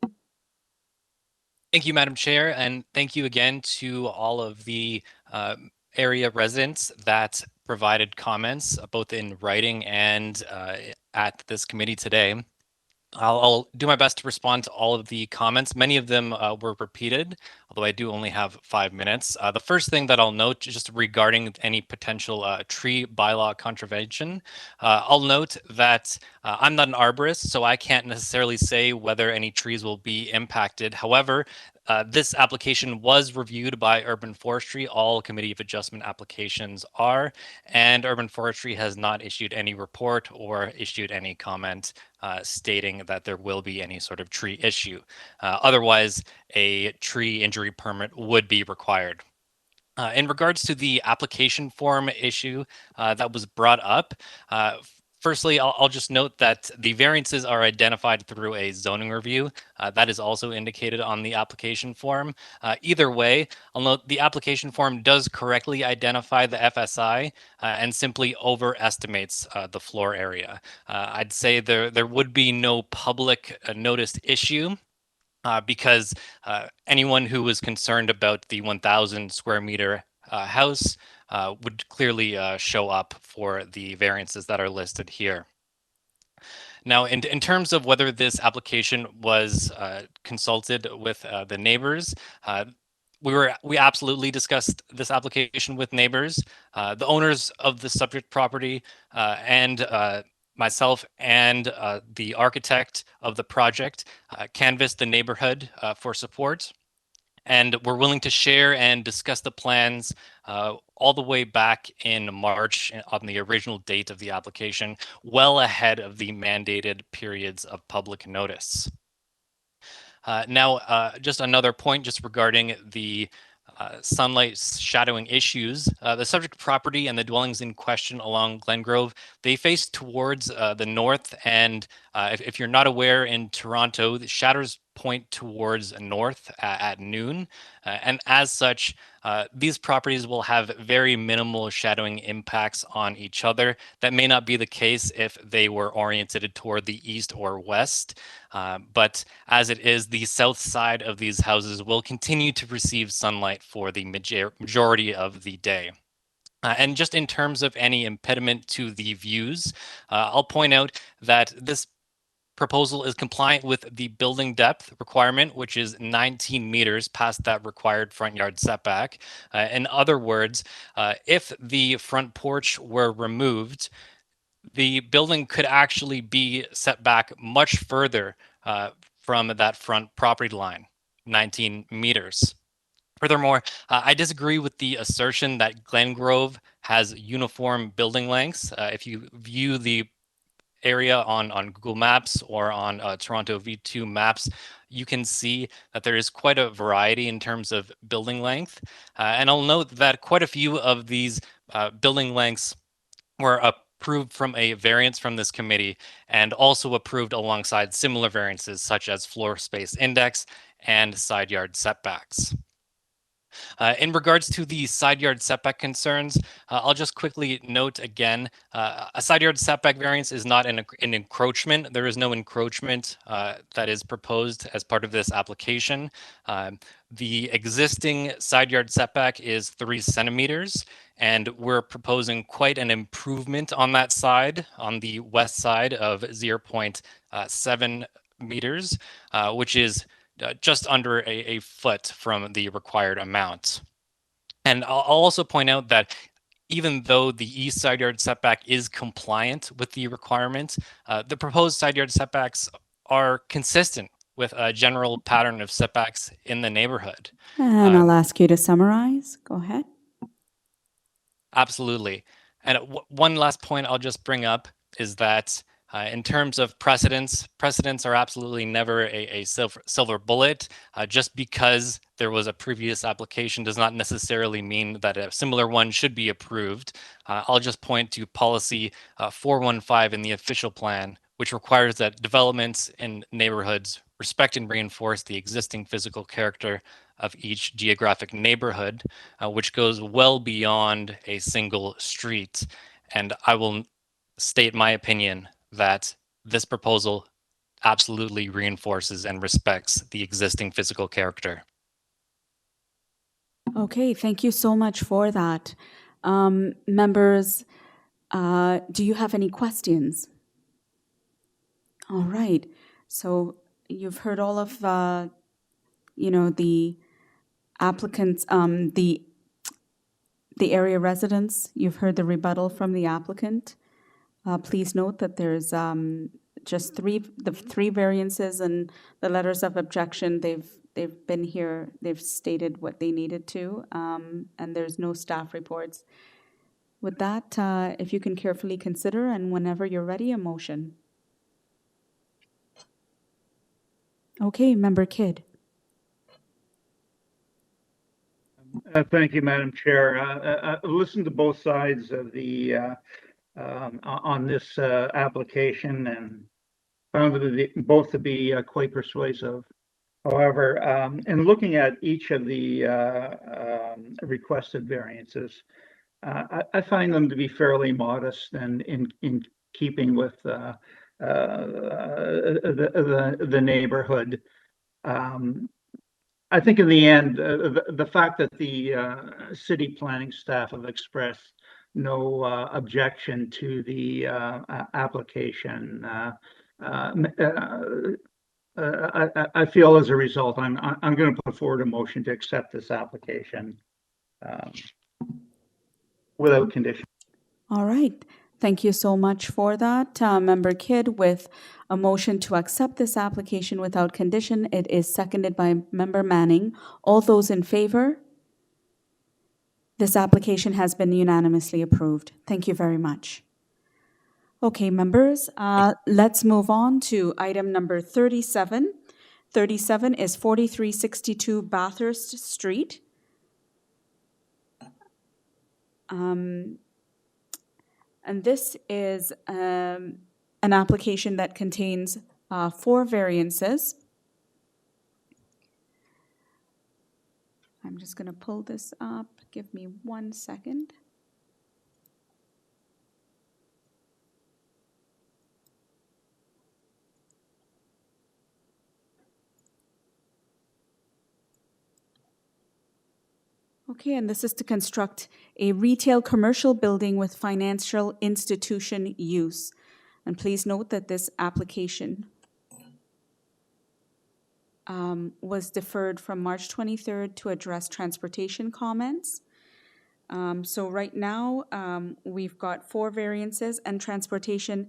Thank you, Madam Chair, and thank you again to all of the area residents that provided comments, both in writing and at this committee today. I'll do my best to respond to all of the comments. Many of them were repeated, although I do only have 5 minutes. The first thing that I'll note, just regarding any potential tree bylaw contravention, I'll note that I'm not an arborist, so I can't necessarily say whether any trees will be impacted. However, this application was reviewed by Urban Forestry. All Committee of Adjustment applications are, and Urban Forestry has not issued any report or issued any comment stating that there will be any sort of tree issue. Otherwise, a tree injury permit would be required. In regards to the application form issue that was brought up, firstly, I'll just note that the variances are identified through a zoning review. That is also indicated on the application form. Either way, I'll note the application form does correctly identify the FSI and simply overestimates the floor area. I'd say there would be no public noticed issue. Because anyone who was concerned about the 1,000 square meter house would clearly show up for the variances that are listed here. Now, in terms of whether this application was consulted with the neighbors, we absolutely discussed this application with neighbors, the owners of the subject property, and myself and the architect of the project canvassed the neighborhood for support, and we're willing to share and discuss the plans all the way back in March on the original date of the application, well ahead of the mandated periods of public notice. Now, just another point just regarding the sunlight shadowing issues. The subject property and the dwellings in question along GlenGrove, they face towards the north, and if you're not aware, in Toronto, the shadows point towards north at noon, and as such, these properties will have very minimal shadowing impacts on each other. That may not be the case if they were oriented toward the east or west, but as it is, the south side of these houses will continue to receive sunlight for the majority of the day. And just in terms of any impediment to the views, I'll point out that this proposal is compliant with the building depth requirement, which is 19 meters past that required front yard setback. In other words, if the front porch were removed, the building could actually be set back much further from that front property line, 19 meters. Furthermore, I disagree with the assertion that GlenGrove has uniform building lengths. If you view the area on Google Maps or on Toronto V2 maps, you can see that there is quite a variety in terms of building length. And I'll note that quite a few of these building lengths were approved from a variance from this committee and also approved alongside similar variances such as floor space index and side yard setbacks. In regards to the side yard setback concerns, I'll just quickly note again, a side yard setback variance is not an encroachment. There is no encroachment that is proposed as part of this application. The existing side yard setback is 3 centimeters, and we're proposing quite an improvement on that side, on the west side of 0.7 meters, which is just under a foot from the required amount. And I'll also point out that even though the east side yard setback is compliant with the requirement, the proposed side yard setbacks are consistent with a general pattern of setbacks in the neighborhood. And I'll ask you to summarize. Go ahead. Absolutely. And one last point I'll just bring up is that in terms of precedents are absolutely never a silver bullet. Just because there was a previous application does not necessarily mean that a similar one should be approved. I'll just point to policy 415 in the official plan, which requires that developments in neighborhoods respect and reinforce the existing physical character of each geographic neighborhood, which goes well beyond a single street. And I will state my opinion that this proposal absolutely reinforces and respects the existing physical character. Okay, thank you so much for that. Members, do you have any questions? All right, so you've heard all of, the applicants, the area residents. You've heard the rebuttal from the applicant. Please note that there's just three variances and the letters of objection. They've been here. They've stated what they needed to, and there's no staff reports. With that, if you can carefully consider, and whenever you're ready, a motion. Okay, Member Kidd. Thank you, Madam Chair. I listened to both sides of the on this application and found both to be quite persuasive. However, in looking at each of the requested variances, I find them to be fairly modest and in keeping with the neighborhood. I think in the end, the fact that the city planning staff have expressed no objection to the application, I feel as a result, I'm going to put forward a motion to accept this application without condition. All right. Thank you so much for that, Member Kidd. With a motion to accept this application without condition, it is seconded by Member Manning. All those in favor? This application has been unanimously approved. Thank you very much. Okay, members, let's move on to item number 37. 37 is 4362 Bathurst Street. And this is an application that contains 4 variances. I'm just going to pull this up. Give me 1 second. Okay, and this is to construct a retail commercial building with financial institution use. And please note that this application was deferred from March 23rd to address transportation comments. So right now, we've got 4 variances, and transportation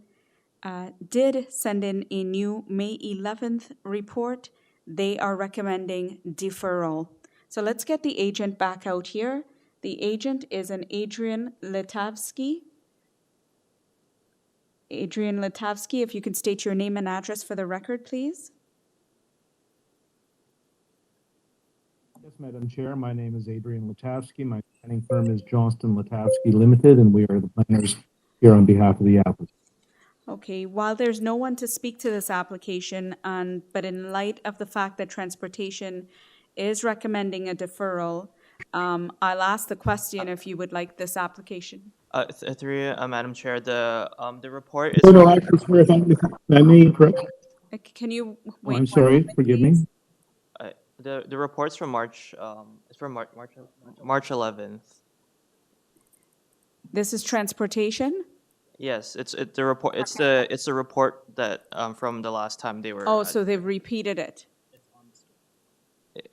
did send in a new May 11th report. They are recommending deferral. So let's get the agent back out here. The agent is an Adrian Letavsky. Adrian Letavsky, if you could state your name and address for the record, please. Yes, Madam Chair. My name is Adrian Letavsky. My planning firm is Johnston Letavsky Limited, and we are the planners here on behalf of the applicant. Okay, while there's no one to speak to this application, but in light of the fact that transportation is recommending a deferral, I'll ask the question if you would like this application. Through Madam Chair, the report is. Oh, no, actually, sorry, if I may correct. Can you Oh, wait? I'm sorry, forgive me. The report's from March. It's from March 11th. This is transportation. Yes, it's the report. It's the report that from the last time they were. Oh, so they've repeated it.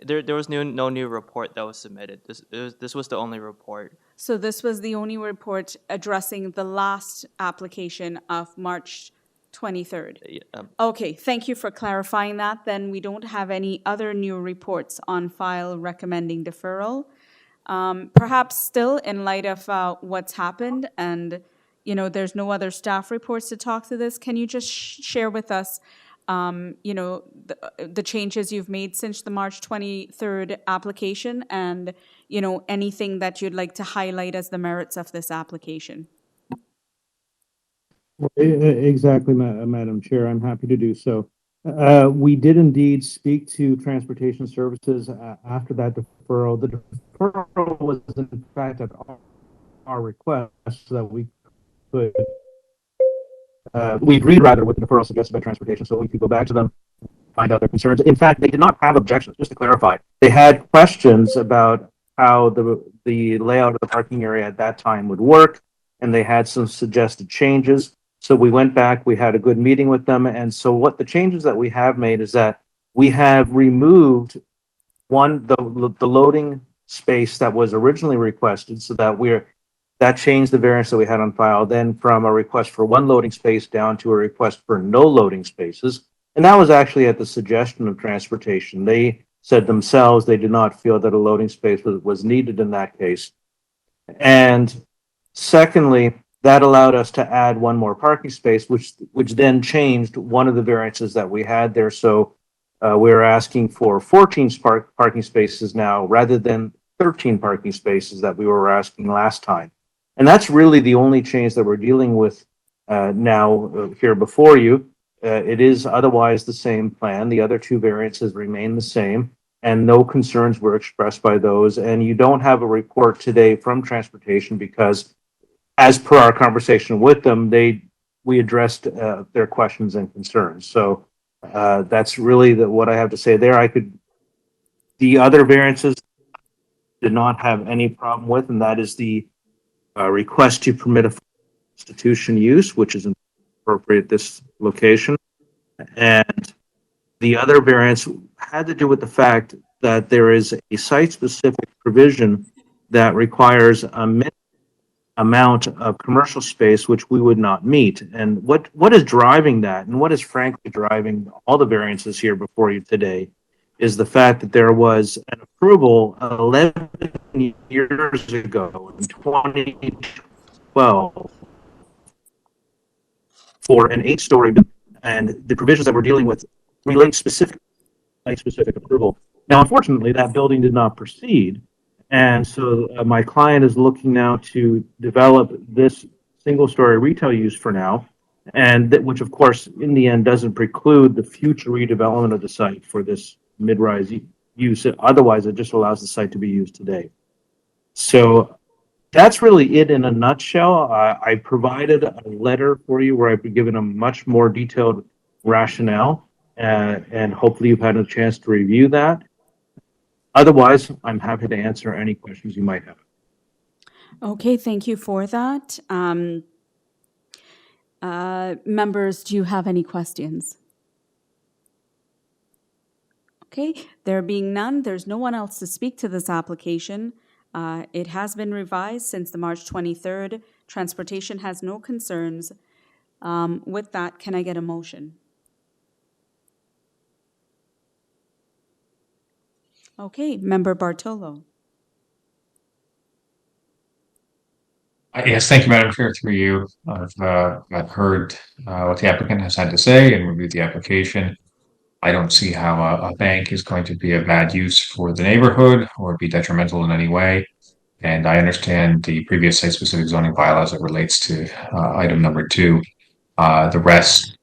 There was no new report that was submitted. This was the only report. So this was the only report addressing the last application of March 23rd. Okay, thank you for clarifying that. Then we don't have any other new reports on file recommending deferral. Perhaps still in light of what's happened and there's no other staff reports to talk to this, can you just share with us the changes you've made since the March 23rd application and, anything that you'd like to highlight as the merits of this application? Exactly, Madam Chair. I'm happy to do so. We did indeed speak to Transportation Services after that deferral. The deferral was in fact at our request so that we could, we agreed rather with the deferral suggested by Transportation so we could go back to them, find out their concerns. In fact, they did not have objections, just to clarify. They had questions about how the layout of the parking area at that time would work, and they had some suggested changes. So we went back, we had a good meeting with them, and so what the changes that we have made is that we have removed the loading space that was originally requested, so that changed the variance that we had on file, then from a request for one loading space down to a request for no loading spaces. And that was actually at the suggestion of Transportation. They said themselves they did not feel that a loading space was needed in that case. And secondly, that allowed us to add one more parking space, which then changed one of the variances that we had there. So we're asking for 14 parking spaces now rather than 13 parking spaces that we were asking last time. And that's really the only change that we're dealing with now here before you. It is otherwise the same plan. The other two variances remain the same, and no concerns were expressed by those. And you don't have a report today from Transportation because, as per our conversation with them, we addressed their questions and concerns. So that's really what I have to say there. The other variances did not have any problem with, and that is the request to permit a institution use, which is appropriate at this location. And the other variance had to do with the fact that there is a site-specific provision that requires a minimum amount of commercial space which we would not meet. And what is driving that, and what is frankly driving all the variances here before you today, is the fact that there was an approval 11 years ago in 2012 for an 8-story building, and the provisions that we're dealing with relate specific approval. Now, unfortunately, that building did not proceed, and so my client is looking now to develop this single-story retail use for now, and which, of course, in the end, doesn't preclude the future redevelopment of the site for this mid-rise use. Otherwise, it just allows the site to be used today. So that's really it in a nutshell. I provided a letter for you where I've given a much more detailed rationale, and hopefully you've had a chance to review that. Otherwise, I'm happy to answer any questions you might have. Okay, thank you for that. Members, do you have any questions? Okay, there being none, there's no one else to speak to this application. It has been revised since the March 23rd. Transportation has no concerns. With that, can I get a motion? Okay, Member Bartolo. Yes, thank you, Madam Chair, through you. I've heard what the applicant has had to say and reviewed the application. I don't see how a bank is going to be a bad use for the neighborhood or be detrimental in any way. And I understand the previous site-specific zoning bylaws that relates to item number 2. The rest,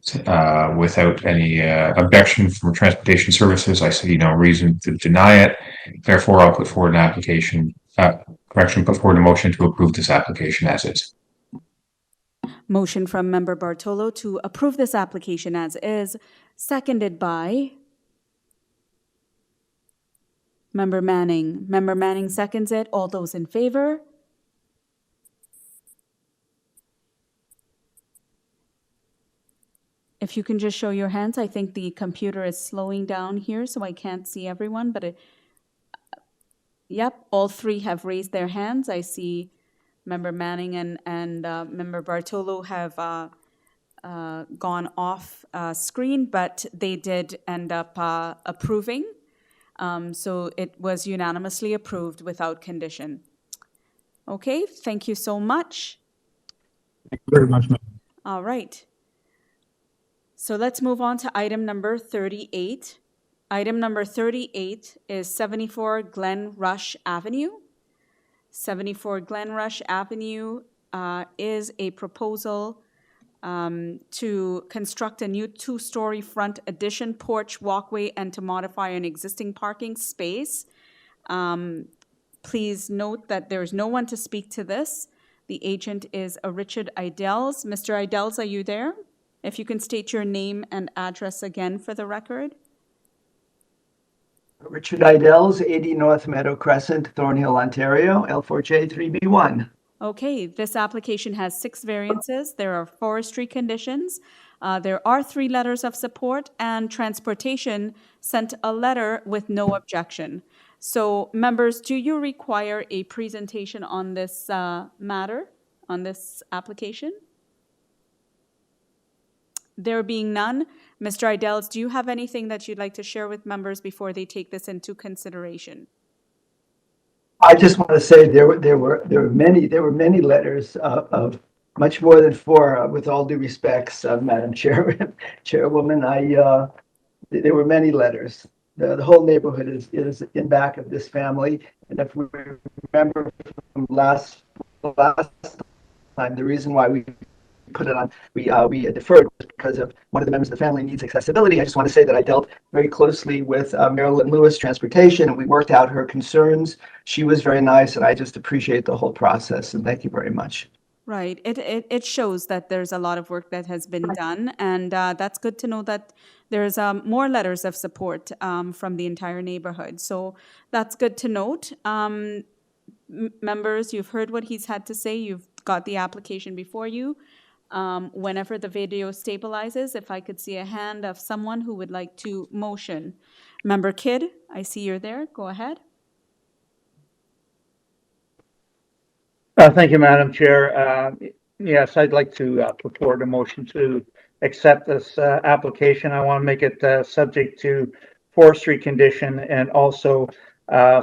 without any objection from Transportation Services, I see no reason to deny it. Therefore, I'll put forward an application, put forward a motion to approve this application as is. Motion from Member Bartolo to approve this application as is, seconded by Member Manning. Member Manning seconds it. All those in favor? If you can just show your hands. I think the computer is slowing down here, so I can't see everyone, but yep, all three have raised their hands. I see Member Manning and Member Bartolo have gone off screen, but they did end up approving. So it was unanimously approved without condition. Okay, thank you so much. Thank you very much, ma'am. All right. So let's move on to item number 38. Item number 38 is 74 Glen Rush Avenue. 74 Glen Rush Avenue is a proposal to construct a new 2-story front addition, porch, walkway, and to modify an existing parking space. Please note that there is no one to speak to this. The agent is Richard Idels. Mr. Idels, are you there? If you can state your name and address again for the record. Richard Idels, 80 North Meadow Crescent, Thornhill, Ontario, L4J3B1. Okay, this application has 6 variances. There are forestry conditions. There are 3 letters of support, and transportation sent a letter with no objection. So, members, do you require a presentation on this matter, on this application? There being none, Mr. Idels, do you have anything that you'd like to share with members before they take this into consideration? I just want to say there were many letters of much more than 4. With all due respects, Madam Chairwoman, there were many letters. The whole neighborhood is in back of this family, and if we remember from last time, the reason why we put it on, we deferred because of one of the members of the family needs accessibility. I just want to say that I dealt very closely with Marilyn Lewis Transportation, and we worked out her concerns. She was very nice, and I just appreciate the whole process, and thank you very much. Right. It shows that there's a lot of work that has been done, and that's good to know that there's more letters of support from the entire neighborhood. So that's good to note. Members, you've heard what he's had to say. You've got the application before you. Whenever the video stabilizes, if I could see a hand of someone who would like to motion. Member Kidd, I see you're there. Go ahead. Thank you, Madam Chair. Yes, I'd like to put forward a motion to accept this application. I want to make it subject to forestry condition and also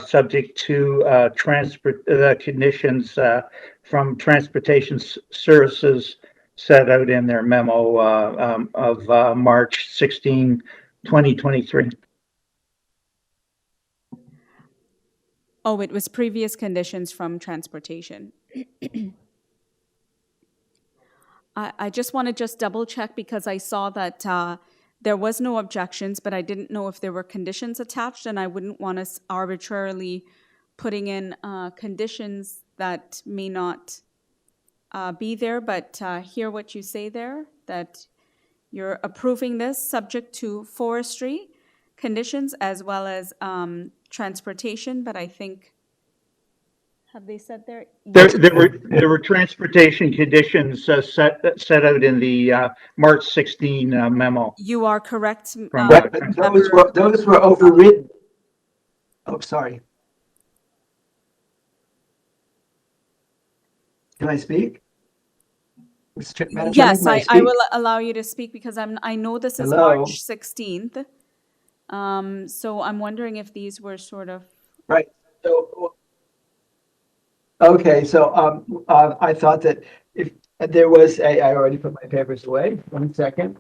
subject to the conditions from transportation services set out in their memo of March 16, 2023. Oh, it was previous conditions from transportation. I just want to double check because I saw that there was no objections, but I didn't know if there were conditions attached, and I wouldn't want us arbitrarily putting in conditions that may not be there, but hear what you say there, that you're approving this subject to forestry conditions as well as transportation, but I think, have they said there? There were transportation conditions set out in the March 16 memo. You are correct. Those were overridden. Oh, sorry. Can I speak? Yes, I will allow you to speak because I know this is March 16th. So I'm wondering if these were sort of... Right. So, okay, so I thought that if there was I already put my papers away. 1 second.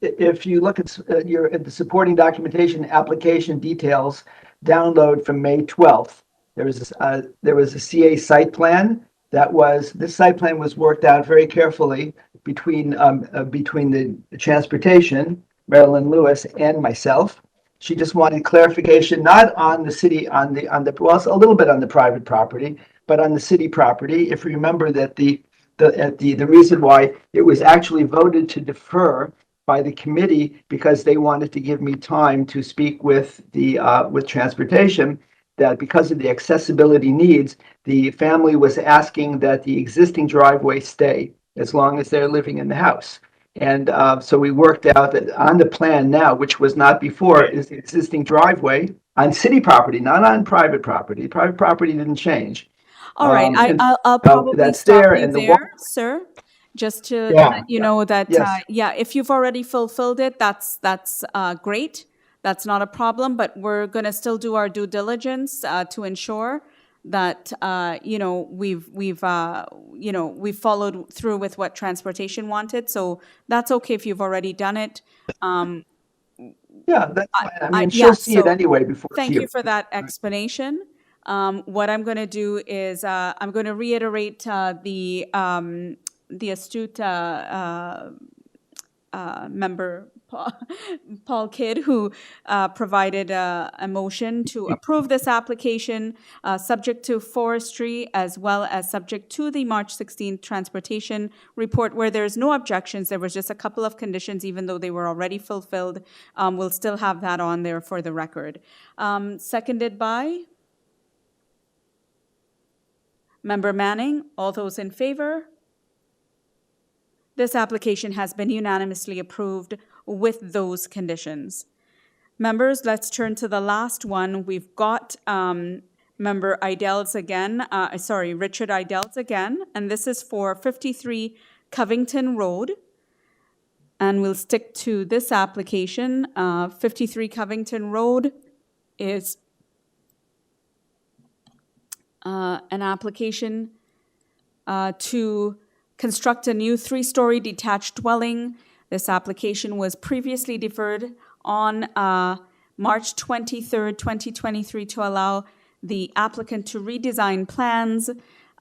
If you look at the supporting documentation application details download from May 12th, there was a CA site plan. This site plan was worked out very carefully between the transportation, Marilyn Lewis, and myself. She just wanted clarification, not on the city, well, a little bit on the private property, but on the city property. If you remember that the reason why it was actually voted to defer by the committee because they wanted to give me time to speak with with transportation, that because of the accessibility needs, the family was asking that the existing driveway stay as long as they're living in the house. And so we worked out that on the plan now, which was not before, is the existing driveway on city property, not on private property. Private property didn't change. All right, I'll probably stop you there, sir, just to let you know that, if you've already fulfilled it, that's great. That's not a problem, but we're going to still do our due diligence to ensure that we've followed through with what transportation wanted. So that's okay if you've already done it. That's fine. I mean, she'll see it anyway before. Thank you for that explanation. What I'm going to do is I'm going to reiterate the astute member Paul Kidd, who provided a motion to approve this application, subject to forestry, as well as subject to the March 16th transportation report, where there's no objections. There was just a couple of conditions, even though they were already fulfilled. We'll still have that on there for the record. Seconded by Member Manning. All those in favor? This application has been unanimously approved with those conditions. Members, let's turn to the last one. We've got Member Idels again, Richard Idels again, and this is for 53 Covington Road. And we'll stick to this application. 53 Covington Road is an application to construct a new 3-story detached dwelling. This application was previously deferred on March 23rd, 2023 to allow the applicant to redesign plans.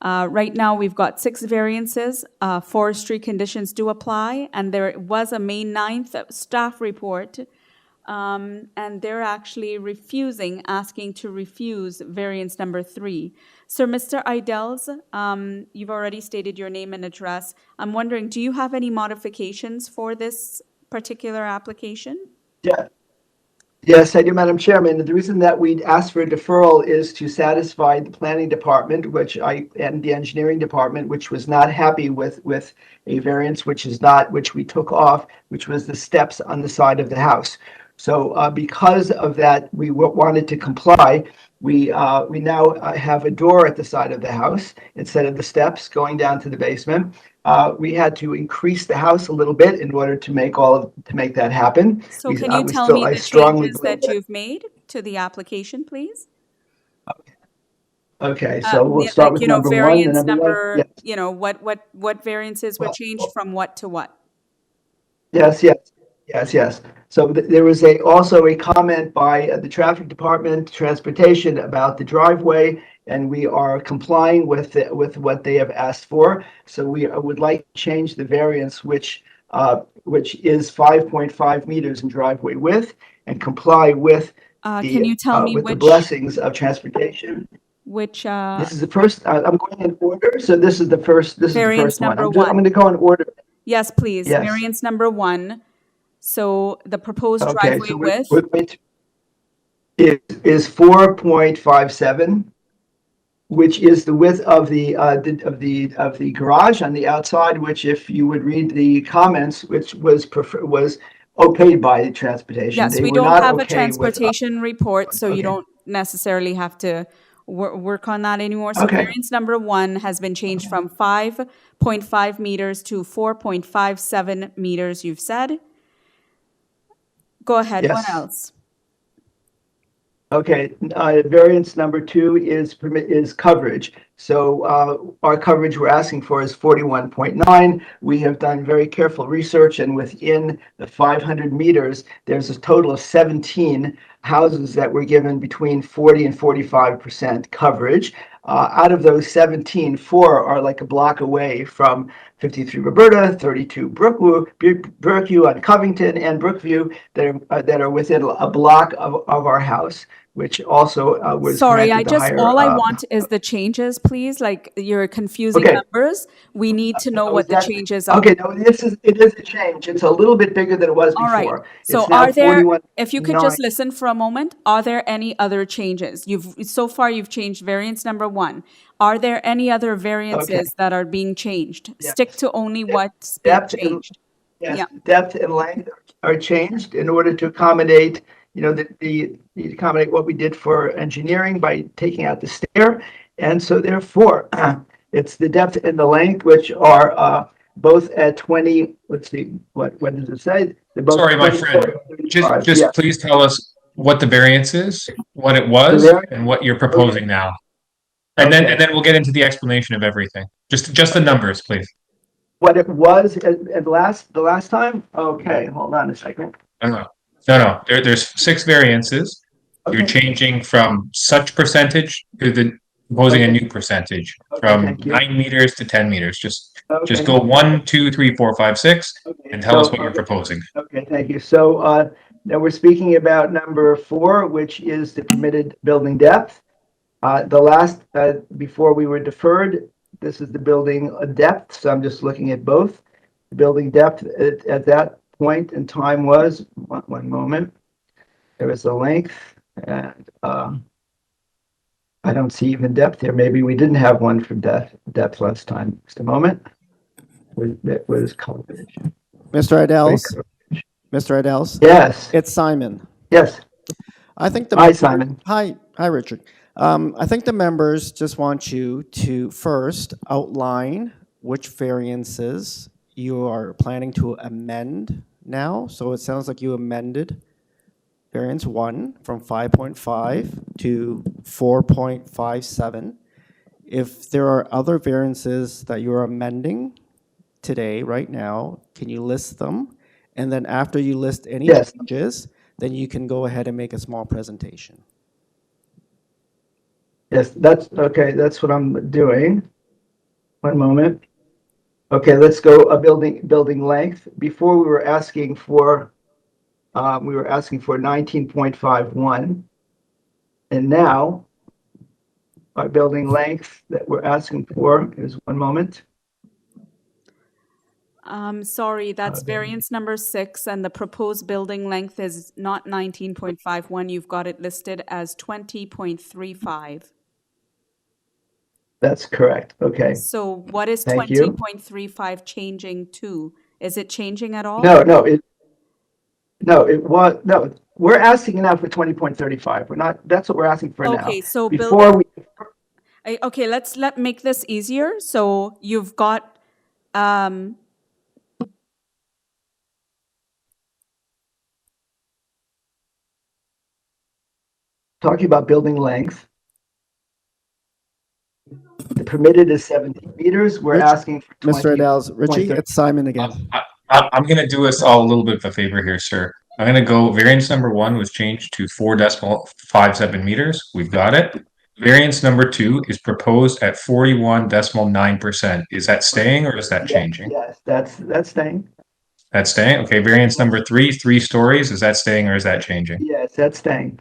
Right now, we've got 6 variances. Forestry conditions do apply, and there was a May 9th staff report, and they're actually asking to refuse variance number 3. So, Mr. Idels, you've already stated your name and address. I'm wondering, do you have any modifications for this particular application? Yeah. Yes, I do, Madam Chairman. The reason that we'd asked for a deferral is to satisfy the planning department, and the engineering department, which was not happy with a variance, which we took off, which was the steps on the side of the house. So because of that, we wanted to comply. We now have a door at the side of the house instead of the steps going down to the basement. We had to increase the house a little bit in order to make that happen. So can you tell me the changes that you've made to the application, please? Okay, so we'll start with number variance one. Number, what variances were changed from what to what? Yes. So there was also a comment by the traffic department, transportation, about the driveway, and we are complying with what they have asked for. So we would like to change the variance, which is 5.5 meters in driveway width, and comply with can you tell me the blessings of transportation. Which this is the first. I'm going in order, so this is the first. This variance is the first number one. I'm going to go in order. Yes, please. Yes. Variance number 1. So the proposed driveway width is 4.57, which is the width of the garage on the outside. Which, if you would read the comments, which was okayed by the transportation. Yes, we don't have a transportation report, so you don't necessarily have to work on that anymore. So variance number 1 has been changed from 5.5 meters to 4.57 meters. You've said. Go ahead. Yes. What else? Okay. Variance number 2 is coverage. So our coverage we're asking for is 41.9. We have done very careful research, and within the 500 meters, there's a total of 17 houses that were given between 40 and 45% coverage. Out of those 17, 4 are like a block away from 53 Roberta, 32 Brookview on Covington, and Brookview that are within a block of our house, which also was. Sorry, all I want is the changes, please. Like, you're confusing numbers. We need to know what the changes are. Okay, no, it is a change. It's a little bit bigger than it was before. All right. So if you could just listen for a moment, are there any other changes? So far you've changed variance number 1. Are there any other variances that are being changed? Yes. Stick to only what's being changed. Depth and length are changed in order to accommodate, accommodate what we did for engineering by taking out the stair. And so therefore, it's the depth and the length, which are both at 20, let's see, what does it say? Sorry, my friend, just please tell us what the variance is, what it was, and what you're proposing now. And then we'll get into the explanation of everything. Just the numbers, please. What it was at the last time? Okay, hold on a second. No. There's 6 variances. Okay. You're changing from such percentage to proposing a new percentage from 9 meters to 10 meters. Just Just Okay. go 1, 2, 3, 4, 5, 6, and tell us what you're proposing. Okay, thank you. So now we're speaking about number 4, which is the permitted building depth. The last, before we were deferred, this is the building depth. So I'm just looking at both. The building depth at that point in time was, one moment, there was a length, and I don't see even depth here. Maybe we didn't have one for depth last time. Just a moment. Where is coverage? Mr. Idels? Mr. Idels? Yes. It's Simon. Yes. I think Hi, Simon. Hi, Richard. I think the members just want you to first outline which variances you are planning to amend now. So it sounds like you amended variance 1 from 5.5 to 4.57. If there are other variances that you're amending today, right now, can you list them? And then after you list any changes, then you can go ahead and make a small presentation. Yes, that's okay. That's what I'm doing. One moment. Okay, let's go a building length. Before we were asking for 19.51, and now our building length that we're asking for is, one moment. Sorry, that's variance number 6, and the proposed building length is not 19.51. You've got it listed as 20.35. That's correct. Okay. So what is Thank you. 20.35 changing to? Is it changing at all? No, we're asking now for 20.35. We're not, that's what we're asking for now. Okay, so before we okay, let's make this easier. So you've got talking about building length. The permitted is 17 meters. We're asking for 20. Mr. Idels, Richie, it's Simon again. I'm going to do us all a little bit of a favor here, sir. I'm going to go variance number 1 was changed to 4.57 meters. We've got it. Variance number 2 is proposed at 41.9%. Is that staying or is that changing? Yes, that's staying. That's staying. Okay. Variance number 3, 3 stories. Is that staying or is that changing? Yes, that's staying.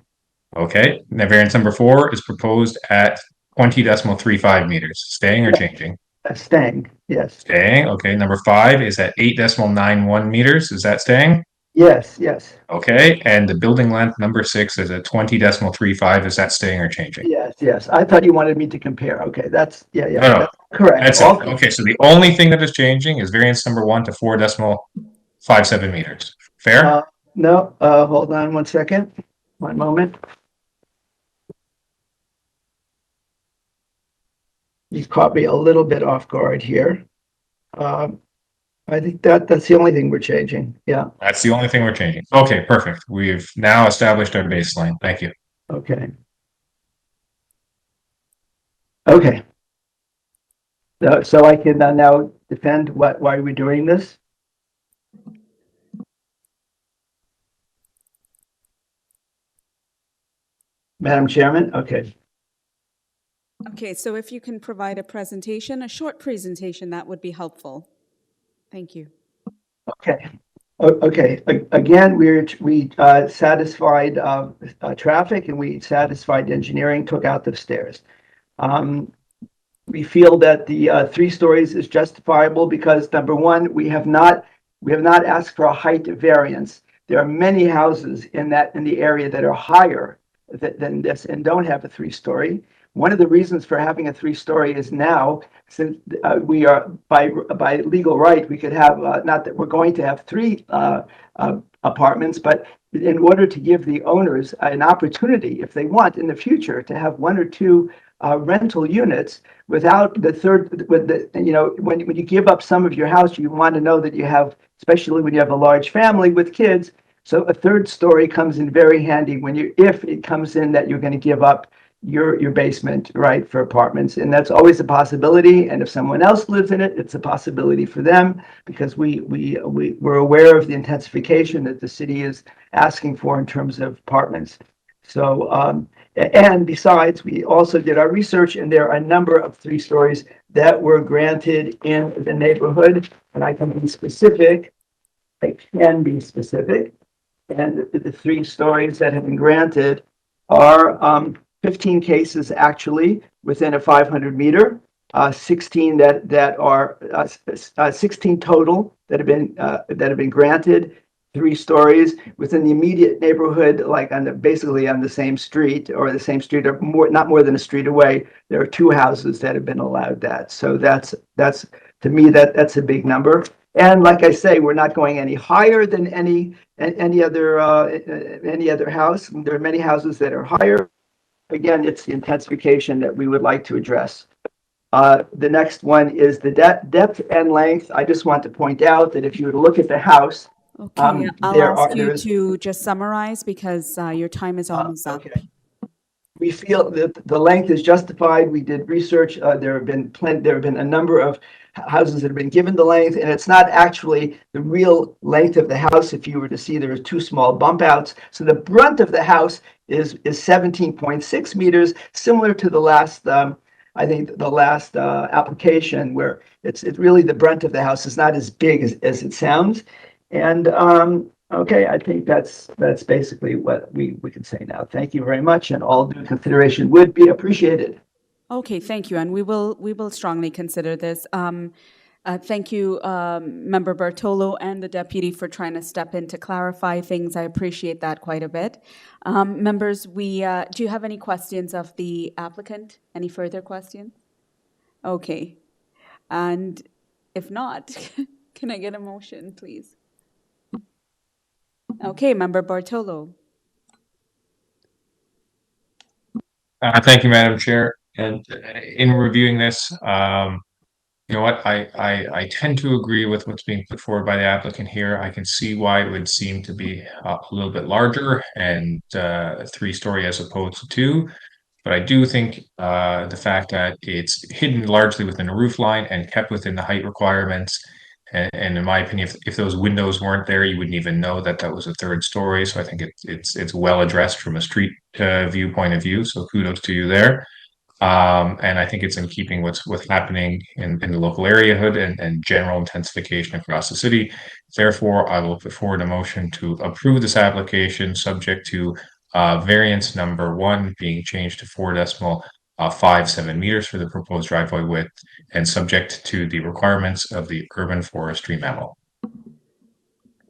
Okay. Now variance number 4 is proposed at 20.35 meters. Staying or changing? Staying. Yes. Staying. Okay. Number 5 is at 8.91 meters. Is that staying? Yes. Yes. Okay. And the building length number 6 is at 20.35. Is that staying or changing? Yes. Yes. I thought you wanted me to compare. Okay. That's No. That's correct. That's it. Okay. So the only thing that is changing is variance number 1 to 4.57 meters. Fair? No. Hold on one second. One moment. You caught me a little bit off guard here. I think that's the only thing we're changing. Yeah. That's the only thing we're changing. Okay, perfect. We've now established our baseline. Thank you. Okay. Okay. So I can now defend why we're doing this. Madam Chairman, okay. okay, so if you can provide a presentation, a short presentation, that would be helpful. Thank you. Okay. Okay. Again, we satisfied traffic and we satisfied engineering, took out the stairs. We feel that the 3 stories is justifiable because number 1, we have not asked for a height variance. There are many houses in the area that are higher than this and don't have a 3-story. One of the reasons for having a 3-story is now, since we are by legal right, we could have not that we're going to have 3 apartments, but in order to give the owners an opportunity, if they want in the future, to have 1 or 2 rental units without the third. When you give up some of your house, you want to know that you have, especially when you have a large family with kids. So a 3rd story comes in very handy if it comes in that you're going to give up your basement, right, for apartments. And that's always a possibility. And if someone else lives in it, it's a possibility for them because we're aware of the intensification that the city is asking for in terms of apartments. So And besides, we also did our research, and there are a number of 3 stories that were granted in the neighborhood. And I can be specific. I can be specific. And the 3 stories that have been granted are 15 cases actually within a 500 meter, 16 that are 16 total that have been granted. 3 stories within the immediate neighborhood, like basically on the same street or not more than a street away. There are 2 houses that have been allowed that. So that's to me that's a big number. And like I say, we're not going any higher than any other house. There are many houses that are higher. Again, it's the intensification that we would like to address. The next one is the depth and length. I just want to point out that if you were to look at the house, Okay, I'll ask you to just summarize because your time is almost up. We feel that the length is justified. We did research. There have been a number of houses that have been given the length, and it's not actually the real length of the house. If you were to see, there are 2 small bump outs. So the brunt of the house is 17.6 meters, similar to the last, I think the last application, where it's really the brunt of the house is not as big as it sounds. And okay, I think that's basically what we can say now. Thank you very much, and all due consideration would be appreciated. Okay, thank you, and we will strongly consider this. Thank you, Member Bartolo and the deputy for trying to step in to clarify things. I appreciate that quite a bit. Members, do you have any questions of the applicant? Any further questions? Okay, and if not, can I get a motion, please? Okay, Member Bartolo. Thank you, Madam Chair. And in reviewing this, you know what, I tend to agree with what's being put forward by the applicant here. I can see why it would seem to be a little bit larger and 3-story as opposed to 2. But I do think the fact that it's hidden largely within a roof line and kept within the height requirements. And in my opinion, if those windows weren't there, you wouldn't even know that that was a 3rd story. So I think it's well addressed from a street view point of view. So kudos to you there. And I think it's in keeping what's happening in the local areahood and general intensification across the city. Therefore, I will put forward a motion to approve this application subject to variance number 1 being changed to 4.57 meters for the proposed driveway width and subject to the requirements of the urban forestry memo.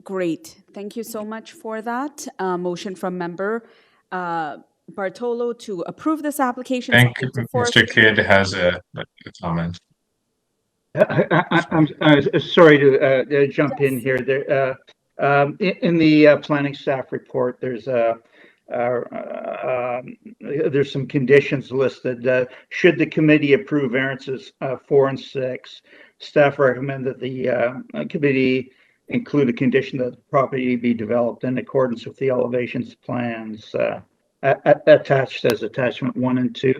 Great. Thank you so much for that. Motion from Member Bartolo to approve this application. Thank you. Mr. Kidd has a comment. I'm sorry to jump in here. There, in the planning staff report, there's some conditions listed. Should the committee approve variances 4 and 6, staff recommend that the committee include a condition that the property be developed in accordance with the elevations plans attached as attachment 1 and 2.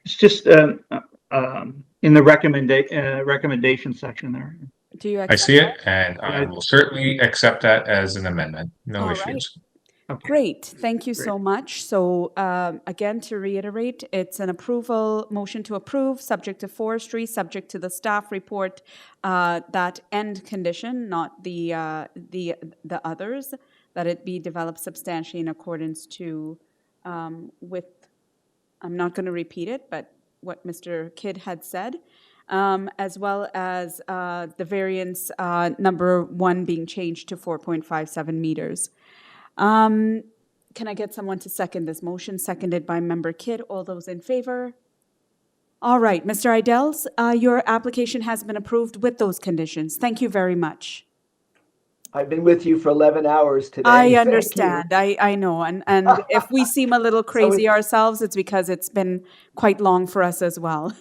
It's just in the recommendation section there. Do you I see it, and I will certainly accept that as an amendment. No issues. Right. Okay. Great. Thank you so much. So again, to reiterate, it's an motion to approve, subject to forestry, subject to the staff report, that end condition, not the others, that it be developed substantially in accordance to with, I'm not going to repeat it, but what Mr. Kidd had said, as well as the variance number 1 being changed to 4.57 meters. Can I get someone to second this motion? Seconded by Member Kidd. All those in favor? All right, Mr. Idels, your application has been approved with those conditions. Thank you very much. I've been with you for 11 hours today. I understand. I know. And if we seem a little crazy ourselves, it's because it's been quite long for us as well.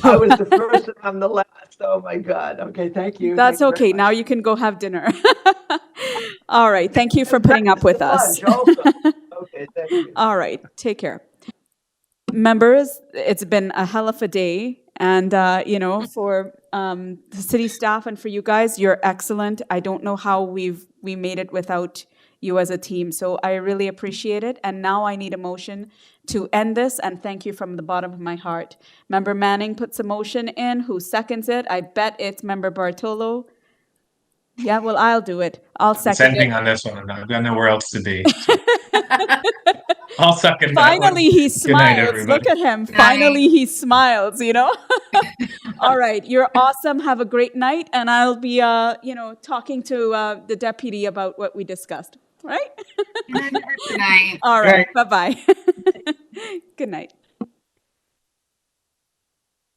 I was the first and I'm the last. Oh my God. Okay, thank you. That's Thank you okay. Now you can go have dinner. All right. Thank you for putting up with us. Okay, thank you. All right. Take care. Members, it's been a hell of a day. And, for the city staff and for you guys, you're excellent. I don't know how we made it without you as a team. So I really appreciate it. And now I need a motion to end this, and thank you from the bottom of my heart. Member Manning puts a motion in. Who seconds it? I bet it's Member Bartolo. Yeah, well, I'll do it. I'll second Sending it. on this one, and I've got nowhere else to be. So. I'll second that one. Finally, he Good night, smiles. everybody. Look at him. Finally, he smiles, you know? All right. You're awesome. Have a great night. And I'll be, talking to the deputy about what we discussed. Right? Good night. All right. Bye-bye. Good night.